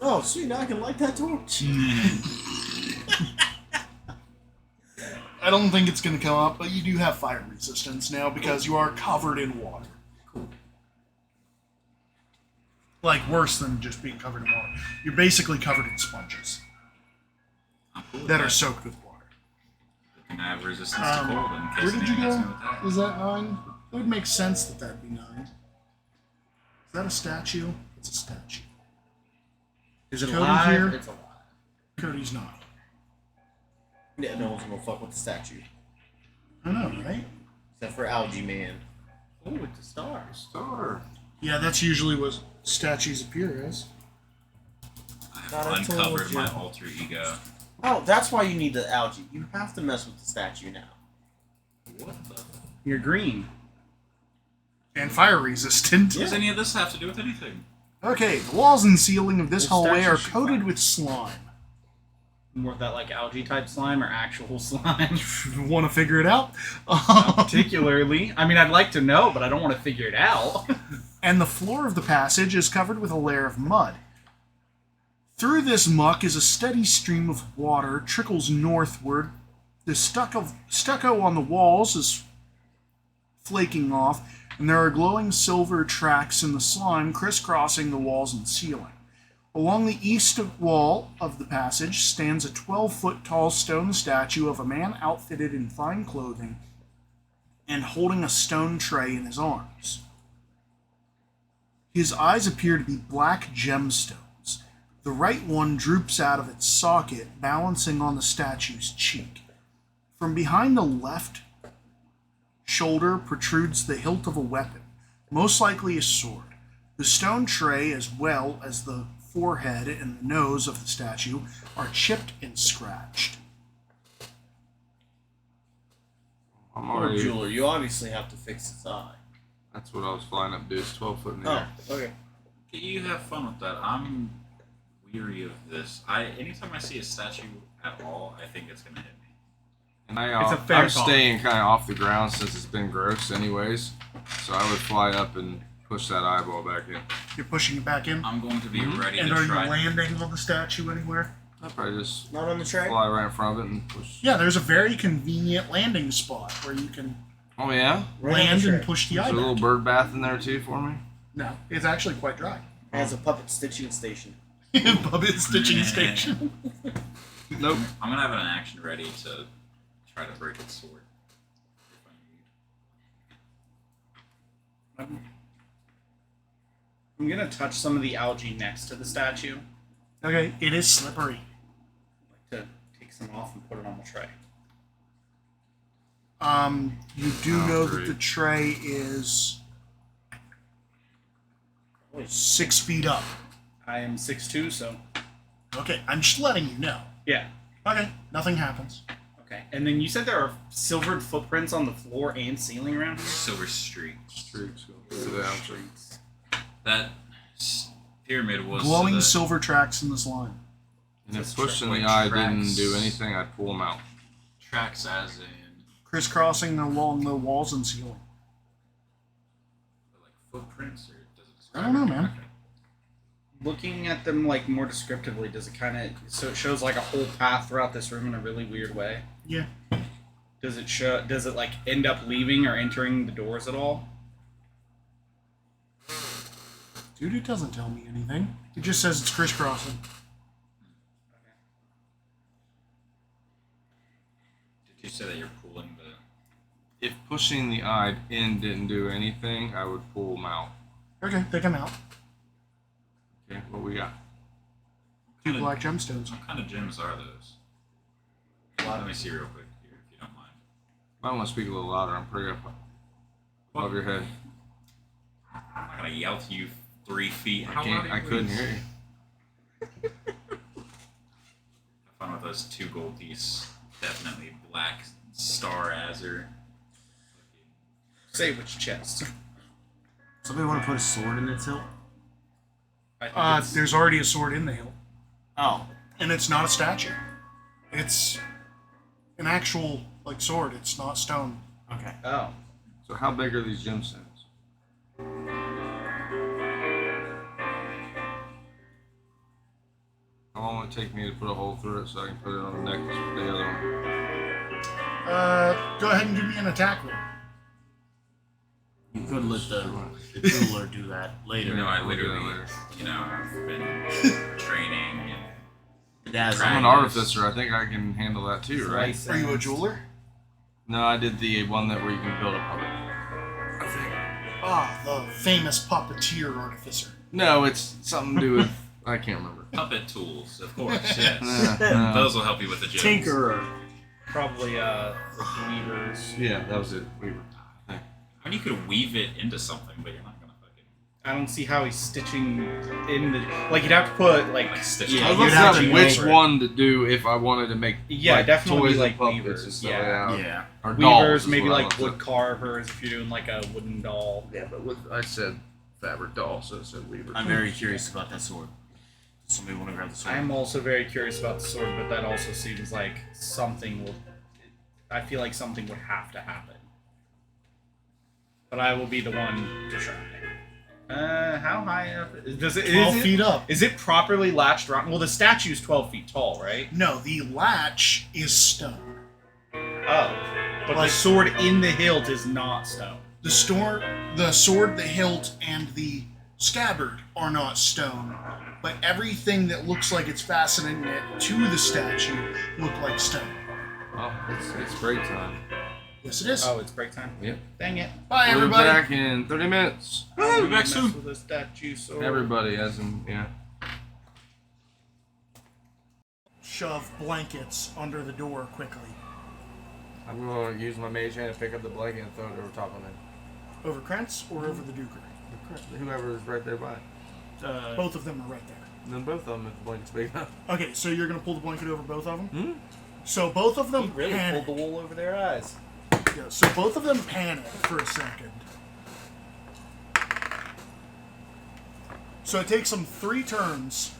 Oh, sweet, now I can light that torch. I don't think it's going to come up, but you do have fire resistance now because you are covered in water. Cool. Like, worse than just being covered in water. You're basically covered in sponges I'm cool with that are soaked with water. Can I have resistance to cold in case Where did you anything hits go? me with that? Is that 9? It would make sense that that'd be 9. Is that a statue? It's a statue. Is it Cody alive? here? It's a lot. Cody's not. Yeah, no one's gonna fuck with the statue. I know, right? Except for Algae Man. Oh, it's a star. Star. Yeah, that's usually what statues appear as. I've Thought I told uncovered you. my alter ego. Oh, that's why you need the algae. You have to mess with the statue now. What the? You're green. And fire resistant. Does any of this have to do with anything? Okay, the walls and ceiling of this The hallway statue are should coated fire. with slime. More of that like algae type slime or actual slime? Want to figure it out? Particularly. I mean, I'd like to know, but I don't want to figure it out. And the floor of the passage is covered with a layer of mud. Through this muck is a steady stream of water trickles northward. The stucco on the walls is flaking off, and there are glowing silver tracks in the slime crisscrossing the walls and ceiling. Along the east wall of the passage stands a 12-foot tall stone statue of a man outfitted in fine clothing and holding a stone tray in his arms. His eyes appear to be black gemstones. The right one droops out of its socket, balancing on the statue's cheek. From behind the left shoulder protrudes the hilt of a weapon, most likely a sword. The stone tray, as well as the forehead and the nose of the statue, are chipped and scratched. I'm Poor already. jeweler, you obviously have to fix its eye. That's what I was flying up to. It's 12 foot in the Oh, air. okay. You have fun with that. I'm weary of this. Anytime I see a statue at all, I think it's gonna hit me. And It's a fair I'm call. staying kind of off the ground since it's been gross, anyways. So I would fly up and push that eyeball back in. You're pushing it back in. I'm going to be ready And to are you try. landing on the statue anywhere? I'd probably just Not on the tray? fly right in front of it and push. Yeah, there's a very convenient landing spot where you can Oh yeah, Right on the land and tray. push the there's eye a little back. bird bath in there too for me. No, it's actually quite dry. It has a puppet stitching station. Puppet stitching station. Nope. I'm gonna have an action ready to try to break its sword. If I need. I'm gonna touch some of the algae next to the statue. Okay, it is slippery. I'd like to take some off and put it on the tray. You do Oh, know great. that the tray is 6 feet up. I am 6'2", so Okay, I'm just letting you know. yeah. Okay, nothing happens. Okay. Okay. And then you said there are silvered footprints on the floor and ceiling around here? Silver streaks. Streaks go to the outside. That pyramid was Glowing the, silver tracks in this line. And if That's pushing like the eye tracks. didn't do anything, I'd pull them out. tracks as in Crisscrossing along the walls and ceiling. like footprints, or does it I describe don't know, it? man. Okay. Looking at them like more descriptively, does it kind of so it shows like a whole path throughout this room in a really weird way? Yeah. Does it show? Does it like end up leaving or entering the doors at all? Dude, it doesn't tell me anything. It just says it's crisscrossing. Did you say that you're pulling the? If pushing the eye in didn't do anything, I would pull them out. Okay, take them out. Okay, what we got? Two What black gemstones. kind of gems are those? Let me see real quick here, if you don't mind. Might want to speak a little louder. I'm pretty up above your head. I'm not gonna yell to you 3 feet. I couldn't hear you. Have fun with those 2 gold piece. Definitely black star azure. Say which chest. Somebody want to put a sword in its hilt? I think it's- There's already a sword in the hilt. Oh, And it's not a statue. It's an actual, like, sword. It's not stone. okay. Oh. So how big are these gemstones? How long will it take me to put a hole through it so I can put it on the necklace with the other one? Go ahead and give me an attack roll. You could let the jeweler do that later. You know, I We'll do that literally, later. I've been training and That's I'm an Practice. artificer. I think I can handle that too, right? Are you a jeweler? No, I did the one that where you can build a puppet. I think. Ah, the famous puppeteer artificer. No, it's something to do with I can't remember. puppet tools, of course. Yes, No. those will help you with the gems. Tinkerer. Probably like weavers. Yeah, that was it. We were. I mean, you could weave it into something, but you're not gonna fucking I don't see how he's stitching in the like you'd have to put like stitch. Yeah, I was you'd looking have up to which over it. one to do if I wanted to make Yeah, like, definitely toys like and puppets weavers, and stuff yeah. like that. Yeah. Or dolls weavers, is maybe what I like looked wood up. carvers if you're doing like a wooden doll. Yeah, but with I said fabric doll, so it said weaver. I'm very curious about that sword. Does somebody want to grab the sword? I'm also very curious about the sword, but that also seems like something will. I feel like something would have to happen. But I will be the one to try. How high up does it? 12 is feet it, up. Is it properly latched around? Well, the statue's 12 feet tall, right? No, the latch is stone. Oh, but the Like- sword in the hilt is not stone. The sword, the hilt, and the scabbard are not stone, but everything that looks like it's fastening it to the statue look like stone. Oh, it's break time. Yes, it is. Oh, it's break time. Yep. Dang it! Bye, We'll be everybody. back in 30 minutes. We'll be back Mess soon. with the statue sword. Everybody, as in yeah. Shove blankets under the door quickly. I'm gonna use my mage hand to pick up the blanket and throw it over top of him. Over Krentz or over the Duker? Whoever is right there by. Both of them are right there. And then both of them if the blanket's big enough. Okay, so you're gonna pull the blanket over both of them? Hmm? So both of them Really panic. pulled the wool over their eyes. Yeah, so both of them panic for a second. So it takes them 3 turns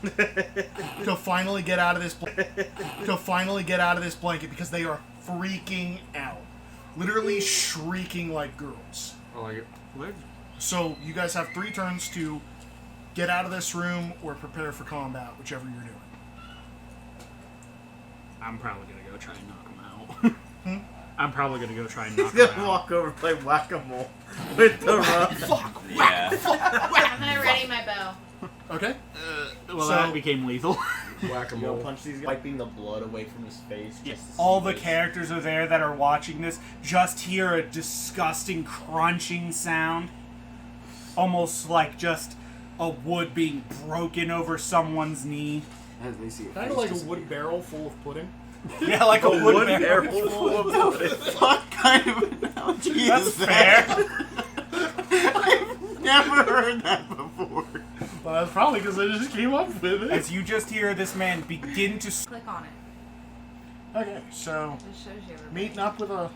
to finally get out of this blanket because they are freaking out, literally shrieking like girls. I like it. So you guys have 3 turns to get out of this room or prepare for combat, whichever you're doing. I'm probably gonna go try and knock him out. I'm probably gonna go try and knock He's him gonna out. walk over and play whack-a-mole with the rough. Yeah. I'm gonna ready my bow. Okay? Well, So- that became lethal. Whack-a-mole. punch these guys. Wiping the blood away from his face. All the characters are there that are watching this just hear a disgusting crunching sound. Almost like just a wood being broken over someone's knee. As they see Kind of like a wood barrel full of pudding. Yeah, like a wood barrel. What the fuck kind of analogy That's is fair. I've never heard that before. Well, that's probably because I just came up with it. As you just hear this man begin to Click on it. Okay, so Just shows you everybody. meeting up with a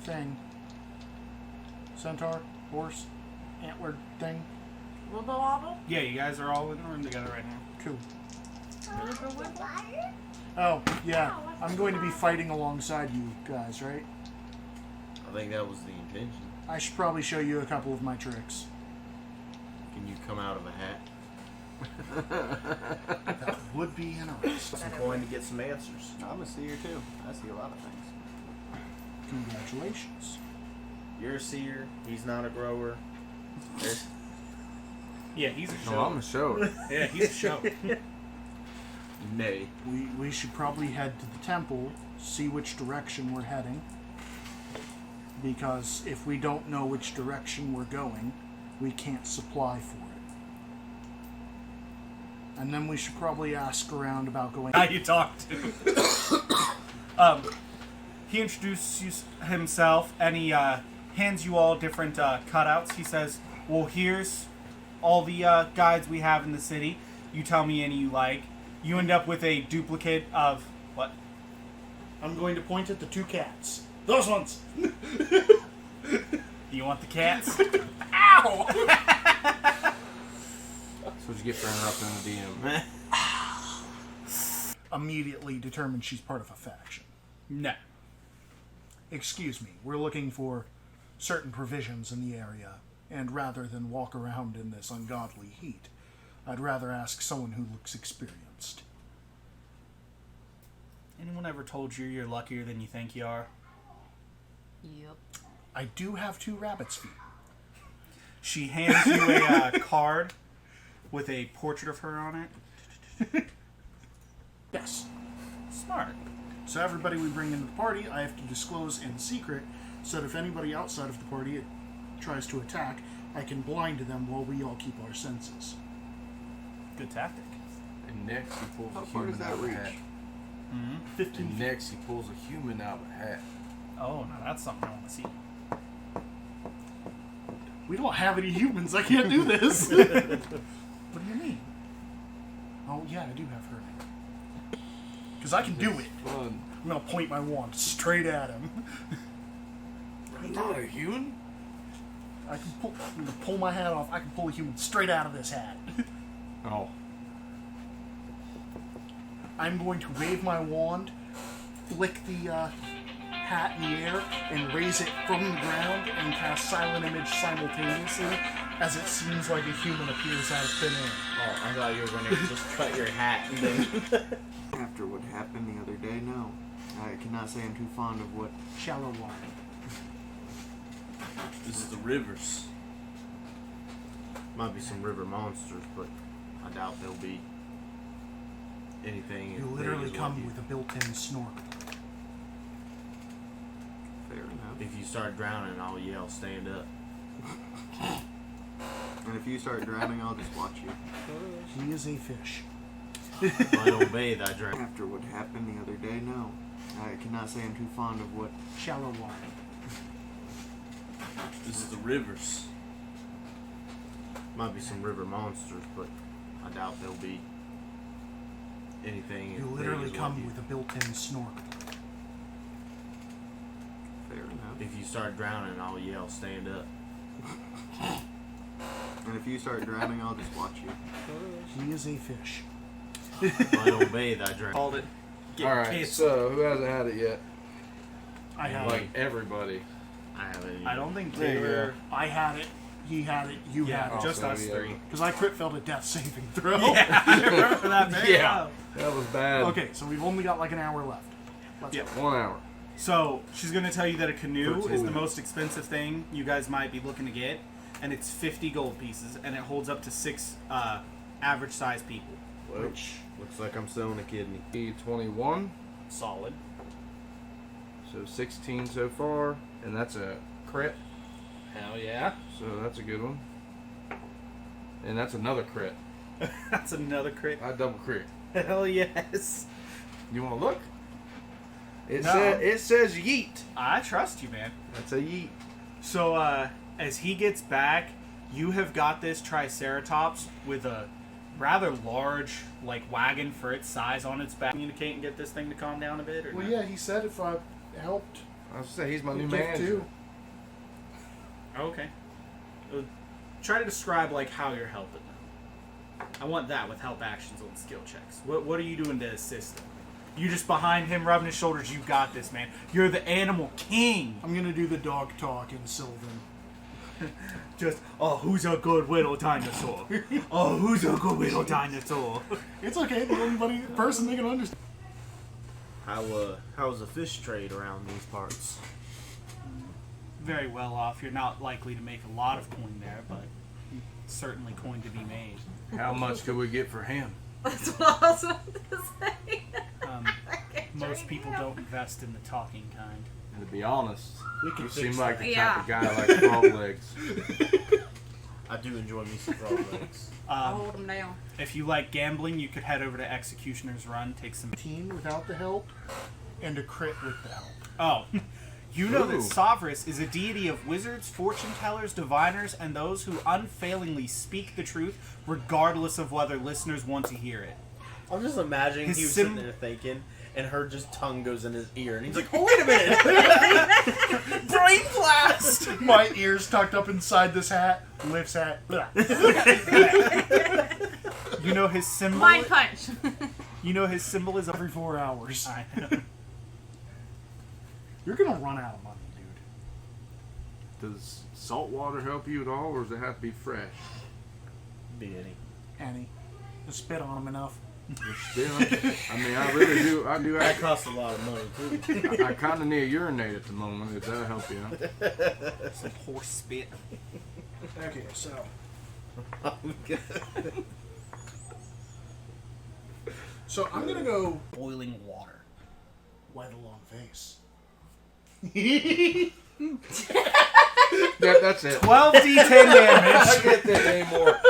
thing. Centaur, horse, antler thing. Wibble wobble? Yeah, you guys are all in the room together right now. Cool. Wibble wibble? Oh, yeah. I'm going to be fighting alongside you guys, right? I think that was the intention. I should probably show you a couple of my tricks. Can you come out of a hat? That would be interesting. Some coin to get some answers. I'm a seer too. I see a lot of things. Congratulations. You're a seer. He's not a grower. There's Yeah, he's a No, show. I'm a shower. Yeah, he's a show. Nay. We should probably head to the temple, see which direction we're heading. Because if we don't know which direction we're going, we can't supply for it. And then we should probably ask around about going. How you talk to? He introduces himself and he hands you all different cutouts. He says, "Well, here's all the guides we have in the city. You tell me any you like." You end up with a duplicate of what? I'm going to point at the two cats. Those ones! You want the cats? Ow! That's what you get for interrupting the DM. Immediately determined she's part of a faction. No. Excuse me, we're looking for certain provisions in the area, and rather than walk around in this ungodly heat, I'd rather ask someone who looks experienced. Anyone ever told you you're luckier than you think you are? Yep. I do have 2 rabbit's feet. She hands you a card with a portrait of her on it. Yes. Smart. So everybody we bring into the party, I have to disclose in secret, so that if anybody outside of the party tries to attack, I can blind them while we all keep our senses. Good tactic. And next he pulls How a far human does out that of a reach? hat. 15 And feet. next he pulls a human out of a hat. Oh, now that's something I want to see. We don't have any humans, I can't do this! What do you mean? Oh yeah, I do have her. Because I can do it. Fun. I'm gonna point my wand straight at him. I'm not a human. I can pull my hat off. I can pull a human straight out of this hat. Oh. I'm going to wave my wand, flick the hat in the air, and raise it from the ground and cast Silent Image simultaneously as it seems like a human appears out of thin air. Oh, I thought you were going to just cut your hat and then. After what happened the other day, no. I cannot say I'm too fond of what. Shallow water. This is the rivers. Might be some river monsters, but I doubt there'll be anything. You as literally big as come what you- with a built-in snorkel. Fair enough. If you start drowning, I'll yell, "Stand up!" And if you start drowning, I'll just watch you. He is a fish. If I don't bathe, I drown. After what happened the other day, no. I cannot say I'm too fond of what. Shallow water. This is the rivers. Might be some river monsters, but I doubt there'll be anything. You as big literally as what come you- with a built-in snorkel. Fair enough. If you start drowning, I'll yell, "Stand up!" And if you start drowning, I'll just watch you. He is a fish. If I don't bathe, I drown. Called it. Get Alright, kissed. so who hasn't had it yet? I had Like it. everybody. I haven't. I don't think There they you were. I had it. He had it. You Yeah, had it. just so us yeah. three. Because I crit failed a death saving throw. Yeah, I remember that very Yeah. well. That was bad. Okay, so we've only got like an hour left. Let's Yeah. go. 1 hour. So she's going to tell you that a canoe is 13. the most expensive thing you guys might be looking to get, and it's 50 gold pieces, and it holds up to 6 average sized people. Which looks like I'm selling a kidney. E21. Solid. So 16 so far. And that's a crit. Hell yeah. So that's a good one. And that's another crit. That's another crit. I double crit. Hell yes. You want to look? It, No. it says yeet. I trust you, man. That's a yeet. So as he gets back, you have got this Triceratops with a rather large, like, wagon for its size on its back. Communicate and get this thing to calm down a bit? Or Well, no? yeah, he said if I helped, I was gonna say he's my new he'd give manager. too. Oh, okay. Try to describe, like, how you're helping them. I want that with help actions on skill checks. What are you doing to assist them? You just behind him, rubbing his shoulders. You got this, man. You're the animal king. I'm gonna do the dog talk in Sylvan. Just, oh, who's a good little dinosaur? Oh, who's a good little dinosaur? It's okay. The only person they can understand. How's the fish trade around these parts? Very well off. You're not likely to make a lot of coin there, but certainly coin to be made. How much could we get for him? That's what I was about to say. Most people don't invest in the talking kind. And to be honest, you seem like the Yeah. type of guy like frog legs. I do enjoy me some frog legs. I'll hold him down. If you like gambling, you could head over to Executioner's Run, take some... Without the help, and a crit with the help. Oh. You know that Ooh. Sovereign is a deity of wizards, fortune tellers, diviners, and those who unfailingly speak the truth, regardless of whether listeners want to hear it. I'm just imagining His he was sim- sitting there thinking, and her just tongue goes in his ear, and he's like, "Oh, wait a minute, brain blast!" My ears tucked up inside this hat. Lifts hat. Blah. You know his symbol. Mind punch. You know his symbol is Every 4 hours. I know. You're gonna run out of money, dude. Does salt water help you at all, or does it have to be fresh? Be any. Annie, just spit on him enough. Still, I mean, I really do. I do. That costs a lot of money too. I kind of need a urinate at the moment. If that'll help you out. Some horse spit. Okay, so I'm gonna go Boiling water. why the long face. That's it. 12d10 damage. I can't take any more.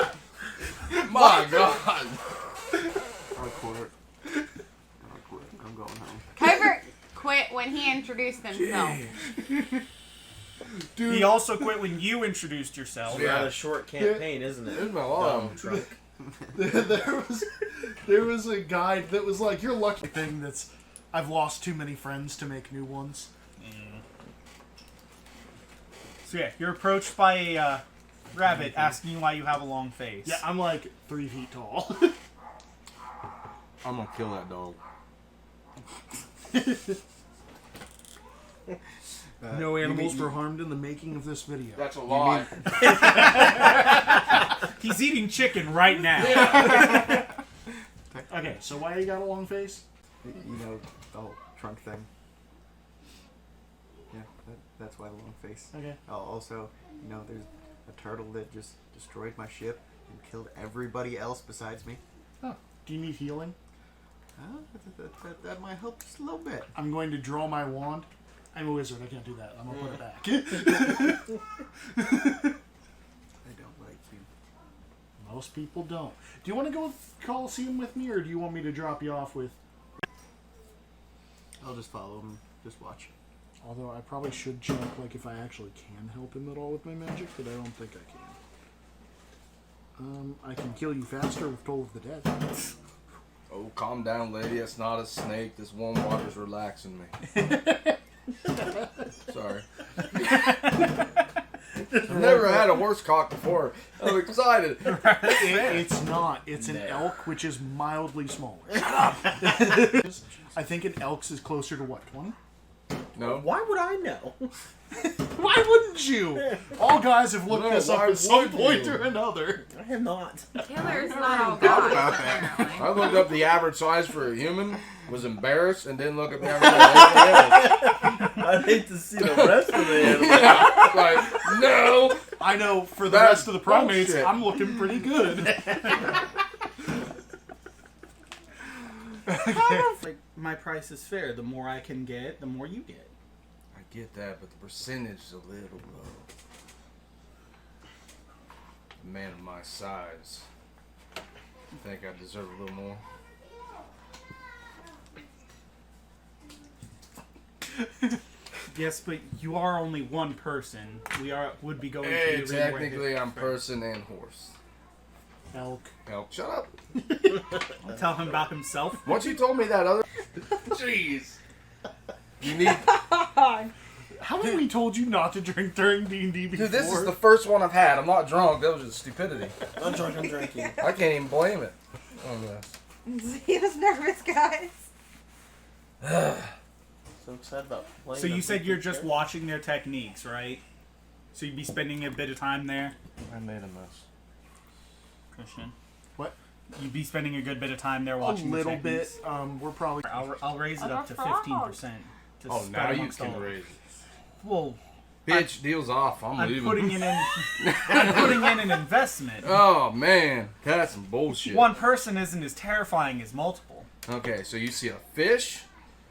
My God. I quit. I'm going home. Covert quit when he introduced himself. Dude, He also quit when you introduced yourself. It's not a short campaign, isn't This it? is my alarm. Drunk. there was a guide that was like, "You're lucky." Thing that's, I've lost too many friends to make new ones. So yeah, you're approached by a rabbit asking you why you have a long face. Yeah, I'm like 3 feet tall. I'm gonna kill that dog. No animals were harmed in the making of this video. That's a lie. He's eating chicken right now. Okay, so why you got a long face? You know, the whole trunk thing. Yeah, that's why the long face. Okay. Also, you know, there's a turtle that just destroyed my ship and killed everybody else besides me. Oh, do you need healing? That might help just a little bit. I'm going to draw my wand. I'm a wizard. I can't do that. I'm gonna put it back. I don't like you. Most people don't. Do you want to go with Coliseum with me, or do you want me to drop you off with? I'll just follow him. Just watch. Although I probably should check, like, if I actually can help him at all with my magic, but I don't think I can. I can kill you faster with Toll of the Dead. Oh, calm down, lady. It's not a snake. This warm water's relaxing me. Sorry. I've never had a horse cock before. I'm excited. It's not. It's an elk, which is mildly smaller. I think an elk is closer to what, 20? No. Why would I know? Why wouldn't you? All guys have looked No, this up why at some would point you? or another. I have not. Killer's not all thought gods, about that. apparently. I looked up the average size for a human, was embarrassed, and didn't look up the average size. I'd hate to see the rest of the animal. Like, no. I know for the That's rest of the primates, bullshit. I'm looking pretty good. Like, my price is fair. The more I can get, the more you get. I get that, but the percentage is a little low. A man of my size. You think I deserve a little more? Yes, but you are only one person. We would be going Hey, to the ring where technically I'm person and horse. Elk. Elk. Shut up. I'll tell him about himself. Once you told me that other... Jeez. You need... Haven't we told you not to drink during D&D before? Dude, this is the first one I've had. I'm not drunk. That was just stupidity. I'm drunk, I'm drinking. I can't even blame it. Oh, yes. He was nervous, guys. So excited about playing. So you a said you're big just character. watching their techniques, right? So you'd be spending a bit of time there, I made a mess. Christian? What? You'd be spending a good bit of time there A watching the little bit. techniques. We're probably... I'll raise it up to Oh, 15%. To Oh, spread now you amongst all can of raise it. it. Well, Bitch, deal's off. I'm I'm leaving. putting it in. I'm putting in an investment. Oh, man. That's some bullshit. One person isn't as terrifying as multiple. Okay, so you see a fish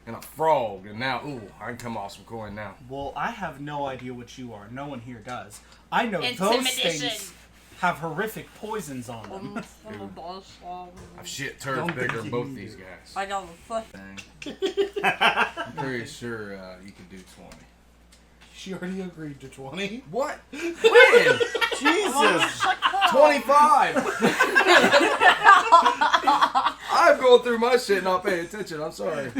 and a frog, and now, ooh, I can come off some coin now. Well, I have no idea what you are. No one here does. I know those Intimidation. things have horrific poisons on them. I've shit turds bigger than both these guys. I got a foot. I'm pretty sure you can do 20. She already agreed to 20. What? When? Jesus! 25! I'm going through my shit not paying attention. I'm sorry.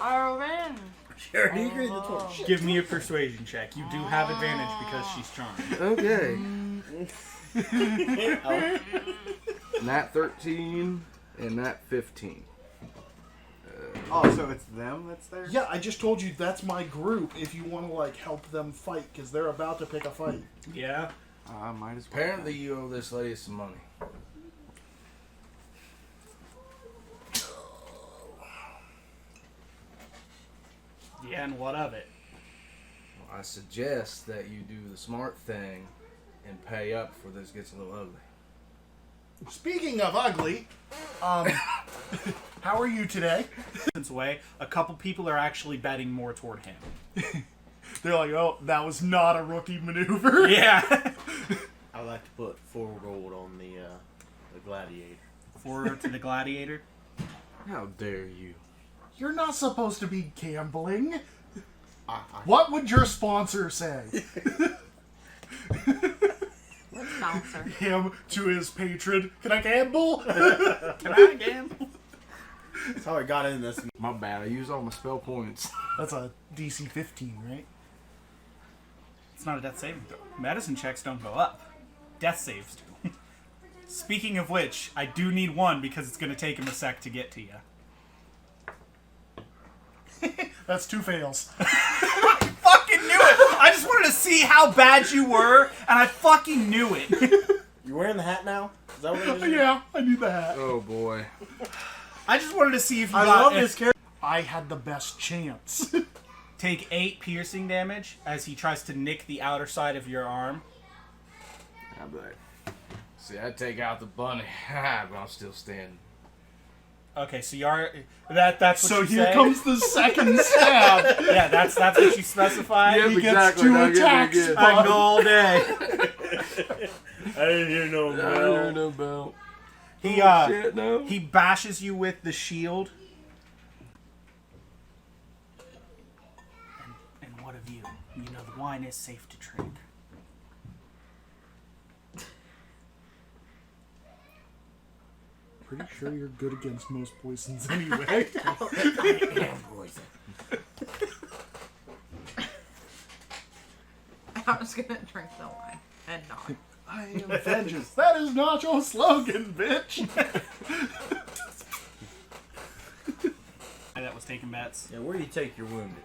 I win. She already agreed to 20. Give me a persuasion check. You do have advantage because she's charmed. Okay. Oh, Nat 13 and Nat 15. Oh, so it's them that's there? Yeah, I just told you that's my group if you want to, like, help them fight, because they're about to pick a fight. Yeah. Might as well. Apparently you owe this lady some money. Yeah, and what of it? Well, I suggest that you do the smart thing and pay up before this gets a little ugly. Speaking of ugly, how are you today? Way, a couple people are actually betting more toward him. They're like, oh, that was not a rookie maneuver. Yeah. I like to put 4 gold on the gladiator. Forward to the gladiator. How dare you? You're not supposed to be gambling. I What would your sponsor say? What sponsor? Him to his patron. Can I gamble? Can I gamble? That's how I got in this. My bad, I used all my spell points. That's a DC 15, right? It's not a death saving throw. Medicine checks don't go up. Death saves do. Speaking of which, I do need one because it's going to take him a sec to get to you. That's 2 fails. Fucking knew it! I just wanted to see how bad you were, and I fucking knew it. You wearing the hat now? Is that what it is? Yeah, I need the hat. Oh boy. I just wanted to see if you I got love if- this character. I had the best chance. Take 8 piercing damage as he tries to nick the outer side of your arm. I'm like, see, I take out the bunny, but I'm still standing. Okay, so you are that's what So you here say? comes the second stab. Yeah, that's what you specified. Yep, He gets exactly. 2 Now get me attacks. again. I can go all day. I didn't hear no I bell. hear no bell. He Shit, no. he bashes you with the shield. And what of you? You know the wine is safe to drink. Pretty sure you're good against most poisons anyway. I was gonna drink the wine and not. I am vengeance. That is not your slogan, bitch. That was taking bets. Yeah, where do you take your wounded?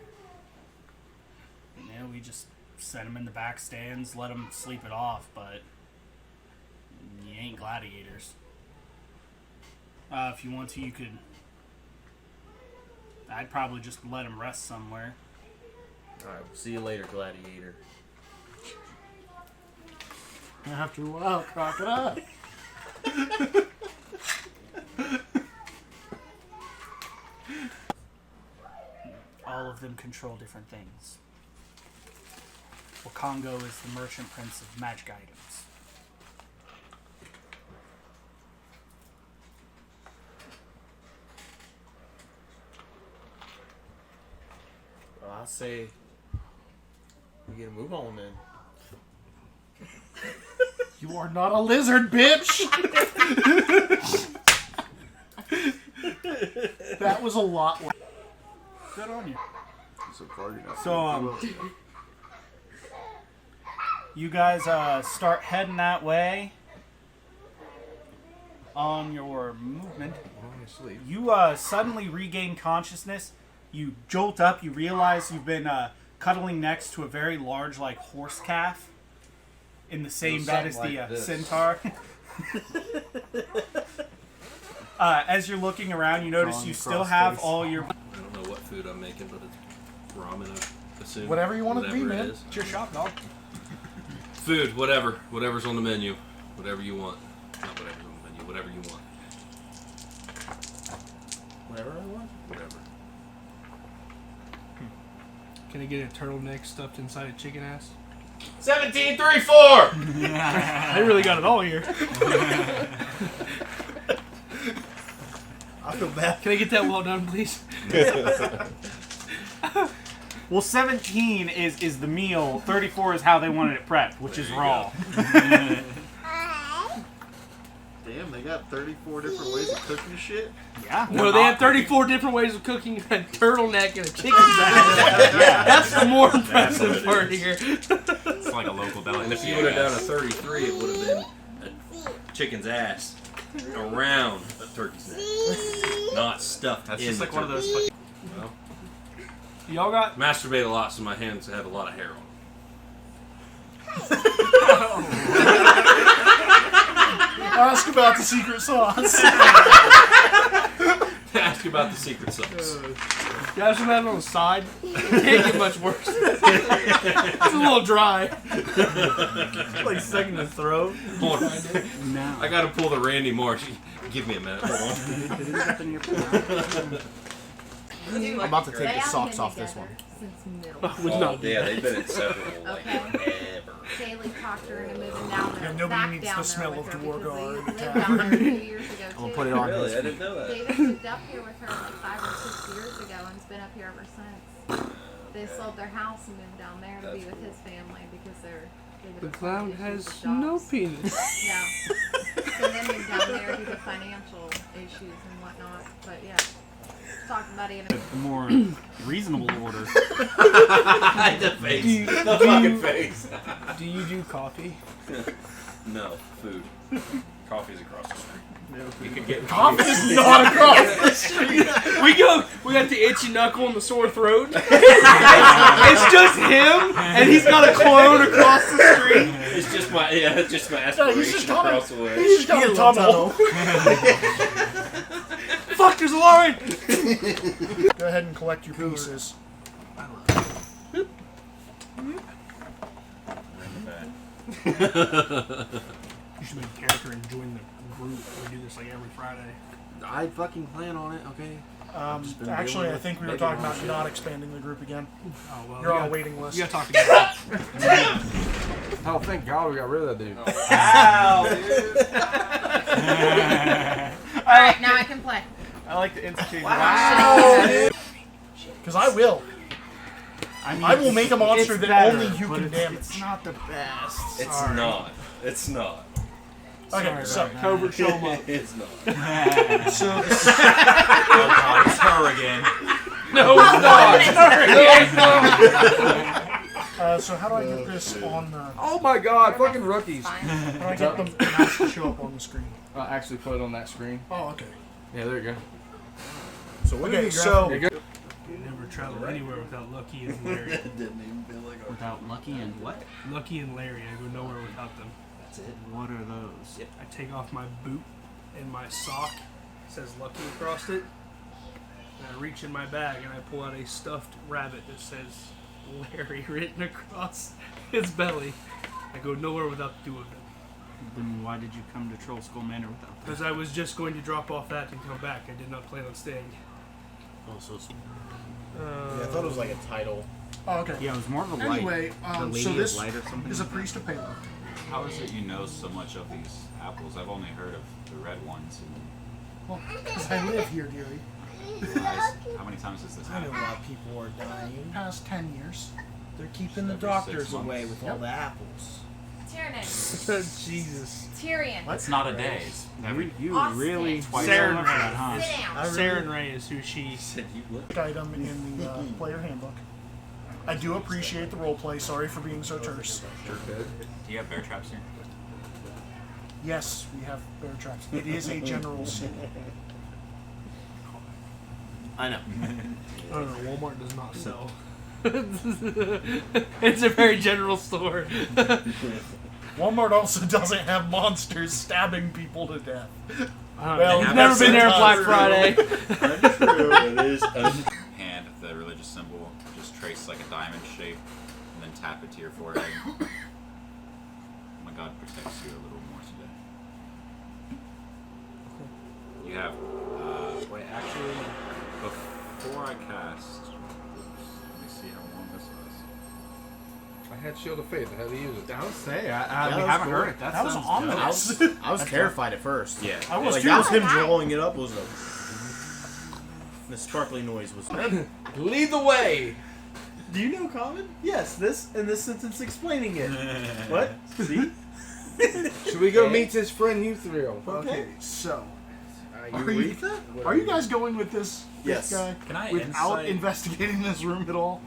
Yeah, we just set him in the back stands, let him sleep it off, but you ain't gladiators. If you want to, you could. I'd probably just let him rest somewhere. Alright, we'll see you later, gladiator. After a while, crocodile. All of them control different things. Wakongo is the merchant prince of magic items. Well, I say we get a move on then. You You are not a lizard, bitch! That was a lot. Good on you. So far, you're not So, you guys start heading that way on your movement. You suddenly regain consciousness. You jolt up. You realize you've been cuddling next to a very large, like, horse calf in the same bed as the centaur. As you're looking around, you notice you still have all your... I don't know what food I'm making, but it's ramen, I assume. Whatever you want it to be, man. It's your shop, dog. Food, whatever. Whatever's on the menu. Whatever you want. Not whatever's on the menu. Whatever you want. Whatever I want. Whatever. Can I get a turtleneck stuffed inside a chicken ass? 1734. I really got it all here. I feel bad. Can I get that well done, please? Well, 17 is the meal. 34 is how they wanted it prepped, which is raw. Damn, they got 34 different ways of cooking shit? Yeah. No, they had 34 different ways of cooking a turtleneck and a chicken's ass. Yeah. That's the more impressive part here. It's like a local deli. And if you would have done a 33, it would have been a chicken's ass around a turkey's neck. Not stuffed That's in just the like one of those turkey. Well, Y'all got... masturbate a lot, so my hands had a lot of hair on them. Ask about the secret sauce. Ask about the secret sauce. You guys from that on the side? It can't get much worse. It's a little dry. Like stuck in the throat. Hold on. No. I gotta pull the Randy Marsh. Give me a minute. Hold on. I'm about to take the socks off this one. Since middle Would school. not Yeah, they've been inseparable. Like, Okay. ever. Daily talked her into moving down there. Yeah, nobody back needs down the there smell with of her Dwargar because they in the lived tavern. down there a few years ago I'm gonna too. put it on Really? his I didn't know that. David moved up here with her like 5 or 6 years ago and's been up here ever since. They sold their house and moved down there to be with his family because they're. The clown has with no dogs. penis. Yeah. So they moved down there due to financial issues and whatnot. But yeah, talking about it. A more reasonable order. The face. The fucking face. Do you do coffee? No, food. Coffee's across the street. You could get Coffee is not across the street. We got the itchy knuckle and the sore throat. It's just him, and he's got a clone across the street. It's just my aspiration across the way. He's just got a tunnel. Fuck, there's a line. Go ahead and collect your pieces. You should be a character and join the group. We do this like every Friday. I fucking plan on it, okay? Actually, I think we were talking about not expanding the group again. Oh well. You're on a waiting list. You gotta talk to God. Oh, thank God we got rid of that dude. Alright, now I can play. I like the institute. Because I will. I will make a monster it's that better, only you but can it's- damage. It's not the best. It's not. It's not. Okay, so Covert show 'em up. It's not. so the Oh god, it's her again. No, it's not. so how do I get this on the? Oh my God, fucking rookies. Fine. How do I get the mouse to show up on the screen? Actually put it on that screen. Oh, okay. Yeah, there you go. So okay, so There you go. You never travel anywhere without Lucky and Larry. Without Lucky and what? Lucky and Larry, I go nowhere without them. That's it. What are those? I take off my boot and my sock says Lucky across it. And I reach in my bag and I pull out a stuffed rabbit that says Larry written across his belly. I go nowhere without the two of them. Then why did you come to Troll Skull Manor without them? Because I was just going to drop off that and come back. I did not plan on staying. Oh, so yeah, I thought it was like a title. oh, okay. Yeah, it was more of a light. Anyway, the Lady so of this Light or something. is a priest of Palo. How is it you know so much of these apples? I've only heard of the red ones. Well, because I live here, dearie. How many times has this I know a happened? lot of people are dying. Past 10 years. They're keeping the Every doctors 6 months. away with all the apples. Tyrion. Jesus. Tyrion. It's not a day. It's every You Austin. really Twice Saren over Ray. that, huh? Sit down. Saren Ray is who she. Said you look. Item in the player handbook. I do appreciate the roleplay. Sorry for being so terse. Do you have bear traps here? Yes, we have bear traps. It is a general city. I know. I don't know. Walmart does not sell. It's a very general store. Walmart also doesn't have monsters stabbing people to death. Well, you've never been there on Black Friday. Untrue. It is untrue. Hand the religious symbol, just trace like a diamond shape, and then tap it to your forehead. Oh my God protects you a little more today. You have. Wait, actually, before I cast, let me see how long this was. I had Shield of Faith. I had to use it. I would say, we that was haven't cool. heard it. That was sounds ominous. dope. I was terrified at first. Yeah. I was Like too. that was him drawing it up. Was the sparkly noise was. Lead the way. Do you know common? Yes, this sentence explaining it. What? See? Should we go meet his friend Euthriel? Okay, so You are you, are you guys going with this Yes. guy Can I without insight? investigating this room at all?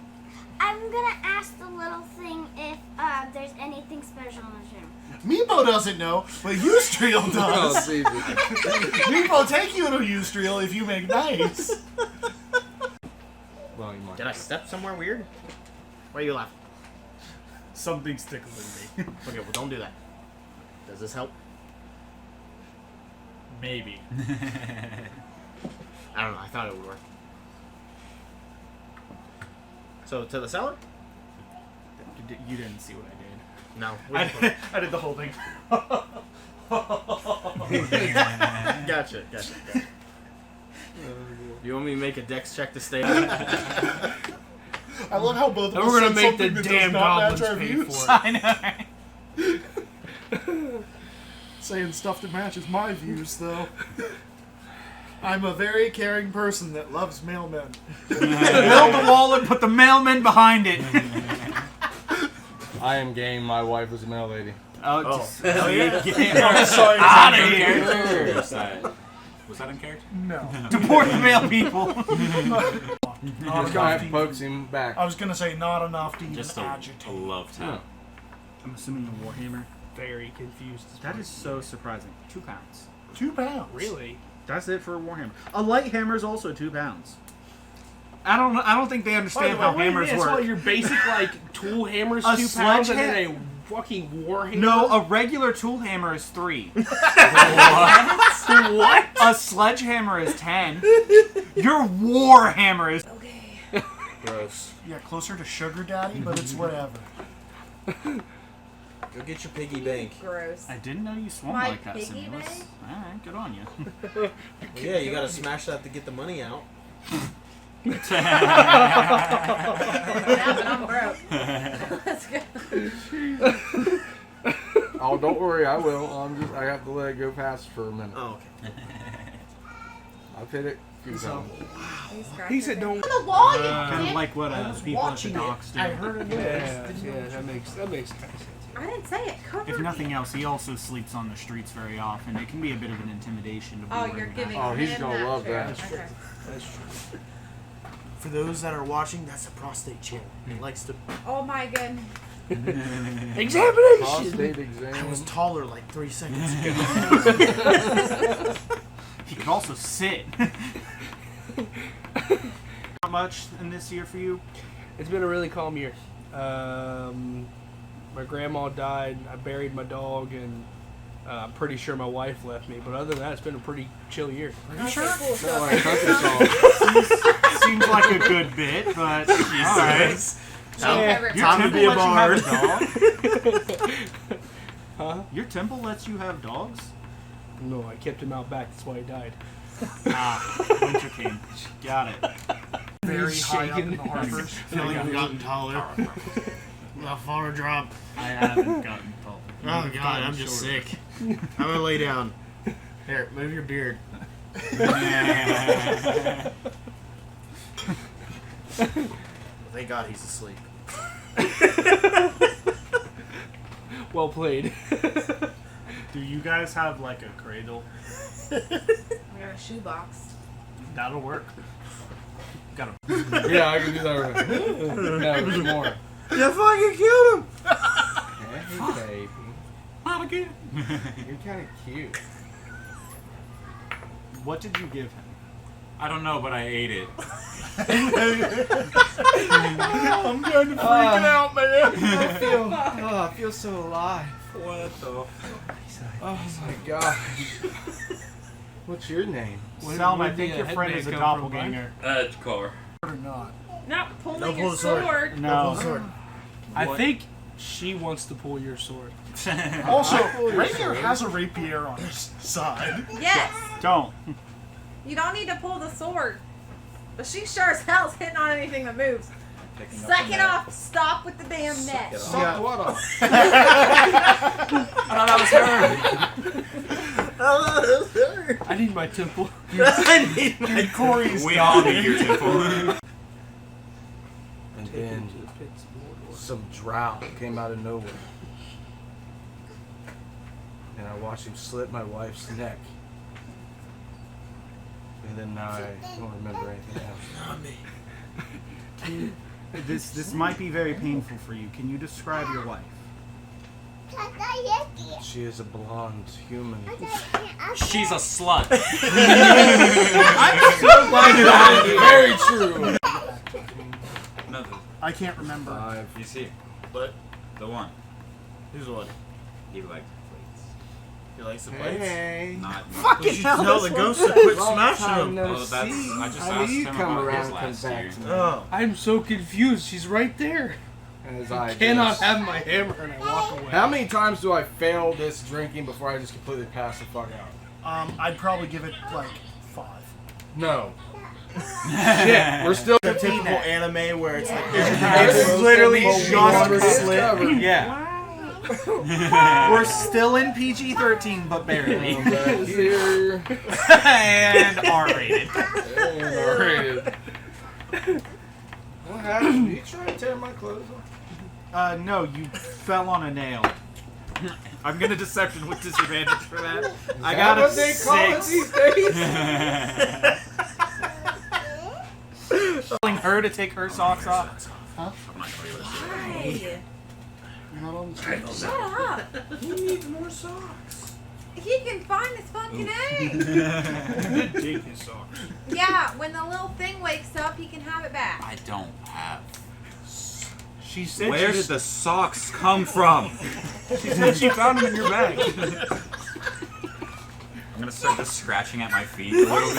I'm gonna ask the little thing if there's anything special in this room. Meepo doesn't know, but Eustriel Oh, does. Jesus. Meepo, take you to Eustriel if you make nice. Well, you might. Did I step somewhere weird? Why are you laughing? Something's tickling me. Okay, well don't do that. Does this help? Maybe. I don't know. I thought it would work. So to the cellar? You didn't see what I did. No. I did the whole thing. Gotcha. You want me to make a dex check to stay? I love how both of And us we're gonna said make the something that damn does not match goblins our pay views. for it. I know. Saying stuff that matches my views, though. I'm a very caring person that loves mailmen. Build the wall and put the mailman behind it. I am game. My wife was a mail lady. Hell yeah. I'm sorry. Out of here. Was that in character? No. Deport the mail people. Not This enough guy to pokes him back. I was gonna say not enough to even Just a agitate. love tap. I'm assuming a warhammer. Very confused. That is so surprising. 2 pounds. 2 pounds. Really? That's it for a warhammer. A light hammer is also 2 pounds. I don't think they understand how hammers It's like work. your basic like tool hammers A 2 pounds and sledgehammer- then a fucking war hammer. No, a regular tool hammer is 3. What? A sledgehammer is 10. Your war hammer is. Gross. Yeah, closer to sugar daddy, but it's whatever. Go get your piggy bank. Gross. I didn't know you swung My like that, piggy Simulus. bank? Alright, good on you. Yeah, you gotta smash that to get the money out. Yeah, but I'm broke. Let's go. Oh, don't worry. I will. I have to let it go past for a minute. Oh, okay. I've hit it a few times. He said don't. The wall, you Kind of dick. like what people at the docks do. I heard a noise. Yeah, that makes kind of sense. I didn't say it. Cover If me. nothing else, he also sleeps on the streets very often. It can be a bit of an intimidation to be Oh, wearing you're that. giving Oh, he's him gonna that love chair. that. Okay. That's true. For those that are watching, that's a prostate chair. It likes to. Oh my goodness. Examination. Prostate I exam. was taller like 3 seconds ago. He could also sit. Not much in this year for you? It's been a really calm year. My grandma died. I buried my dog, and I'm pretty sure my wife left me. But other than that, it's been a pretty chill year. Are you sure? Cool. No, I cut this off. Seems like a good bit, but alright. Yeah. Your Time to temple be a lets bard. you have a dog? Huh? Your temple lets you have dogs? No, I kept him out back. That's why he died. Winter King. Got it. Very He's high up in shaking. the harbor. feel like I've gotten taller. A far drop. I haven't gotten tall. Oh god, I'm just sick. I'm gonna lay down. Here, move your beard. Thank God he's asleep. Well played. Do you guys have like a cradle? We got a shoebox. That'll work. Got a. Yeah, I can do that right now. No, there's more. You fucking killed him! Hey, baby. Not again. You're kind of cute. What did you give him? I don't know, but I ate it. I'm kind of freaking out, man. I feel so alive. What the? Oh my gosh. What's your name? Salm, I think your friend is a doppelganger. Car. Or not. Not pulling No, pull your the sword. sword. No. Sword. I think she wants to pull your sword. Also, Rainier has a rapier on his side. Yes. Don't. You don't need to pull the sword. But she sure as hell's hitting on anything that moves. Suck it off. Stop with the damn net. Suck what off? I thought that was her. I need my temple. I need my Corey's. We all need your temple. And then some drow came out of nowhere. And I watched him slit my wife's neck. And then now I don't remember anything else. This might be very painful for you. Can you describe your wife? She is a blonde human. She's a slut. I'm so glad that is very true. Nothing. I can't remember. You see, What? the one. Who's what? He liked plates. He likes the plates? Hey. Not. You should tell the ghost to quit smashing them. No, Oh, that's. I just How do asked you him come about around his and come last back year. to me? Oh. I'm so confused. She's right there. As I I cannot just- have my hammer and I walk away. How many times do I fail this drinking before I just completely pass the fuck out? I'd probably give it like 5. No. Shit, we're still The typical anime where it's like It's literally just slit. Yeah. We're still in PG-13, but barely. Here. And R-rated. What happened? Did you try to tear my clothes off? No, you fell on a nail. I'm gonna deception with disadvantage for that. I got a what they call it 6. these days? Telling her to take her socks off. Why? You're not on the street. Shut up. He needs more socks. He can find his fucking egg. Dig his socks. Yeah, when the little thing wakes up, he can have it back. I don't have. She said Where she did the socks come from? She said she found them in your bag. I'm gonna start just scratching at my feet a little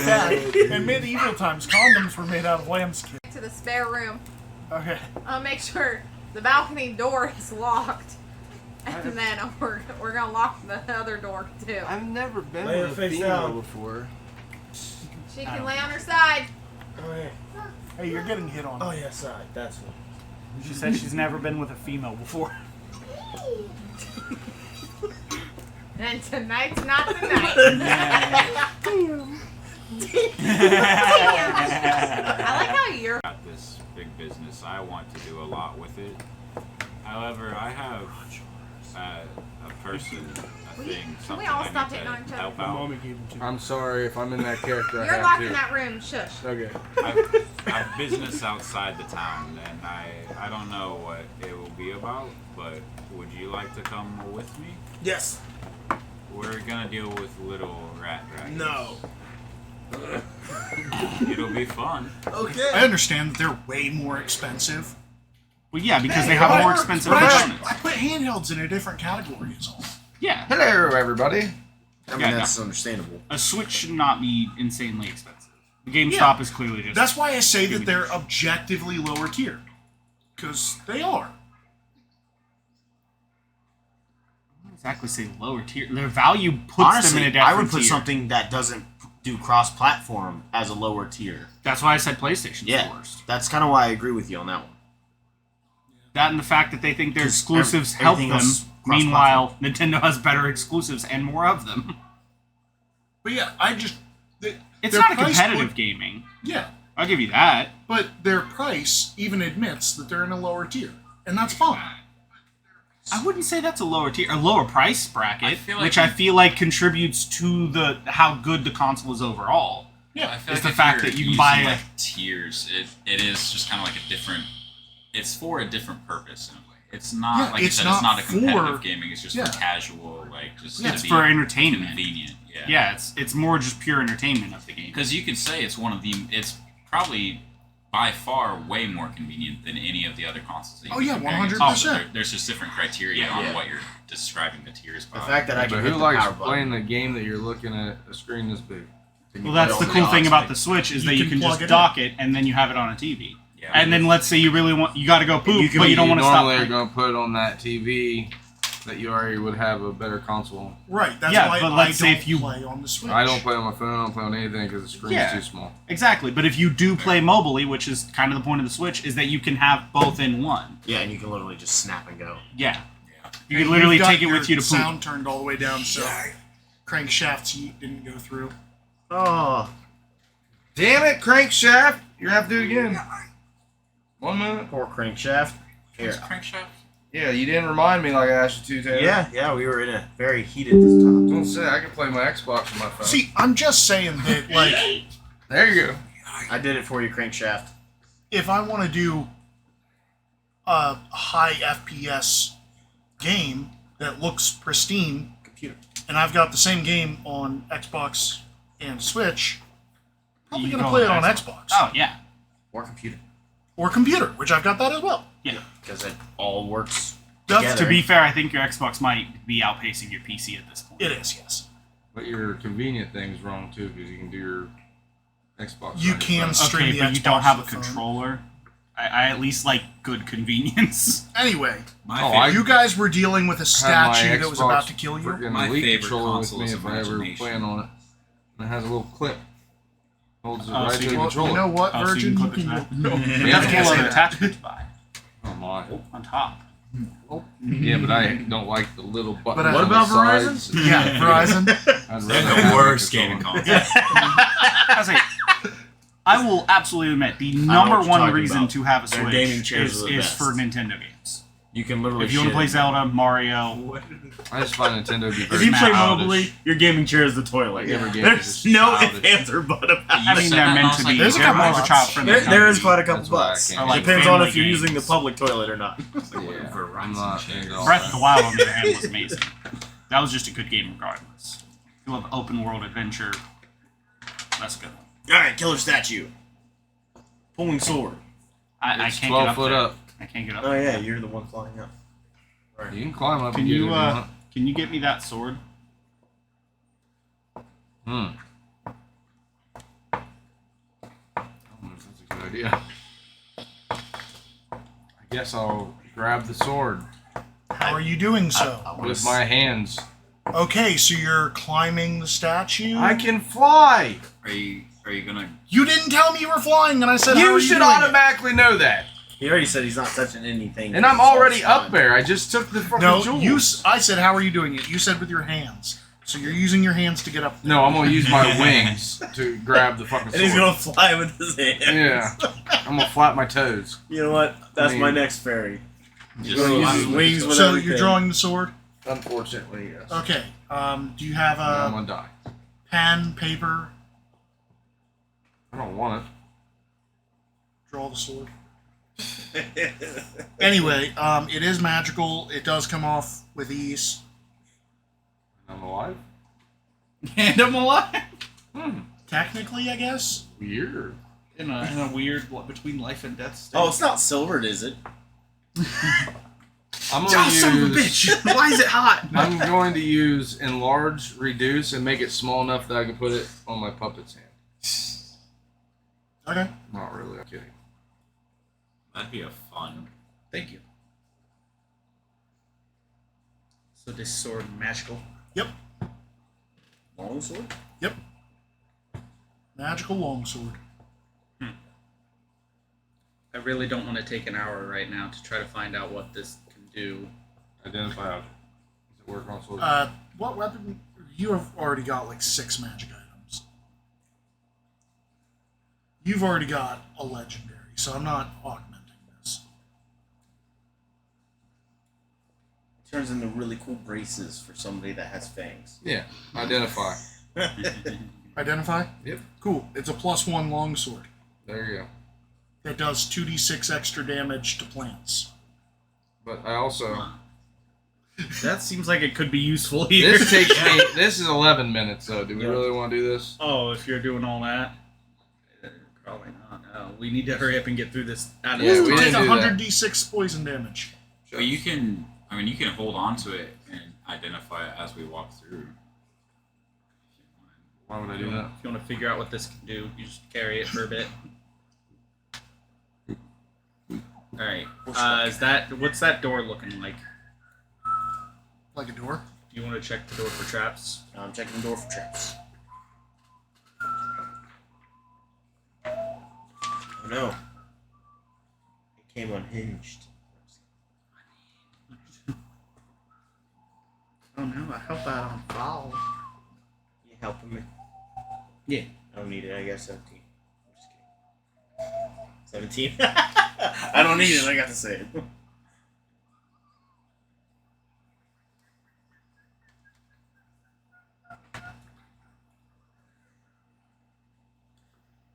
bit. In medieval times, condoms were made out of lambskin. To the spare room. Okay. I'll make sure the balcony door is locked. And then we're gonna lock the other door too. I've never been Lay her with a face female down. before. She can lay on her side. Oh, yeah. Hey, you're getting hit on. Oh, yeah, side. That's what. She said she's never been with a female before. And tonight's not the night. I like how you're. Got this big business. I want to do a lot with it. However, I have a person, a thing, Can something we all I stop need hitting to on each other? help My out. mommy gave him to me. I'm sorry if I'm in that character. I You're have locked to. in that room. Shush. Okay. I've business outside the town, and I don't know what it will be about, but would you like to come with me? Yes. We're gonna deal with little rat dragons. No. It'll be fun. Okay. I understand that they're way more expensive. Well, yeah, because they have more expensive but components. I put handhelds in a different category. Is all. Yeah. Hello, everybody. I mean, Yeah, that's understandable. A Switch should not be insanely expensive. The GameStop is clearly just. That's why I say that they're objectively lower tier, because they are. I wouldn't exactly say lower tier. Their value puts Honestly, them in a different I would put tier. something that doesn't do cross-platform as a lower tier. That's why I said PlayStation's Yeah, the worst. that's kind of why I agree with you on that one. That and the fact that they think their 'Cause exclusives help everything them. else Meanwhile, Nintendo has better exclusives and more of them. But yeah, I just. It's their not a price competitive point- gaming. Yeah, I'll give you that. but their price even admits that they're in a lower tier, and that's fine. I wouldn't say that's a lower tier, a lower price bracket, like I feel like contributes to the how good the console is overall. Yeah, I feel it's like the fact you're that you can using, buy like, tiers. It is just kind of like a different. It's for a different purpose in a way. It's not like you said. It's not a competitive gaming. It's just for casual, like just it's to be for entertainment. Convenient. Yeah. Yeah, it's more just pure entertainment of the game. Because you could say it's one of the. It's probably by far way more convenient than any of the other consoles. That you can compare it to. 100%. There's just different criteria on what you're describing the tiers by. The fact that I can But hit who the likes power button. playing the game that you're looking at a screen this big? Well, that's the cool thing about the Switch is that you can just dock it and then you have it on a TV. Yeah, and then let's say you really want, you got to go poop, but you don't want to stop. Normally, you're going to put it on that TV that you already would have a better console on. Right. That's Yeah, why but I let's say don't if you play on the Switch. I don't play on my phone. I don't play on anything because the screen's too small. Exactly. But if you do play mobilely, which is kind of the point of the Switch, is that you can have both in one. Yeah, and you can literally just snap and go. Yeah. You And can literally you've got take it with you to your poop. sound turned all the way down, so crankshafts heat didn't go through. Oh. Damn it, crankshaft! You're going to have to do it again. 1 minute. Poor crankshaft. Here. Crankshaft? Yeah, you didn't remind me like I asked you to, Taylor. Yeah, we were in a very heated time. Don't say I can play my Xbox on my phone. See, I'm just saying that, like... There you go. I did it for you, crankshaft. If I want to do a high FPS game that looks pristine, computer, and I've got the same game on Xbox and Switch, probably You going to go play with it on Xbox. Xbox. Oh, yeah. Or computer. Or computer, which I've got that as well. Yeah. Because it all works That's- together. To be fair, I think your Xbox might be outpacing your PC at this point. It is, yes. But your convenient thing's wrong too, because you can do your Xbox. You on your can phone. stream Okay, the but you Xbox don't have a to the phone. controller. I at least like good convenience. Anyway, I you guys were dealing with a have my statue that was Xbox about to kill you. freaking My Elite favorite controller with console me is if I ever Imagination. plan on it. And it has a little clip. Holds it Oh, right so to you the can- controller. You know what, Oh, so you Virgin? can You clip it can back. no, You You have can't a say little that. attachment to buy. Oh my. On top. Yeah, but I don't like the little button. But, what on the about Verizon? sides. Yeah, Verizon. I'd rather They're have the a worst controller. gaming console. I say, I will absolutely admit the know number what you're one talking reason about. to have a Their Switch gaming chairs is, are the is best. for Nintendo games. You can literally If you want to play shit in Zelda, Mario, I just find Nintendo to be If very you play childish. mobily, your gaming chair is the toilet. Every game is There's just no childish. ifs, ands, or but about I mean, said they're that, meant and I to was be. like, There's a They're couple more of a of child-friendly There is company. quite a couple That's why I bucks. can't. I like Depends on family if you're using the games. public toilet or not. Yeah, I'm Verizon not chairs. into all Breath of that. the Wild, on the other hand, was amazing. That was just a good game regardless. If you love open world adventure, that's a good one. Alright, killer statue. Pulling sword. I It's can't 12 get up foot there. up. I can't get up Oh there. yeah, you're the one flying up. You can climb up Can and get it you if you want. can you get me that sword? I don't know if that's a good idea. I guess I'll grab the sword How are you doing so? with my hands. Okay, so you're climbing the statue. I can fly! Are you gonna? You didn't tell me you were flying, and I said, "How are You you should doing it?" automatically know that. He already said he's not touching anything. And I'm already up there. I just took the fucking No, jewels. I said, "How are you doing it?" You said with your hands. So you're using your hands to get up there. No, I'm gonna use my wings to grab the fucking And sword. he's gonna fly with his hands. Yeah. I'm gonna flap my toes. You know what? That's I mean- my next fairy. He's Just gonna use fly his with wings it. with So everything. you're drawing the sword. Unfortunately, yes. Okay. Do you have I'm a gonna die. pen, paper? I don't want it. Draw the sword. Anyway, it is magical. It does come off with ease. I'm alive? And I'm alive. Technically, I guess. Weird. In a weird between life and death state. Oh, it's not silvered, is it? I'm gonna use. Son of a bitch! Why is it hot? I'm going to use enlarge, reduce, and make it small enough that I can put it on my puppet's hand. Okay. Not really. I'm kidding. That'd be a fun. Thank you. So this sword magical. Yep. Long sword? Yep. Magical longsword. I really don't want to take an hour right now to try to find out what this can do. Identify. Does it work on sword? What weapon? You have already got like 6 magic items. You've already got a legendary, so I'm not augmenting this. Turns into really cool braces for somebody that has fangs. Yeah. Identify. Identify? Yep. Cool. It's a +1 longsword. There you go. That does 2d6 extra damage to plants. But I also. That seems like it could be useful here. This takes me. This is 11 minutes, though. Do we really want to do this? Oh, if you're doing all that, probably not. No, we need to hurry up and get through this. Out of Yeah, this. we Take didn't do that. 100d6 poison damage. But you can, I mean, you can hold on to it and identify it as we walk through. Why would I do that? If you want to figure out what this can do, you just carry it for a bit. All right. What's that door looking like? Like a door? Do you want to check the door for traps? I'm checking the door for traps. Oh no. It came unhinged. Oh no! I hope I don't fall. You helping me? Yeah. I don't need it. I got 17. I'm just kidding. 17? I don't need it. I got to say it.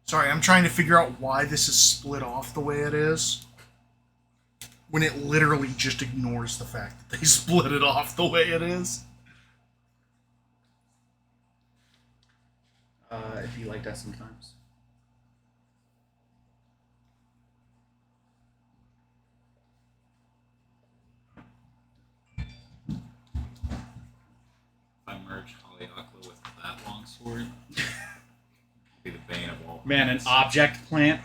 Sorry, I'm trying to figure out why this is split off the way it is. When it literally just ignores the fact that they split it off the way it is. It'd be like that sometimes. If I merge Haleakala with that longsword, be the bane of all. Man, an object plant.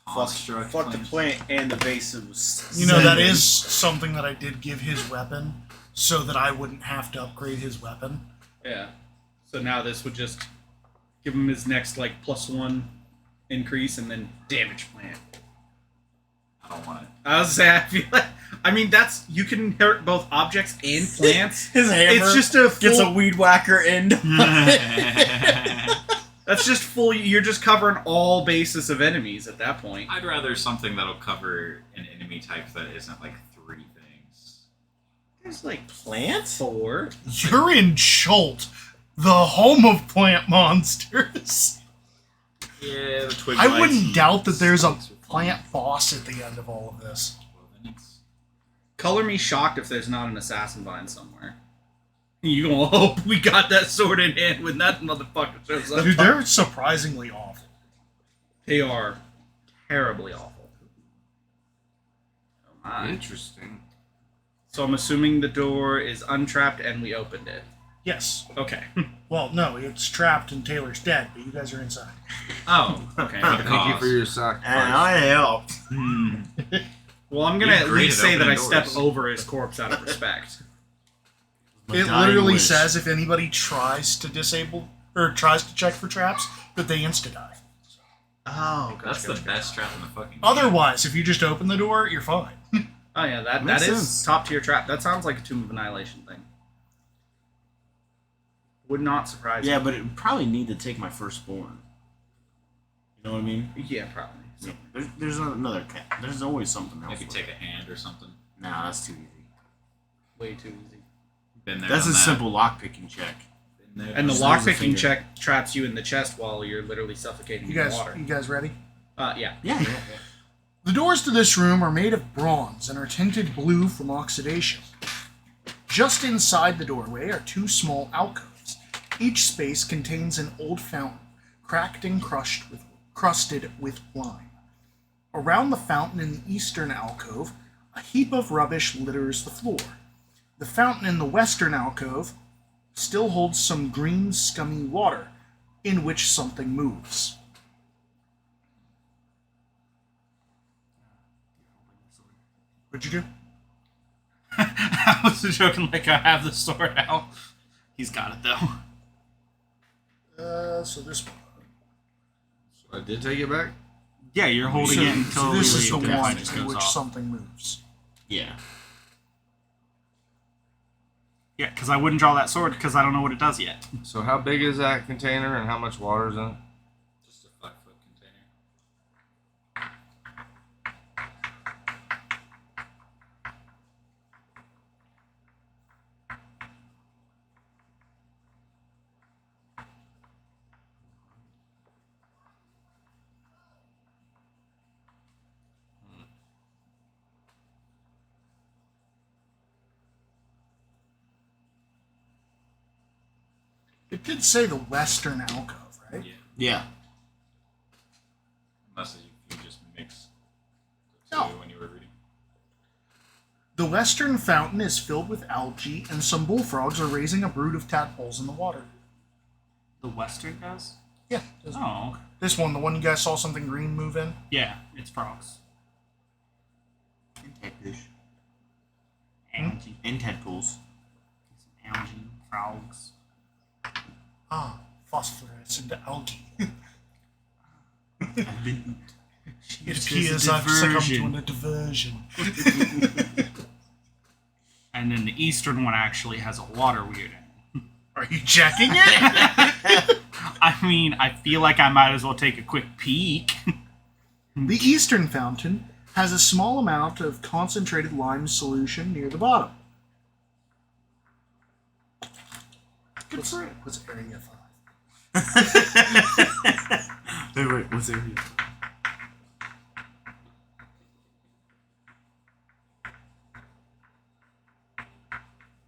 Construct Fuck the plants. plant and the base it was. You know, that is something that I did give his weapon so that I wouldn't have to upgrade his weapon. Yeah. So now this would just give him his next like +1 increase and then damage plant. I don't want it. I was saying, I feel like, I mean, you can inherit both objects and plants. His hammer It's just a gets a full, weed whacker end. that's just full. You're just covering all bases of enemies at that point. I'd rather something that'll cover an enemy type that isn't like 3 things. There's like plants? 4. You're in Chult, the home of plant monsters. Yeah, the twig I bites wouldn't and doubt that there's a slugs are fun. plant boss at the end of all of this. Well, then it's Color me shocked if there's not an assassin vine somewhere. You gonna hope we got that sword in hand when that motherfucker shows up. Dude, they're surprisingly awful. They are terribly awful. Oh my. Interesting. So I'm assuming the door is untrapped and we opened it. Yes. Okay. Well, no, it's trapped and Taylor's dead, but you guys are inside. Oh, okay. Thank you for your sacrifice. And I helped. Well, I'm gonna You're at great least at say that I opening step doors. over his corpse out of respect. It literally says if anybody tries to disable or tries to check for traps, that they insta-die. Oh, that's the best trap in the fucking game. Otherwise, if you just open the door, you're fine. Oh yeah, that Makes is sense. top tier trap. That sounds like a Tomb of Annihilation thing. Would not surprise Yeah, me. but it would probably need to take my firstborn. You know what I mean? Yeah, probably. Yeah, there's another cat. There's always something else. Maybe with take it. a hand or something. Nah, that's too easy. Way too easy. Been there. That's a done that. simple lockpicking check. Been there, And the done that. lockpicking check traps you in the chest while you're literally suffocating You in guys, water. you guys ready? Yeah. Yeah. The doors to this room are made of bronze and are tinted blue from oxidation. Just inside the doorway are 2 small alcoves. Each space contains an old fountain, cracked and crusted with lime. Around the fountain in the eastern alcove, a heap of rubbish litters the floor. The fountain in the western alcove still holds some green, scummy water, in which something moves. What'd you do? I was joking like I have the sword out. He's got it though. So this one. So I did take it back? Yeah, you're holding So, it until so this is the the one just in goes which off. something moves. Yeah. Yeah, because I wouldn't draw that sword because I don't know what it does yet. So how big is that container and how much water is in it? Just a 5-foot container. It did say the western alcove, right? Yeah. Unless you just mix the two when you were reading. The western fountain is filled with algae, and some bullfrogs are raising a brood of tadpoles in the water. The western does? Yeah. Oh, okay. This one, the one you guys saw something green move in? Yeah, it's frogs. And tadfish. Algae. And tadpoles. Some algae, frogs. Ah, phosphorus into algae. It appears I've succumbed to a diversion. And then the eastern one actually has a water weird in it. Are you checking it? I mean, I feel like I might as well take a quick peek. The eastern fountain has a small amount of concentrated lime solution near the bottom. Good for it. What's area 5? Wait, what's area 5?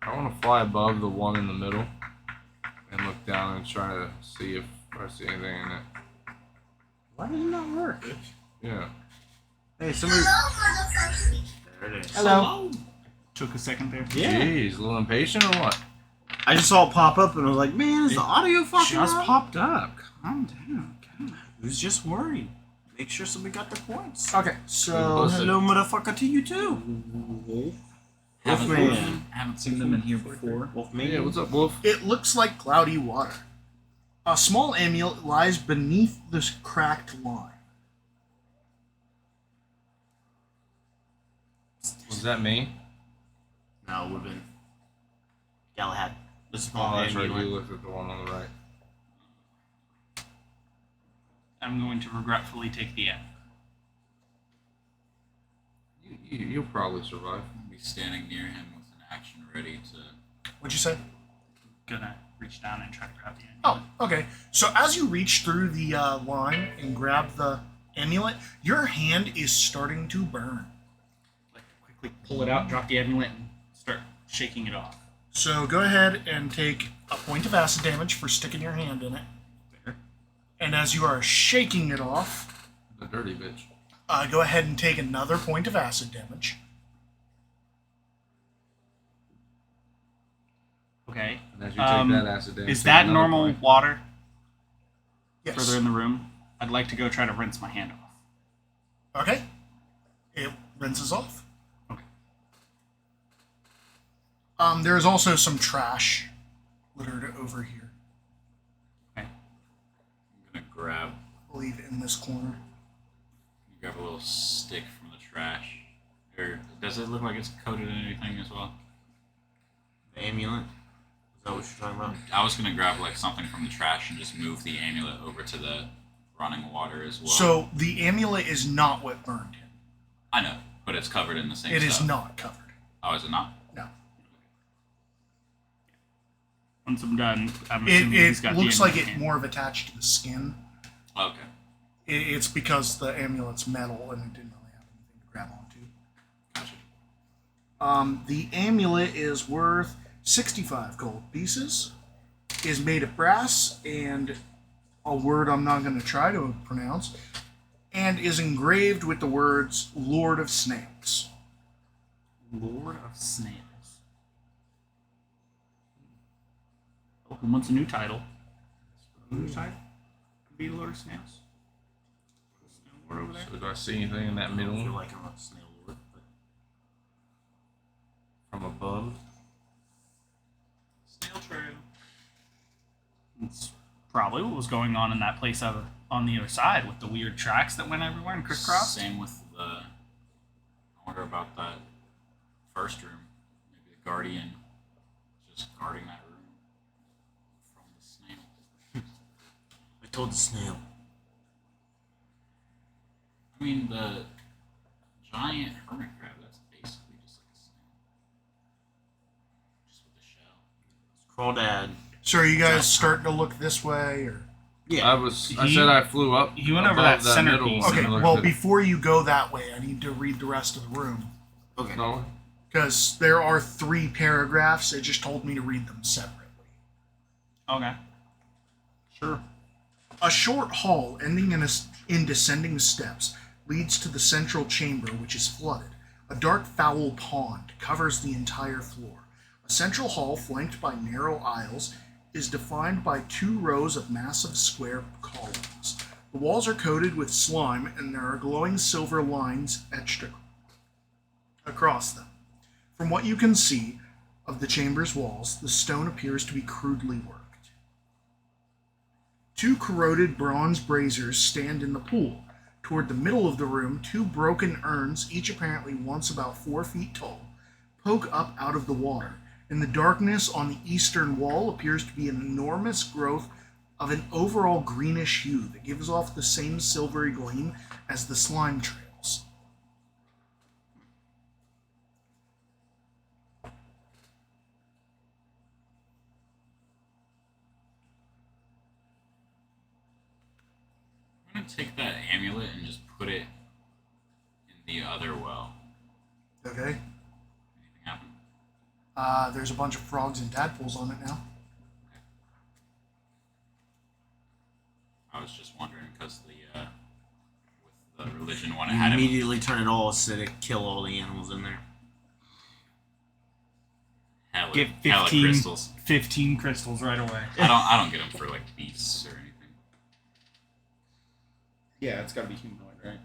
I want to fly above the one in the middle and look down and try to see if I see anything in it. Why did it not work? Yeah. Hey, somebody. There it is. Hello. Took a second there. Yeah. Jeez, a little impatient or what? I just saw it pop up and I was like, man, is the audio fucking Just up? popped up. Calm down. Who's just worried? Make sure somebody got their points. Okay, so Hello, motherfucker, to you too. Haven't seen them in here before. Yeah, what's up, Wolf? it looks like cloudy water. A small amulet lies beneath this cracked line. Was that me? No, it would have been Galahad. The Oh, small that's right. amulet. You looked at the one on the right. I'm going to regretfully take the F. You'll probably survive. I'll be standing near him with an action ready to. What'd you say? Gonna reach down and try to grab the end. Oh, okay. So as you reach through the line and grab the amulet, your hand is starting to burn. Like quickly pull it out, drop the amulet, and start shaking it off. So go ahead and take a point of acid damage for sticking your hand in it. There. And as you are shaking it off, The dirty bitch. go ahead and take another point of acid damage. Okay. And as you take that acid damage, Is take that another normal point. water Yes. further in the room? I'd like to go try to rinse my hand off. Okay. It rinses off. Okay. There is also some trash littered over here. Okay. I'm gonna grab I believe in this corner. a little stick from the trash. Or does it look like it's coated in anything as well? The amulet. Is that what you're talking about? I was gonna grab like something from the trash and just move the amulet over to the running water as well. So the amulet is not what burned him. I know, but it's covered in the same It stuff. is not covered. Oh, is it not? No. Once I'm done, I'm assuming It he's got looks the like amulet it in hand. more of attached to the skin. Okay. It's because the amulet's metal and it didn't really have anything to grab onto. Gotcha. The amulet is worth 65 gold pieces, is made of brass and a word I'm not going to try to pronounce, and is engraved with the words Lord of Snails. Lord of Snails. Oh, who wants a new title? New title? Could be Lord of Snails. Snail Lord over there. So do I see anything in that middle I feel one like I'm a snail lord, but from above? Snail trail. It's probably what was going on in that place on the other side with the weird tracks that went everywhere and crisscross. Same with the. I wonder about that first room. Maybe the guardian is just guarding that room from the snail. I told the snail. I mean, the giant hermit crab, that's basically just like a snail. Just with the shell. Crawdad. So are you guys starting to look this way, or? Yeah. I said I flew up. He went over above that middle centerpiece. one Okay, and looked well, at- before you go that way, I need to read the rest of the room. Okay. No. Because there are 3 paragraphs, it just told me to read them separately. Okay. Sure. A short hall ending in descending steps leads to the central chamber, which is flooded. A dark, foul pond covers the entire floor. A central hall flanked by narrow aisles is defined by 2 rows of massive square columns. The walls are coated with slime, and there are glowing silver lines etched across them. From what you can see of the chamber's walls, the stone appears to be crudely worked. 2 corroded bronze braziers stand in the pool. Toward the middle of the room, 2 broken urns, each apparently once about 4 feet tall, poke up out of the water. In the darkness on the eastern wall appears to be an enormous growth of an overall greenish hue that gives off the same silvery gleam as the slime trails. I'm gonna take that amulet and just put it in the other well. Okay? Anything happen? There's a bunch of frogs and tadpoles on it now. I was just wondering because with the religion one, it You had immediately turn it all acidic, kill all the animals in there. hella, Get hella 15 crystals. 15 crystals right away. I don't get them for like beasts or anything. Yeah, it's got to be humanoid, right?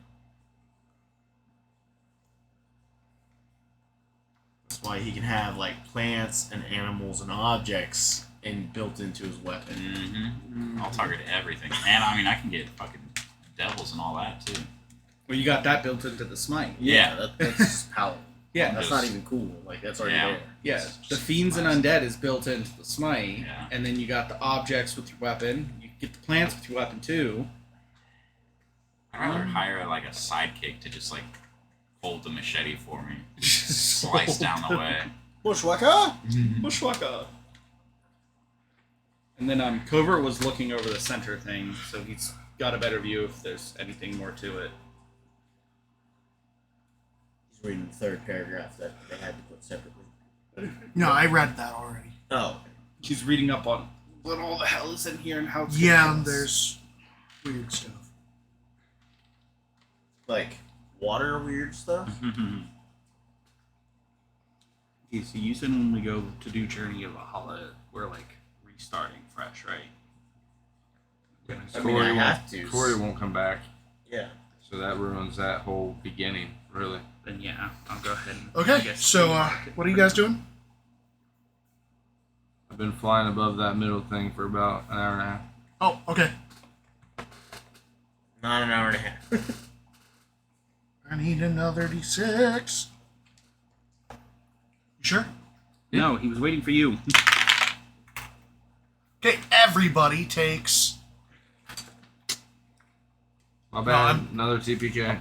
That's why he can have like plants and animals and objects and built into his weapon. Mm-hmm. I'll target everything, and I mean I can get fucking devils and all that too. Well, you got that built into the smite. Yeah. That's just paladin. Yeah, That's not even cool. Like that's already Yeah. there. Yeah, the fiends and undead is built into the smite, Yeah. and then you got the objects with your weapon. You get the plants with your weapon too. I'd rather hire like a sidekick to just like hold the machete for me, slice down the way. Bushwhacker. Bushwhacker. And then Covert was looking over the center thing, so he's got a better view if there's anything more to it. He's reading the third paragraph that they had to put separately. No, I read that already. Oh. He's reading up on what all the hell is in here and how it's Yeah, gonna kill us. there's weird stuff. Like water weird stuff. Okay, so you said when we go to do Journey of Valhalla, we're like restarting fresh, right? I mean, I have to. Corey won't come back. Yeah. So that ruins that whole beginning, really. Then yeah, I'll go ahead and Okay, so what are you guys doing? I've been flying above that middle thing for about an hour and a half. Oh, okay. Not an hour and a half. I need another D6. You sure? No, he was waiting for you. Okay, everybody takes. My No, bad. I'm- Another TPK.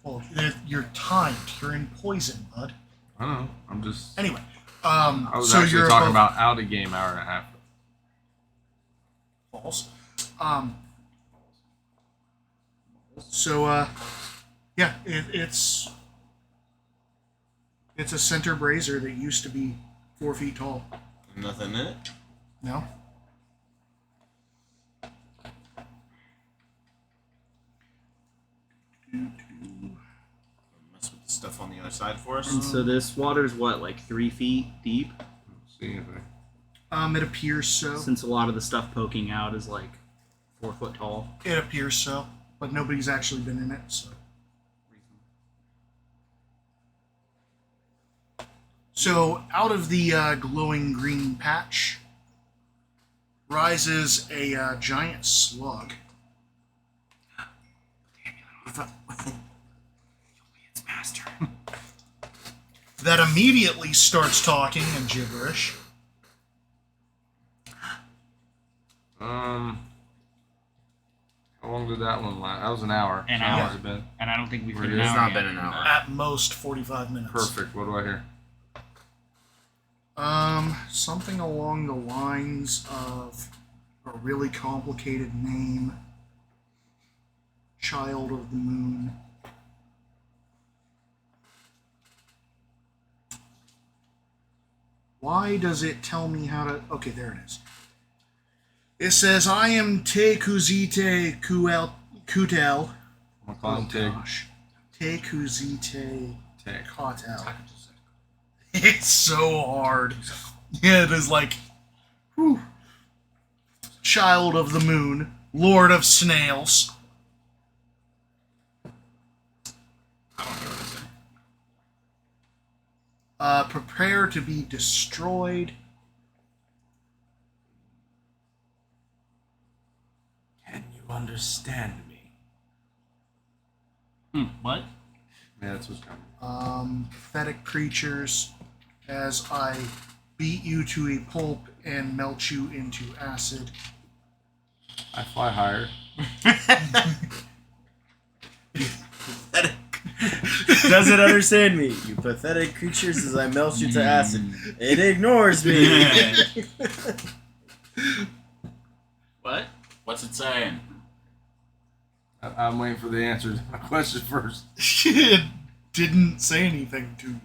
Well, you're timed. You're in poison, bud. I don't know. I'm just. Anyway, I was so actually you're talking above- about out of game hour and a half. False. So yeah, it's a center brazier that used to be 4 feet tall. Nothing in it. No. Mess with the stuff on the other side for us. And so this water's what, like 3 feet deep? Let's see if I. It appears so. Since a lot of the stuff poking out is like 4 foot tall. It appears so, but nobody's actually been in it. So out of the glowing green patch rises a giant slug. Its master. That immediately starts talking in gibberish. How long did that one last? That was an hour. An How hour. long has it been? And I don't think we've Where hit it an is? hour It's not yet. been an hour. At most 45 minutes. Perfect. What do I hear? Something along the lines of a really complicated name. Child of the Moon. Why does it tell me how to... Okay, there it is. It says, I am Te Kuzite Kutel. I'm calling Tig. Te Kuzite Tig. Kutel. It's so hard. Yeah, it is like, whew. Child of the Moon, Lord of Snails. I don't know what to say. Prepare to be destroyed. Can you understand me? What? Yeah, that's what's coming. Pathetic creatures, as I beat you to a pulp and melt you into acid. I fly higher. Doesn't understand me. You pathetic creatures as I melt you to acid. It ignores me. What? What's it saying? I'm waiting for the answer to my question first. It didn't say anything to you.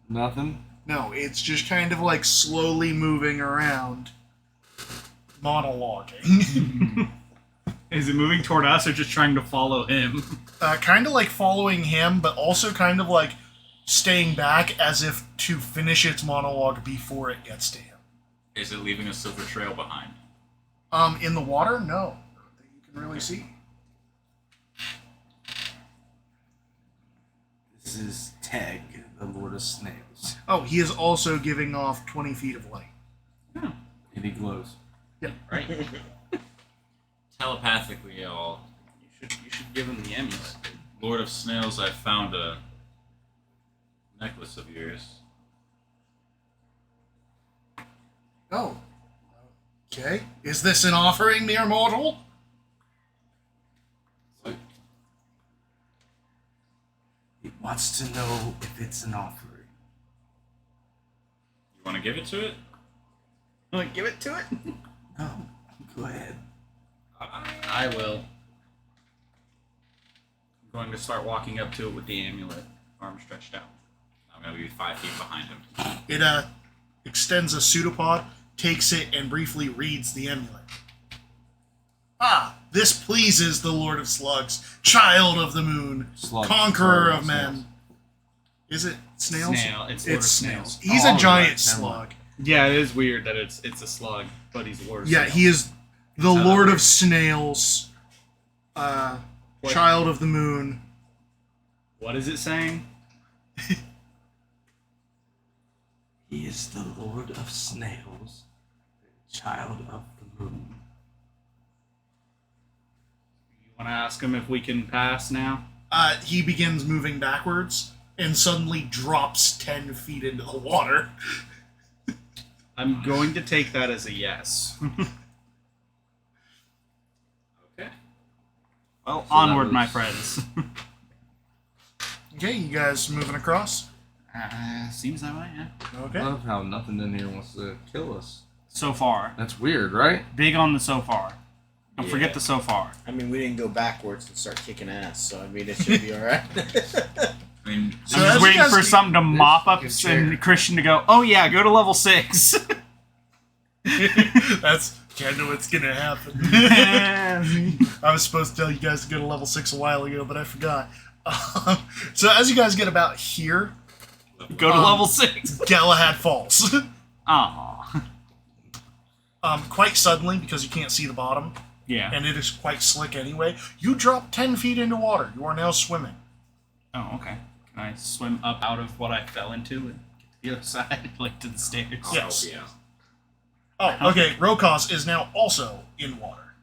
Nothing? No, it's just kind of like slowly moving around, monologuing. Is it moving toward us or just trying to follow him? Kind of like following him, but also kind of like staying back as if to finish its monologue before it gets to him. Is it leaving a silver trail behind? In the water, no, that you can really see. This is Teg, the Lord of Snails. Oh, he is also giving off 20 feet of light. And he glows. Yep. Right. Telepathically, y'all. You should give him the amulet. Lord of Snails, I found a necklace of yours. Oh. Okay. Is this an offering, mere mortal? He wants to know if it's an offering. You want to give it to it? Like, give it to it? No, go ahead. I will. I'm going to start walking up to it with the amulet, arm stretched out. I'm going to be 5 feet behind him. It extends a pseudopod, takes it, and briefly reads the amulet. Ah, this pleases the Lord of Slugs, Child of the Moon, Slugs. Conqueror Sorry, of Men. snails. Is it snails? Snail. It's Lord of snails. Snails. He's Oh, a giant right, never slug. mind. Yeah, it is weird that it's a slug, but he's Lord of Yeah, Snails. he is the It's Lord weird. of Snails, Child of the Moon. What is it saying? He is the Lord of Snails, Child of the Moon. You want to ask him if we can pass now? He begins moving backwards and suddenly drops 10 feet into the water. I'm going to take that as a yes. Okay. Well, So onward, that my was- friends. Okay, you guys moving across? Seems that way, yeah. Okay. I love how nothing in here wants to kill us. So far. That's weird, right? Big on the so far. Don't forget Yeah. the so far. I mean, we didn't go backwards and start kicking ass, so I mean, it should be alright. I mean, So I'm as just you waiting guys for keep- something to mop up Good and Christian to go, oh yeah, go to level 6. That's kind of what's gonna happen. I was supposed to tell you guys to go to level 6 a while ago, but I forgot. So as you guys get about here, Go to level 6. Galahad falls. Aw. Quite suddenly, because you can't see the bottom, Yeah. and it is quite slick anyway. You drop 10 feet into water. You are now swimming. Oh, okay. Can I swim up out of what I fell into and get to the other side, like to the stairs? Yes. help you out. Oh, okay. Rokos is now also in water.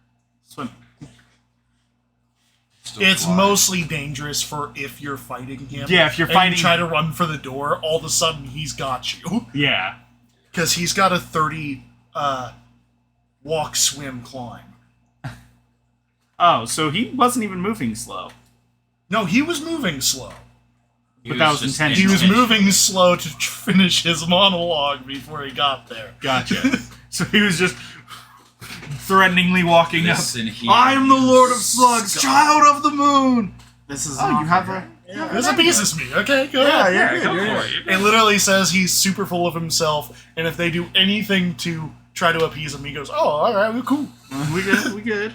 Swim. Still It's flying. mostly dangerous for if you're fighting him. Yeah, if you're and fighting- you try to run for the door, all of a sudden he's got you. Yeah. Because he's got a 30 walk, swim, climb. Oh, so he wasn't even moving slow. No, he was moving slow. But that was just intentional. He was moving slow to finish his monologue before he got there. Gotcha. So he was just threateningly walking Listen up. here, I am the you Lord of Slugs, scum." Child of the Moon. This is Oh, you have a. There's a piece of me. Okay, go Yeah, ahead. yeah, Go yeah. for it. It literally says he's super full of himself, and if they do anything to try to appease him. He goes, "Oh, all right, we're cool. We good. We good.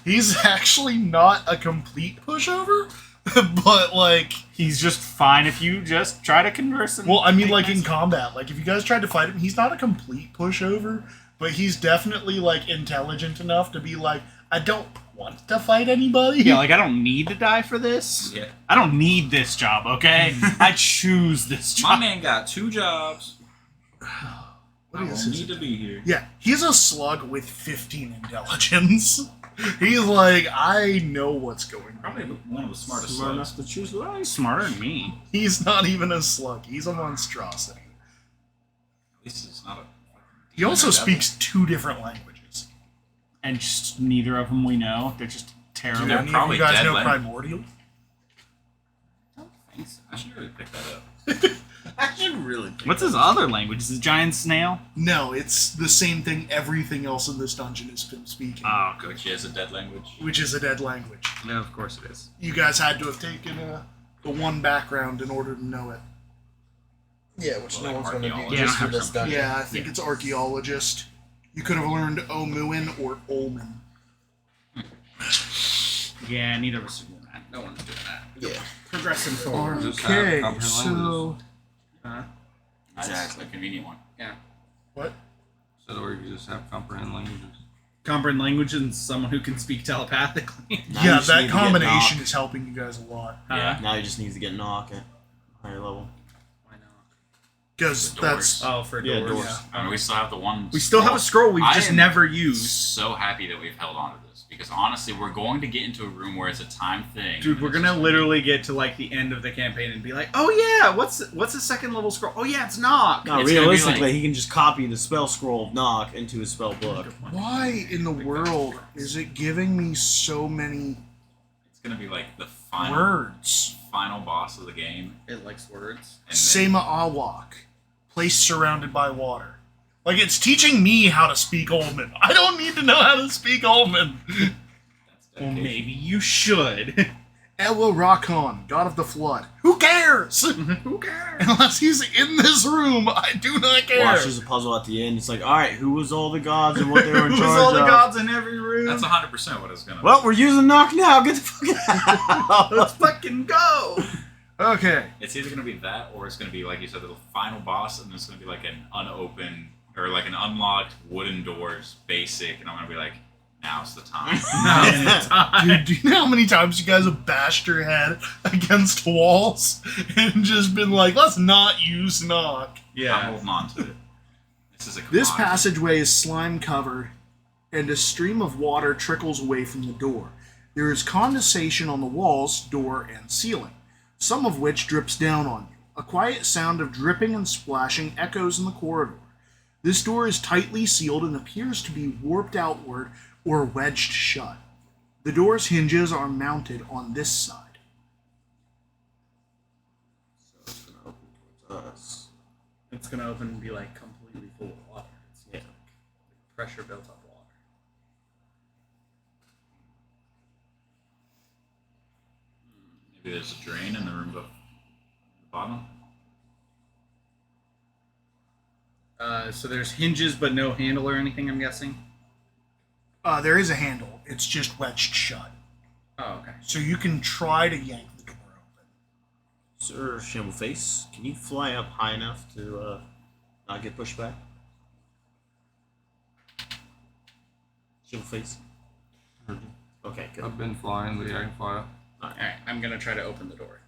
He's actually not a complete pushover, but like He's just fine if you just try to converse. well, I mean, like in combat, like if you guys tried to fight him, he's not a complete pushover, but he's definitely like intelligent enough to be like, I don't want to fight anybody. Yeah, like I don't need to die for this. Yeah. I don't need this job, okay? I choose this job. My man got 2 jobs. What I is don't his- need to be here. Yeah, he's a slug with 15 intelligence. He's like, I know what's going on. Probably one of the smartest Smart slugs. enough to choose life. Smarter than me. He's not even a slug. He's a monstrosity. At least it's not a. He also speaks 2 different languages. And just neither of them we know. They're just terrible. They're Any of probably you guys dead know language. Primordial? Thanks. I should really pick that up. I should really. What's his other language? Is it giant snail? No, it's the same thing everything else in this dungeon is speaking, Oh, good. Which is a dead language. which is a dead language. No, of course it is. You guys had to have taken the one background in order to know it. Yeah, which Well, no like one's going to do archaeology. Yeah, just for I this have dungeon. Yeah, I think it's archaeologist. You could have learned Omuin or Olman. Yeah, neither of us are doing that. No one's doing that. Yeah. Progressing forward. Just have Okay, comprehend languages. so That's a convenient one. what? So or you just have comprehend languages. Comprehend language and someone who can speak telepathically. Now you Yeah, just need that to get combination knock. is helping you guys a lot. Yeah. Now you just need to get knock at higher level. Why not? Because The that's Oh, for Yeah, doors. doors. I mean, we still have the one. We still have a scroll we've I just am never used. So happy that we've held on to this because honestly, we're going to get into a room where it's a time thing. Dude, we're gonna literally get to like the end of the campaign and be like, oh yeah, what's the second level scroll? Oh yeah, it's knock. No, It's gonna be realistically, like- he can just copy the spell scroll of knock into his spell book. why in the world is it giving me so many It's gonna be like the final words? final boss of the game. It likes words. And then, Sema Awak, place surrounded by water. Like it's teaching me how to speak Olman. I don't need to know how to speak Olman. that's Well, dedication. maybe you should. Ella Rakon, god of the flood. Who cares? Who cares? Unless he's in this room, I do not care. Watch, there's a puzzle at the end. It's like, all right, who was all the gods and what they were in Who's charge all the of? gods in every room? That's 100% what it's gonna. Well, we're using knock now. Get the fuck out. Let's fucking go. Okay. It's either gonna be that, or it's gonna be like you said, the final boss, and it's gonna be like an unopened or like an unlocked wooden doors basic, and I'm gonna be like, now's the time. Dude, do you know how many times you guys have bashed your head against walls and just been like, let's not use knock? I'm holding on to it. This is a This commodity. passageway is slime covered, and a stream of water trickles away from the door. There is condensation on the walls, door, and ceiling, some of which drips down on you. A quiet sound of dripping and splashing echoes in the corridor. This door is tightly sealed and appears to be warped outward or wedged shut. The door's hinges are mounted on this side. So it's gonna open towards us. It's gonna open and be like completely full of water. It's Yeah. like pressure built up water. Maybe there's a drain in the room above the bottom. So there's hinges but no handle or anything, I'm guessing? There is a handle. It's just wedged shut. Oh, okay. So you can try to yank the door open. Sir Shambleface, can you fly up high enough to not get pushed back? Shambleface? Okay, good. I've been flying, but yeah, I can fly up. Alright, I'm gonna try to open the door.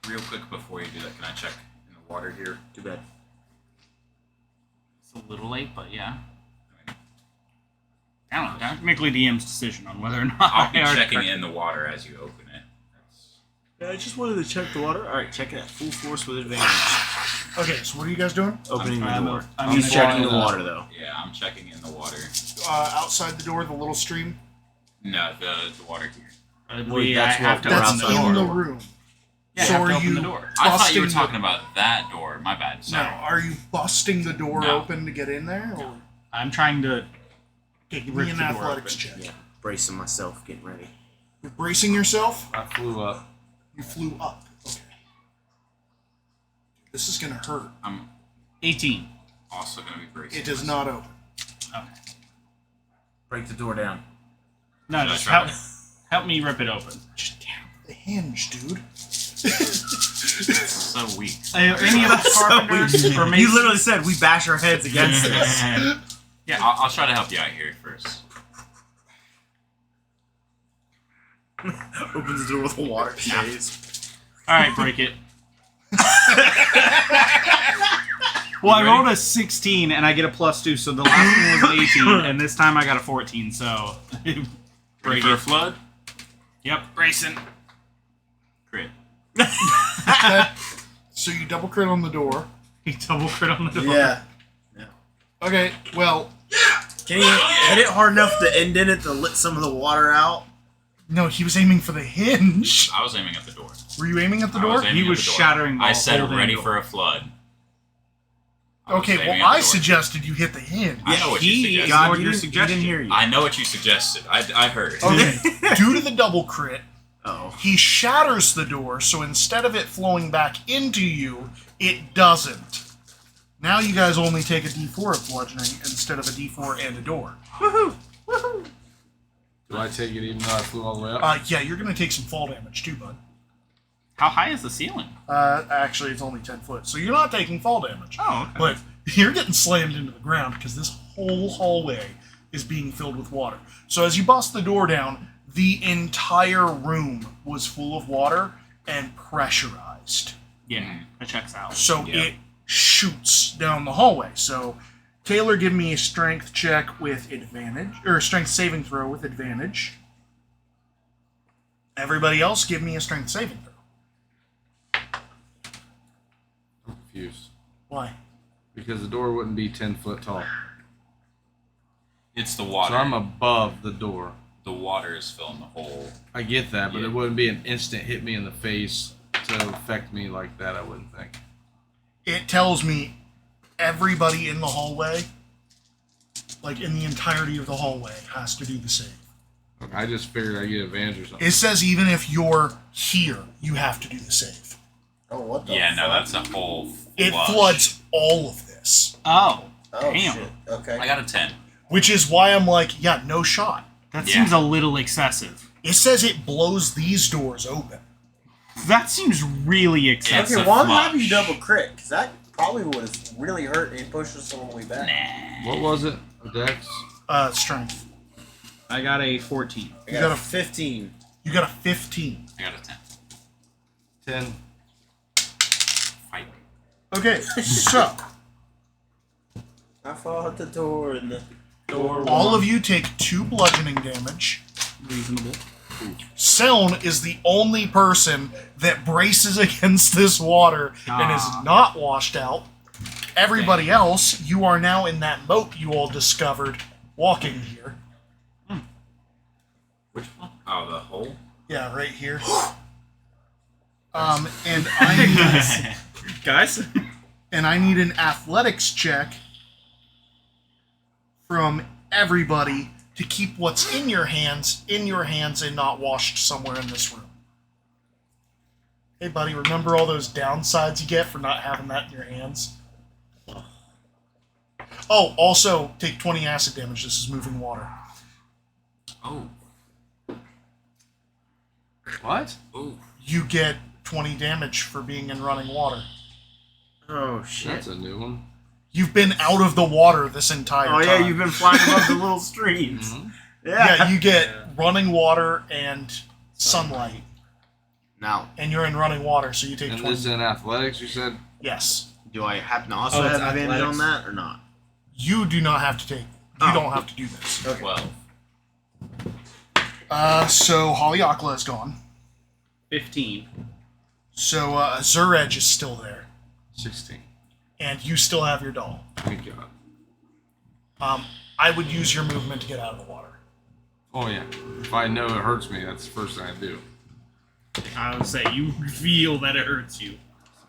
Real quick before you do that, can I check in the water here? Too bad. It's a little late, but yeah. I don't know. Technically DM's decision on whether or not I'll be I already checking corrected. in the water as you open it. Yeah, I just wanted to check the water. Alright, check it at full force with advantage. Okay, so what are you guys doing? Opening the I'm- door. I'm He's gonna checking the fly water though. Yeah, I'm checking in the water. Outside the door, the little stream. No, the water here. I that's have what to we're That's open the outside in door. the room. Yeah, So I have to are open you the door. I thought you were busting talking the, about that door. My bad. No, Sorry. are you busting the door No. open to get in there? Or I'm trying to okay, give rip me an the door athletics open. check. Yeah, bracing myself, getting ready. You're bracing yourself. I flew up. You flew up. Okay. This is gonna hurt. I'm 18. Also going to be bracing. It does not open. Okay. Break the door down. No, Should I just try help me rip it open. Just tap the hinge, dude. So weak. Any of the carpenters or masons? You literally said we bash our heads against this. Yeah, I'll try to help you out here first. Opens the door with a water chase. All right, break it. Well, I rolled a 16 and I get a +2, so the last one was an 18, and this time I got a 14. So Ready for a flood? Yep, racing. Crit. So you double crit on the door. He double crit on the door. Yeah. Okay, well, Can you hit it hard enough to end in it to let some of the water out? no, he was aiming for the hinge. I was aiming at the door. Were you aiming at the I door? was aiming He at was the door. shattering the I said whole damn ready door. for a flood. I was Okay, aiming well, at the I door. suggested you hit the hinge. I know what you He suggested. ignored God, your he suggestion. didn't hear you. I know what you suggested. I heard. Okay, due to the double crit, Oh. he shatters the door, so instead of it flowing back into you, it doesn't. Now you guys only take a d4 of bludgeoning instead of a d4 and a door. Do I take it even though I flew all the way up? Yeah, you're going to take some fall damage too, bud. How high is the ceiling? Actually, it's only 10 foot, so you're not taking fall damage. Oh, okay. But you're getting slammed into the ground because this whole hallway is being filled with water. So as you bust the door down, the entire room was full of water and pressurized. Yeah, that checks out. So it shoots down the hallway. So Taylor, give me a strength check with advantage, or a strength saving throw with advantage. Everybody else, give me a strength saving throw. I'm confused. Why? Because the door wouldn't be 10 foot tall. It's the water. So I'm above the door. The water is filling the hole. I get that, but Yeah. it wouldn't be an instant hit me in the face to affect me like that, I wouldn't think. It tells me everybody in the hallway, like in the entirety of the hallway, has to do the same. Okay, I just figured I'd get advantage or something. It says even if you're here, you have to do the save. Oh, what the Yeah, fuck? no, that's a whole It flush. floods all of this. Oh, Oh, damn. shit. Okay. I got a 10. Which is why I'm like, yeah, no shot. That Yeah. seems a little excessive. It says it blows these doors open. That seems really excessive. Okay, well, I'm flush. happy you double crit, because that probably would have really hurt and pushed us all the way back. What was it? A dex? Strength. I got a 14. I got a 15. You got a 15. I got a 10. 10. Fight. Okay, so I fought the door and the door. all of you take 2 bludgeoning damage. Reasonable. Seln is the only person that braces against this water and is not washed out. Everybody else, you are now in that moat you all discovered walking here. Which one? Oh, the hole? Yeah, right here. And I Guys? need an athletics check from everybody to keep what's in your hands and not washed somewhere in this room. Hey, buddy, remember all those downsides you get for not having that in your hands? Oh, also, take 20 acid damage. This is moving water. Oh. What? Oh. You get 20 damage for being in running water. Oh, shit. That's a new one. You've been out of the water this entire Oh, time. yeah, you've been flying above the little streams. Yeah, you get running water and sunlight. Now, And you're in running water, so you take And 20. this is in athletics, you said? Yes. do I happen to also Oh, it's have advantage athletics. on that or not? You do not have to take. You Oh. don't have to do this. 12. So Haleakala is gone. 15. So Zuredge is still there, 16. and you still have your doll. Thank God. I would use your movement to get out of the water. Oh, yeah. If I know it hurts me, that's the first thing I do. I would say you feel that it hurts you.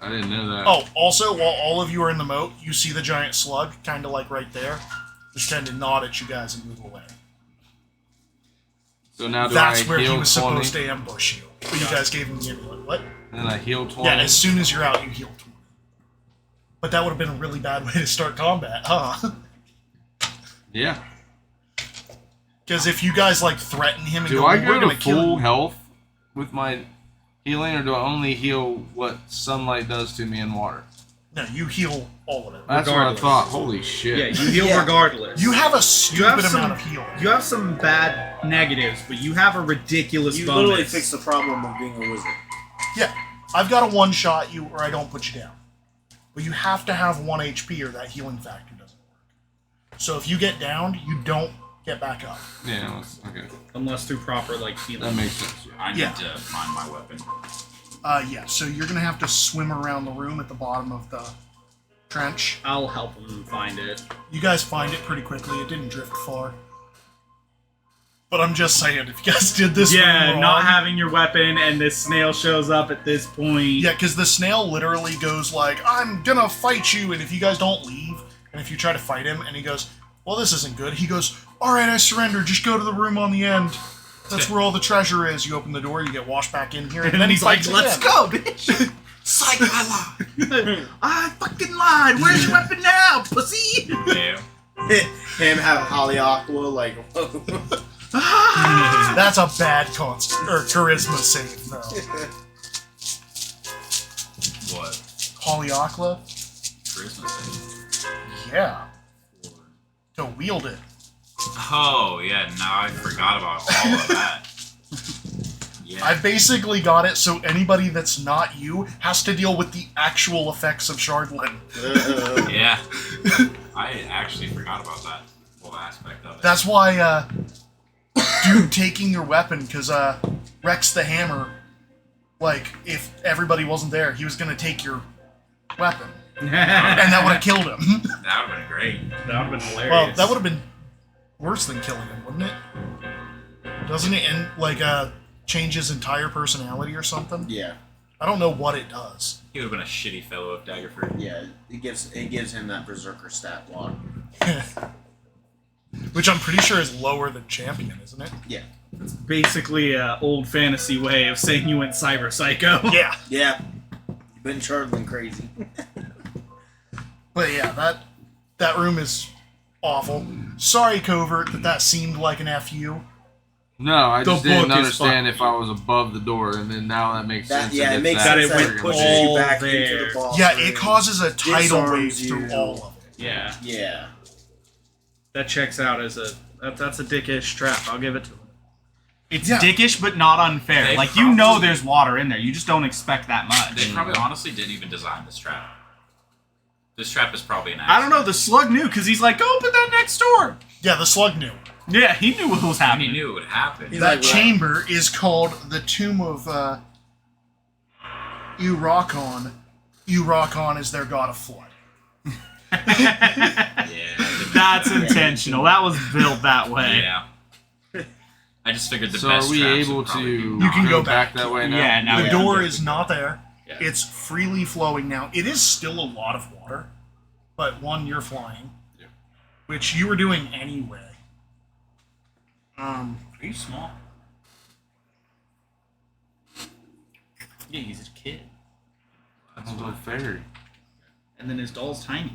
I didn't know that. Oh, also, while all of you are in the moat, you see the giant slug, kind of like right there. Just tend to nod at you guys and move away. So now do That's I where he heal was 20? supposed to ambush you. But you guys gave him the amulet. What? And then I heal 20? Yeah, as soon as you're out, you heal 20. But that would have been a really bad way to start combat, huh? Yeah. Because if you guys like threaten him and Do go, I "We're go gonna to kill full you," health with my healing, or do I only heal what sunlight does to me in water? no, you heal all of it. That's Regardless. what I thought. Holy shit. Yeah, you heal regardless. You have a You stupid have amount some. of healing. You have some bad negatives, but you have a ridiculous You bonus. literally fix the problem of being a wizard. Yeah, I've got to one-shot you, or I don't put you down. But you have to have 1 HP, or that healing factor doesn't work. So if you get downed, you don't get back up. Yeah, okay. Unless through proper like healing. That makes sense. Yeah. I need Yeah. to find my weapon. Yeah, so you're going to have to swim around the room at the bottom of the trench. I'll help him find it. You guys find it pretty quickly. It didn't drift far. But I'm just saying, if you guys did this Yeah, wrong, not having your weapon and this snail shows up at this point. Yeah, because the snail literally goes like, I'm gonna fight you, and if you guys don't leave, and if you try to fight him, and he goes, well, this isn't good, he goes, alright, I surrender, just go to the room on the end. That's where all the treasure is. You open the door, you get washed back in here, And then he's like, fights let's again. go, bitch! Psych, I lied. I fucking lied. Where's your weapon now, pussy? Yeah. Him have Holly Aqua, like. That's a bad charisma save, though. What? Polyakla? Charisma save. Yeah. To wield it. Oh, yeah, now I forgot about all of that. Yeah. I basically got it so anybody that's not you has to deal with the actual effects of Shardlin. Yeah. I actually forgot about that whole aspect of it. That's why, dude taking your weapon, because, Rex the Hammer, like, if everybody wasn't there, he was gonna take your weapon. And that would have killed him. That would have been great. That would have been hilarious. Well, that would have been worse than killing him, wouldn't it? Doesn't it end, like, change his entire personality or something? Yeah. I don't know what it does. He would have been a shitty fellow if Daggerford. Yeah, it gives him that berserker stat block. Which I'm pretty sure is lower than champion, isn't it? Yeah. It's basically an old fantasy way of saying you went cyber psycho. Yeah. Yeah. Been Chardlin crazy. But yeah, that room is awful. Sorry, Covert, that seemed like an FU. No, I The just didn't book is understand if I was above the door, and then now that makes sense. Yeah, that it makes that sense that it friggin' pushes wall. you back there. into the boss. Yeah, room, it causes a tidal wave disarms through you. all of it. Yeah. Yeah. That checks out as that's a dickish trap. I'll give it to him. It's Yeah. dickish, but not unfair. They Like, you know there's water in there. You just don't expect that much. They probably honestly didn't even design this trap. This trap is probably an I accident. don't know. The slug knew because he's like, open that next door. Yeah, the slug knew. Yeah, he knew what was I mean, happening. he knew it would happen. That chamber is called the Tomb of Urakon. Urakon is their god of flood. Yeah. That's intentional. That was built that way. Yeah. I just figured the So best are we traps able would probably to be You can go go back back. that way now? Yeah, now The we door can. is not there. Yeah. It's freely flowing now. It is still a lot of water, but one, you're flying, Yeah. which you were doing anyway. Are you small? Yeah, he's a kid. That's a little fairy. And then his doll's tiny.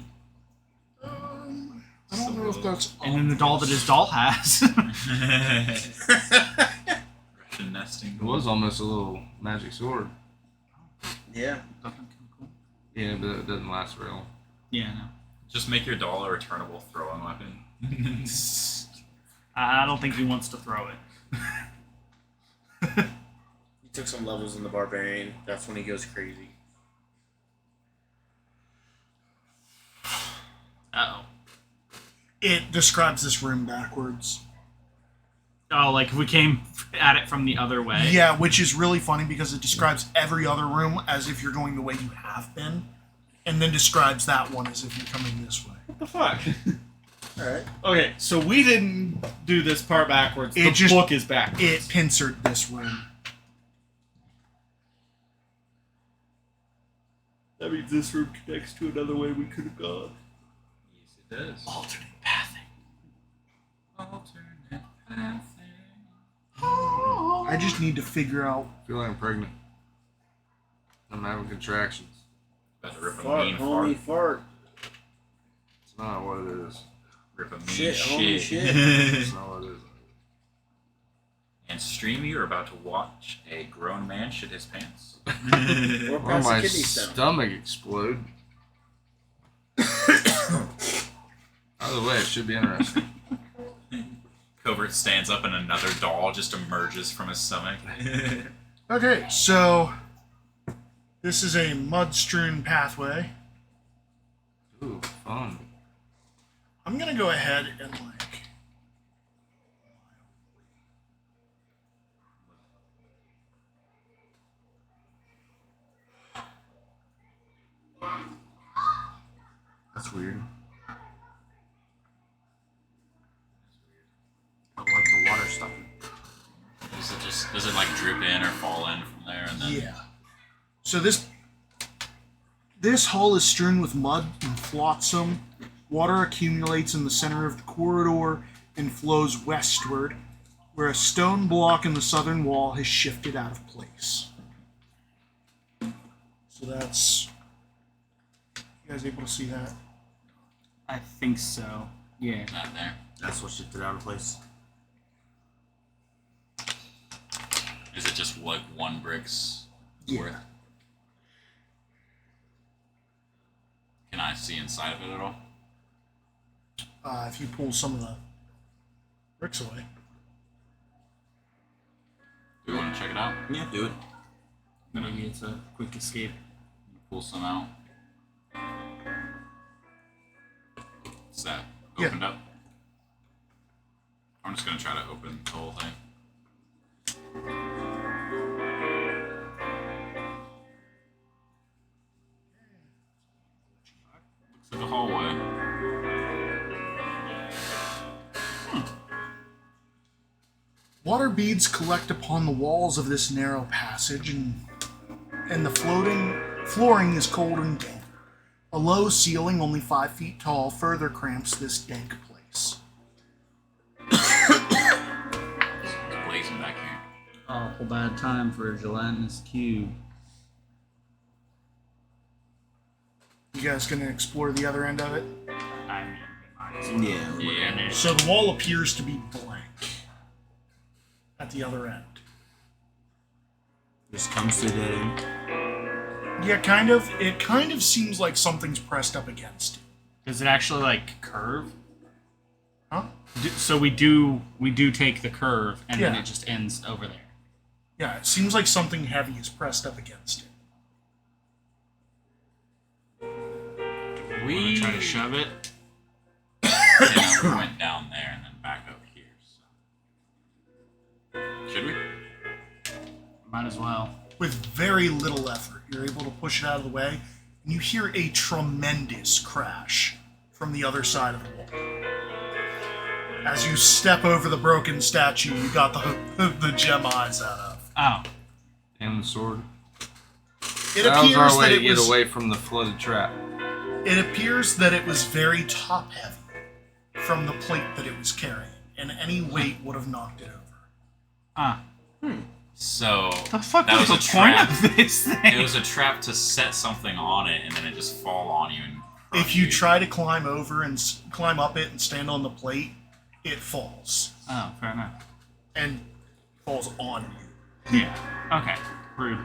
I don't know if that's. And then the doll that his doll has. Russian nesting. It was almost a little magic sword. Yeah. Yeah, but it doesn't last very long. Yeah, no. Just make your doll a returnable throwing weapon. I don't think he wants to throw it. He took some levels in the barbarian. That's when he goes crazy. Uh-oh. It describes this room backwards. Oh, like if we came at it from the other way. Yeah, which is really funny because it describes every other room as if you're going the way you have been, and then describes that one as if you're coming this way. What the fuck? Alright. Okay, so we didn't do this part backwards. It The just- book is backwards. It pincered this room. That means this room connects to another way we could have gone. Yes, it does. Alternate pathing. Alternate pathing. I just need to figure out. I feel like I'm pregnant. I'm having contractions. About to rip a Fart, mean homie, fart. fart. It's not what it is. Rip a mean Shit, homie, shit. It's not what it is. And stream, you are about to watch a grown man shit his pants. Or Or pass a my kidney stone. stomach explode. Either way, it should be interesting. Covert stands up and another doll just emerges from his stomach. Okay, so this is a mud-strewn pathway. Ooh, fun. I'm gonna go ahead and That's weird. I like the water stopping. Does it like drip in or fall in from there and then? yeah. So this hull is strewn with mud and flotsam. Water accumulates in the center of the corridor and flows westward, where a stone block in the southern wall has shifted out of place. So that's... You guys able to see that? I think so. Yeah. Not there. That's what shifted out of place. Is it just like one brick's Yeah. worth? Can I see inside of it at all? If you pull some of the bricks away. Do we want to check it out? Yeah, do it. Maybe it's a quick escape. Pull some out. Is that Yeah. opened up? I'm just gonna try to open the whole thing. Looks like a hallway. Water beads collect upon the walls of this narrow passage, and the flooring is cold and damp. A low ceiling, only 5 feet tall, further cramps this dank place. It's blazing back here. Awful bad time for a gelatinous cube. You guys gonna explore the other end of it? I mean, we might as well. Yeah. So the wall appears to be blank at the other end. Just comes to a dead end. Yeah, kind of. It kind of seems like something's pressed up against it. Does it actually like curve? Huh? So we do take the curve and then Yeah. it just ends over there. Yeah, it seems like something heavy is pressed up against it. We try to shove it. Yeah, we went down there and then back up here. So. Should we? Might as well. With very little effort, you're able to push it out of the way, and you hear a tremendous crash from the other side of the wall. As you step over the broken statue you got the gem eyes out of. Oh. And the sword. It That was appears our way that to it get was. away from the flooded trap. It appears that it was very top heavy from the plate that it was carrying, and any weight would have knocked it over. Ah. So The fuck that was was the a point trap. of this thing? It was a trap to set something on it and then it just fall on you and crush If you try to climb over and climb up it and stand on the plate, it falls. Oh, fair enough. And falls on you. Yeah. Okay. Rude.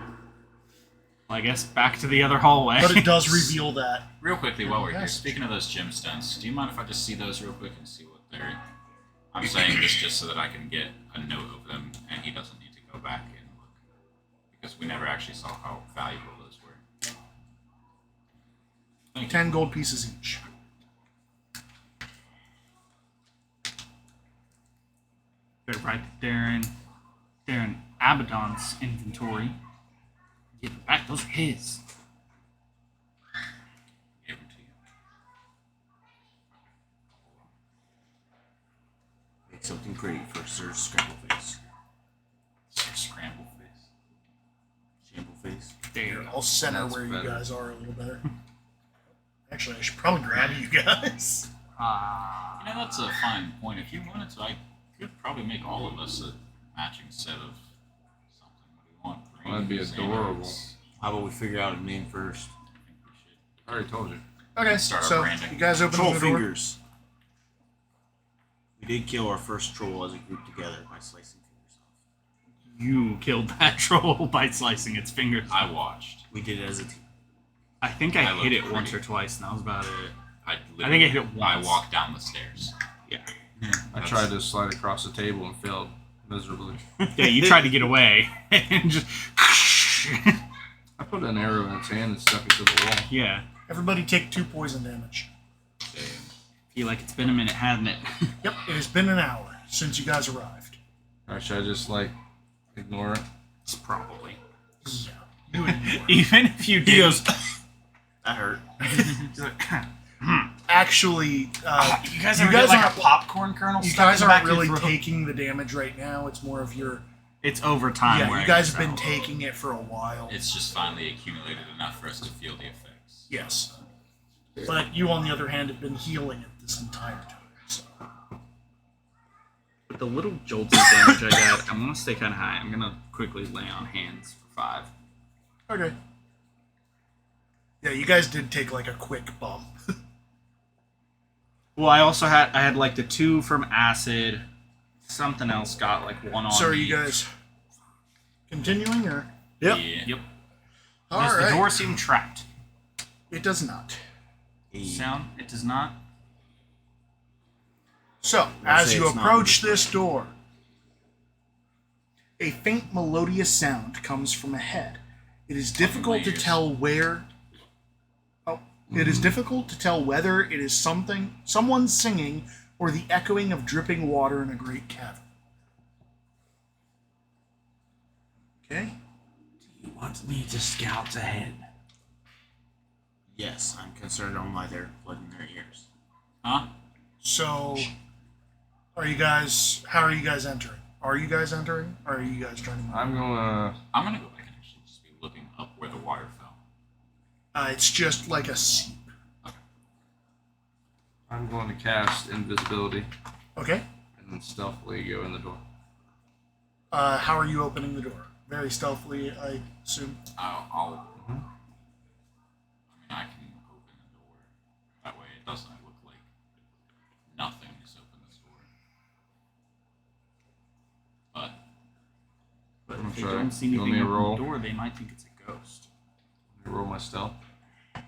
Well, I guess back to the other hallway. But it does reveal that. Real quickly, while we're here, Yes. speaking of those gemstones, do you mind if I just see those real quick and see what they're... I'm saying this just so that I can get a note of them and he doesn't need to go back and look. Because we never actually saw how valuable those were. Thank you. 10 gold pieces each. Better write Darren Abaddon's inventory. Give it back. Those are his. Give them to you. Make something pretty for Sir Scramble Face. Sir Scramble Face. Shamble Face. There, I'll center That's where better. you guys are a little better. Actually, I should probably grab you guys. Ah. You know, that's a fine point. If you wanted to, I could probably make all of us a matching set of something. What do you want? That'd be Green, adorable. sandals. How about we figure out a name first? I think we I already told you. Okay, Start our so branding. you guys open Troll the door. fingers. We did kill our first troll as a group together by slicing fingers off. You killed that troll by slicing its fingers. I watched. We did it as a team. I think I hit looked it once or pretty. twice, and that was about it. I think I hit it I once. walked down the stairs. Yeah. I tried to slide across the table and failed miserably. Yeah, you tried to get away and just. I put an arrow in its hand and stuck it to the wall. Yeah. Everybody take 2 poison damage. Feel like it's been a minute, hasn't it? Yep, it has been an hour since you guys arrived. Or should I just like ignore it? It's probably. Yeah. You ignore it. Even if you did. He goes, that hurt. Actually, you guys ever guys get like aren't- a popcorn kernel you stuck guys in the back aren't of your really throat? taking the damage right now. It's more of your... It's over time. Yeah, where you I guys guess have been that'll- taking it for a while. It's just finally accumulated enough for us to feel the effects. Yes. But you, on the other hand, have been healing it this entire time. So. With the little jolts of damage I got, I'm gonna stay kind of high. I'm gonna quickly lay on hands for 5. Okay. Yeah, you guys did take like a quick bump. Well, I also had like the 2 from acid. Something else got like 1 on. So are me. you guys continuing, or? Yep. Yep. All Does right. the door seem trapped? It does not. Sound? It does not. So, I'll as say you it's not approach in this this door, a faint melodious sound comes from ahead. It is difficult to ears. tell where. Oh, it is difficult to tell whether it is someone singing, or the echoing of dripping water in a great cavern. Okay. You want me to scout ahead? Yes, I'm concerned on why they're plugging their ears. Huh? So, how are you guys entering? Are you guys entering? Or are you guys trying to move? I'm gonna go back and actually just be looking up where the water fell. It's just like a seep. I'm going to cast invisibility Okay. and then stealthily go in the door. How are you opening the door? Very stealthily, I assume. I'll I mean, I can open the door. That way it doesn't look like nothing is open this door. But I'm if they sorry. don't see You want anything me to open roll? the door, they might think it's a ghost. Let me roll my stealth.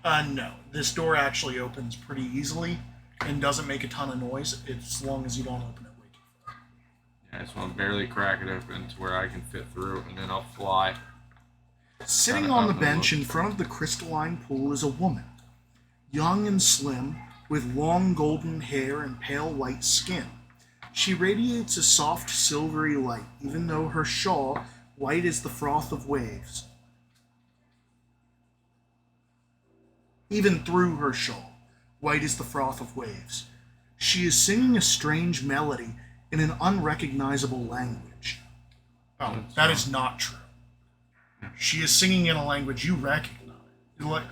No. This door actually opens pretty easily and doesn't make a ton of noise as long as you don't open it way too far. Yeah, I just want to barely crack it open to where I can fit through, and then I'll fly. Sitting Kinda on the up and bench look. in front of the crystalline pool is a woman, young and slim, with long golden hair and pale white skin. She radiates a soft silvery light, even though her shawl, white as the froth of waves. Even through her shawl, white as the froth of waves. She is singing a strange melody in an unrecognizable language. Oh, that is not true. She is singing in a language you recognize.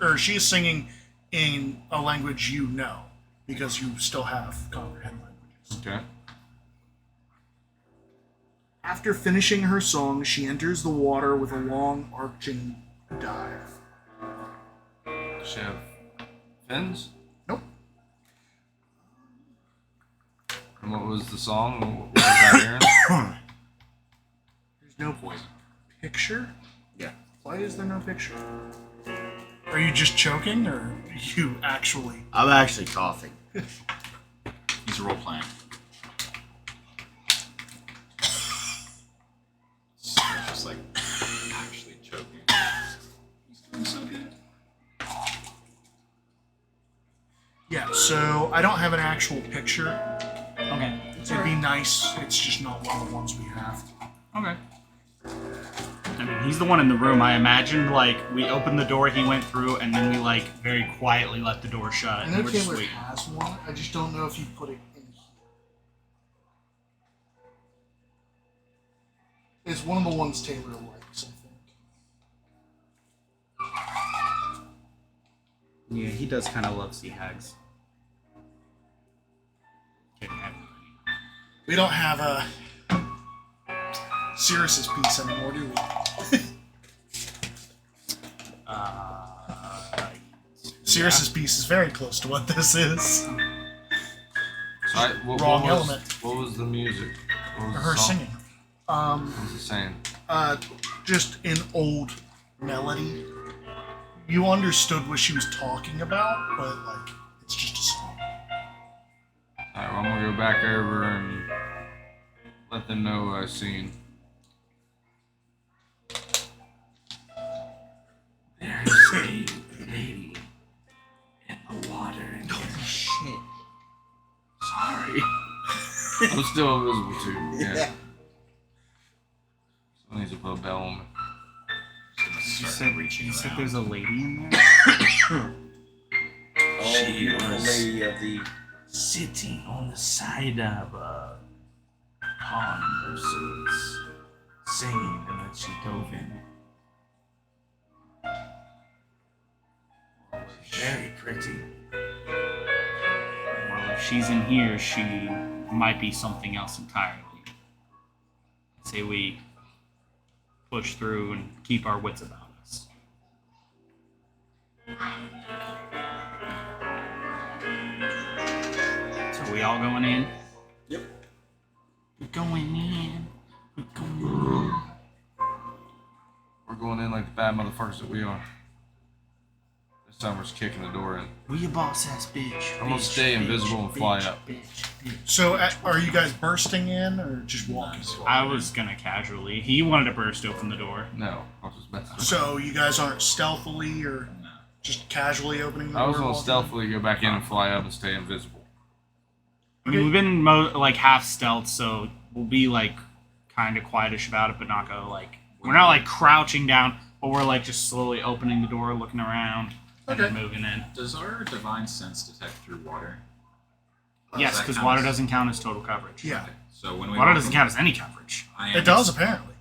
Or she is singing in a language you know, because you still have comprehend languages. Okay. After finishing her song, she enters the water with a long, arching dive. Does she have fins? Nope. And what was the song? What was that hearing? There's no picture? Yeah. Why is there no picture? Are you just choking, or you actually... I'm actually coughing. He's role playing. So it's just like actually choking. He's doing so good. Yeah, so I don't have an actual picture. Okay. It'd be nice. It's just not one of the ones we have. Okay. I mean, he's the one in the room. I imagined, like, we opened the door, he went through, and then we, like, very quietly let the door shut. I And know we're just Taylor waiting. has one. I just don't know if you put it in here. It's one of the ones Taylor likes, I think. Yeah, he does kind of love sea hags. We don't have a Cirrus's piece anymore, do we? Cirrus's piece is very close to what this is. So what Wrong was, element. What was the music? What was the Her song? singing. What was it saying? Just an old melody. You understood what she was talking about, but like it's just a song. Alright, well, I'm gonna go back over and let them know what I've seen. There's a lady in the water. Holy shit. Sorry. I'm still invisible too. Yeah. Someone needs to put a bell on me. You said there's a lady in there? She the was lady of the sitting on the side of a pond or so, was singing, and then she dove in. She's very pretty. Well, if she's in here, she might be something else entirely. I'd say we push through and keep our wits about us. So we all going in? Yep. We're going in. We're going in. We're going in like the bad motherfuckers that we are. This time we're just kicking the door in. We a boss ass bitch. I'm gonna stay invisible and fly up. So, are you guys bursting in or just walking? I was gonna casually. He wanted to burst open the door. No, I was just messing. So you guys aren't stealthily or just casually opening the I door? was gonna walking in? stealthily go back in and fly up and stay invisible. I mean, we've been like half stealth, so we'll be like kind of quietish about it, but not go like we're not like crouching down, but we're like just slowly opening the door, looking around, and then moving in. Does our divine sense detect through water? Yes, because water doesn't count as total coverage. Yeah. So when we water doesn't count as any coverage. It does apparently.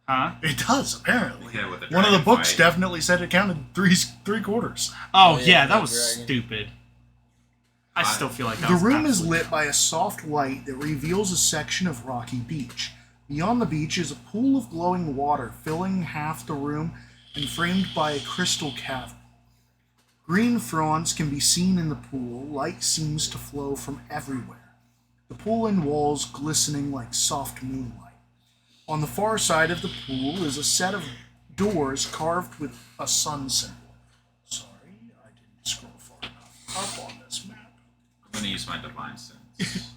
Huh? It does apparently. Yeah, with the One of the dragon books fight. definitely said it counted three quarters. Oh yeah, that was stupid. I still feel like that The was room is absolutely lit by a soft light that reveals a section of rocky beach. Beyond the beach is a pool of glowing water filling half the room and framed by a crystal cavern. Green fronds can be seen in the pool. Light seems to flow from everywhere. The pool and walls glistening like soft moonlight. On the far side of the pool is a set of doors carved with a sun symbol. Sorry, I didn't scroll far enough up on this map. I'm gonna use my divine sense.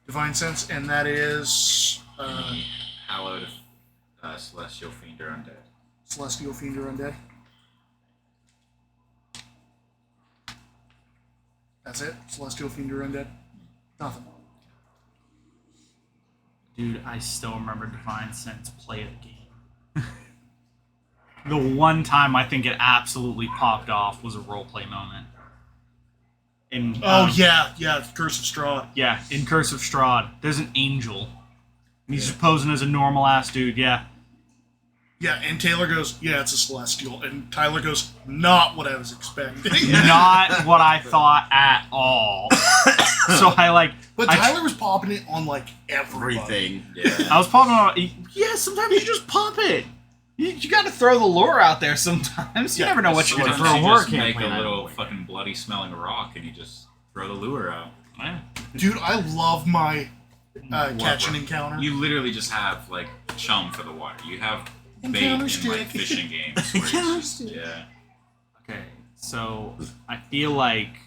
Divine sense, and that is Hallowed, celestial fiend or undead. Celestial Fiend or Undead. That's it? Celestial Fiend or Undead? Nothing. Dude, I still remember Divine Sense play the game. The one time I think it absolutely popped off was a roleplay moment. In, yeah, Curse of Strahd. Yeah, in Curse of Strahd, there's an angel. And he's just posing as a normal ass dude, yeah. Yeah, and Taylor goes, yeah, it's a Celestial. And Tyler goes, not what I was expecting. Not what I thought at all. So I like... But Tyler was popping it on, like, everything. Yeah. I was popping on... Yeah, sometimes you just pop it. You gotta throw the lore out there sometimes. You never know what you're gonna Sometimes throw. you just make a little fucking bloody smelling rock and you just throw the lure out. Yeah. Dude, I love my catch and encounter. You literally just have like chum for the water. You have bait Encounter in stick. like fishing games. Where Encounter it's just, stick. yeah. Okay, so I feel like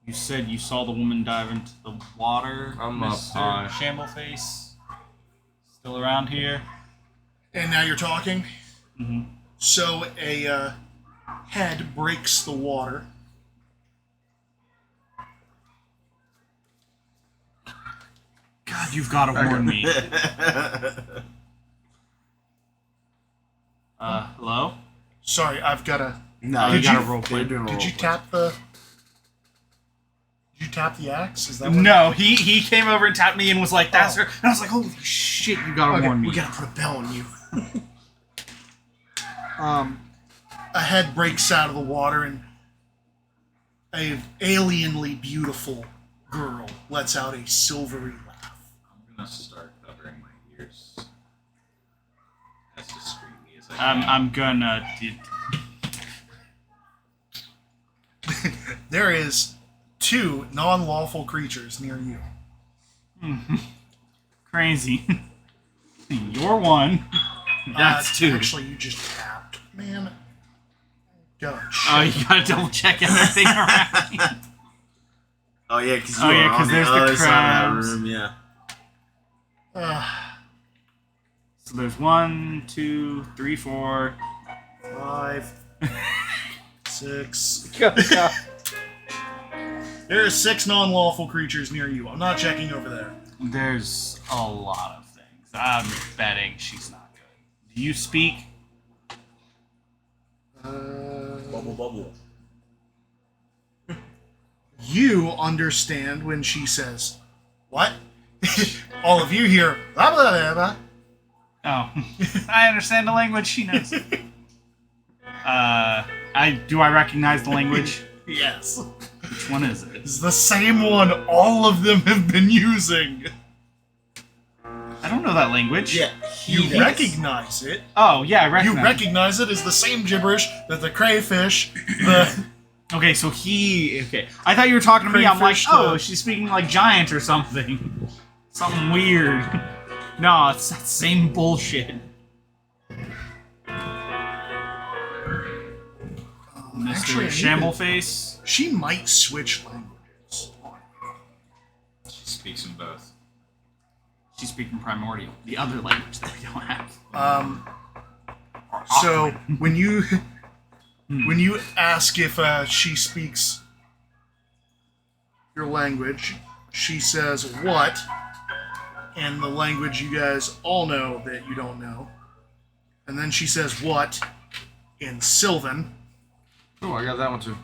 you said you saw the woman dive into the water. I'm up Mr. high. Shambleface, still around here. And now you're talking? Mm-hmm. So a head breaks the water. God, you've got to warn me. Hello? Sorry, I've got to... No, you gotta roll play. Did you tap the... Did you tap the axe? Is that what... No, he came over and tapped me and was like, that's her. And I was like, holy shit, you gotta warn me. We gotta put a bell on you. A head breaks out of the water and a alienly beautiful girl lets out a silvery laugh. I'm gonna start covering my ears as discreetly as as I can. I'm gonna. There is 2 non-lawful creatures near you. Crazy. You're one. That's 2. Actually, you just tapped. Man. God. Oh, you gotta double check everything around. Oh yeah, because Oh, yeah, 'cause on there's the the other side of that crabs. room. Yeah. So there's 1, 2, 3, 4. 5, 6. There are 6 non-lawful creatures near you. I'm not checking over there. There's a lot of things. I'm betting she's not good. Do you speak? Bubble, bubble. You understand when she says, "What?" All of you hear, blah, blah, blah, blah. Oh, I understand the language she knows. Do I recognize the language? Yes. Which one is it? It's the same one all of them have been using. I don't know that language. Yeah. You recognize it. Oh, yeah, I recognize You it. recognize it as the same gibberish that the crayfish, the... Okay, so okay. I thought you were talking to me. I'm like, Crayfish, oh, the- she's speaking like giant or something. Something weird. No, it's that same bullshit. Mr. Actually, I need Shambleface. She might switch languages. She speaks in both. She's speaking Primordial, the other language that we don't have. So when you ask if she speaks your language, she says what, in the language you guys all know that you don't know, and then she says what in Sylvan. Oh, I got that one too.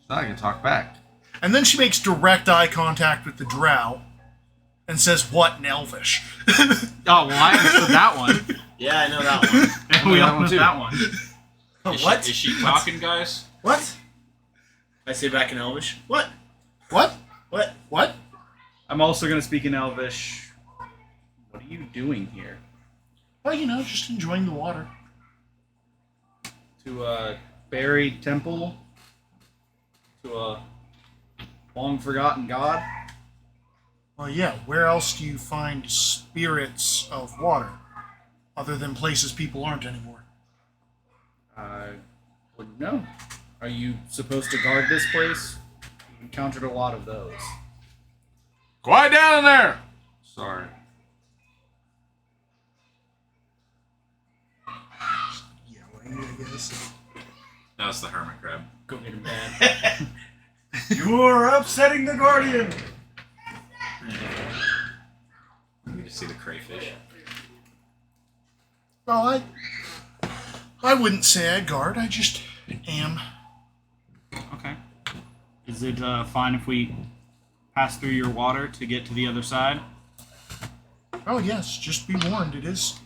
So I can talk back. And then she makes direct eye contact with the drow and says what in Elvish. Oh, well, I understood that one. Yeah, I know that one. We that all one know too. that one. What? Is she talking, guys? What? I say back in Elvish. What? What? What? What? I'm also going to speak in Elvish. What are you doing here? Well, you know, just enjoying the water. To a buried temple? To a long forgotten god? Well, yeah, where else do you find spirits of water? Other than places people aren't anymore. I wouldn't know. Are you supposed to guard this place? We've encountered a lot of those. Quiet down in there! Sorry. Yelling, I guess. That was the hermit crab. Go get him, Dad. You are upsetting the Guardian. You get to see the crayfish. Well, I wouldn't say I guard, I just am. Okay. Is it fine if we pass through your water to get to the other side? Oh yes, just be warned, it is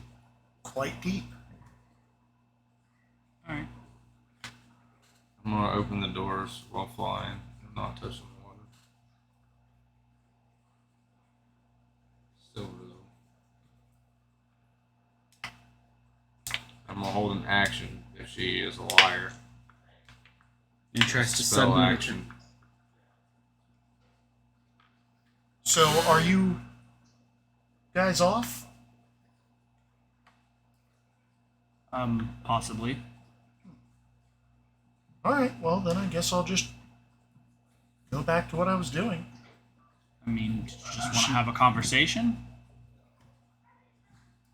quite deep. Alright. I'm gonna open the doors while flying and not touching the water. Still visible. I'm gonna hold an action if she is a liar. You tries to Spell suddenly action. So, are you guys off? Possibly. Alright, well then I guess I'll just go back to what I was doing. I mean, just want to have a conversation?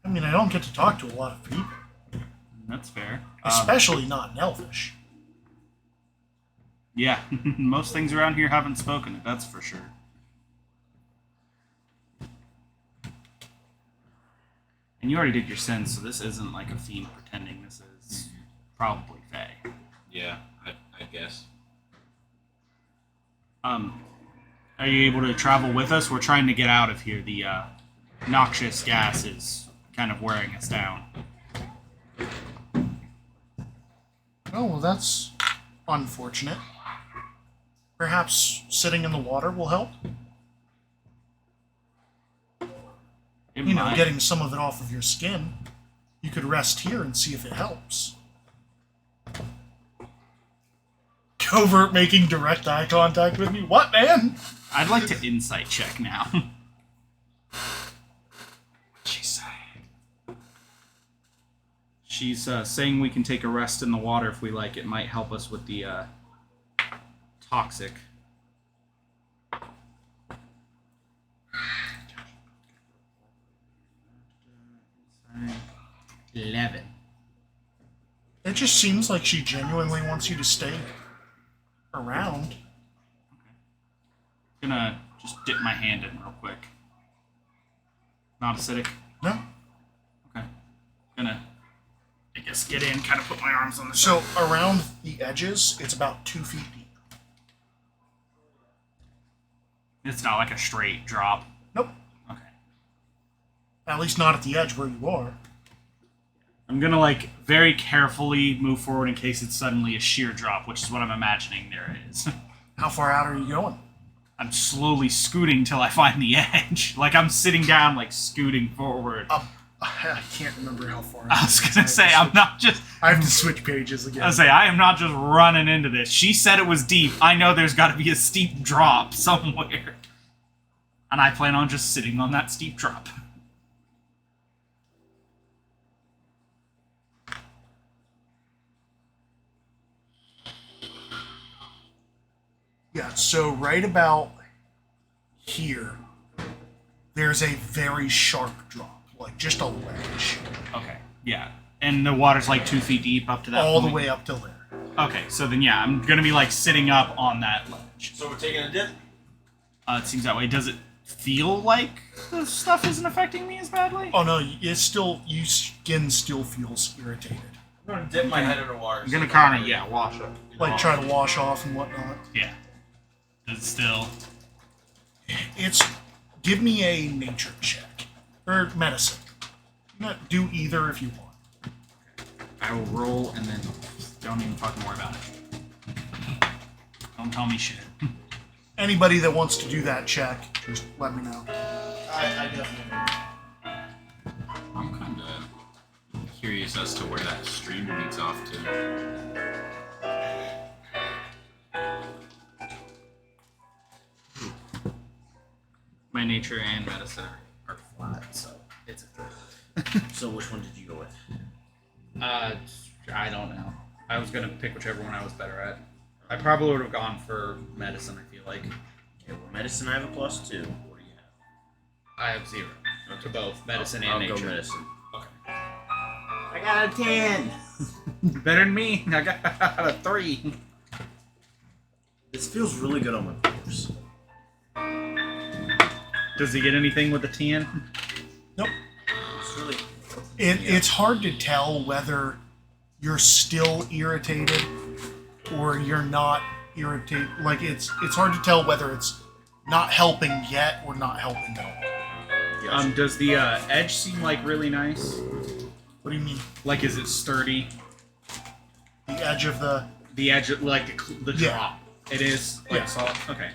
I mean, I don't get to talk to a lot of people. That's fair. Especially not in Elvish. Yeah, most things around here haven't spoken it, that's for sure. And you already did your sense, so this isn't like a fiend pretending. This is probably Fae. Yeah, I guess. Are you able to travel with us? We're trying to get out of here. The noxious gas is kind of wearing us down. Oh, well that's unfortunate. Perhaps sitting in the water will help? you know, getting some of it off of your skin. You could rest here and see if it helps. Covert making direct eye contact with me? What, man? I'd like to insight check now. What'd she say? She's saying we can take a rest in the water if we like. It might help us with the toxic. $11. It just seems like she genuinely wants you to stay around. I'm gonna just dip my hand in real quick. Not acidic? No. Okay. Gonna, I guess, get in, kind of put my arms on the So around the edges, it's about 2 feet deep. It's not like a straight drop. Nope. Okay. At least not at the edge where you are. I'm gonna, like, very carefully move forward in case it's suddenly a sheer drop, which is what I'm imagining there is. How far out are you going? I'm slowly scooting till I find the edge. Like, I'm sitting down, like, scooting forward. I can't remember how far. I was gonna say, I'm not just... I have to switch pages again. I was gonna say, I am not just running into this. She said it was deep. I know there's gotta be a steep drop somewhere. And I plan on just sitting on that steep drop. Yeah, so right about here, there's a very sharp drop, like just a ledge. Okay, yeah. And the water's like 2 feet deep up to that all point? the way up to there. Okay, so then yeah, I'm gonna be like sitting up on that ledge. So we're taking a dip? It seems that way. Does it feel like the stuff isn't affecting me as badly? Oh no, it's still, your skin still feels irritated. I'm gonna dip my head under water. I'm gonna kind of, yeah, wash it. Like try to wash off and whatnot. Yeah. Does it still... It's, give me a nature check. Or medicine. Do either if you want. I will roll and then don't even fucking worry about it. Don't tell me shit. Anybody that wants to do that check, just let me know. I definitely. I'm kind of curious as to where that stream leads off to. My nature and medicine are flat, so it's a 3. So which one did you go with? I don't know. I was gonna pick whichever one I was better at. I probably would have gone for medicine, I feel like. Okay, well, medicine I have a +2. What do you have? I have 0 to both medicine and I'll nature. go medicine. Okay. I got a 10! Better than me. I got a 3. This feels really good on my corpse. Does he get anything with the 10? Nope. It's really... It's hard to tell whether you're still irritated or you're not irritated. Like, it's hard to tell whether it's not helping yet or not helping at all. Yes. Does the edge seem like really nice? What do you mean? Like, is it sturdy? The edge of the... The edge, like the Yeah. drop. It is like Yeah. solid. Okay.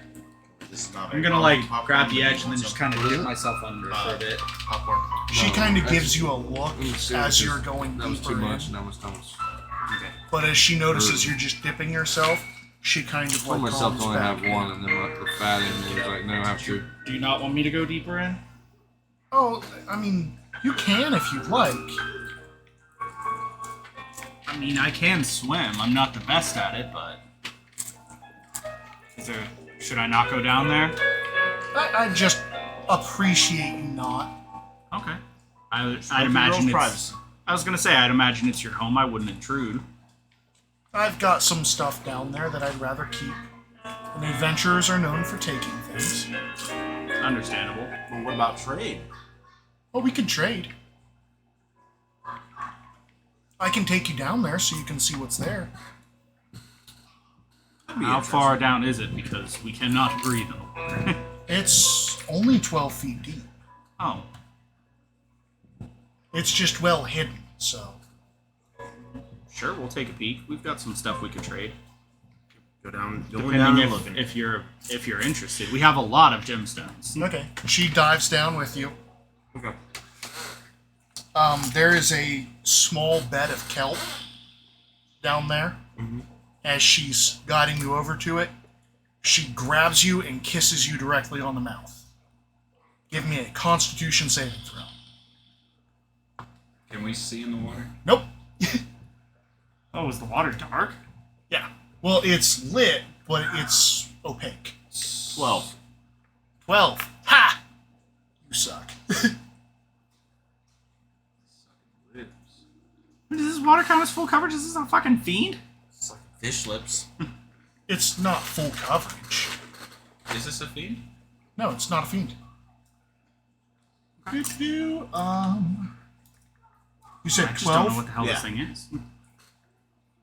This is not I'm gonna like grab the edge and then just kind of dip myself under for a bit. Popcorn. She No, kind of that's- gives you a look as you're going That was deeper too much, in. and that was too much. Okay. But as she notices you're just dipping yourself, she kind of I like told myself calms to only back. have one, and then like the fat in me was like, no, I have two. Do you not want me to go deeper in? Oh, I mean, you can if you'd like. I mean, I can swim. I'm not the best at it, but is there? Should I not go down there? I just appreciate you not. Okay. I'd imagine it's. I was gonna say I'd imagine it's your home. I wouldn't intrude. I've got some stuff down there that I'd rather keep. And adventurers are known for taking things. Understandable. Well, what about trade? Well, we could trade. I can take you down there so you can see what's there. How far down is it? Because we cannot breathe in the water. It's only 12 feet deep. Oh. It's just well hidden, so. Sure, we'll take a peek. We've got some stuff we could trade. Go down and Depending looking. if you're interested. We have a lot of gemstones. Okay. She dives down with you. Okay. There is a small bed of kelp down there. As she's guiding you over to it, she grabs you and kisses you directly on the mouth. Give me a Constitution saving throw. Can we see in the water? Nope. Oh, is the water dark? Yeah. Well, it's lit, but it's opaque. 12. 12. Ha! You suck. Does this water count as full coverage? Is this a fucking fiend? Fish lips. It's not full coverage. Is this a fiend? No, it's not a fiend. You said I just don't know 12? what the hell this thing is.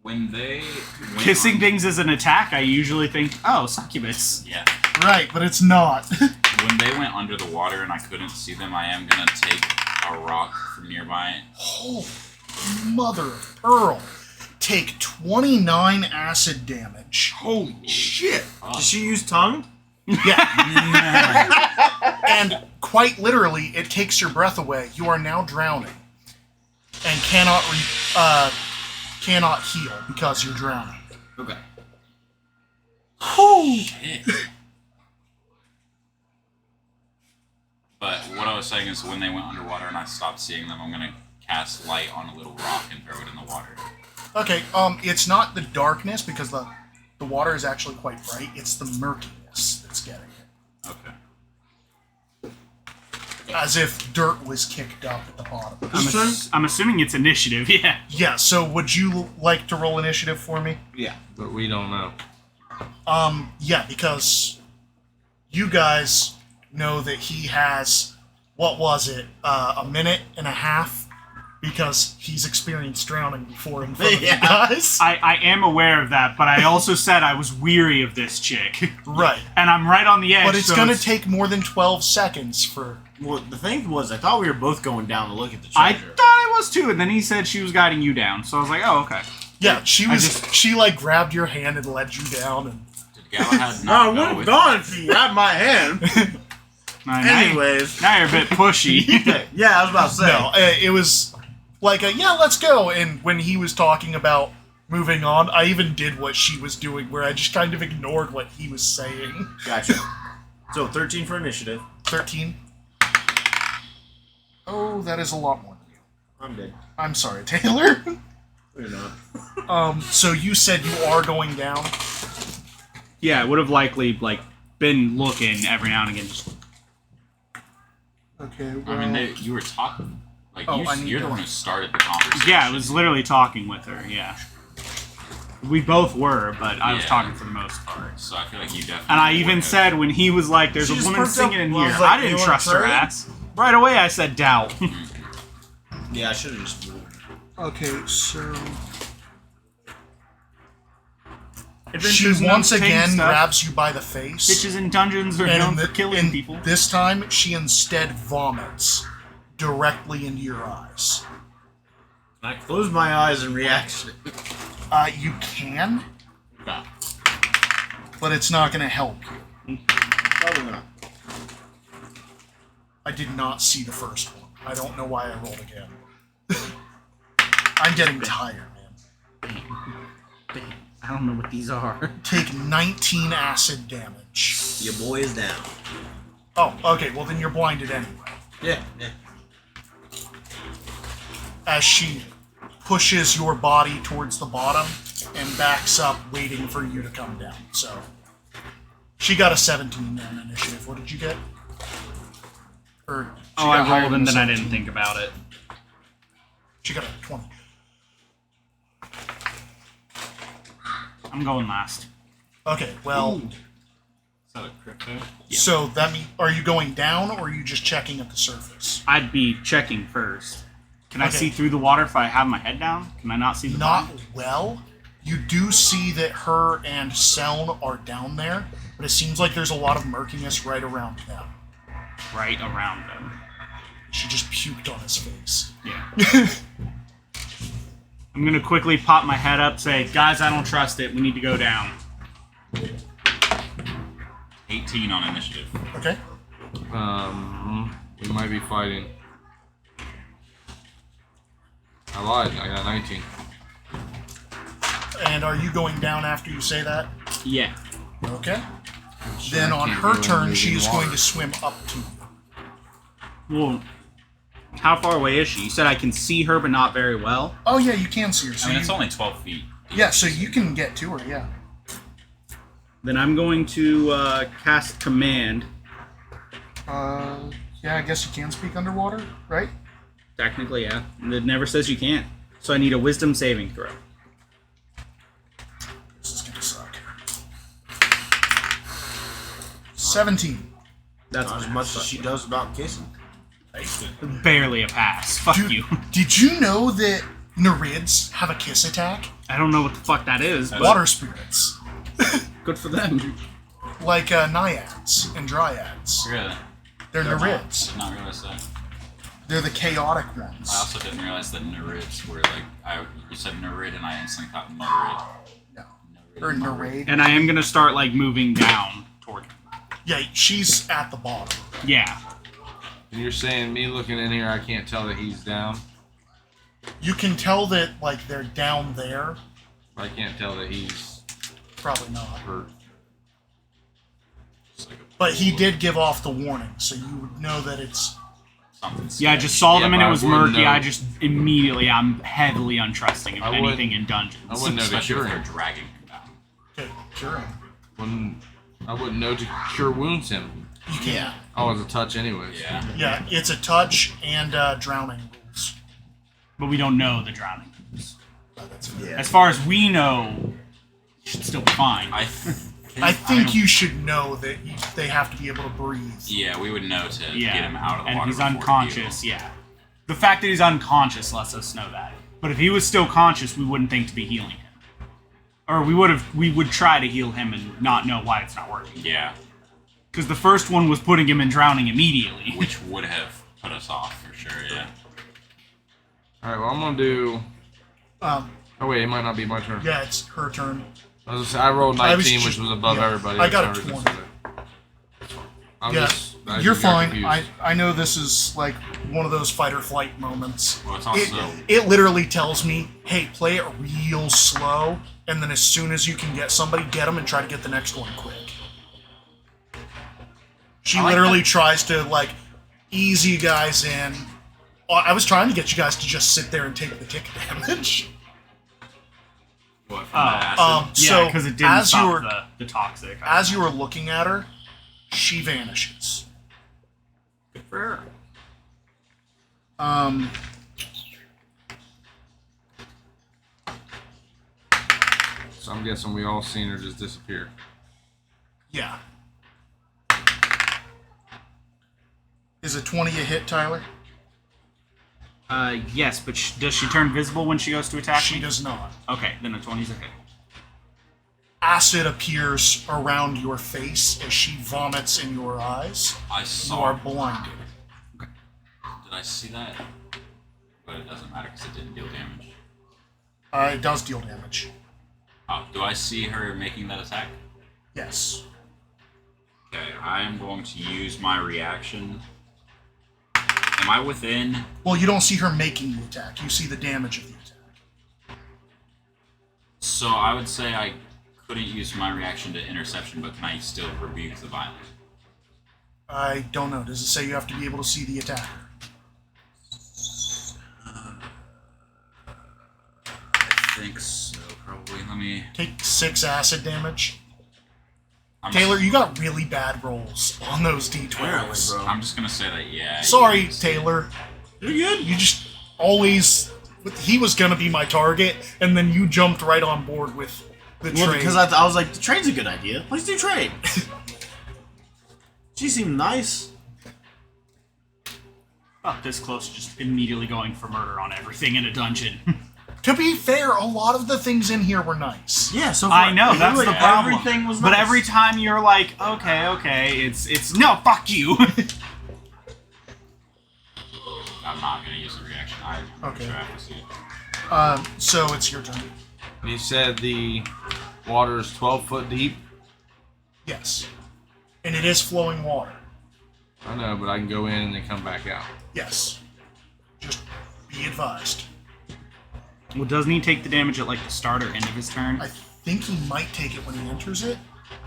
When they went Kissing on- things as an attack, I usually think, oh, succubus. Yeah. Right, but it's not. When they went under the water and I couldn't see them, I am gonna take a rock from nearby. Holy mother of pearl. Take 29 acid damage. Holy shit. Did she use tongue? Yeah. And quite literally, it takes your breath away. You are now drowning. And cannot heal because you're drowning. Okay. Shit. But what I was saying is when they went underwater and I stopped seeing them, I'm gonna cast light on a little rock and throw it in the water. Okay, it's not the darkness because the water is actually quite bright. It's the murkiness that's getting it. Okay. As if dirt was kicked up at the bottom. I'm assuming it's initiative, yeah. Yeah, so would you like to roll initiative for me? Yeah, but we don't know. Yeah, because you guys know that he has, what was it, a minute and a half? Because he's experienced drowning before in front of you guys. I am aware of that, but I also said I was weary of this chick. Right. And I'm right on the edge. But it's so going to take more than 12 seconds for... Well, the thing was, I thought we were both going down to look at the I treasure. thought I was too, and then he said she was guiding you down. So I was like, oh, okay. Yeah, she like grabbed your hand and led you down. And Did Galahad No, I not would go have with gone if you grabbed my hand. Anyways. Now you're a bit pushy. Yeah, I was about to say. No, it was like yeah, let's go. And when he was talking about moving on, I even did what she was doing, where I just kind of ignored what he was saying. Gotcha. So 13 for initiative. 13. Oh, that is a lot more than you. I'm dead. I'm sorry, Taylor. You're not. So you said you are going down. Yeah, I would have likely been looking every now and again. Just... Okay. I mean, you were talking. Like you're the one who started the conversation. Yeah, I was literally talking with her. Yeah. We both were, but I was talking for the most part. So I feel like you definitely. And I even said when he was like, "There's She a just woman perked singing up. in Well, I here," was like, I "You didn't wanna trust her trade?" ass. Right away, I said doubt. Yeah, I should have just moved. Okay, so Adventures she in once Undertale again stuff. grabs you by the face. Bitches in dungeons are And known for killing people. This time, she instead vomits directly into your eyes. Can I close my eyes in reaction? You can, No. but it's not going to help you. Probably not. I did not see the first one. I don't know why I rolled again. I'm getting tired, man. I don't know what these are. Take 19 acid damage. Your boy is down. Oh, okay, well then you're blinded anyway. Yeah. As she pushes your body towards the bottom and backs up, waiting for you to come down. So, she got a 17 on initiative. What did you get? Or she got I higher rolled than and then I 17. didn't think about it. She got a 20. I'm going last. Okay, well, Is that a crypto? so that means, are you going down or are you just checking at the surface? I'd be checking first. Can I Okay. see through the water if I have my head down? Can I not see the Not bottom? well. You do see that her and Seln are down there, but it seems like there's a lot of murkiness right around them. Right around them. She just puked on his face. Yeah. I'm gonna quickly pop my head up, say, guys, I don't trust it. We need to go down. 18 on initiative. Okay. We might be fighting. I lied. I got 19. And are you going down after you say that? Yeah. Okay. Sure, Then I on can't her go in turn, moving she is water. going to swim up to you. Well, how far away is she? You said I can see her, but not very well. Oh yeah, you can see her. So I mean, it's you- only 12 feet. yeah, so you can get to her. Yeah. Then I'm going to cast command. Yeah, I guess you can speak underwater, right? Technically, yeah. It never says you can't. So I need a wisdom saving throw. This is gonna suck. 17. That's Not as much as she does about kissing. barely a pass. Fuck you. Did you know that Narids have a kiss attack? I don't know what the fuck that is. But Water spirits. good for them. Like naiads and dryads. Really? They're not- Narids. Did not realize that. They're the chaotic ones. I also didn't realize that Narids were like, you said Narid and I instantly thought Marid. No. Or Narade. And I am gonna start like moving down toward. Yeah, she's at the bottom. Yeah. And you're saying me looking in here, I can't tell that he's down? You can tell that like they're down there. I can't tell that he's Probably not. hurt. But he did give off the warning, so you would know that it's Something. Yeah, I just saw them Yeah, and but it I was wouldn't murky. know. I just immediately, I'm heavily untrusting of I anything wouldn't- in dungeons. I wouldn't know to Especially cure if they're him. dragging him down. okay, sure. I wouldn't know to cure wounds him. You can. Oh, it's a touch anyways. Yeah. Yeah, it's a touch and drowning rules. But we don't know the drowning. That's fair. As far as we know, you should still be fine. I think you should know that they have to be able to breathe. Yeah, we would know to Yeah. get him out of the and water. if he's before he unconscious, yeah. The fact that he's unconscious lets us know that. But if he was still conscious, we wouldn't think to be healing him. Or we would try to heal him and not know why it's not working. Yeah. Because the first one was putting him in drowning immediately. Which would have put us off for sure, yeah. Alright, well, I'm going to do... Um, Oh, wait, it might not be my turn. yeah, it's her turn. I was gonna say, I rolled 19, which was above yeah, everybody. I got a That's 20. how I'm Yeah, just- I you're just got fine. confused. I know this is like one of those fight or flight moments. Well, it's also... It literally tells me, hey, play it real slow, and then as soon as you can get somebody, get them and try to get the next one quick. She I like literally that. tries to, like, ease you guys in. I was trying to get you guys to just sit there and take the tick damage. What, from the acid? Yeah, so because it didn't as you stop were the toxic. as you were looking at her, she vanishes. Good for her. So I'm guessing we all seen her just disappear. Yeah. Is a 20 a hit, Tyler? Yes, but does she turn visible when she goes to attack She me? does not. Okay, then a 20's a hit. Acid appears around your face as she vomits in your eyes. I You saw... are blinded. Did I see that? But it doesn't matter because it didn't deal damage. It does deal damage. Oh, do I see her making that attack? Yes. Okay, I am going to use my reaction. Am I within? Well, you don't see her making the attack. You see the damage of the attack. So I would say I couldn't use my reaction to interception, but can I still rebuke the violence? I don't know. Does it say you have to be able to see the attacker? I think so, probably. Let me... Take 6 acid damage. I'm Taylor, you got really bad rolls on those D12s. I'm just gonna say that, yeah. Sorry, Taylor. You're good. You just always... He was going to be my target, and then you jumped right on board with the Well, trade. because I was like, the trade's a good idea. Let's do trade. She seemed nice. Oh, this close to just immediately going for murder on everything in a dungeon. To be fair, a lot of the things in here were nice. Yeah, so I know, that's the literally problem. everything was But nice. every time you're like, okay, it's no, fuck you. I'm not gonna use the reaction. I'm Okay. sure I have to see it. So it's your turn. You said the water is 12 foot deep? Yes. And it is flowing water. I know, but I can go in and then come back out. Yes. Just be advised. Well, doesn't he take the damage at like the start or end of his turn? I think he might take it when he enters it.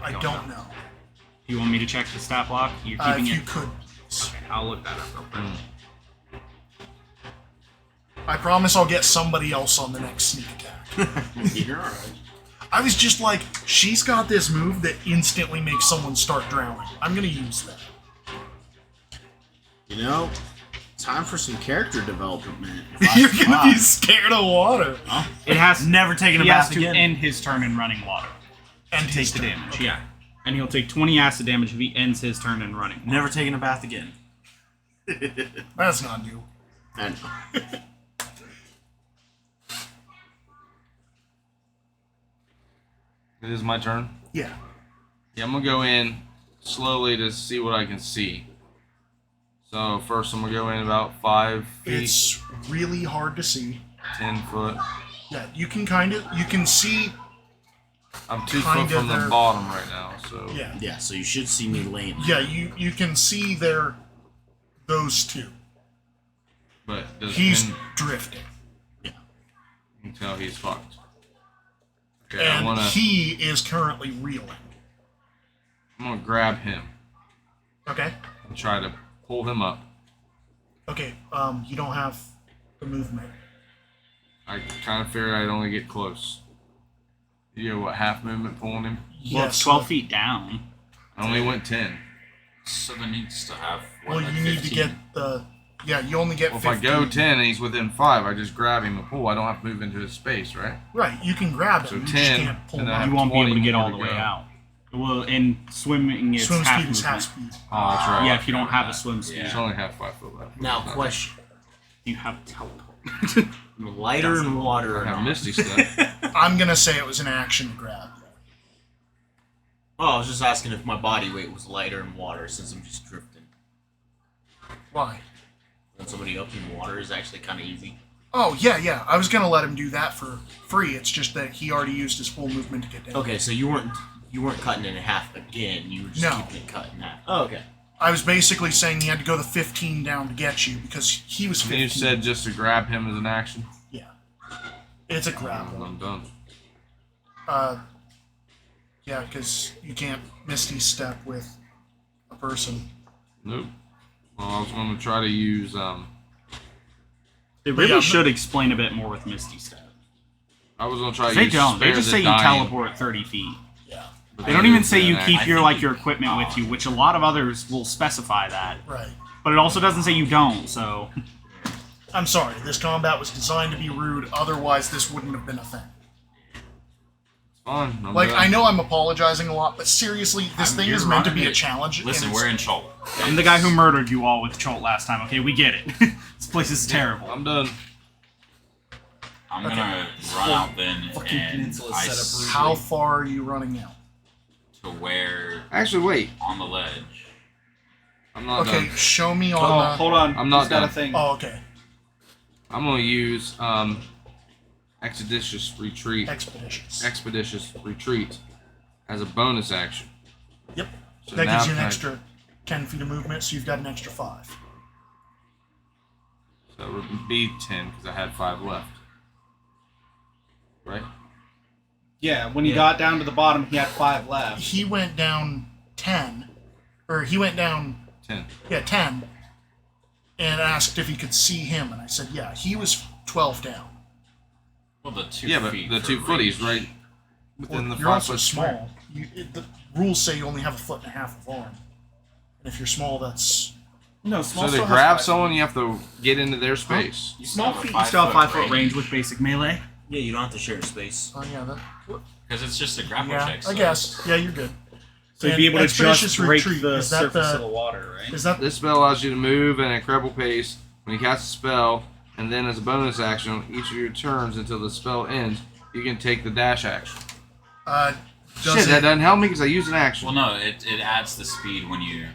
I don't know. You want me to check the stat block? You're keeping If it. you could. Okay, I'll look that up real quick. I promise I'll get somebody else on the next sneak attack. You're alright. I was just like, she's got this move that instantly makes someone start drowning. I'm gonna use that. You know, time for some character development, man. You're gonna be scared of water. Huh? It has Never taken a he bath has to again. end his turn in running water And to take his the turn. damage. Yeah, and he'll take 20 acid damage if he ends his turn in running water. Never taken a bath again. That's not new. I know. It is my turn. Yeah. Yeah, I'm gonna go in slowly to see what I can see. So first, I'm gonna go in about 5 feet, It's really hard to see. 10 foot. Yeah, you can see. I'm 2 Kind foot of from the there. bottom right now, so Yeah. Yeah, so you should see me laying. Yeah, you can see those two. but does He's Finn- drifting. you can tell he's fucked. Okay, And he is currently reeling. I'm gonna grab him Okay. and try to pull him up. Okay, you don't have the movement. I kind of figured I'd only get close. You know what, half movement pulling him? Well, it's 12 feet down. I only went 10. So then needs to have. Well, like you need to 15. get the. Yeah, you only get Well, if 15. I go 10 and he's within 5, I just grab him and pull. I don't have to move into his space, right? Right, you can grab him. So you just 10, can't pull and him then out. You won't be able to 20 get all the more way to go. out. Well, and swimming is Swim half speed is half movement. speed. Oh, that's right. Yeah, if you don't have a swim speed. It's only have 5 foot left. Now, question: You have teleport. lighter in water I or have not? Misty Step. I'm gonna say it was an action to grab. Oh, I was just asking if my body weight was lighter in water since I'm just drifting. Why? When somebody up in water is actually kind of easy. Oh, yeah. I was gonna let him do that for free. It's just that he already used his full movement to get down. Okay, so you weren't cutting it in half again. You were just No. keeping it cut in half. Oh, okay. I was basically saying he had to go the 15 down to get you because he was 15. You said just to grab him as an action? Yeah. It's a grapple. I'm done. Yeah, because you can't Misty Step with a person. Nope. Well, I was going to try to use, They really Yeah, should explain a bit more with Misty Step. I was going to try to They use don't. They Spare just the say you Dying, teleport 30 feet. Yeah. but They don't even use say an you action. keep your equipment with you, which a lot of others will specify that. Right. But it also doesn't say you don't, so... I'm sorry, this combat was designed to be rude, otherwise this wouldn't have been a thing. It's fine. I'm Like, done. I know I'm apologizing a lot, but seriously, this thing You're is meant to be running a it. challenge. and Listen, it's- we're in Chol. I'm the guy who murdered you all with Cholt last time, okay? We get it. This place is terrible. I'm done. I'm gonna run out then Fucking and peninsula set up ice How far are you running out? to where Actually, wait. on the ledge. I'm not Okay, done. show me on Oh, the... hold on. I'm not He's got done. a thing. Oh, okay. I'm going to use Expeditious Retreat. Expeditious Retreat as a bonus action. Yep. So That now gives you an can I- extra 10 feet of movement, so you've got an extra 5. So it would be 10 because I had 5 left. Right? Yeah, when he got down to the bottom, he had 5 left. He went down 10. Or he went down... 10. Yeah, 10. And asked if he could see him, and I said, yeah. He was 12 down. Well, the 2 Yeah, but feet. the for 2 footies range. right within the You're 5 also foot small. The rules say you only have a foot and a half of arm. And if you're small, that's... No, So to grab someone, you have to get into their space. You Small still have a feet, you still have 5 foot range. range with basic melee. Yeah, you don't have to share space. Oh, yeah, that... Because it's just a grapple Yeah, check. So I guess. Yeah, you're good. So you'd be able to Expeditious just break Retreat, the is that surface the- of the water, right? Is that... This spell allows you to move at an incredible pace when you cast a spell, and then as a bonus action on each of your turns until the spell ends, you can take the dash action. Shit, that doesn't help me because I used an action. Well, no, it adds the speed when you.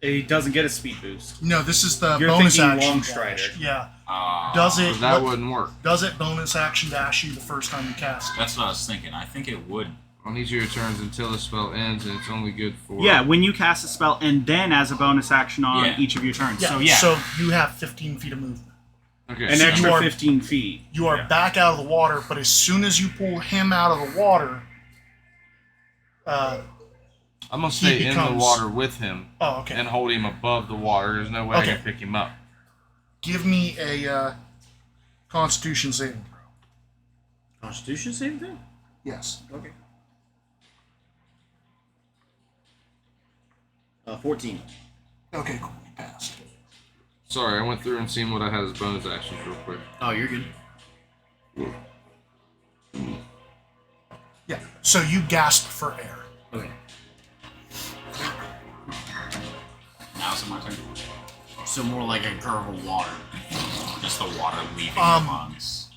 He doesn't get a speed boost. No, this is the You're bonus thinking action Long dash. Strider. Yeah. Uh, Does it... That wouldn't work. Does it bonus action dash you the first time you cast it? That's what I was thinking. I think it would. On each of your turns until the spell ends, and it's only good for... Yeah, when you cast a spell and then as a bonus action on Yeah. each of your turns. Yeah, So yeah. so you have 15 feet of movement. Okay. An So extra you are- 15 feet. You are back out of the water, but as soon as you pull him out of the water, I'm gonna stay in the becomes- water with him. Oh, okay. And hold him above the water. There's no way I Okay. can pick him up. give me a Constitution saving throw. Constitution same thing? Yes. Okay. 14. Okay, cool. You passed. Sorry, I went through and seen what I had as bonus actions real quick. Oh, you're good. Yeah. So you gasp for air. Okay. Now it's my turn. So more like a curve of water. Just the water leaving your lungs.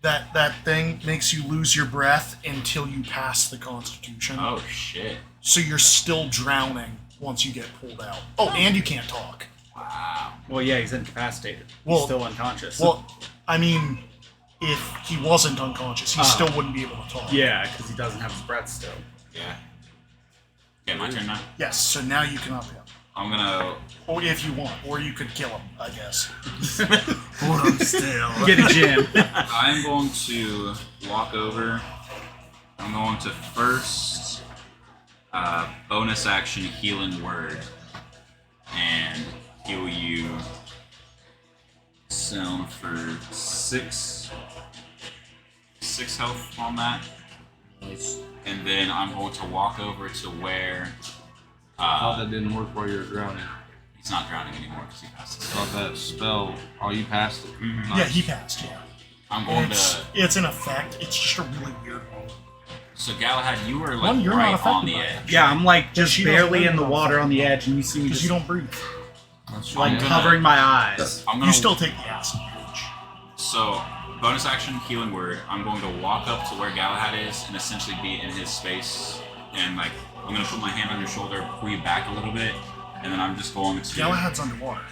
That thing makes you lose your breath until you pass the Constitution. Oh shit. So you're still drowning once you get pulled out. Oh, and you can't talk. Wow. Well, yeah, he's incapacitated. Well- He's still unconscious. Well, I mean, if he wasn't unconscious, he Oh. still wouldn't be able to talk. yeah, because he doesn't have his breath still. Yeah. Okay, my turn now. Yes, so now you can up him. I'm gonna. Or if you want. Or you could kill him, I guess. Hold him still. Get a gym. I'm going to walk over. I'm going to first bonus action healing word and heal you sound for six health on that. Nice. And then I'm going to walk over to where thought that didn't work while you were drowning. he's not drowning anymore because he passed his Thought that spell. Oh, you passed it. Mm-hmm. Yeah, he passed, yeah. I'm going It's in effect. It's just a really weird one. So Galahad, you were like One, you're not right affected on the by it. edge. Yeah, I'm like just she doesn't barely know in the about water that. on the edge, and you see me Because just you don't breathe. That's like gonna- covering my eyes. I'm gonna You still take the acid damage. So, bonus action healing word. I'm going to walk up to where Galahad is and essentially be in his space. And, like, I'm going to put my hand on your shoulder, pull you back a little bit, and then I'm just going to. Galahad's underwater.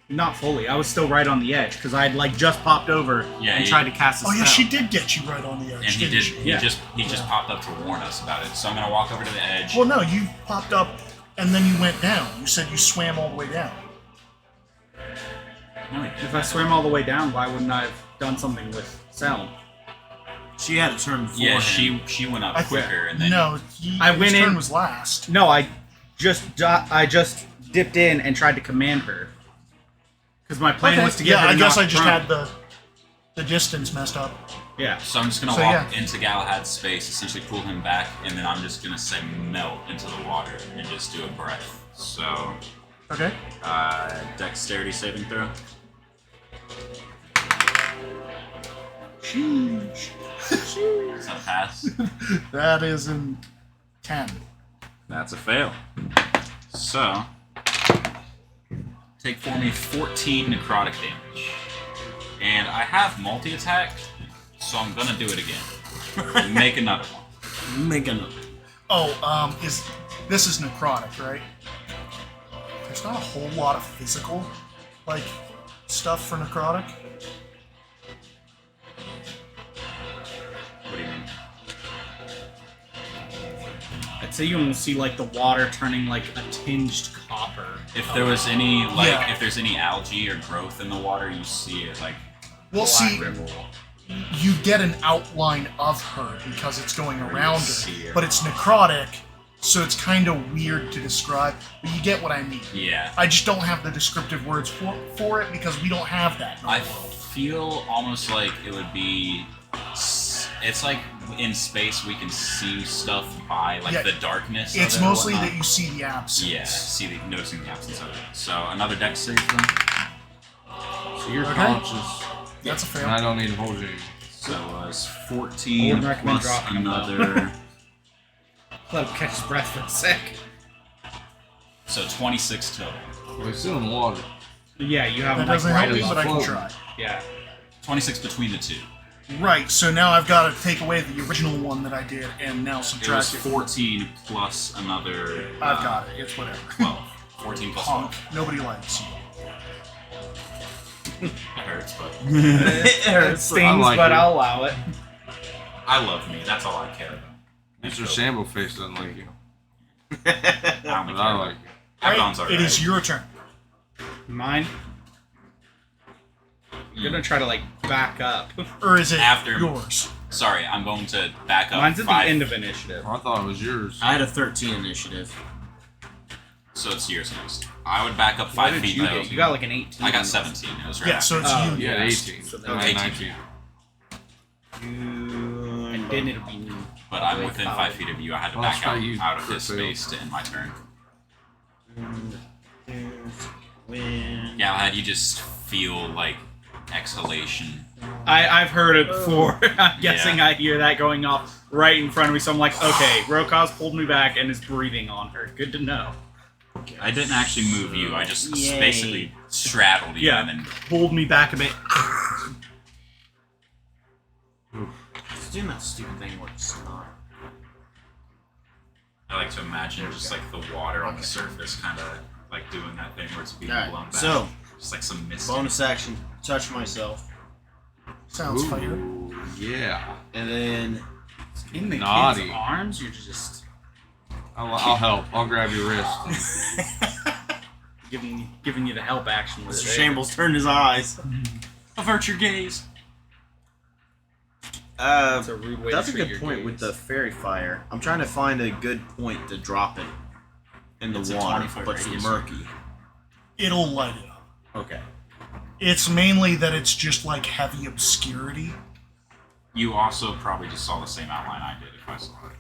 Not fully. I was still right on the edge because I'd like just popped over Yeah, and he- tried to cast a Oh, spell. yeah, she did get you right on the edge. And he didn't did. she? He just popped up to warn us about it. So I'm going to walk over to the edge. Well, no, you popped up and then you went down. You said you swam all the way down. No, he didn't. If I swam all the way down, why wouldn't I have done something with Selm? She had a turn before Yeah, him. she went up I quicker, and then No, I his went turn in- was last. No, I just dipped in and tried to command her because my plan Okay, was to get yeah, her to I guess knock I just prone. had the distance messed up. Yeah. So I'm just gonna So, walk yeah. into Galahad's space, essentially pull him back, and then I'm just gonna say melt into the water and just do a breath. So, Okay. dexterity saving throw. Sheesh. Is that a pass? That is in 10. That's a fail. So, take for me 14 necrotic damage. And I have multi-attack, so I'm gonna do it again. Make another one. Make another. Oh, this is necrotic, right? There's not a whole lot of physical, like, stuff for necrotic. What do you mean? I'd say you almost see like the water turning like a tinged copper. If there was any, like, Yeah. if there's any algae or growth in the water, you see it, like, Well, see, ripple. you get an outline of her because it's going around see her, her. but it's necrotic, so it's kind of weird to describe. But you get what I mean. Yeah. I just don't have the descriptive words for it because we don't have that. I feel almost like it would be. It's like in space we can see stuff by like Yeah, the darkness. It's of it or mostly whatnot. that you see the absence. Yeah, noticing the absence of it. So another dex save throw. So you're Okay. conscious. That's a fail. And I don't need to hold you. So it was I 14 wouldn't recommend plus dropping him, though. another. Let him catch his breath for a sec. So 26 total. Well, he's still in the water. Yeah, you have That him like doesn't right help me, above but I can floating. try. Yeah. 26 between the two. Right, so now I've got to take away the original one that I did and now It was subtract it. 14 plus another. I've got it. It's whatever. 12. 14 plus Punk. 12. Nobody likes you. It hurts, but It stings, like but it. I'll allow it. I love me. That's all I care about. Mr. Shambleface doesn't like you. I only But care I about like you. Abaddon's Right, alright. it is your turn. Mine. I'm gonna try to like back up. Or is it After- yours? Sorry, I'm going to back up. Mine's at 5. the end of initiative. I thought it was yours. I had a 13 initiative. So it's yours next. I would back up What 5 did feet. you though. get? You got like an 18. I got 17. It was right. Yeah, so it's Oh, you. Yeah, yes. 18. So So that was 19. And then it'll be But I'm within 5 feet of you. I had to Well, back that's why you out of crit this failed. space to end my turn. When Galahad, you just feel like exhalation. I've heard it before. I'm guessing I hear that going off right in front of me. So I'm like, okay, Rokaz pulled me back and is breathing on her. Good to know. I didn't actually move you. I just Yay. basically straddled you Yeah. and then Pulled me back a bit. it's doing that stupid thing where it's not. I like to imagine just like the water on the surface kind of like doing that thing where it's being Alright, blown back. so just like some mist. bonus action, touch myself, Sounds fire. Ooh, yeah. and then In the Naughty. kid's arms, you're just I'll help. I'll grab your wrist. giving you the help action with Mr. it. Shambles turned his eyes. Avert your gaze. That's a rude way That's to a treat good your point gaze. with the fairy fire. I'm trying to find a good point to drop it in the It's a water, 20-foot but it's radius. murky. It'll light it up. Okay. It's mainly that it's just like heavy obscurity. You also probably just saw the same outline I did if I saw it.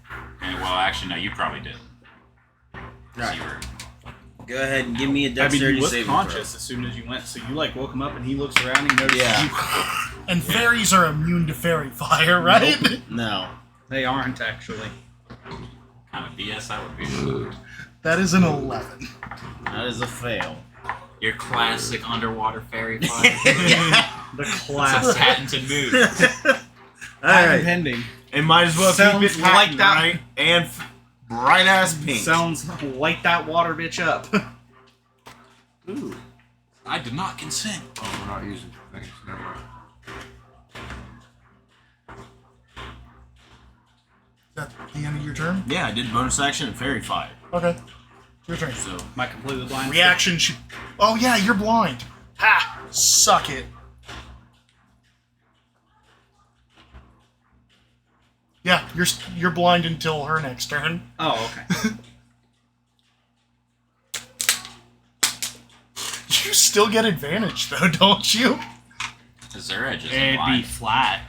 And, well, actually, no, you probably didn't. 'Cause Right. you were- Go ahead and give me a I mean, dexterity he was saving conscious as soon as you went, so you like woke him up and he looks around and he notices Yeah. you. And fairies are immune to fairy fire, right? throw. No. They aren't actually. kind of BS that would be. That is an 11. That is a fail. Your classic underwater fairy fire. The It's a classic. patented move. Alright. Pending. It might as well Sounds keep it patent, like that. right? And bright ass pink. Sounds light that water bitch up. Ooh. I did not consent. Oh, we're not using things. Never mind. Is that the end of your turn? Yeah, I did bonus action and fairy fire. Okay. Your turn. So Am I completely blind? Reaction should. Oh, yeah, you're blind. Ha! Suck it. Yeah, you're blind until her next turn. Oh, okay. You still get advantage though, don't you? Zeraj isn't It'd be blind. flat.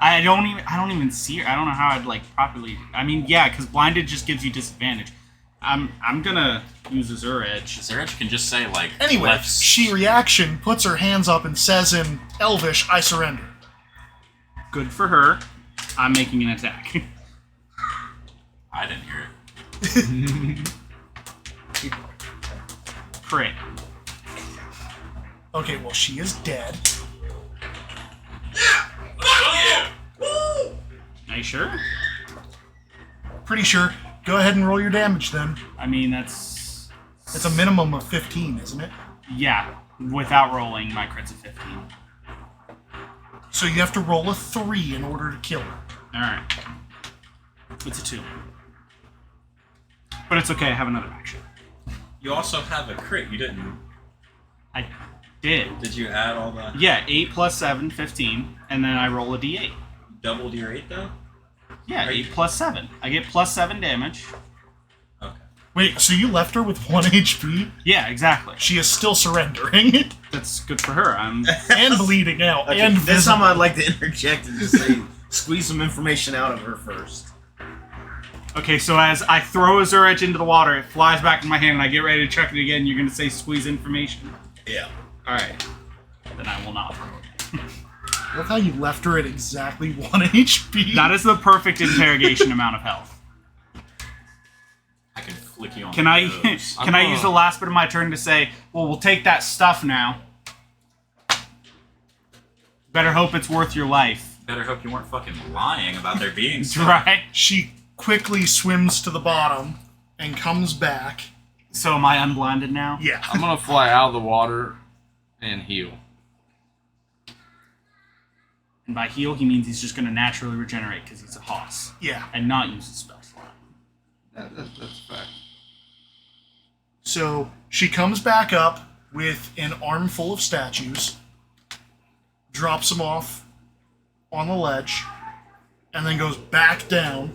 I don't even see her. I don't know how I'd like properly. I mean, yeah, because blinded just gives you disadvantage. I'm gonna use Azure Edge. Zeraj can just say like. Anyway, left- she reaction puts her hands up and says in Elvish, "I surrender." Good for her. I'm making an attack. I didn't hear it. Crit. Okay, well she is dead. Are you sure? Pretty sure. Go ahead and roll your damage then. I mean, that's It's a minimum of 15, isn't it? yeah. Without rolling, my crit's a 15. So you have to roll a 3 in order to kill her. All right. It's a 2. But it's okay. I have another action. You also have a crit. You didn't. I did. Did you add all the. Yeah, 8 plus 7, 15, and then I roll a d8. Doubled your 8 though? Yeah, Are 8 you- plus 7. I get plus 7 damage. Okay. Wait, so you left her with 1 HP? Yeah, exactly. She is still surrendering That's good for her. I'm and bleeding out Okay, and this time visible. I'd like to interject and just say, squeeze some information out of her first. okay. So as I throw Azure Edge into the water, it flies back in my hand, and I get ready to chuck it again. You're gonna say squeeze information. Yeah. All right. Then I will not throw it. I love how you left her at exactly 1 HP. That is the perfect interrogation amount of health. I can flick you on Can the I nose. can I use the last bit of my turn to say, well, we'll take that stuff now. Better hope it's worth your life. Better hope you weren't fucking lying about there being stuff. Right? She quickly swims to the bottom and comes back. So am I unblinded now? Yeah. I'm gonna fly out of the water and heal. And by heal, he means he's just going to naturally regenerate because he's a hoss. Yeah. And not use his spell slot. That's a fact. So she comes back up with an armful of statues, drops him off on the ledge, and then goes back down.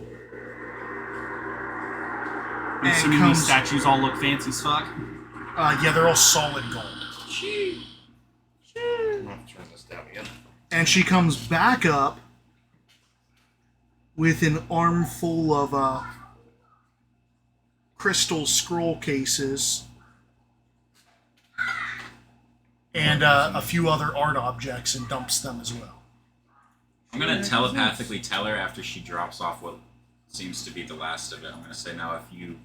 I'm assuming these statues all look fancy as fuck. Yeah, they're all solid gold. I'm not turn this down again. And she comes back up with an armful of crystal scroll cases and a few other art objects and dumps them as well. I'm going to telepathically tell her after she drops off what seems to be the last of it. I'm going to say, now, if you...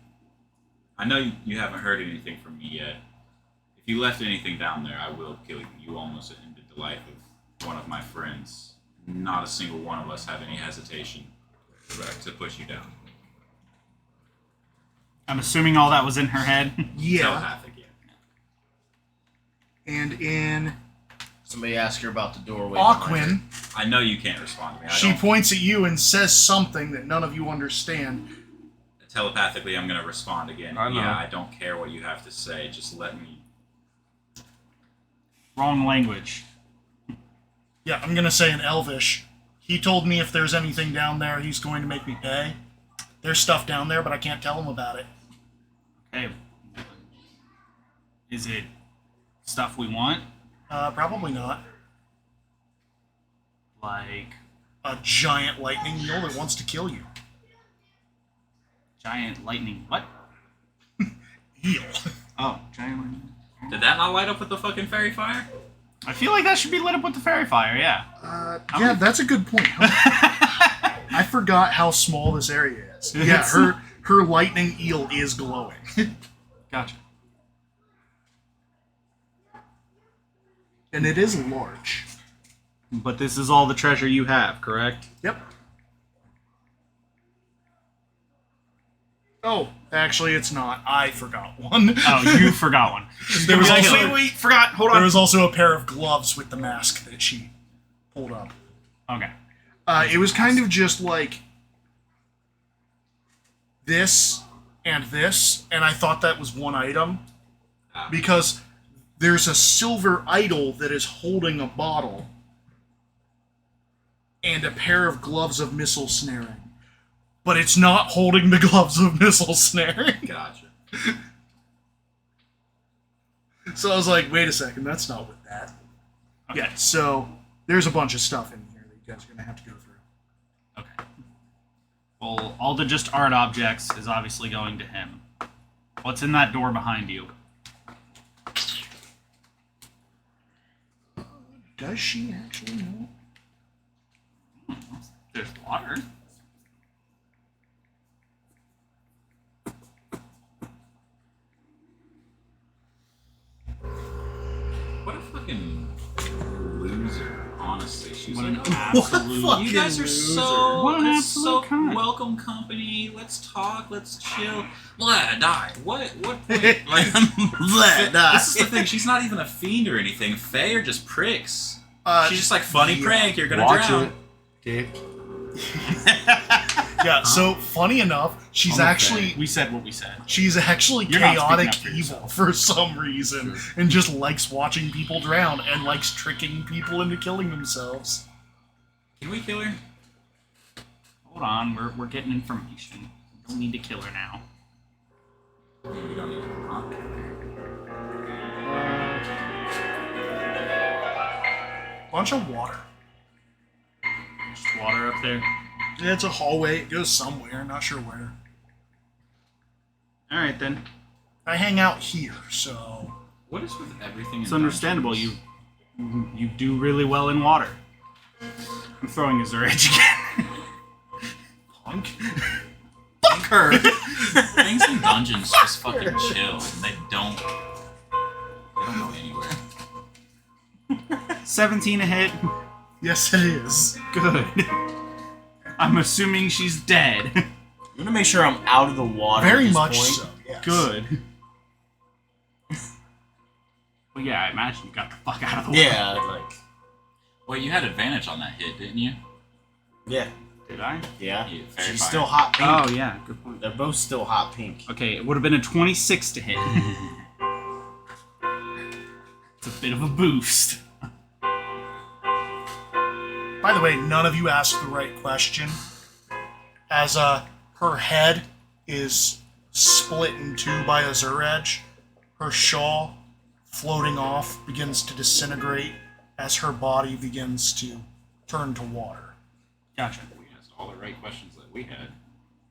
I know you haven't heard anything from me yet. If you left anything down there, I will kill you. You almost ended the life of one of my friends. Not a single one of us have any hesitation to push you down. I'm assuming all that was in her head. Yeah. Telepathic, yeah. And in Somebody ask her about the doorway. Aquin, I know you can't respond to me. she points at you and says something that none of you understand. Telepathically, I'm going to respond again. I know. Yeah, I don't care what you have to say. Just let me... Wrong language. Yeah, I'm gonna say in Elvish. He told me if there's anything down there, he's going to make me pay. There's stuff down there, but I can't tell him about it. Okay. Is it stuff we want? Probably not. Like A giant lightning eel that wants to kill you. giant lightning... What? Eel. Oh, giant lightning. Did that not light up with the fucking fairy fire? I feel like that should be lit up with the fairy fire, yeah. Yeah, that's a good point. I forgot how small this area is. Yeah, her lightning eel is glowing. Gotcha. And it is large. But this is all the treasure you have, correct? Yep. Oh, actually, it's not. I forgot one. Oh, you forgot one. There was Like, also, wait, forgot. Hold on. There was also a pair of gloves with the mask that she pulled up. Okay. It was kind of just like this, and I thought that was one item because there's a silver idol that is holding a bottle and a pair of gloves of missile snaring. But it's not holding the gloves of missile snaring. Gotcha. So I was like, wait a second, that's not with that. Okay. Yeah, so there's a bunch of stuff in here that you guys are going to have to go through. Okay. Well, all the just art objects is obviously going to him. What's in that door behind you? Does she actually know? There's water. What a fucking loser, honestly. She's What an like, absolute you guys are so, What an it's absolute so cunt. welcome company. Let's talk. Let's chill. Blah, die. What point? Like, blah, die. This is the thing. She's not even a fiend or anything. Fae are just pricks. She's just like, funny prank. You're gonna drown. Dick. Yeah, so funny enough, she's actually We said what we said. she's actually You're not chaotic speaking up for evil for some reason and just likes watching people drown and likes tricking people into killing themselves. Can we kill her? Hold on, we're getting information. We don't need to kill her now. We don't need to, huh? Bunch of water. Just water up there. Yeah, it's a hallway. It goes somewhere. Not sure where. All right then. I hang out here, so What is with everything? It's understandable. You do really well in water. I'm throwing a Zurich again. punk. Fuck her. Things in dungeons just fucking chill, and they don't go anywhere. 17 a hit. Yes, it is. Good. I'm assuming she's dead. I'm gonna make sure I'm out of the water. Very at this much point. so. Yes. Good. Well, yeah, I imagine you got the fuck out of the water. Yeah, like. Well, you had advantage on that hit, didn't you? Yeah. Did I? Yeah. Yeah, fairy She's fire. still hot pink. Oh, yeah, good point. They're both still hot pink. Okay, it would have been a 26 to hit. It's a bit of a boost. By the way, none of you asked the right question. As her head is split in two by a Zur Edge, her shawl floating off begins to disintegrate as her body begins to turn to water. Gotcha. We asked all the right questions that we had.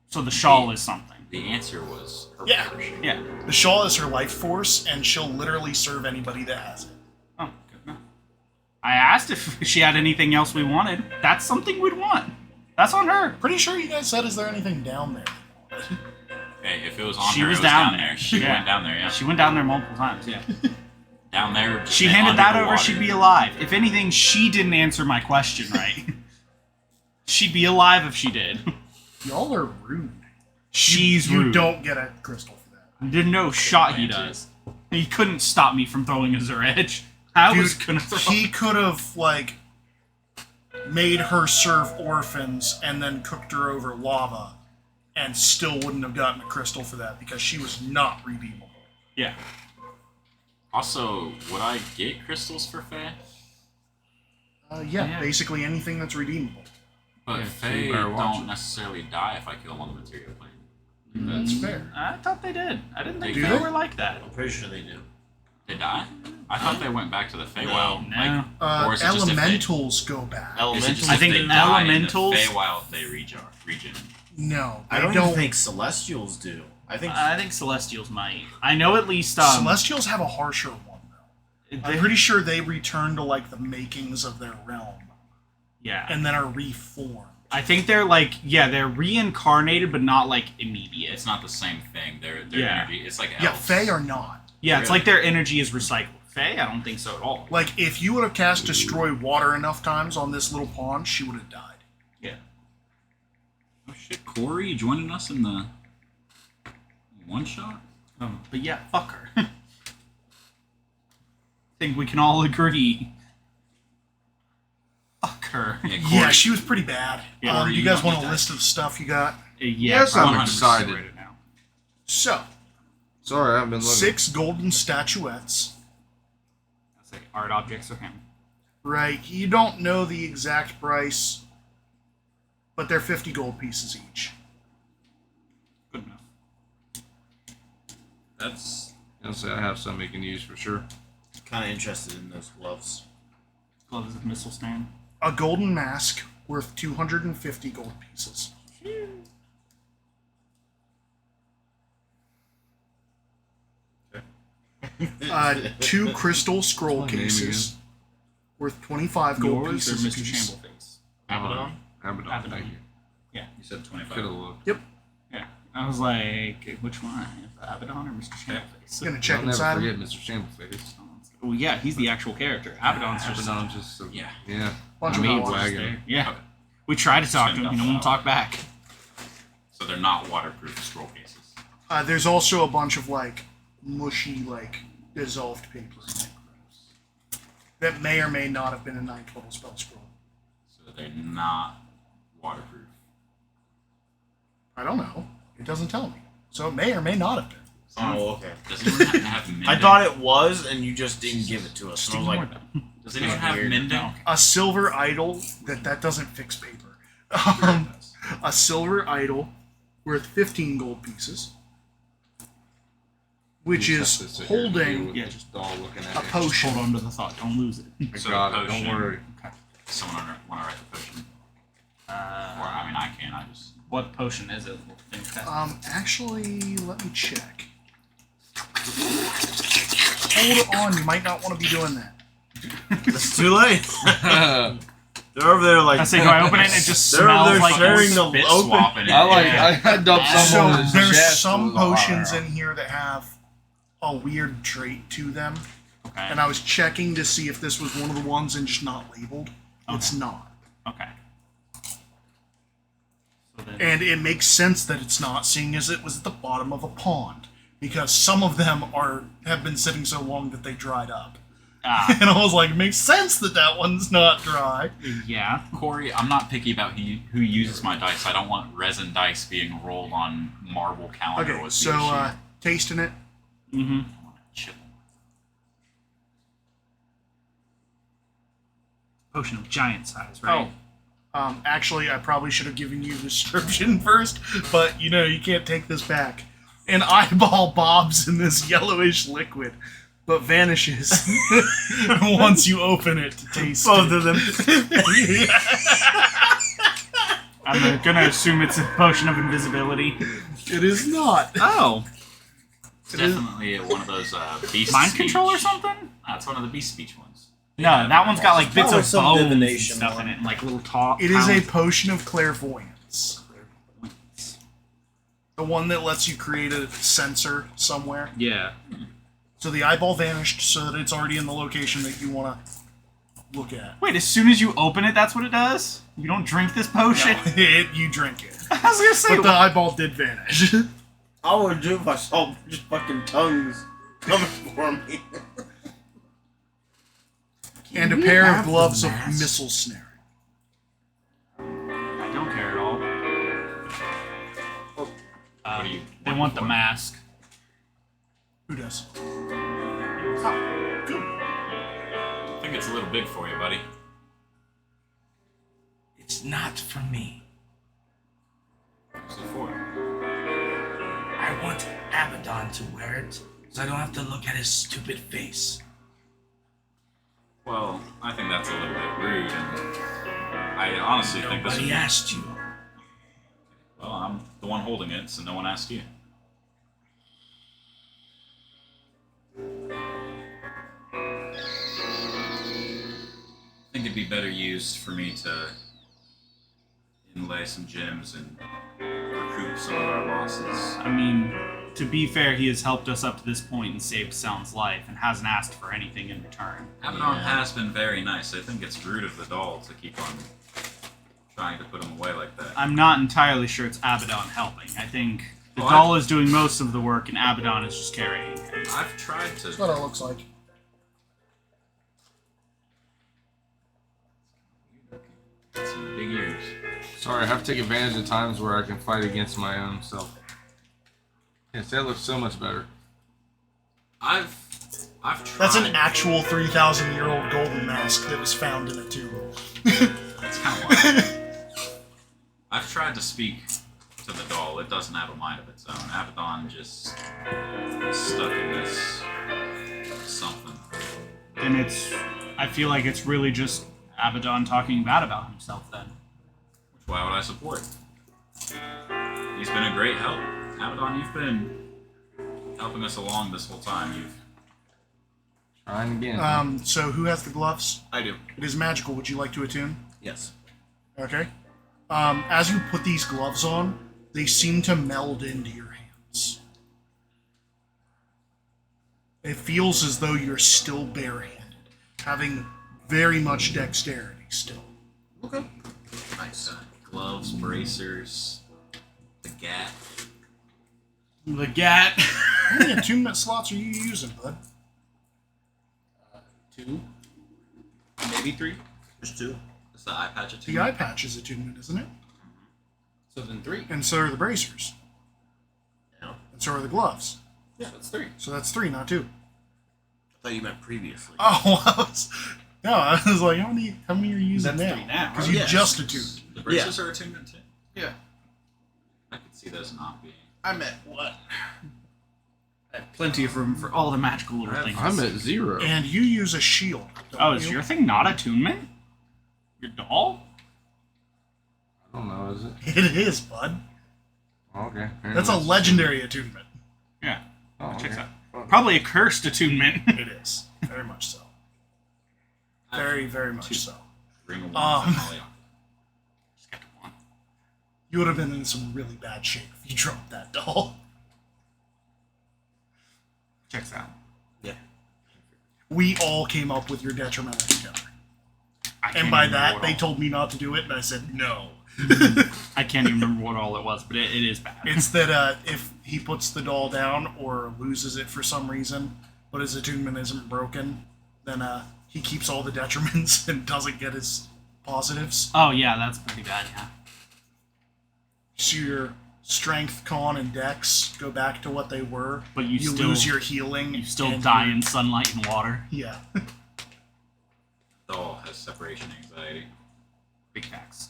So the shawl is something. The answer was her Yeah. portion. Yeah. The shawl is her life force, and she'll literally serve anybody that has it. Oh, good enough. I asked if she had anything else we wanted. That's something we'd want. That's on her. Pretty sure you guys said, is there anything down there? Hey, if it was on She her, was it was down down there. there. She Yeah. went down there, yeah. She went down there multiple times, yeah. Down there. She and handed under that the over, water. she'd be alive. If anything, she didn't answer my question right. She'd be alive if she did. Y'all are rude. She's You rude. don't get a crystal for that. There's no shot he does. He couldn't stop me from throwing a Zur Edge. I was gonna throw. He could have, like, made her serve orphans and then cooked her over lava and still wouldn't have gotten a crystal for that because she was not redeemable. Yeah. Also, would I get crystals for Faye? Yeah, basically anything that's redeemable. But Yeah, Faye you better watch don't it. necessarily die if I kill them on the material plane. That's fair. I thought they did. I didn't think Do they they? were like that. I'm pretty sure they do. They die? I thought they went back to the Feywild. No. Like, or is it just if they- Elementals go back. Is it just I if think they die in the elementals- Feywild, they regen. No, I don't even think Celestials do. I think Celestials might. I know at least Celestials have a harsher one, though. I'm They- pretty sure they return to, like, the makings of their realm. Yeah. And then are reformed. I think they're like, they're reincarnated, but not like immediate. It's not the same thing. Their Yeah. energy. It's like Yeah, elves. Fae are not. Yeah, it's like their energy is recycled. Faye, I don't think so at all. Like, if you would have cast Destroy Water enough times on this little pond, she would have died. Yeah. Oh shit, Corey joining us in the one shot? But yeah, fuck her. I think we can all agree. Fuck her. Yeah, she was pretty bad. Yeah. You guys want a list of stuff you got? Yes, I'm excited. Right now. So, Sorry, I haven't been looking. 6 golden statuettes. That's like art objects of him. Right. You don't know the exact price, but they're 50 gold pieces each. Good enough. That's. I'll say I have some you can use for sure. kind of interested in those gloves. Gloves of missile stand. A golden mask worth 250 gold pieces. Two crystal scroll What's my name cases worth 25 gold Yours or pieces. Mr. apiece. Shambleface? Abaddon? Abaddon, thank you. Yeah. You said 25. Could have looked. Yep. Yeah. I was like, which one? Abaddon or Mr. Shambleface? Gonna check I'll never inside. forget Mr. Shambleface. Oh yeah, he's the actual character. Abaddon's just Abaddon's just a, Yeah. yeah. Bunch a of meat dollars wagon. there. Yeah. Okay. We tried to talk to him. He don't want to talk back. So they're not waterproof scroll cases. There's also a bunch of like mushy, like dissolved paper in it that may or may not have been a 9 total spell scroll. So they're not waterproof. I don't know. It doesn't tell me. So it may or may not have been. Oh, okay. Does anyone have mending? I thought it was, and you just didn't give it to us. And I was like, Does anyone have mending? A silver idol that doesn't fix paper. A silver idol worth 15 gold pieces, which You is just have to sit here and deal holding with Yeah, it, just all looking at a it. potion. Hold on to the thought. Don't lose it. I So got the it, don't potion. worry. Someone want to write the potion? Or I mean, I can. I just. What potion is it? Actually, let me check. Hold on, you might not want to be doing that. it's too late. They're over there like. I say, do I open it and it just They're over smells there like sharing the spit open. swapping it. I like. Yeah. I had dumped some So on his there's chest. some It was all potions right. in here that have a weird trait to them, Okay. and I was checking to see if this was one of the ones and just not labeled. It's not. Okay. So then, And it makes sense that it's not, seeing as it was at the bottom of a pond. Because some of them have been sitting so long that they dried up. And I was like, it makes sense that that one's not dry. yeah. Corey, I'm not picky about who uses my dice. I don't want resin dice being rolled on marble calendar. Okay, with so tasting it. Mm-hmm. Chill. Potion of giant size, right? Actually, I probably should have given you the description first, but you can't take this back. An eyeball bobs in this yellowish liquid, but vanishes once you open it to taste Both it. of them. I'm gonna assume it's a potion of invisibility. It is not. Oh. It's definitely one of those beast Mind speech. control or something? That's one of the beast speech ones. No, that one's got like bits Probably of some bones and divination stuff one. in it, and like little talk. It is a potion of clairvoyance. The one that lets you create a sensor somewhere. Yeah. So the eyeball vanished so that it's already in the location that you want to look at. Wait, as soon as you open it, that's what it does? You don't drink this potion? You drink it. I was gonna say, But the eyeball did vanish. I would do if I saw just fucking tongues coming for me. And a we pair of have the gloves of mask? missile snaring. I don't care at all. What do you They want the mask. Who does? I think it's a little big for you, buddy. It's not for me. What's it for? I want Abaddon to wear it, so I don't have to look at his stupid face. Well, I think that's a little bit rude, and I honestly think this would Nobody be... asked you. Well, I'm the one holding it, so no one asked you. I think it'd be better used for me to inlay some gems and recoup some of our losses. I mean, to be fair, he has helped us up to this point and saved Selm's life and hasn't asked for anything in return. Abaddon has been very nice. I think it's rude of the doll to keep on trying to put him away like that. I'm not entirely sure it's Abaddon helping. I think the Well, doll is doing most of the work and Abaddon is just carrying him. I've tried to... That's what it looks like. Some big ears. Sorry, I have to take advantage of times where I can fight against my own self. Yes, that looks so much better. I've tried. That's an actual 3,000-year-old golden mask that was found in a tomb. That's kind of wild. I've tried to speak to the doll. It doesn't have a mind of its own. Abaddon just is stuck in this something. And I feel like it's really just Abaddon talking bad about himself then. Which why would I support? He's been a great help. Abaddon, you've been helping us along this whole time. You've trying again. So who has the gloves? I do. It is magical. Would you like to attune? Yes. Okay. As you put these gloves on, they seem to meld into your hands. It feels as though you're still barehanded, having very much dexterity still. Okay. nice gloves, bracers, the gat. The gat. How many attunement slots are you using, bud? 2. Maybe 3. There's 2. It's the eye patch The eye patch is attunement, isn't it? So then 3. And so are the bracers. Yeah. And so are the gloves. Yeah, that's 3. So that's 3, not 2. I thought you meant previously. Oh, I was like, how many are you using That's now? 3 now. Because right? you Yes. just attuned. The bracers are attunement too. Yeah. I could see those not being. I'm at what? I have plenty of room for all the magical little things. I'm at 0. And you use a shield. don't Oh, is you? your thing not attunement? Your doll? I don't know, is it? It is, bud. Okay. That's a legendary attunement. Yeah. Oh, Checks okay. out. Probably a cursed attunement. It is. Very much so. Very, very much so. Ring of Wands. Just got to one. You would have been in some really bad shape if you dropped that doll. Checks out. Yeah. We all came up with your detrimental together. I can't And by even that, remember they what told me not to do it, and I said no. I can't even remember what all it was, but it is bad. It's that if he puts the doll down or loses it for some reason, but his attunement isn't broken, then he keeps all the detriments and doesn't get his positives. Oh, yeah, that's pretty bad, yeah. So your strength, con, and dex go back to what they were. But you still lose your healing. You still and die your- in sunlight and water. Yeah. Doll has separation anxiety. Big facts.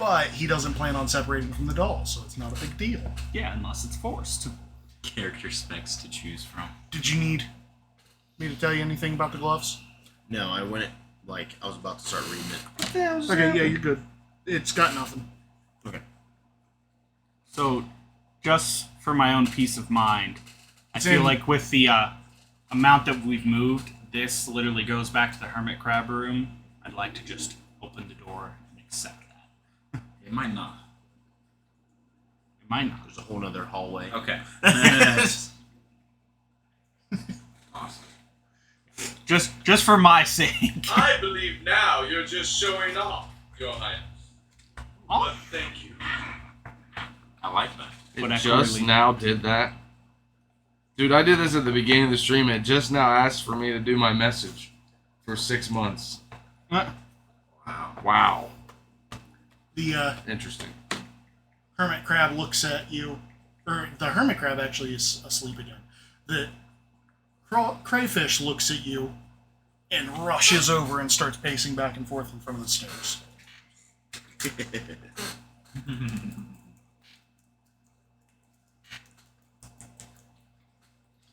But he doesn't plan on separating from the doll, so it's not a big deal. Yeah, unless it's forced. Character specs to choose from. Did you need me to tell you anything about the gloves? No, I went like I was about to start reading it. Okay, yeah, you're good. It's got nothing. Okay. So, just for my own peace of mind, I feel Same. like with the amount that we've moved, this literally goes back to the hermit crab room. I'd like to just open the door and accept that. It might not. It might not. There's a whole other hallway. Okay. Awesome. Just for my sake. I believe now you're just showing off, Your Highness. But thank you. I like that. It just now did that. Dude, I did this at the beginning of the stream. It just now asked for me to do my message for 6 months. Wow. The Interesting. hermit crab looks at you, or the hermit crab actually is asleep again. The crayfish looks at you and rushes over and starts pacing back and forth in front of the stairs.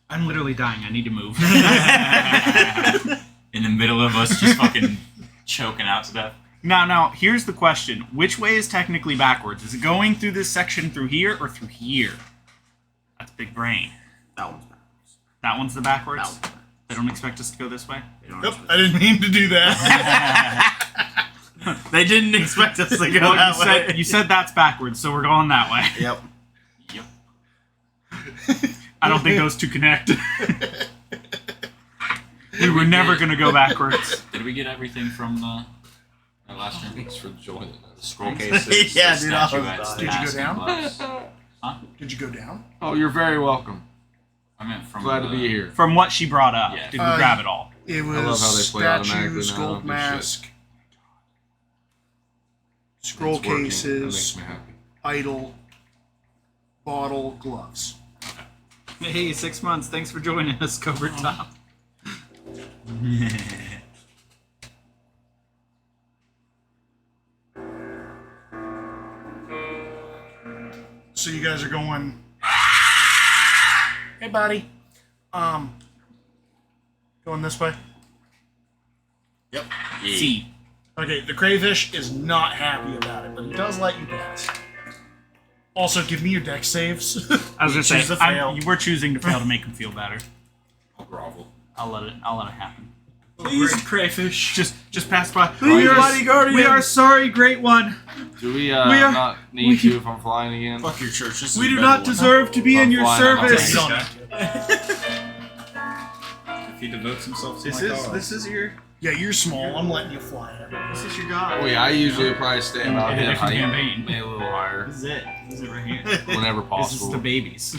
I'm literally dying. I need to move. In the middle of us just fucking choking out to death. Now, here's the question. Which way is technically backwards? Is it going through this section through here or through here? That's big brain. That one's backwards. That one's the backwards? That one's backwards. They don't expect us to go this way? Yep, I didn't mean to do that. They didn't expect us to go Well, that way. you said that's backwards, so we're going that way. Yep. I don't think those two connect. We were never going to go backwards. Did we get everything from the last stream? Thanks for joining The us. scroll cases, Yeah, the dude, I was statuettes, dying. the Did you go mask down? and gloves. Huh? Did you go down? Oh, you're very welcome. I meant from Glad the, to be here. From what she brought up, Yeah. did we grab it all? It was I love how they play automatically statues, now, gold good mask, scroll It's working. That cases, makes me happy. idol, bottle, gloves. Hey, 6 months. Thanks for joining us, Cobra Top. So you guys are going. Hey, buddy. Going this way. Yep. See. Okay, the crayfish is not happy about it, but he does let you pass. Also, give me your dex saves. I was going to Choose say, to fail. we're choosing to fail to make him feel better. I'll grovel. I'll let it happen. Please, crayfish. Just pass by. Please, we Mighty Guardian. We are sorry, Great One. Do we are- not need to if I'm flying again? Fuck your church. This is We a do better not one. deserve to be in I'm your flying, I'm service. taking If he devotes himself to This my is cause. this is your Yeah, you're small. I'm letting you fly. this is your god. Oh yeah, I usually probably stay about In a hip different height, campaign. maybe a little higher, This is it. This is it right here. whenever This is possible. the babies.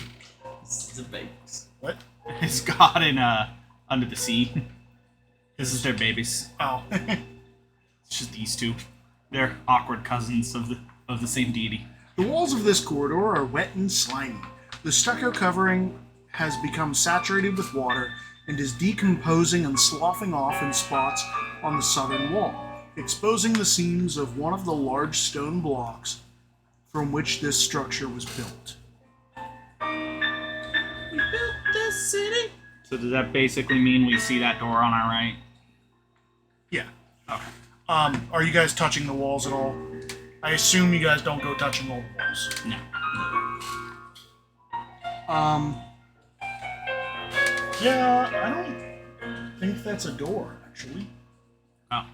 This is a babies. What? It's God in Under the Sea. This is their babies. Oh. It's just these two. They're awkward cousins of the same deity. The walls of this corridor are wet and slimy. The stucco covering has become saturated with water and is decomposing and sloughing off in spots on the southern wall, exposing the seams of one of the large stone blocks from which this structure was built. So does that basically mean we see that door on our right? Yeah. Okay. Are you guys touching the walls at all? I assume you guys don't go touching all the walls. No. Yeah, I don't think that's a door, actually. Oh.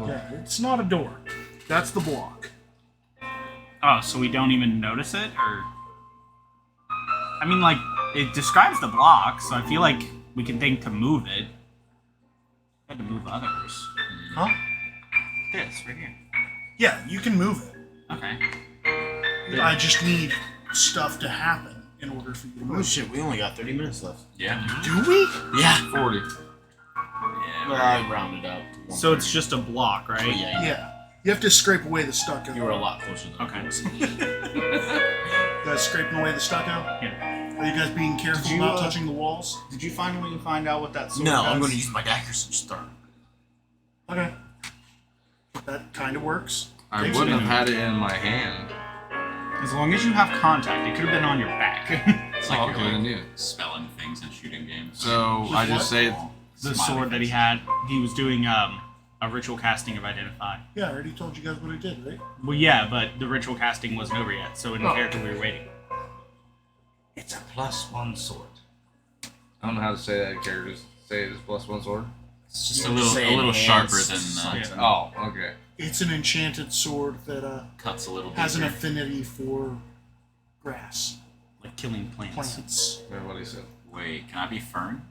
Yeah, it's not a door. That's the block. Oh, so we don't even notice it, or? I mean, like, it describes the block, so I feel like we can think to move it. We had to move others. Huh? This right here. Yeah, you can move it. Okay. I just need stuff to happen in order for you to Oh move. shit, we only got 30 minutes left. Yeah. Do we? Yeah. 40. Yeah. Well, I rounded up. To So it's just a block, right? yeah. Yeah. You have to scrape away the stucco. You were a lot closer than Okay. I was. You guys scraping away the stucco? Yeah. Are you guys being careful Did you, about touching the walls? Did you finally find out what that sword No, does? I'm going to use my daggers and start. Okay. That kind of works. I wouldn't have had it in my hand. As long as you have contact, it could have been on your back. It's like Oh, you're okay, then like yeah. spelling things in shooting games. So I just say The Smiley sword that he face. had, he was doing a ritual casting of Identify. Yeah, I already told you guys what I did, right? Well, yeah, but the ritual casting wasn't over yet, so in Oh. character we were waiting. It's a +1 sword. I don't know how to say that in characters. Say it is +1 sword. It's just You're a little saying sharper hands, than something. Oh, okay. It's an enchanted sword that cuts a little has an deeper. affinity for grass, Like killing plants. plants. Remember what he said. Wait, can I be fern?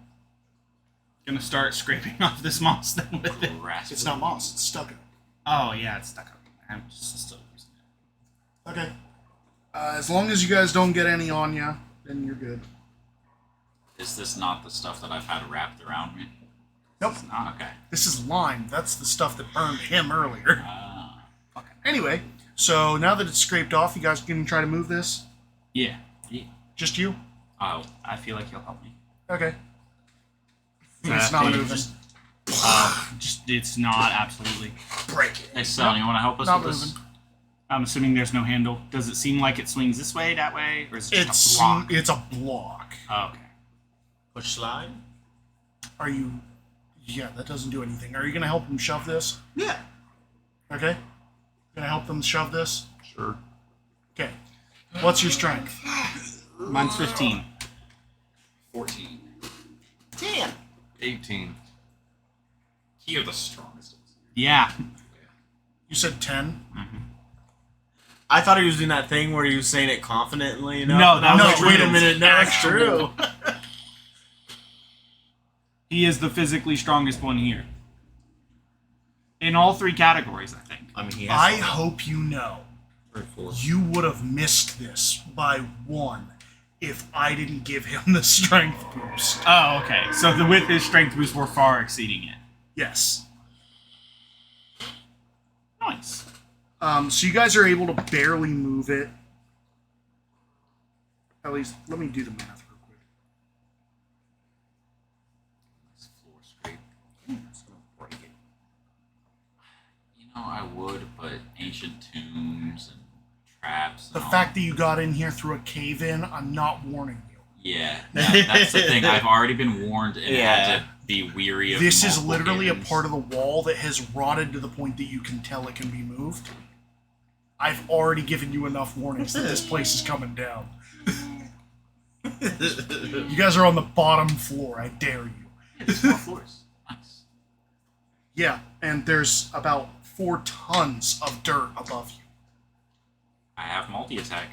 Gonna start scraping off this moss then with it. Rasp. It's not moss, it's stucco. Oh, yeah, it's stuck up. I'm just still using it. Okay. As long as you guys don't get any on you, then you're good. Is this not the stuff that I've had wrapped around me? Nope. It's not. Okay. This is lime. That's the stuff that burned him earlier. Ah. Anyway, so now that it's scraped off, you guys can try to move this? Yeah. Just you? Oh. I feel like he'll help me. Okay. So It's I not have to moving. just- it's not, absolutely. Break it. Hey, Sal, you want to help us Not with this? moving. I'm assuming there's no handle. Does it seem like it swings this way, that way, or is it just It's a block? it's a block. Oh, okay. Push slide. Are you? Yeah, that doesn't do anything. Are you gonna help him shove this? Yeah. Okay. Gonna help them shove this? Sure. Okay. What's your strength? Mine's 15. 14. Damn. 18. You're the strongest. Yeah. You said 10. I thought he was doing that thing where he was saying it confidently enough. No, and that I was was like, wait a true. minute, no, that's Actual. true. He is the physically strongest one here. In all three categories, I think. I mean, he I has. hope you know Very full. you would have missed this by 1 if I didn't give him the strength boost. Oh, okay. So with his strength boost, we're far exceeding it. Yes. Nice. So you guys are able to barely move it. At least, let me do the math real quick. This floor scrape. It's gonna break it. You know, I would, but ancient tombs and traps. The And all. fact that you got in here through a cave-in, I'm not warning you. Yeah, that's the thing. I've already been warned and had to be weary of. This is multiple literally games. a part of the wall that has rotted to the point that you can tell it can be moved. I've already given you enough warnings that this place is coming down. You guys are on the bottom floor. I dare you. Yeah, there's 4 floors. Nice. Yeah, and there's about 4 tons of dirt above you. I have multi-attack.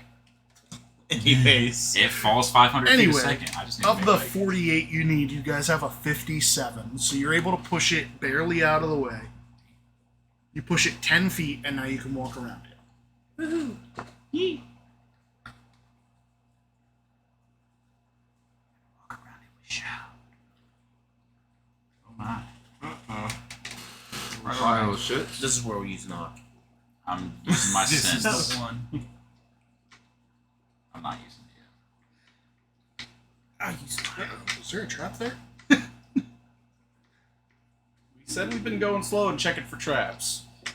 Anyways. It falls 500 feet a Anyway, second. I just need of to the make, like, 48 you need, you guys have a 57, so you're able to push it barely out of the way. You push it 10 feet, and now you can walk around it. Woohoo! Yee. Walk around it with shout. Oh my. Oh shit. This is where we use knock. I'm using my This is sense. the one. I'm not using it Is there a trap there? We said we've been going slow and checking for traps. yet.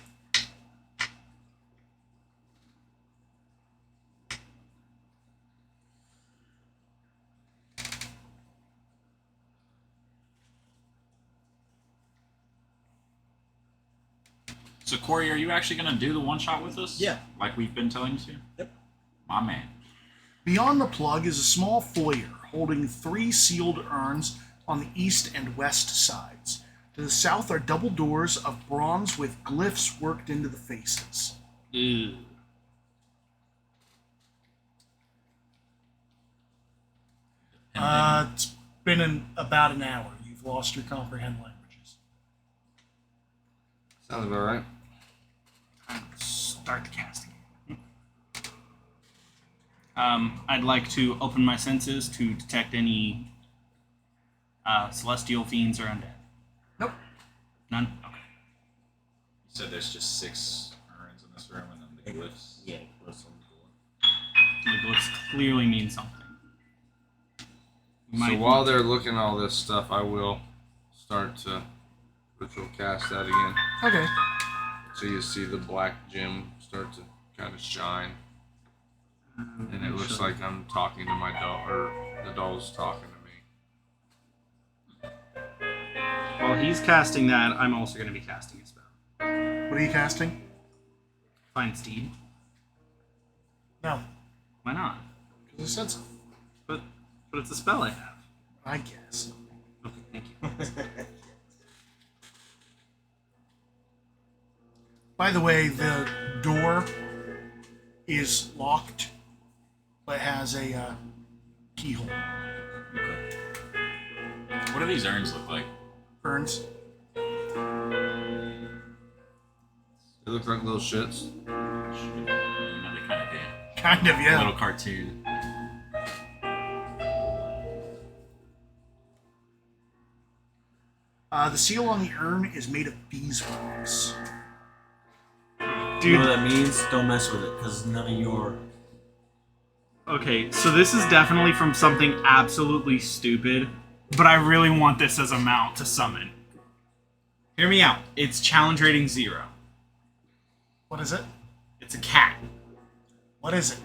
So, Corey, are you actually going to do the one shot with us? Yeah. Like we've been telling you to? Yep. My man. Beyond the plug is a small foyer holding 3 sealed urns on the east and west sides. To the south are double doors of bronze with glyphs worked into the faces. Ew. It's been about an hour. You've lost your comprehend languages. Sounds about right. Start the casting. I'd like to open my senses to detect any celestial fiends or undead. Nope. None? Okay. You said there's just 6 urns in this room and then the glyphs. Yeah, glyphs on The glyphs clearly mean something. We So might- while they're looking at all this stuff, I will start to ritual cast that again. Okay. So you see the black gem start to kind of shine. And it looks like I'm talking to my doll, or the doll's talking to me. While he's casting that, I'm also going to be casting a spell. What are you casting? Find Steed. No. Why not? Because I said so. But it's a spell I have. I guess. Okay, thank you. By the way, the door is locked, but has a keyhole. Okay. What do these urns look like? Urns. It looks like little shits. They kind of do. Kind of, yeah. A little cartoon. The seal on the urn is made of beeswax. You know what that means? Don't mess with it, because none of your... Okay, so this is definitely from something absolutely stupid, but I really want this as a mount to summon. Hear me out. It's challenge rating 0. What is it? It's a cat. What is it?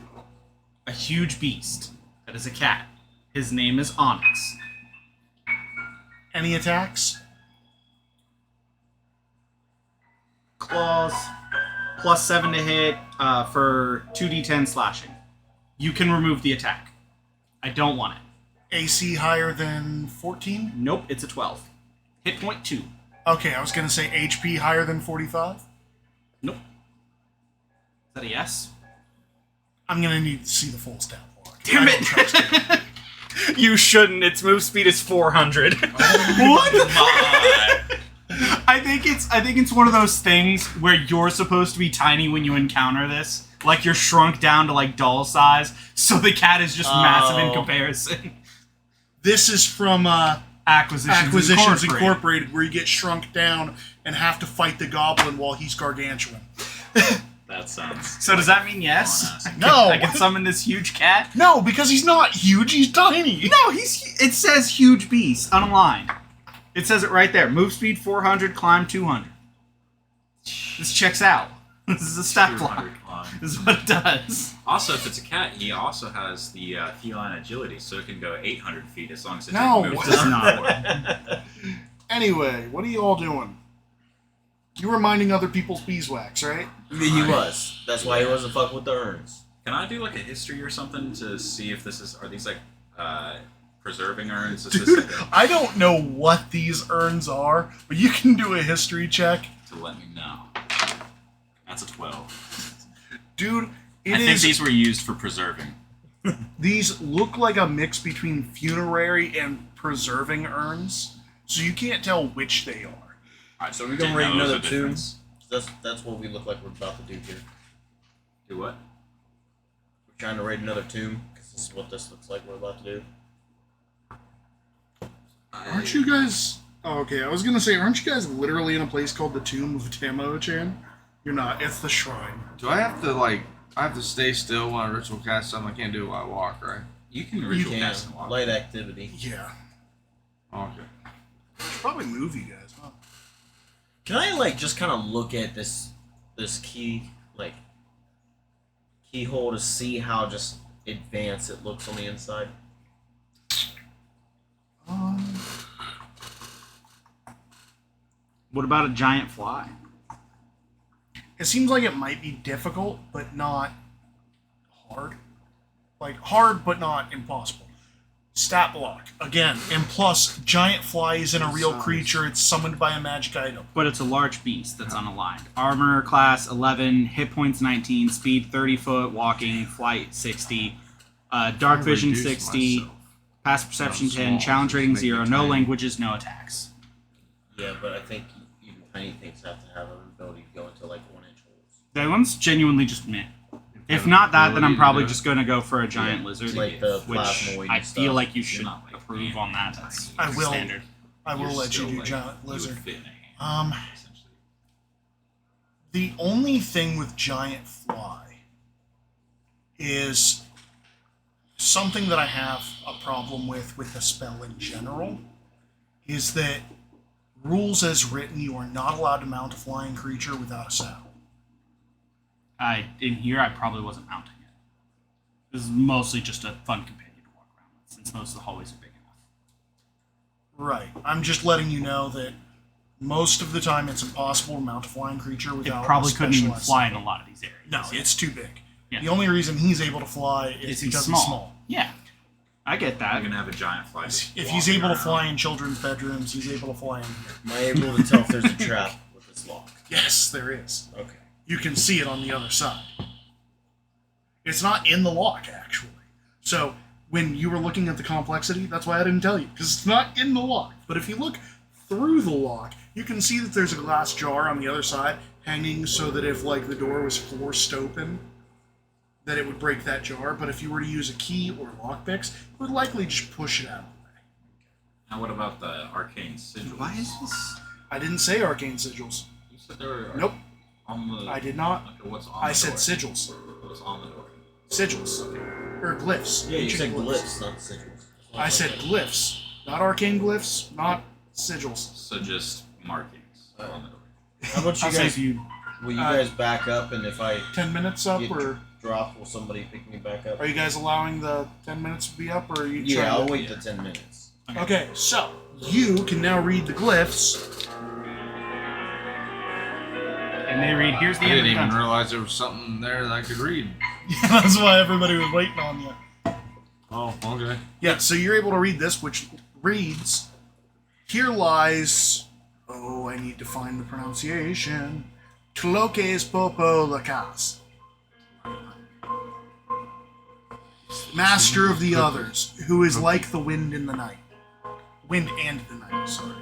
A huge beast. That is a cat. His name is Onyx. Any attacks? Claws. +7 to hit for 2d10 slashing. You can remove the attack. I don't want it. AC higher than 14? Nope, it's a 12. Hit point 2. Okay, I was going to say HP higher than 45? Nope. Is that a yes? I'm going to need to see the full stat block. Damn it! You shouldn't. Its move speed is 400. What? I think it's one of those things where you're supposed to be tiny when you encounter this. Like you're shrunk down to like doll size, so the cat is just massive in comparison. This is from Acquisitions Incorporated, where you get shrunk down and have to fight the goblin while he's gargantuan. That sounds... So does that mean yes? No! I can summon this huge cat? No, because he's not huge, he's tiny! No, it says huge beast, unaligned. It says it right there. Move speed 400, climb 200. This checks out. This is a stat block. This is what it does. Also, if it's a cat, he also has the feline agility, so it can go 800 feet as long as it No, moves. it does not. Anyway, what are you all doing? You were minding other people's beeswax, right? He was. That's why he wasn't fucking with the urns. Can I do like a history or something to see if are these like preserving urns? Is Dude, this like I don't know what these urns are, but you can do a history check. to let me know? That's a 12. Dude, I think these were used for preserving. These look like a mix between funerary and preserving urns, so you can't tell which they are. Alright, so we're gonna raid another tomb. That's what we look like we're about to do here. Do what? We're trying to raid another tomb, because this is what this looks like we're about to do. Aren't you guys... Oh, okay, I was gonna say, aren't you guys literally in a place called the Tomb of Tamo-chan? You're not, it's the shrine. Do I have to, like, I have to stay still when I ritual cast something? I can't do it while I walk, right? You can ritual cast and walk. Light activity. Yeah. Okay. Should probably move you guys, huh? Can I, like, just kind of look at this key, like, keyhole to see how just advanced it looks on the inside? What about a giant fly? It seems like it might be difficult, but not hard. Like, hard, but not impossible. Stat block. Again, and plus, giant fly isn't a real creature, it's summoned by a magic item. But it's a large beast that's unaligned. Armor class 11, hit points 19, speed 30 foot, walking, flight 60, dark vision 60, passive perception 10, challenge rating 0, no languages, no attacks. Yeah, but I think even tiny things have to have an ability to go into, like, 1-inch holes. That one's genuinely just meh. If not that, then I'm probably just going to go for a giant lizard, like the which plasmoid I and feel stuff. like you should approve on that. That's I will. standard. I will You're let you still, do like, giant you would lizard. fit in a hand, essentially. The only thing with giant fly is something that I have a problem with the spell in general, is that rules as written, you are not allowed to mount a flying creature without a saddle. In here, I probably wasn't mounting it. This is mostly just a fun companion to walk around with, since most of the hallways are big enough. Right. I'm just letting you know that most of the time it's impossible to mount a flying creature without It probably a couldn't even specialized fly in saddle. a lot of these areas. No, it's too big. Yeah. The only reason he's able to fly is Is he's because small. he's small. Yeah, I get that. I'm gonna have a giant fly. If he's able to fly in children's bedrooms, he's able to fly in here. Am I able to tell if there's a trap with this lock? Yes, there is. Okay. You can see it on the other side. It's not in the lock, actually. So, when you were looking at the complexity, that's why I didn't tell you, because it's not in the lock. But if you look through the lock, you can see that there's a glass jar on the other side hanging so that if, like, the door was forced open, that it would break that jar. But if you were to use a key or lockpicks, it would likely just push it out of the way. Now, what about the arcane sigils? Why is this? I didn't say arcane sigils. You said there were. Nope. On the. I did not. Okay, what's on I the said door? sigils. What's on the door? Sigils. Or glyphs. Yeah, you Ancient said glyphs, not sigils. I said glyphs. Not arcane glyphs, not sigils. So just markings on the door. How about you I'll say guys? if you Will you guys back up, and if I 10 minutes up, get or dropped, will somebody pick me back up? are you guys allowing the 10 minutes to be up, or are you Yeah, trying I'll to... wait the 10 minutes. Okay, so you can now read the glyphs. And they read, here's the I end didn't of the even dungeon. realize there was something there that I could read. Yeah, that's why everybody was waiting on you. Oh, okay. Yeah, so you're able to read this, which reads, here lies... Oh, I need to find the pronunciation. Tloques Popo Lacas. Master of the others, who is like the wind in the night. Wind and the night, sorry.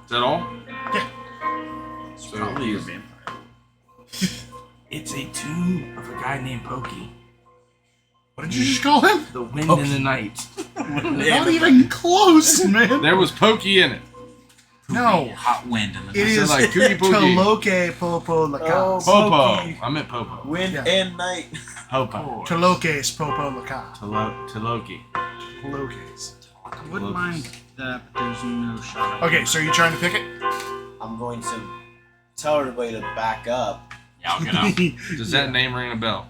Is that all? Yeah. So Probably your vampire. It's a tomb of a guy named Pokey. What did you just call him? The wind in the night. Not even close, man. there was Pokey in it. No. Hot wind in the It said is like Cookie Pookie. Tloque Popo Lacas. Popo. I meant Popo. Wind Yeah. and night. Popo. Tloques Popo Lacas. To Loki. Tloques. I wouldn't mind that, but there's no shot. Okay, so are you trying to pick it? I'm going to tell everybody to back up. Yeah, I'll get out. Does that name ring a bell?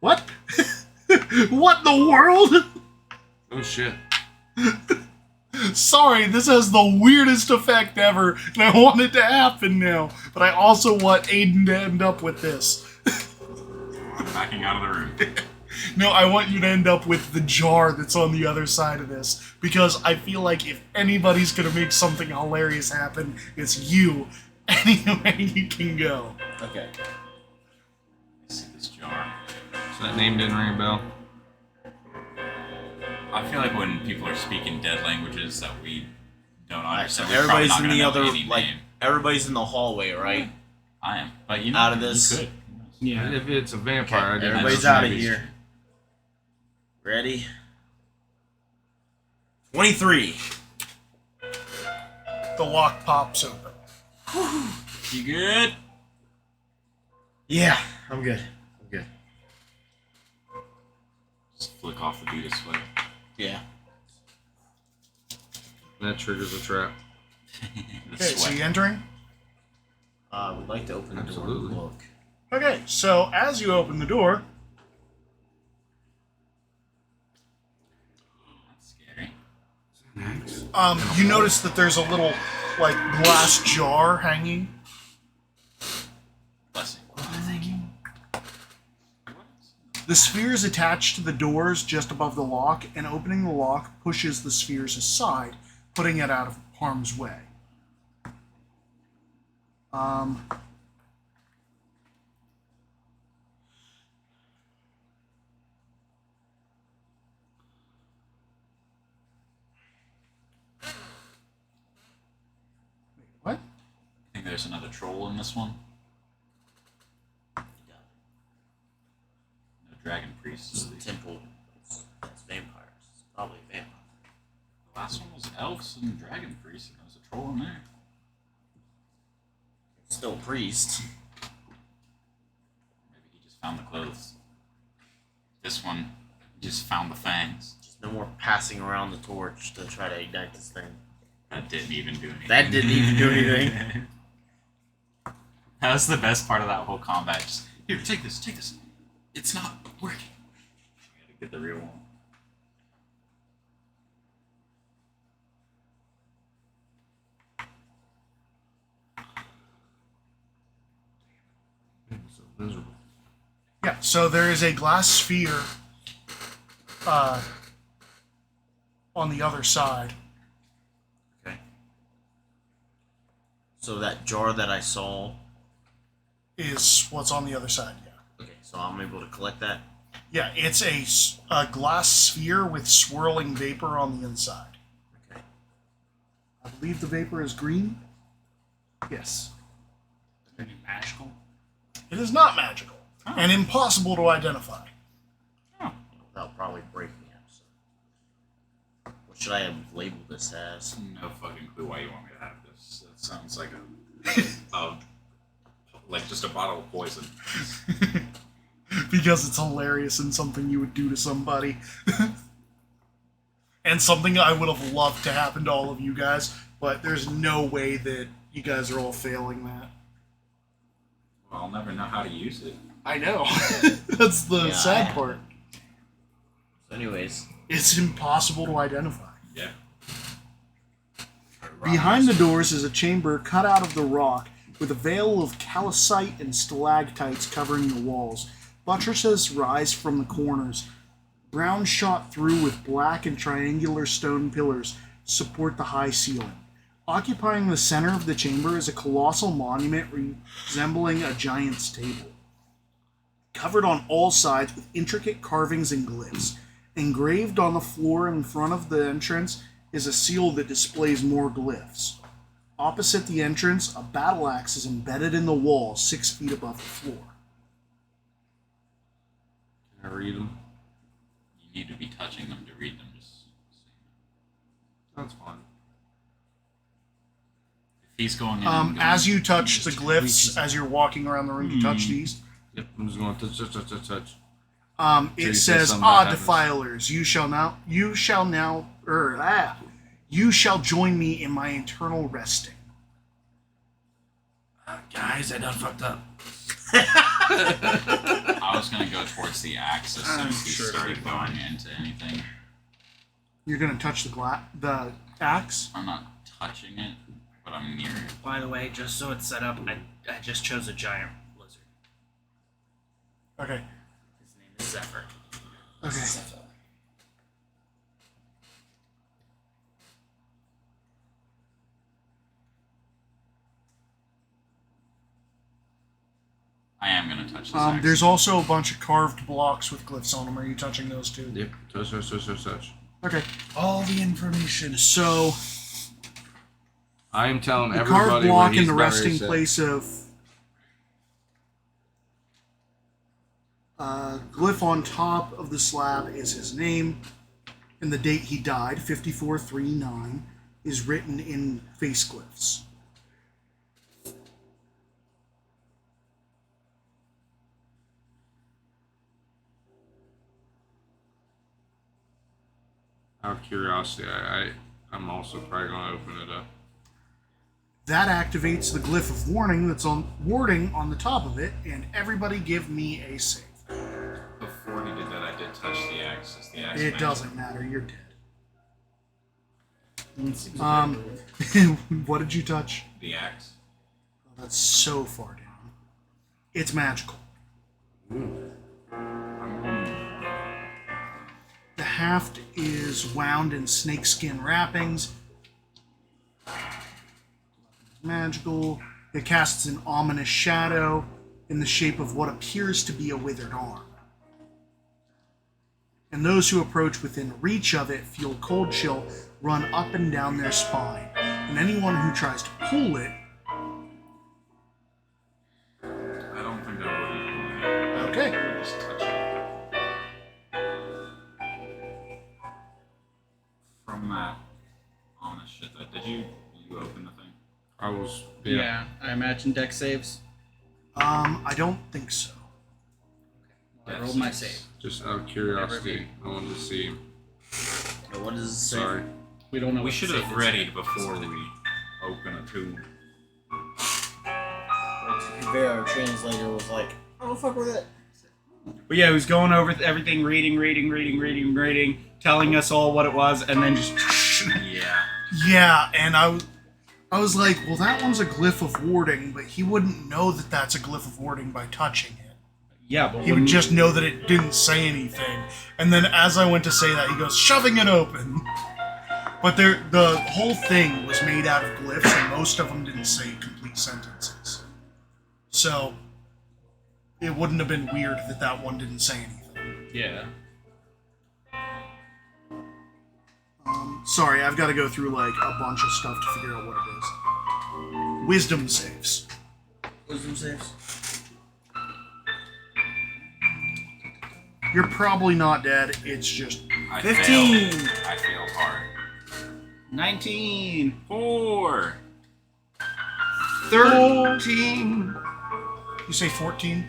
What? What in the world? Oh shit. Sorry, this has the weirdest effect ever, and I want it to happen now. But I also want Aiden to end up with this. I'm backing out of the room. No, I want you to end up with the jar that's on the other side of this. Because I feel like if anybody's gonna make something hilarious happen, it's you. Anyway you can go. Okay. I see this jar. So that name didn't ring a bell? I feel like when people are speaking dead languages that we don't Alright, so understand, we're probably everybody's not in gonna the know other, any like, name. everybody's in the hallway, right? I am, but you know, Out of you this. could. Yeah. If it's a vampire, I Okay, didn't everybody's know. out of here. Ready? 23. The lock pops open. You good? Yeah, I'm good. I'm good. Just flick off the bead of sweat. Yeah. That triggers a trap. The Okay, so sweat. you entering? I would like to open the door Absolutely. and look. Okay, so as you open the door, That's scary. you notice that there's a little, like, glass jar hanging. Blessing. The spheres attached to the doors just above the lock, and opening the lock pushes the spheres aside, putting it out of harm's way. What? I think there's another troll in this one. No dragon This is priests. the temple. It's vampires. It's probably a vampire. The last one was elves and dragon priests, and there was a troll in there. It's still a priest. Maybe he just found the clothes. This one just found the fangs. Just no more passing around the torch to try to ignite this thing. That didn't even do anything. That didn't even do anything. That was the best part of that whole combat. Just, here, take this. It's not working. I gotta get the real one. So miserable. Yeah, so there is a glass sphere on the other side. Okay. So that jar that I saw Is what's on the other side, yeah. Okay, so I'm able to collect that. Yeah, it's a glass sphere with swirling vapor on the inside. Okay. I believe the vapor is green. Yes. Is it magical? It is not magical and impossible to identify. That'll probably break me up. So. What should I have labeled this as? No fucking clue why you want me to have this. That sounds like like just a bottle of poison. Because it's hilarious and something you would do to somebody. And something I would have loved to happen to all of you guys, but there's no way that you guys are all failing that. Well, I'll never know how to use it. I know. That's the Yeah, sad part. So anyways. It's impossible to identify. Yeah. Behind the doors is a chamber cut out of the rock with a veil of calcite and stalactites covering the walls. Buttresses rise from the corners. Brown shot through with black and triangular stone pillars support the high ceiling. Occupying the center of the chamber is a colossal monument resembling a giant's table. Covered on all sides with intricate carvings and glyphs. Engraved on the floor in front of the entrance is a seal that displays more glyphs. Opposite the entrance, a battle axe is embedded in the wall 6 feet above the floor. Can I read them? You need to be touching them to read them. Just That's fine. if he's going in. and going, As you touch the just glyphs, reaches- as you're walking around the room to touch these, Yep, I'm just going to touch. it you say says, something that happens. defilers, you shall join me in my eternal resting. Guys, I done fucked up. I was gonna go towards the axe as soon I'm as he sure it'll started be fine. going into anything. You're gonna touch the axe? I'm not touching it, but I'm near it. By the way, just so it's set up, I just chose a giant lizard. Okay. His name is Zephyr. Okay. I am gonna touch this axe. There's also a bunch of carved blocks with glyphs on them. Are you touching those too? Yep, touch. Okay. All the information. So, I am telling the everybody carved what block he's in the about ready to resting say. place of glyph on top of the slab is his name, and the date he died, 5439, is written in face glyphs. Out of curiosity, I'm also probably going to open it up. That activates the glyph of warning that's on warding on the top of it, and everybody give me a save. Before he did that, I did touch the axe. Is the axe It magic? doesn't matter, you're dead. What did you touch? The axe. Oh, that's so far down. It's magical. The haft is wound in snakeskin wrappings. Magical. It casts an ominous shadow in the shape of what appears to be a withered arm. And those who approach within reach of it feel a cold chill run up and down their spine. And anyone who tries to pull it. I don't think I would even. Okay. Just touch it. From that ominous shit, did you open the thing? I was. Yeah, I imagine deck saves. I don't think so. I rolled my save. Just out of curiosity, I wanted to see. What does it say? Sorry. We don't know. We what should the have save is. readied before we open a tomb. Our translator was like, I don't fuck with it. But yeah, he was going over everything, reading, telling us all what it was, and then just. Yeah. Yeah, and I was like, well, that one's a glyph of warding, but he wouldn't know that that's a glyph of warding by touching it. Yeah, but He would just know that it didn't say anything. And then as I went to say that, he goes, shoving it open. But the whole thing was made out of glyphs, and most of them didn't say complete sentences. So, it wouldn't have been weird that that one didn't say anything. Yeah. Sorry, I've got to go through, like, a bunch of stuff to figure out what it is. Wisdom saves. Wisdom saves. You're probably not dead, it's just... 15! I failed hard. 19. 4. 13. You say 14?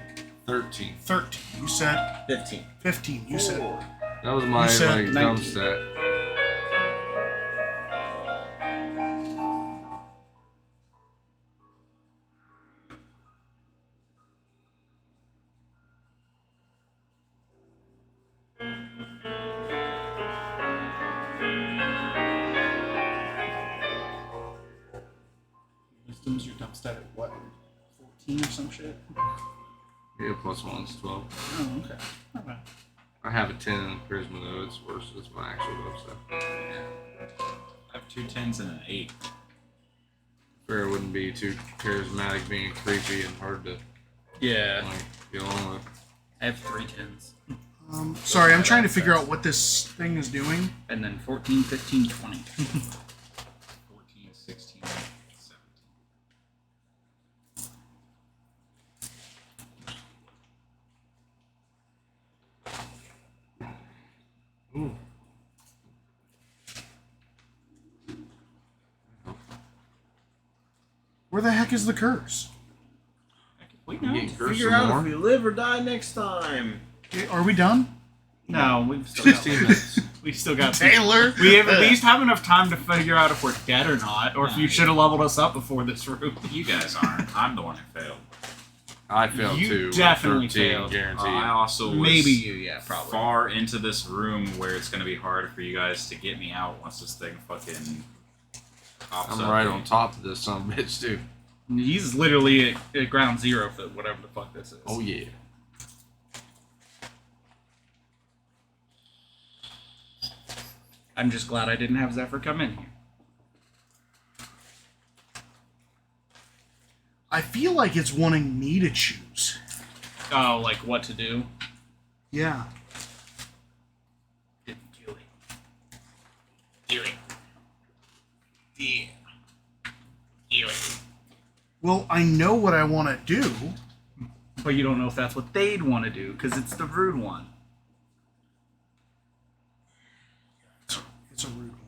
13. 13. You said... 15. 15. You said... That was my You said like dumb 19. stat. Wisdom's your dump stat at what? 14 or some shit? Yeah, plus 1's 12. Oh, okay. Not bad. I have a 10 in charisma though. It's worse. It's my actual dumb stat. I have 2 10s and an 8. Fair it wouldn't be too charismatic, being creepy and hard to Yeah. like get along with. I have 3 10s. Sorry, I'm trying to figure out what this thing is doing. And then 14, 15, 20. 14, 16, 17. Ooh. Where the heck is the curse? We You getting cursed figure some out more? if we live or die next time. Okay, are we done? No, we've still 16 got minutes. We've still got Taylor? We have at least have enough time to figure out if we're dead or not, or if you should have leveled us up before this room. You guys aren't. I'm the one who failed. I failed You too. definitely 13 failed. guaranteed. I also was Maybe you, yeah, probably. far into this room where it's going to be hard for you guys to get me out once this thing fucking pops I'm up. right on top of this son of a bitch too. He's literally at ground zero for whatever the fuck this is. Oh yeah. I'm just glad I didn't have Zephyr come in here. I feel like it's wanting me to choose. Oh, like what to do? Yeah. Do it. Do it. Yeah. Do it. Well, I know what I want to do. But you don't know if that's what they'd want to do, because it's the rude one. It's a rude one.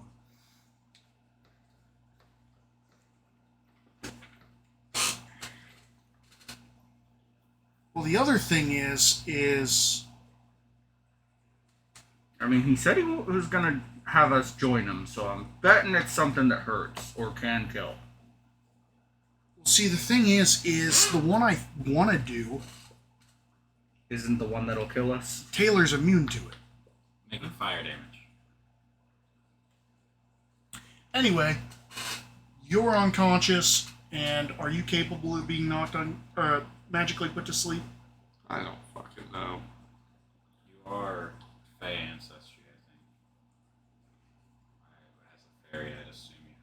Well, the other thing is I mean, he said he was gonna have us join him, so I'm betting it's something that hurts or can kill. see, the thing is the one I want to do isn't the one that'll kill us. Taylor's immune to it. Making fire damage. Anyway, you're unconscious, and are you capable of being knocked on, magically put to sleep? I don't fucking know. You are Fey ancestry, I think. As a fairy, I'd assume you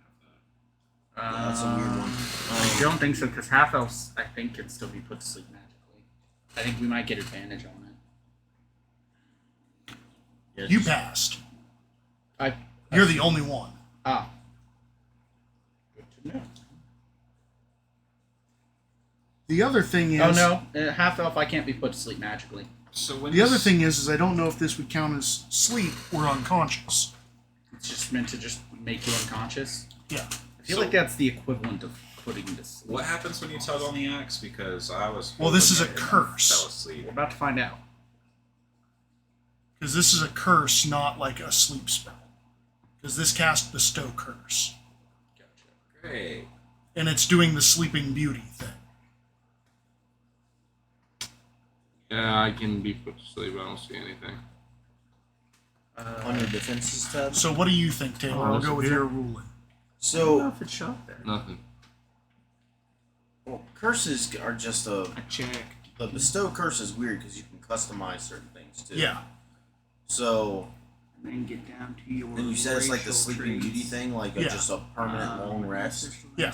have that. That's a weird one. I don't think so, because half elves, I think, can still be put to sleep magically. I think we might get advantage on it. Yeah, You passed. You're the only one. Ah. Good to know. The other thing is... Oh, no. Half elf, I can't be put to sleep magically. So when The other thing is I don't know if this would count as sleep or unconscious. It's just meant to just make you unconscious. Yeah. I feel like that's the equivalent of putting to sleep. What happens when you tug on the axe? Because I was. Well, this is a holding it and curse. Fell asleep. We're about to find out. Because this is a curse, not like a sleep spell. Because this casts Bestow Curse. Gotcha. Great. And it's doing the Sleeping Beauty thing. Yeah, I can be put to sleep. I don't see anything. On your defenses tab. So what do you think, Taylor? I'll go with your ruling. I don't know So, if it's shot there. Nothing. well, curses are just a. I check. The bestow curse is weird because you can customize certain things too. Yeah. So, And then get down to your. then you said it's like the racial Sleeping traits. Beauty thing, like Yeah. just a permanent long rest. Yeah.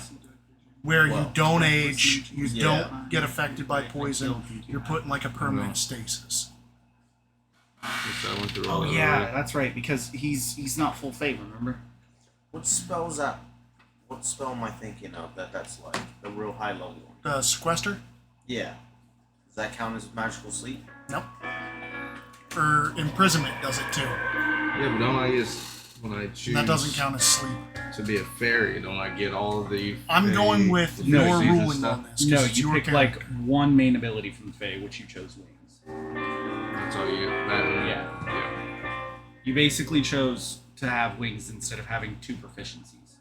Where you Well, don't age, you yeah. don't get affected by poison, you're put in like a permanent stasis. Guess I went through Oh all that yeah, already. that's right. Because he's not full favor. Remember? What spell is that? What spell am I thinking of that's like the real high level one? Sequester? Yeah. Does that count as magical sleep? Nope. Or imprisonment does it too. Yeah, but don't I just when I choose And that doesn't count as sleep. to be a fairy, don't I get all of the? I'm going with the your fairies and ruling stuff? on this. 'cause No, it's you your pick character. like one main ability from the Fae, which you chose wings. That's all you get. That, Yeah. yeah. You basically chose to have wings instead of having two proficiencies,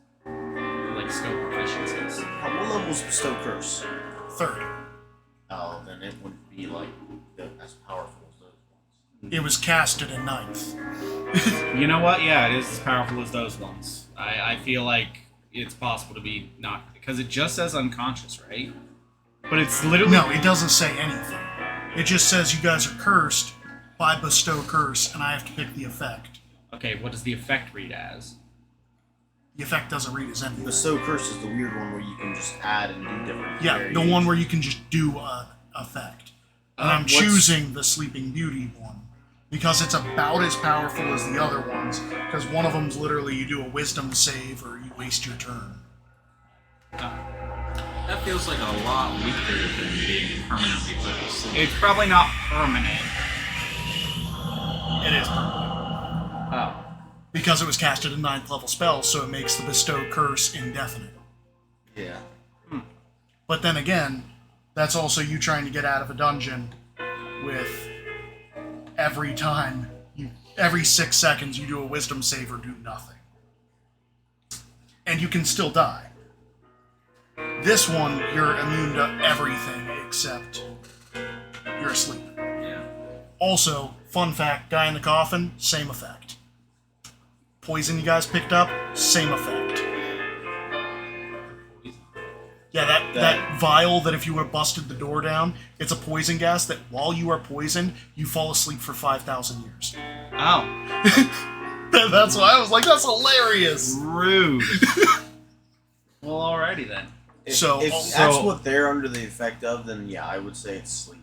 like skill proficiencies. What level is bestow curse? Third. Oh, then it wouldn't be like as powerful as those ones. It was casted in ninth. You know what? Yeah, it is as powerful as those ones. I feel like it's possible to be not because it just says unconscious, right? But it's literally No, it doesn't say anything. It just says you guys are cursed by Bestow Curse, and I have to pick the effect. Okay, what does the effect read as? The effect doesn't read as anything. Bestow curse is the weird one where you can just add and do different. Yeah, the variations. one where you can just do an effect. And I'm what's- choosing the Sleeping Beauty one because it's about as powerful as the other ones. Because one of them's literally you do a Wisdom save or you waste your turn. That feels like a lot weaker than being permanently put to sleep. It's probably not permanent. It is permanent. Oh. Because it was casted a 9th level spell, so it makes the Bestow Curse indefinite. Yeah. But then again, that's also you trying to get out of a dungeon with every 6 seconds you do a Wisdom save or do nothing. And you can still die. This one, you're immune to everything except you're asleep. Yeah. Also, fun fact, guy in the coffin, same effect. Poison you guys picked up, same effect. Yeah, that vial that if you would have busted the door down, it's a poison gas that while you are poisoned, you fall asleep for 5,000 years. Oh. That's why I was like, that's hilarious. Rude. Well, alrighty then. If, So- if so- that's what they're under the effect of, then yeah, I would say it's sleep.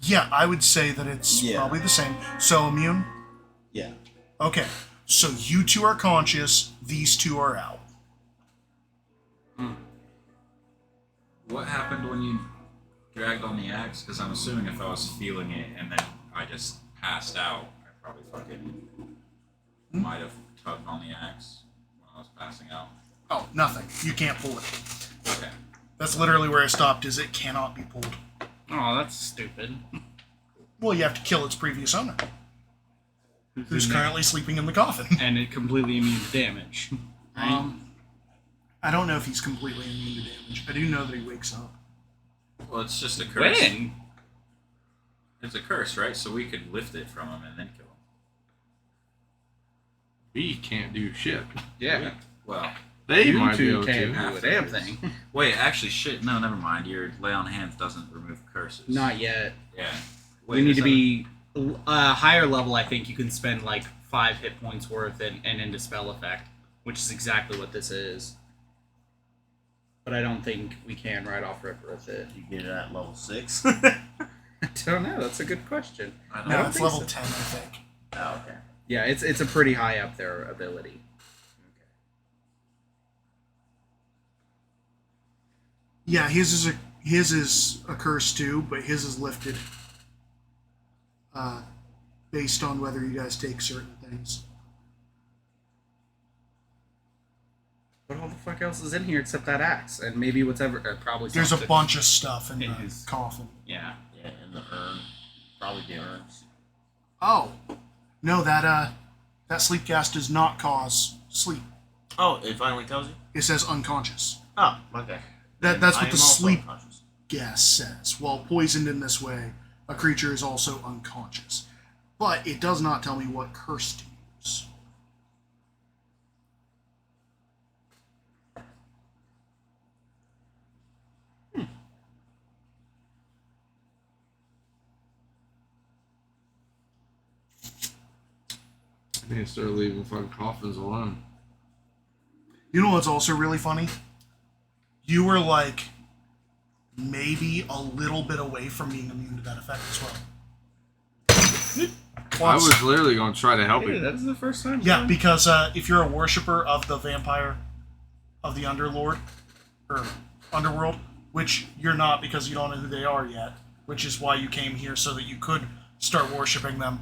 Yeah, I would say that it's Yeah. probably the same. So immune? Yeah. Okay. So you two are conscious, these two are out. What happened when you dragged on the axe? Because I'm assuming if I was feeling it and then I just passed out, I probably fucking might have tugged on the axe when I was passing out. Oh, nothing. You can't pull it. Okay. That's literally where I stopped, is it cannot be pulled. Oh, that's stupid. Well, you have to kill its previous owner, who's currently sleeping in the coffin. And it completely immune to damage. Right? I don't know if he's completely immune to damage. I do know that he wakes up. Well, it's just a curse. When? It's a curse, right? So we could lift it from him and then kill him. We can't do shit. Yeah. Well, They You might be two able can't to. do a damn thing. wait, actually, shit. No, never mind. Your lay on hands doesn't remove curses. Not yet. Yeah. We Wait, need is to that- be higher level. I think you can spend like 5 hit points worth and into spell effect, which is exactly what this is. But I don't think we can right off rip with it. You get it at level 6. I don't know. That's a good question. I don't No, know. it's level 10, I think. Oh, okay. Yeah, it's a pretty high up there ability. Yeah, his is a curse too, but his is lifted based on whether you guys take certain things. What all the fuck else is in here except that axe and maybe whatever? Probably There's a something. bunch of stuff in in the his- coffin. Yeah. Yeah, and the urn. Probably the urns. Oh, No, that sleep gas does not cause sleep. Oh, it finally tells you? It says unconscious. Oh, okay. That's I what the am also sleep unconscious. gas says. While poisoned in this way, a creature is also unconscious. But it does not tell me what curse to use. I need to start leaving fucking coffins alone. You know what's also really funny? You were like maybe a little bit away from being immune to that effect as well. I was literally going to try to help Hey, you. that's the first time. Yeah, because if you're a worshiper of the vampire, of the Underlord, or Underworld, which you're not because you don't know who they are yet, which is why you came here so that you could start worshipping them,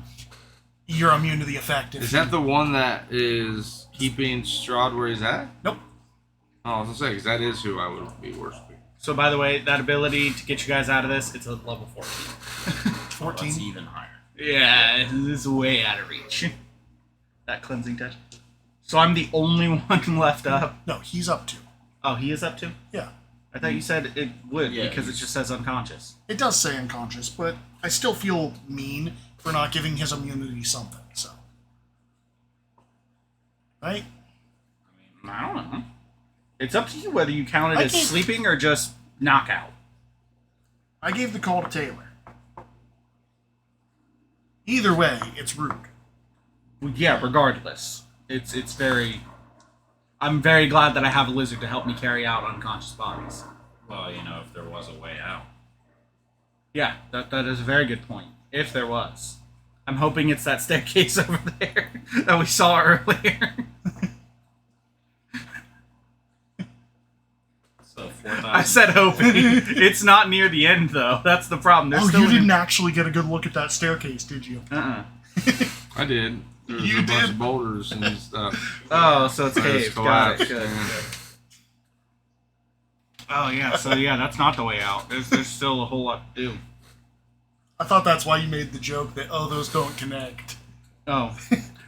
you're immune to the effect. Is that the one that is keeping Strahd where he's at? Nope. Oh, I was going to say, because that is who I would be worshipping. So, by the way, that ability to get you guys out of this, it's a level 14. 14? That's even higher. Yeah, it's way out of reach. That cleansing touch. So I'm the only one left up. No, he's up to. Oh, he is up too? Yeah. I thought you said it would Yeah, because it just says unconscious. It does say unconscious, but I still feel mean for not giving his immunity something, so. Right? I don't know. It's up to you whether you count it I as think- sleeping or just knockout. I gave the call to Taylor. Either way, it's rude. Well, yeah, regardless. It's very... I'm very glad that I have a lizard to help me carry out unconscious bodies. Well, you know, if there was a way out. Yeah, that is a very good point. If there was. I'm hoping it's that staircase over there that we saw earlier. So 4,000. I said hoping. It's not near the end, though. That's the problem. There's Oh, still you an- didn't actually get a good look at that staircase, did you? Uh-uh. I did. There was You a bunch did? of boulders and stuff. Oh, so it's I just caved. Got it. collapsed, Good, yeah. good. Oh, yeah. So, yeah, that's not the way out. There's still a whole lot to do. I thought that's why you made the joke that, oh, those don't connect. Oh.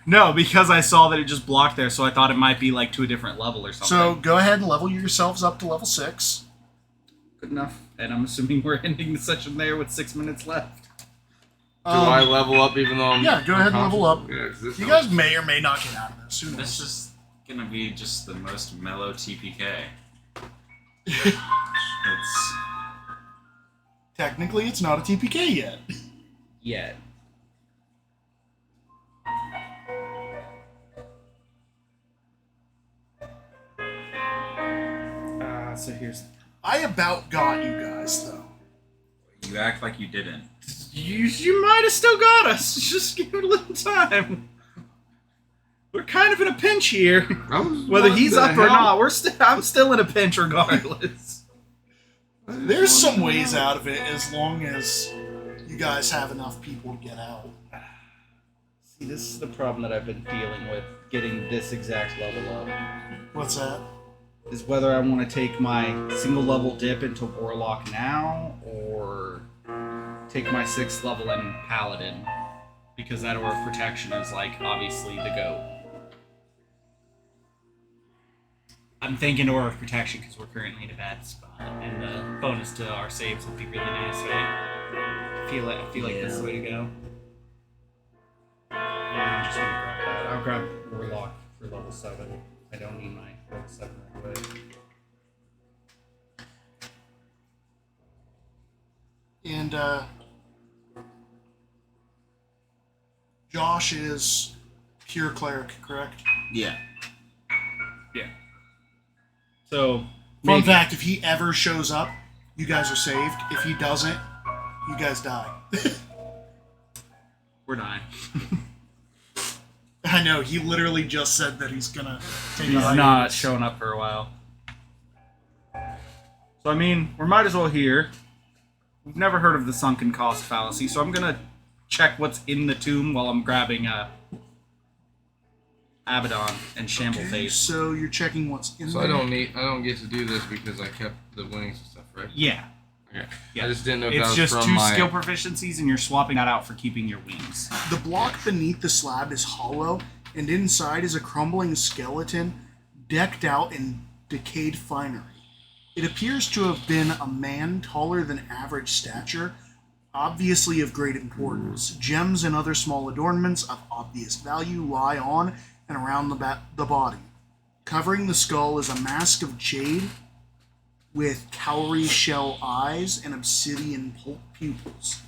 No, because I saw that it just blocked there, so I thought it might be, like, to a different level or something. So go ahead and level yourselves up to level 6. Good enough. And I'm assuming we're ending the session there with 6 minutes left. Do I level up even though I'm Yeah, go ahead and level up. unconscious? Yeah, 'cause this You helps. guys may or may not get out of this. Who knows? This is gonna be just the most mellow TPK. It's Technically, it's not a TPK yet. Yet. So here's... I about got you guys, though. you act like you didn't. You might have still got us. Just give it a little time. We're kind of in a pinch here. Whether he's up or not, I'm still in a pinch regardless. There's some ways out of it as long as you guys have enough people to get out. See, this is the problem that I've been dealing with, getting this exact level up. What's that? Is whether I want to take my single level dip into Warlock now, or take my 6th level in Paladin, because that Aura of Protection is, like, obviously the GOAT. I'm thinking Aura of Protection because we're currently in a bad spot, and the bonus to our saves would be really nice, right? I feel like that's the way to go. Yeah, I'm just gonna grab that. I'll grab Warlock for level 7. I don't need my level 7 right away. And, Josh is pure cleric, correct? Yeah. Yeah. So, Fun fact, if he ever shows up, you guys are saved. If he doesn't, you guys die. we're dying. I know, he literally just said that he's gonna take He's a hiatus. not showing up for a while. So, I mean, we might as well hear. We've never heard of the sunken cost fallacy, so I'm gonna check what's in the tomb while I'm grabbing Abaddon and Shambleface. So you're checking what's in So there? I don't get to do this because I kept the winnings and stuff, right? Yeah. Okay. Yeah. I just didn't know if that It's was just from 2 my... skill proficiencies, and you're swapping that out for keeping your wings. The block beneath the slab is hollow, and inside is a crumbling skeleton decked out in decayed finery. It appears to have been a man taller than average stature, obviously of great importance. Gems and other small adornments of obvious value lie on and around the body. Covering the skull is a mask of jade with cowrie shell eyes and obsidian pupils.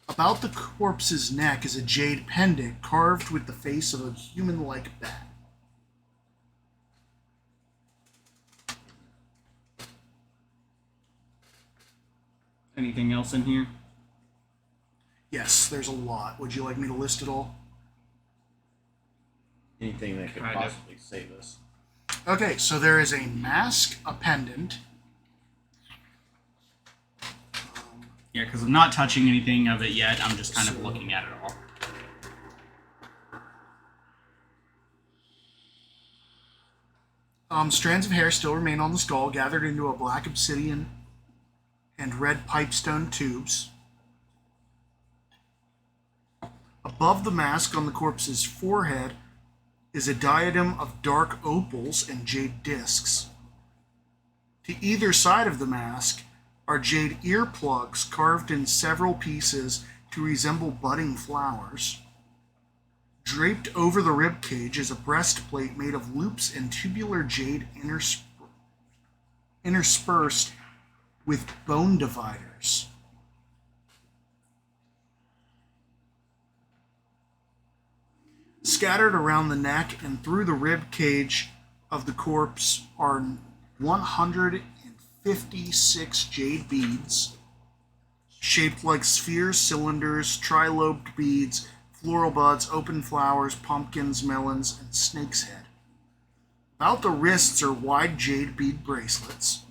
About the corpse's neck is a jade pendant carved with the face of a human-like bat. Anything else in here? Yes, there's a lot. Would you like me to list it all? Anything that could Kind of. possibly save us. Okay, so there is a mask, a pendant. Yeah, because I'm not touching anything of it yet. I'm just kind of looking at it all. Strands of hair still remain on the skull, gathered into a black obsidian and red pipestone tubes. Above the mask on the corpse's forehead is a diadem of dark opals and jade discs. To either side of the mask are jade earplugs carved in several pieces to resemble budding flowers. Draped over the ribcage is a breastplate made of loops and tubular jade interspersed with bone dividers. Scattered around the neck and through the rib cage of the corpse are 156 jade beads, shaped like spheres, cylinders, trilobed beads, floral buds, open flowers, pumpkins, melons, and snake's head. About the wrists are wide jade bead bracelets.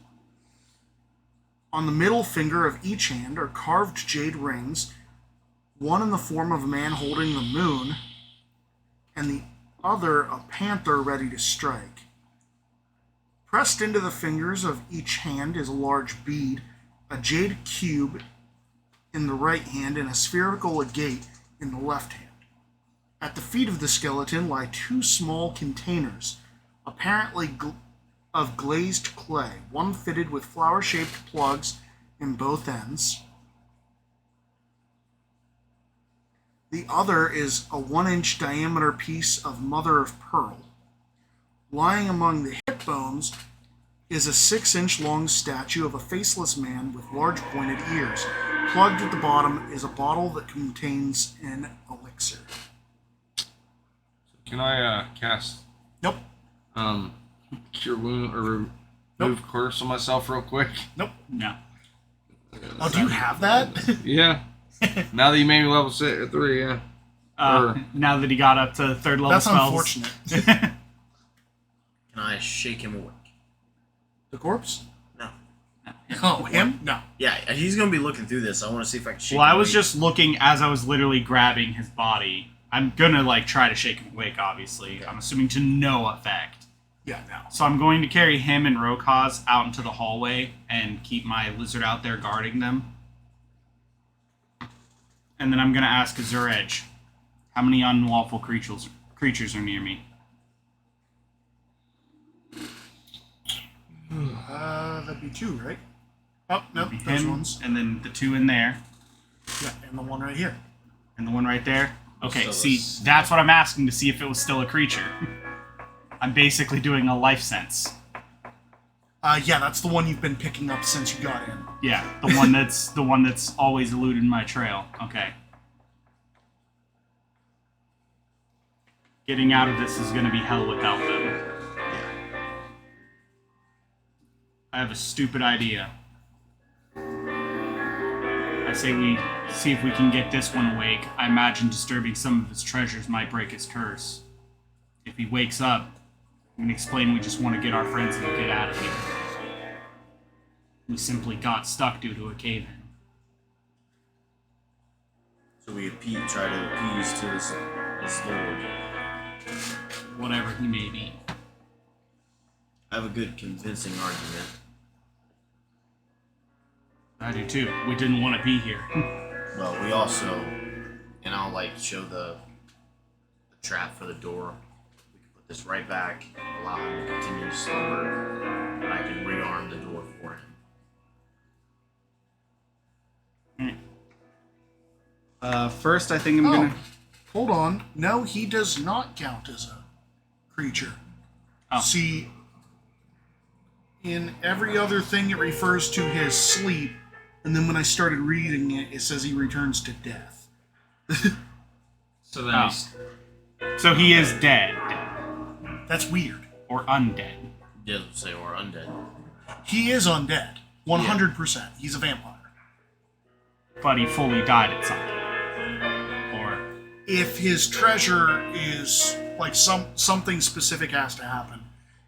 On the middle finger of each hand are carved jade rings, one in the form of a man holding the moon, and the other a panther ready to strike. Pressed into the fingers of each hand is a large bead, a jade cube in the right hand, and a spherical agate in the left hand. At the feet of the skeleton lie 2 small containers, apparently of glazed clay, one fitted with flower-shaped plugs in both ends. The other is a 1-inch diameter piece of mother of pearl. Lying among the hip bones is a 6-inch long statue of a faceless man with large pointed ears. Plugged at the bottom is a bottle that contains an elixir. Can I cast? Nope. Cure wound or remove curse on myself real quick? Nope. No. Oh, do you have that? Yeah. Now that you made me level 3, yeah. Now that he got up to 3rd level That's spells. unfortunate. Can I shake him awake? The corpse? No. Oh, him? No. Yeah, he's gonna be looking through this. I want to see if I can shake Well, him I was awake. just looking as I was literally grabbing his body. I'm gonna try to shake him awake, obviously. I'm assuming to no effect. Yeah, no. So I'm going to carry him and Rokaz out into the hallway and keep my lizard out there guarding them. And then I'm gonna ask Azuredge, how many unlawful creatures are near me? That'd be 2, right? Oh, no, Be those him, ones. and then the 2 in there. Yeah, and the one right here. And the one right there? Okay, Still see, that's what I'm asking to see if it was still a creature. I'm basically doing a life sense. Yeah, that's the one you've been picking up since you got in. Yeah, the one that's always eluded my trail. Okay. Getting out of this is going to be hell without them. I have a stupid idea. I say we see if we can get this one awake. I imagine disturbing some of his treasures might break his curse. If he wakes up, we can explain we just want to get our friends and get out of here. We simply got stuck due to a cave-in. So we try to appease to his lord. Whatever he may be. I have a good convincing argument. I do too. We didn't want to be here. Well, we also, and I'll like show the trap for the door. We can put this right back, allow him to continue to slumber, and I can rearm the door for him. First, I think I'm gonna. Hold on. No, he does not count as a creature. Oh. See, in every other thing it refers to his sleep, and then when I started reading it, it says he returns to death. So then Oh. he's So he is dead. That's weird. Or undead. Doesn't say we're undead. He is undead. 100%. He's a vampire. But he fully died at something. Or If his treasure is like something specific has to happen,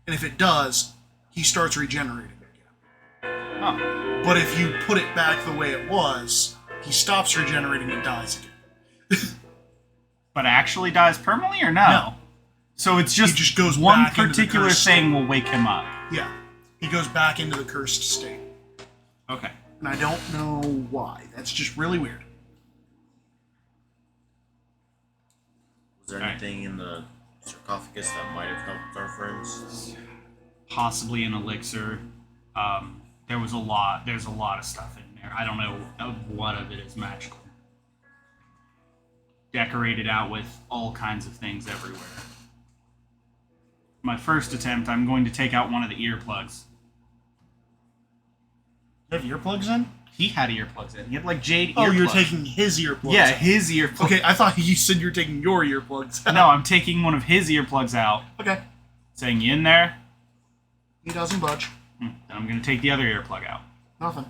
and if it does, he starts regenerating again. oh, But if you put it back the way it was, he stops regenerating and dies again. but actually dies permanently or no? No. So it's just, He just goes one back into the particular cursed thing will wake him up. Yeah. He goes back into the cursed state. Okay. And I don't know why. That's just really weird. Was there anything in the sarcophagus that might have helped our friends? Possibly an elixir. There's a lot of stuff in there. I don't know what of it is magical. Decorated out with all kinds of things everywhere. My first attempt, I'm going to take out one of the earplugs. You have earplugs in? He had earplugs in. He had like jade earplugs. Oh, you're taking his earplugs Yeah, out. his earplugs. Okay, I thought you said you're taking your earplugs out. No, I'm taking one of his earplugs out. Okay. Saying, you in there? He doesn't budge. Then I'm going to take the other earplug out. Nothing.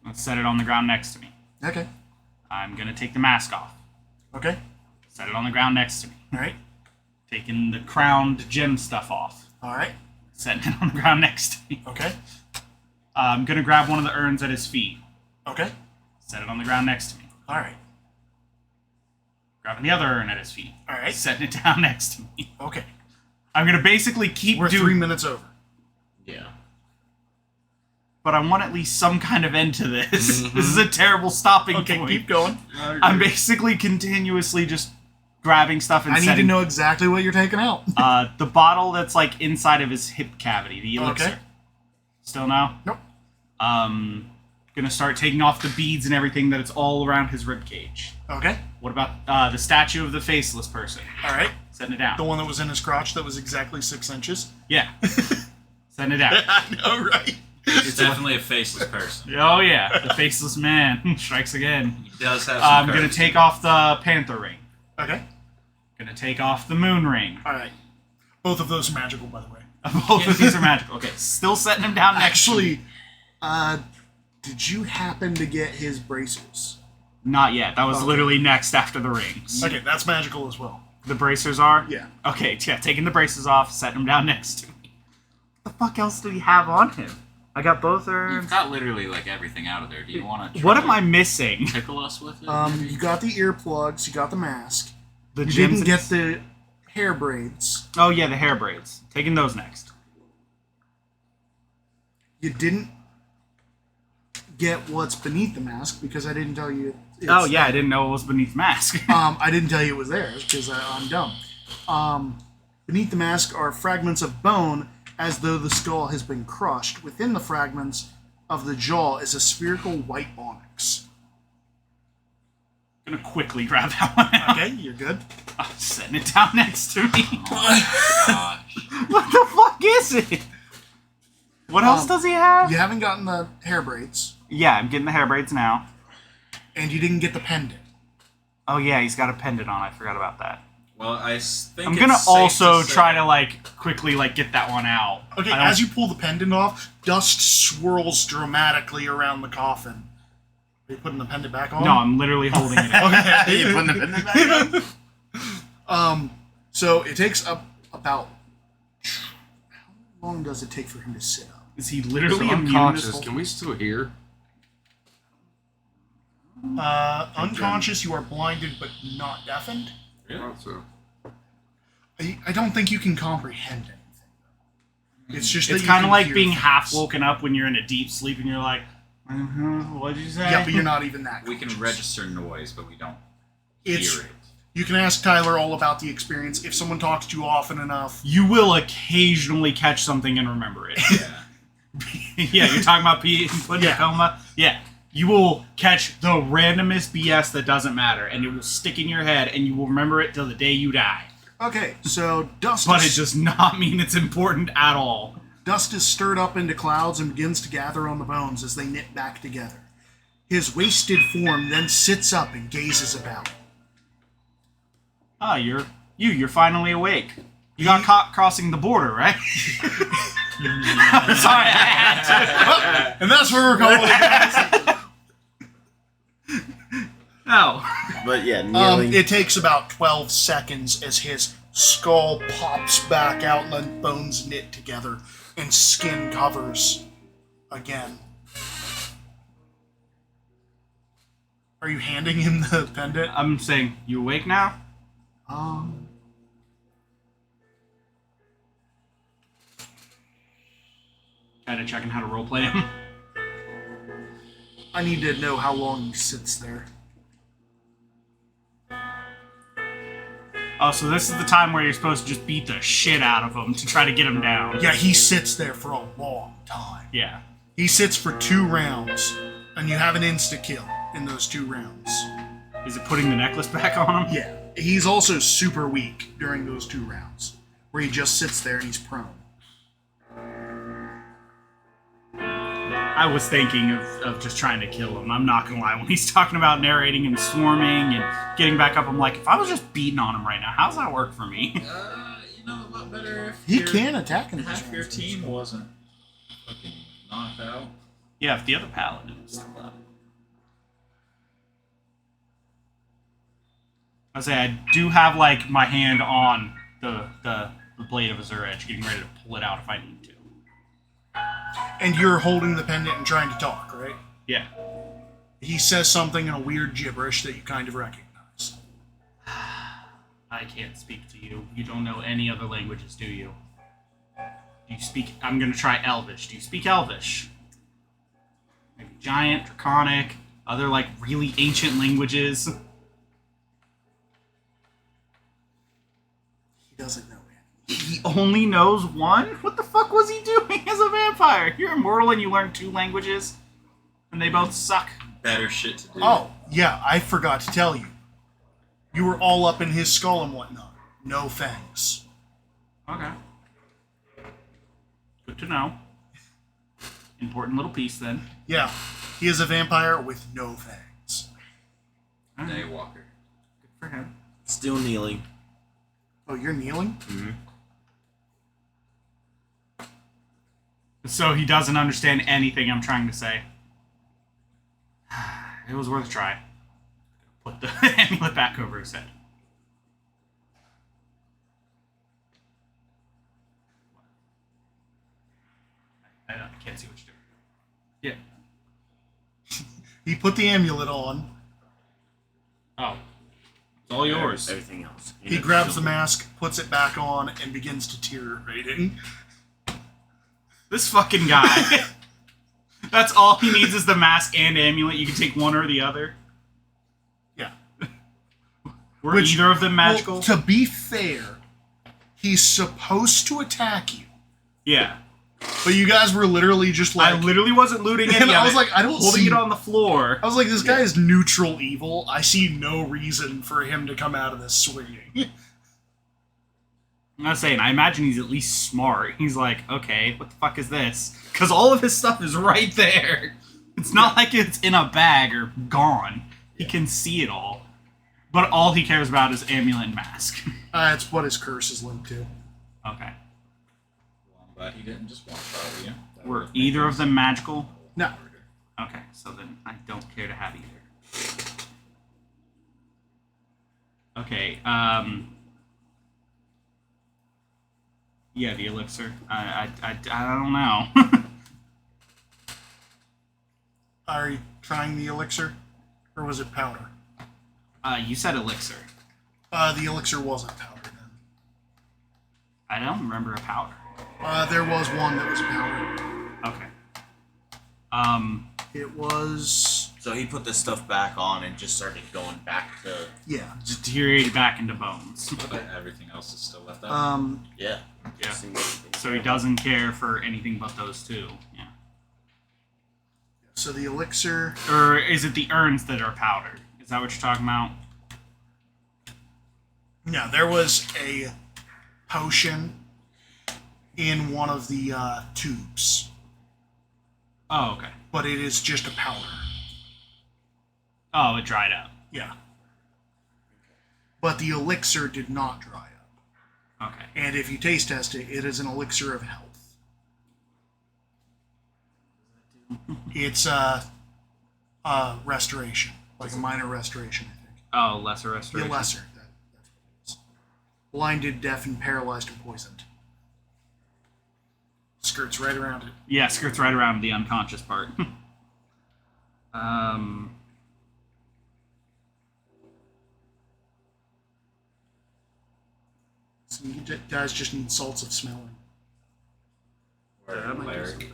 Let's set it on the ground next to me. Okay. I'm going to take the mask off. Okay. Set it on the ground next to me. Alright. Taking the crowned gem stuff off. Alright. Setting it on the ground next to me. Okay. I'm going to grab one of the urns at his feet. Okay. Set it on the ground next to me. Alright. Grabbing the other urn at his feet. Alright. Setting it down next to me. Okay. I'm going to basically keep We're doing... 3 minutes over. Yeah. But I want at least some kind of end to this. This is a terrible stopping Okay, point. keep going. I'm basically continuously just grabbing stuff and I need setting... to know exactly what you're taking out. The bottle that's like inside of his hip cavity, the elixir. Okay. Still no? Nope. Gonna start taking off the beads and everything that it's all around his rib cage. Okay. What about the statue of the faceless person? Alright. Setting it down. The one that was in his crotch that was exactly 6 inches. Yeah. Setting it down. I know, right? It's definitely a faceless person. Oh yeah, the faceless man strikes again. He does have some I'm gonna courage. take off the panther ring. Okay. Gonna take off the moon ring. Alright. Both of those are magical, by the way. Both of these are magical. Okay, still setting him down next to me. Actually, did you happen to get his bracers? Not yet. That was Okay. literally next after the rings. Okay, that's magical as well. The bracers are? Yeah. Okay, yeah, taking the braces off, setting them down next to me. What the fuck else do we have on him? I got both urns. You've got literally like everything out of there. Do you want to? What am I missing? Tickle us with it? You got the earplugs, you got the mask. The You gems didn't get the hair braids. Oh yeah, the hair braids. Taking those next. You didn't get what's beneath the mask because I didn't tell you. Oh yeah, I didn't know it was beneath mask. I didn't tell you it was there because I'm dumb. Beneath the mask are fragments of bone, as though the skull has been crushed. Within the fragments of the jaw is a spherical white onyx. Gonna quickly grab that one out. Okay, you're good. I'm setting it down next to me. Gosh. What the fuck is it? What else does he have? You haven't gotten the hair braids, Yeah, I'm getting the hair braids now. and you didn't get the pendant. Oh yeah, he's got a pendant on. I forgot about that. Well, I think I'm gonna it's safe also to say- try to like quickly like get that one out. Okay, I don't- as you pull the pendant off, dust swirls dramatically around the coffin. Are you putting the pendant back on? No, I'm literally holding it. In. Okay. You putting the pendant back on? So it takes up about. How long does it take for him to sit up? Is he So literally immune to this unconscious. whole- Can we still hear? Unconscious, you are blinded but not deafened. Yeah. So. I don't think you can comprehend anything. It's just that It's you kind of can like hear being things. half woken up when you're in a deep sleep and you're like, What did you say? Yeah, but you're not even that. We can register noise, but we don't It's hear it. you can ask Tyler all about the experience. If someone talks to you often enough, You will occasionally catch something and remember it. Yeah. Yeah, you're talking about putting a coma? Yeah. You will catch the randomest BS that doesn't matter, and it will stick in your head, and you will remember it till the day you die. okay. So dust, But it is, does not mean it's important at all. dust is stirred up into clouds and begins to gather on the bones as they knit back together. His wasted form then sits up and gazes about. Ah, you're finally awake. You got caught crossing the border, right? Sorry, I had to. And that's where we're going. No. But yeah, kneeling. It takes about 12 seconds as his skull pops back out and the bones knit together and skin covers again. Are you handing him the pendant? I'm saying, you awake now? Kind of checking how to roleplay him. I need to know how long he sits there. Oh, so this is the time where you're supposed to just beat the shit out of him to try to get him down. Yeah, he sits there for a long time. Yeah. He sits for 2 rounds, and you have an insta-kill in those 2 rounds. Is it putting the necklace back on him? Yeah. He's also super weak during those 2 rounds, where he just sits there and he's prone. I was thinking of just trying to kill him. I'm not gonna lie. When he's talking about narrating and swarming and getting back up, I'm like, if I was just beating on him right now, how's that work for me? You know, a lot better if He can attack him. half your team wasn't fucking knocked out. Yeah, if the other paladin was still up. I say I do have like my hand on the blade of Azure Edge, getting ready to pull it out if I need to. And you're holding the pendant and trying to talk, right? Yeah. He says something in a weird gibberish that you kind of recognize. I can't speak to you. You don't know any other languages, do you? Do you speak... I'm gonna try Elvish. Do you speak Elvish? Maybe Giant, Draconic, other, like, really ancient languages? He doesn't know He only knows one? What the fuck was he doing as a vampire? You're immortal and you learn 2 languages? And they both suck. Better shit to do. Oh, yeah, I forgot to tell you. You were all up in his skull and whatnot. No fangs. Okay. Good to know. Important little piece, then. Yeah, he is a vampire with no fangs. Daywalker. Good for him. Still kneeling. Oh, you're kneeling? Mm-hmm. So he doesn't understand anything I'm trying to say. It was worth a try. Put the amulet back over his head. I can't see what you're doing. Yeah. He put the amulet on. Oh. It's all yours. Everything else. He grabs the mask, puts it back on, and begins to tear rating. This fucking guy. That's all he needs is the mask and amulet. You can take one or the other. Yeah. Were either of them magical? Well, to be fair, he's supposed to attack you. Yeah. But you guys were literally just like... I literally wasn't looting any and of I was it. like, I don't holding see... it on the floor. I was like, this guy is neutral evil. I see no reason for him to come out of this swinging. I'm not saying, I imagine he's at least smart. He's like, okay, what the fuck is this? Because all of his stuff is right there. It's not like it's in a bag or gone. He can see it all. But all he cares about is amulet and mask. That's what his curse is linked to. Okay. Well, I'm glad he didn't just one-shot you. Were either of them magical? No. Okay, so then I don't care to have either. Okay, yeah, the elixir. I don't know. Are you trying the elixir? Or was it powder? You said elixir. The elixir wasn't powder then. I don't remember a powder. There was one that was powder. Okay. It was... So he put this stuff back on and just started going back to... Yeah. Deteriorated back into bones. But everything else is still left out. Yeah. Yeah. So he doesn't care for anything but those two. Yeah. So the elixir... Or is it the urns that are powdered? Is that what you're talking about? No, there was a potion in one of the tubes. Oh, okay. But it is just a powder. Oh, it dried up. Yeah. But the elixir did not dry up. Okay. And if you taste test it, it is an elixir of health. It's restoration. Like a minor restoration, I think. Oh, lesser restoration. Yeah, lesser. That's what it is. Blinded, deafened, paralyzed, and poisoned. Skirts right around it. Yeah, skirts right around the unconscious part. So you guys just need salts of smelling. Or a cleric.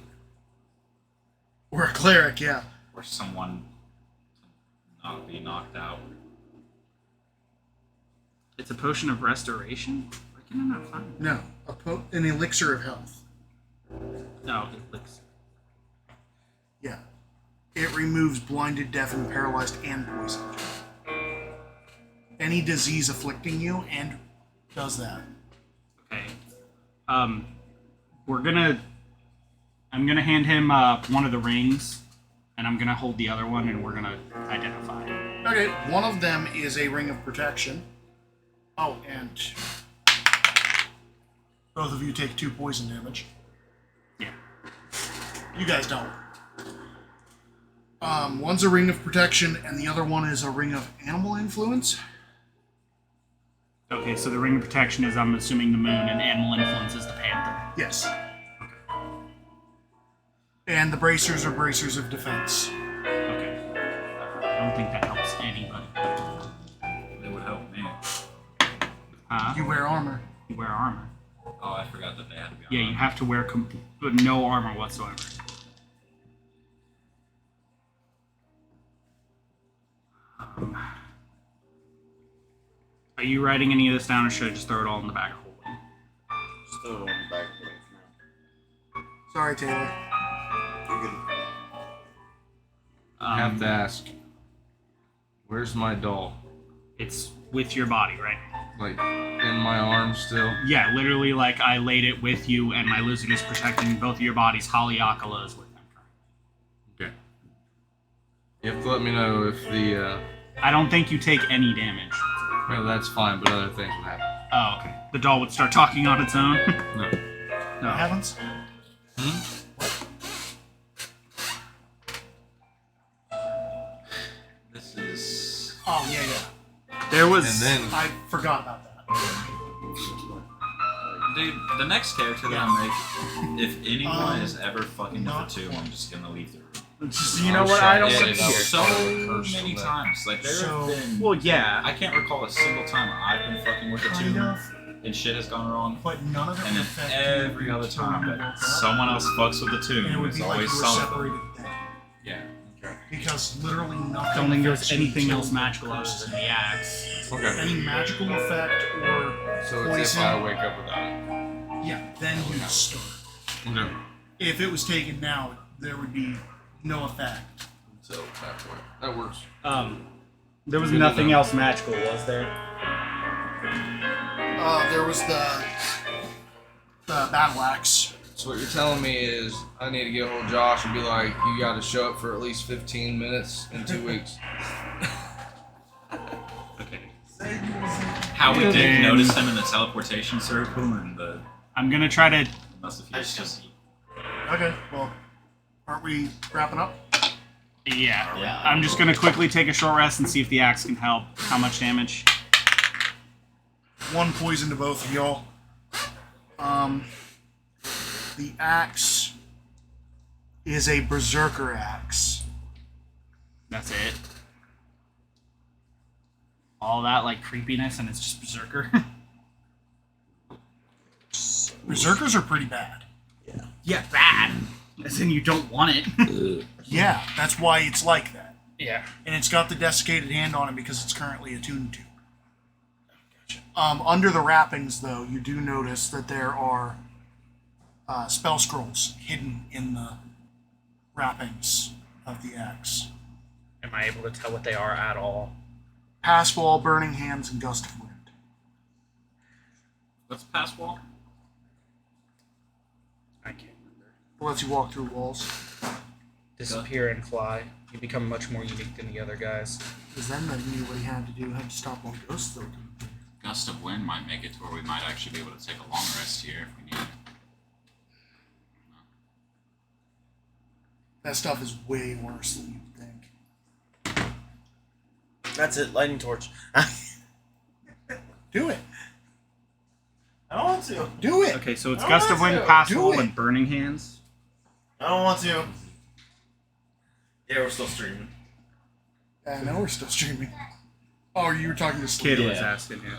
Or a cleric, yeah. Or someone to not be knocked out. It's a potion of restoration? Why can I not find it? No, an elixir of health. No, elixir. Yeah. It removes blinded, deafened, paralyzed, and poisoned. Any disease afflicting you, and does that. Okay. I'm gonna hand him one of the rings, and I'm gonna hold the other one, and we're gonna identify it. Okay, one of them is a ring of protection. Oh, and both of you take 2 poison damage. Yeah. You guys don't. One's a ring of protection, and the other one is a ring of animal influence. Okay, so the ring of protection is, I'm assuming, the moon, and animal influence is the panther. Yes. And the bracers are bracers of defense. Okay. I don't think that helps anybody. It would help me. You wear armor. You wear armor. Oh, I forgot that they had to be on. Yeah, you have to wear no armor whatsoever. Are you writing any of this down, or should I just throw it all in the bag of holding? Just throw it on the back of it for now. Sorry, Taylor. You're good. I have to ask, where's my doll? It's with your body, right? Like, in my arms still? Yeah, literally, like, I laid it with you, and my lizard is protecting both of your bodies. Haleakala is with them. Okay. You have to let me know if the, I don't think you take any damage. No, that's fine, but other things would happen. Oh, okay. The doll would start talking on its own? No. What happens? This is... Oh, yeah. There was... And then... I forgot about that. Dude, the next character that I'm making, if anyone is ever fucking with a tomb, I'm just gonna leave the room. Just, you know what? I don't It want is to hear. so many times. Like, there have been... Well, yeah. I can't recall a single time I've been fucking with a Kind tomb of. and shit has gone wrong. But none of it And would then affect every you other until time you that woke up, someone else fucks with the tomb, and it would it's be like you always were something. separated then. Yeah. Okay. Because literally nothing. I don't think there's affects you anything until else magical you other post than the axe. Okay. Any magical effect or So it's poison, if I wake up without it. yeah, then you start. Okay. If it was taken now, there would be no effect. So, that point. That works. There was Good to nothing know. else magical, was there? There was the battle axe. So what you're telling me is I need to get hold of Josh and be like, you got to show up for at least 15 minutes in 2 weeks. Okay. How we did notice him in the teleportation circle and the... I'm gonna try to... Must have just... Okay, well, aren't we wrapping up? Yeah. I'm just gonna quickly take a short rest and see if the axe can help. How much damage? 1 poison to both of y'all. The axe is a berserker axe. That's it. All that, like, creepiness, and it's just berserker? Berserkers are pretty bad. Yeah, bad. As in, you don't want it. Yeah, that's why it's like that. Yeah. And it's got the desiccated hand on it because it's currently attuned to. Under the wrappings, though, you do notice that there are spell scrolls hidden in the wrappings of the axe. Am I able to tell what they are at all? Pass wall, burning hands, and gust of wind. What's pass wall? I can't remember. It lets you walk through walls. Disappear and fly. You become much more unique than the other guys. Because then that knew what he had to do. Had to stop all ghosts, though. Gust of wind might make it to where we might actually be able to take a long rest here if we need it. That stuff is way worse than you think. That's it. Lightning torch. Do it. I don't want to. Do it. Okay, so it's I Gust don't of want Wind, to. Pass Do Wall, it. and Burning Hands. I don't want to. Yeah, we're still streaming. Now we're still streaming. Oh, you were talking to Sleep. Kid was asking you.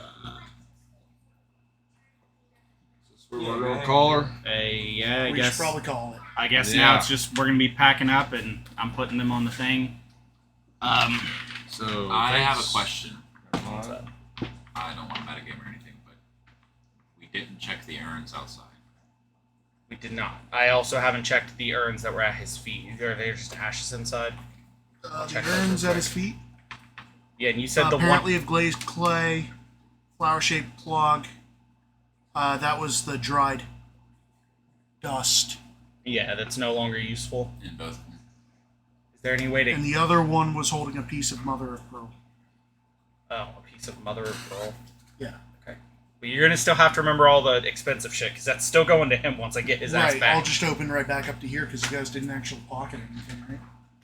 We're gonna call her. Yeah, I We guess. should probably call it. I guess Yeah. now it's just we're gonna be packing up and I'm putting them on the thing. So I have a thanks. question. I don't want to metagame or anything, but we didn't check the urns outside. We did not. I also haven't checked the urns that were at his feet. Are there just ashes inside? The Check those urns real at quick. his feet. Yeah, and you said the Apparently one. of glazed clay, flower-shaped plug. That was the dried dust. Yeah, that's no longer useful. In both of them. Is there any way to? And the other one was holding a piece of mother of pearl. Oh, a piece of mother of pearl. Yeah. Okay. But you're gonna still have to remember all the expensive shit because that's still going to him once I get his ass Right, back. I'll just open right back up to here because you guys didn't actually pocket anything, right?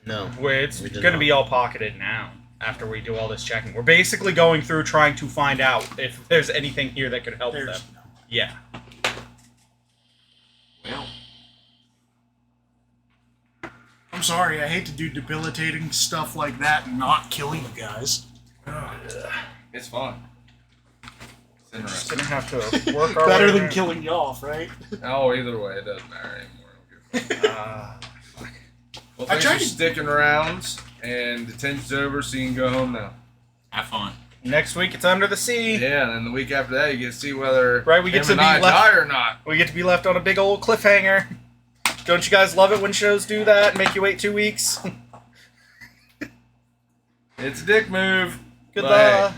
No. Where it's We did going to not. be all pocketed now after we do all this checking. We're basically going through trying to find out if there's anything here that could help There's them. no. Yeah. Well, I'm sorry, I hate to do debilitating stuff like that and not kill you guys. It's fun. It's Just interesting. going to have to work our Better way than around. killing you off, right? Oh, either way, it doesn't matter anymore. Well, I thanks tried for to- sticking around, and the tension's over, so you can go home now. have fun. Next week it's Under the Sea. Yeah, and then the week after that, you get to see whether Right, we get him to and be I left- die or not. We get to be left on a big old cliffhanger. Don't you guys love it when shows do that and make you wait 2 weeks? It's a dick move. Good But hey, luck.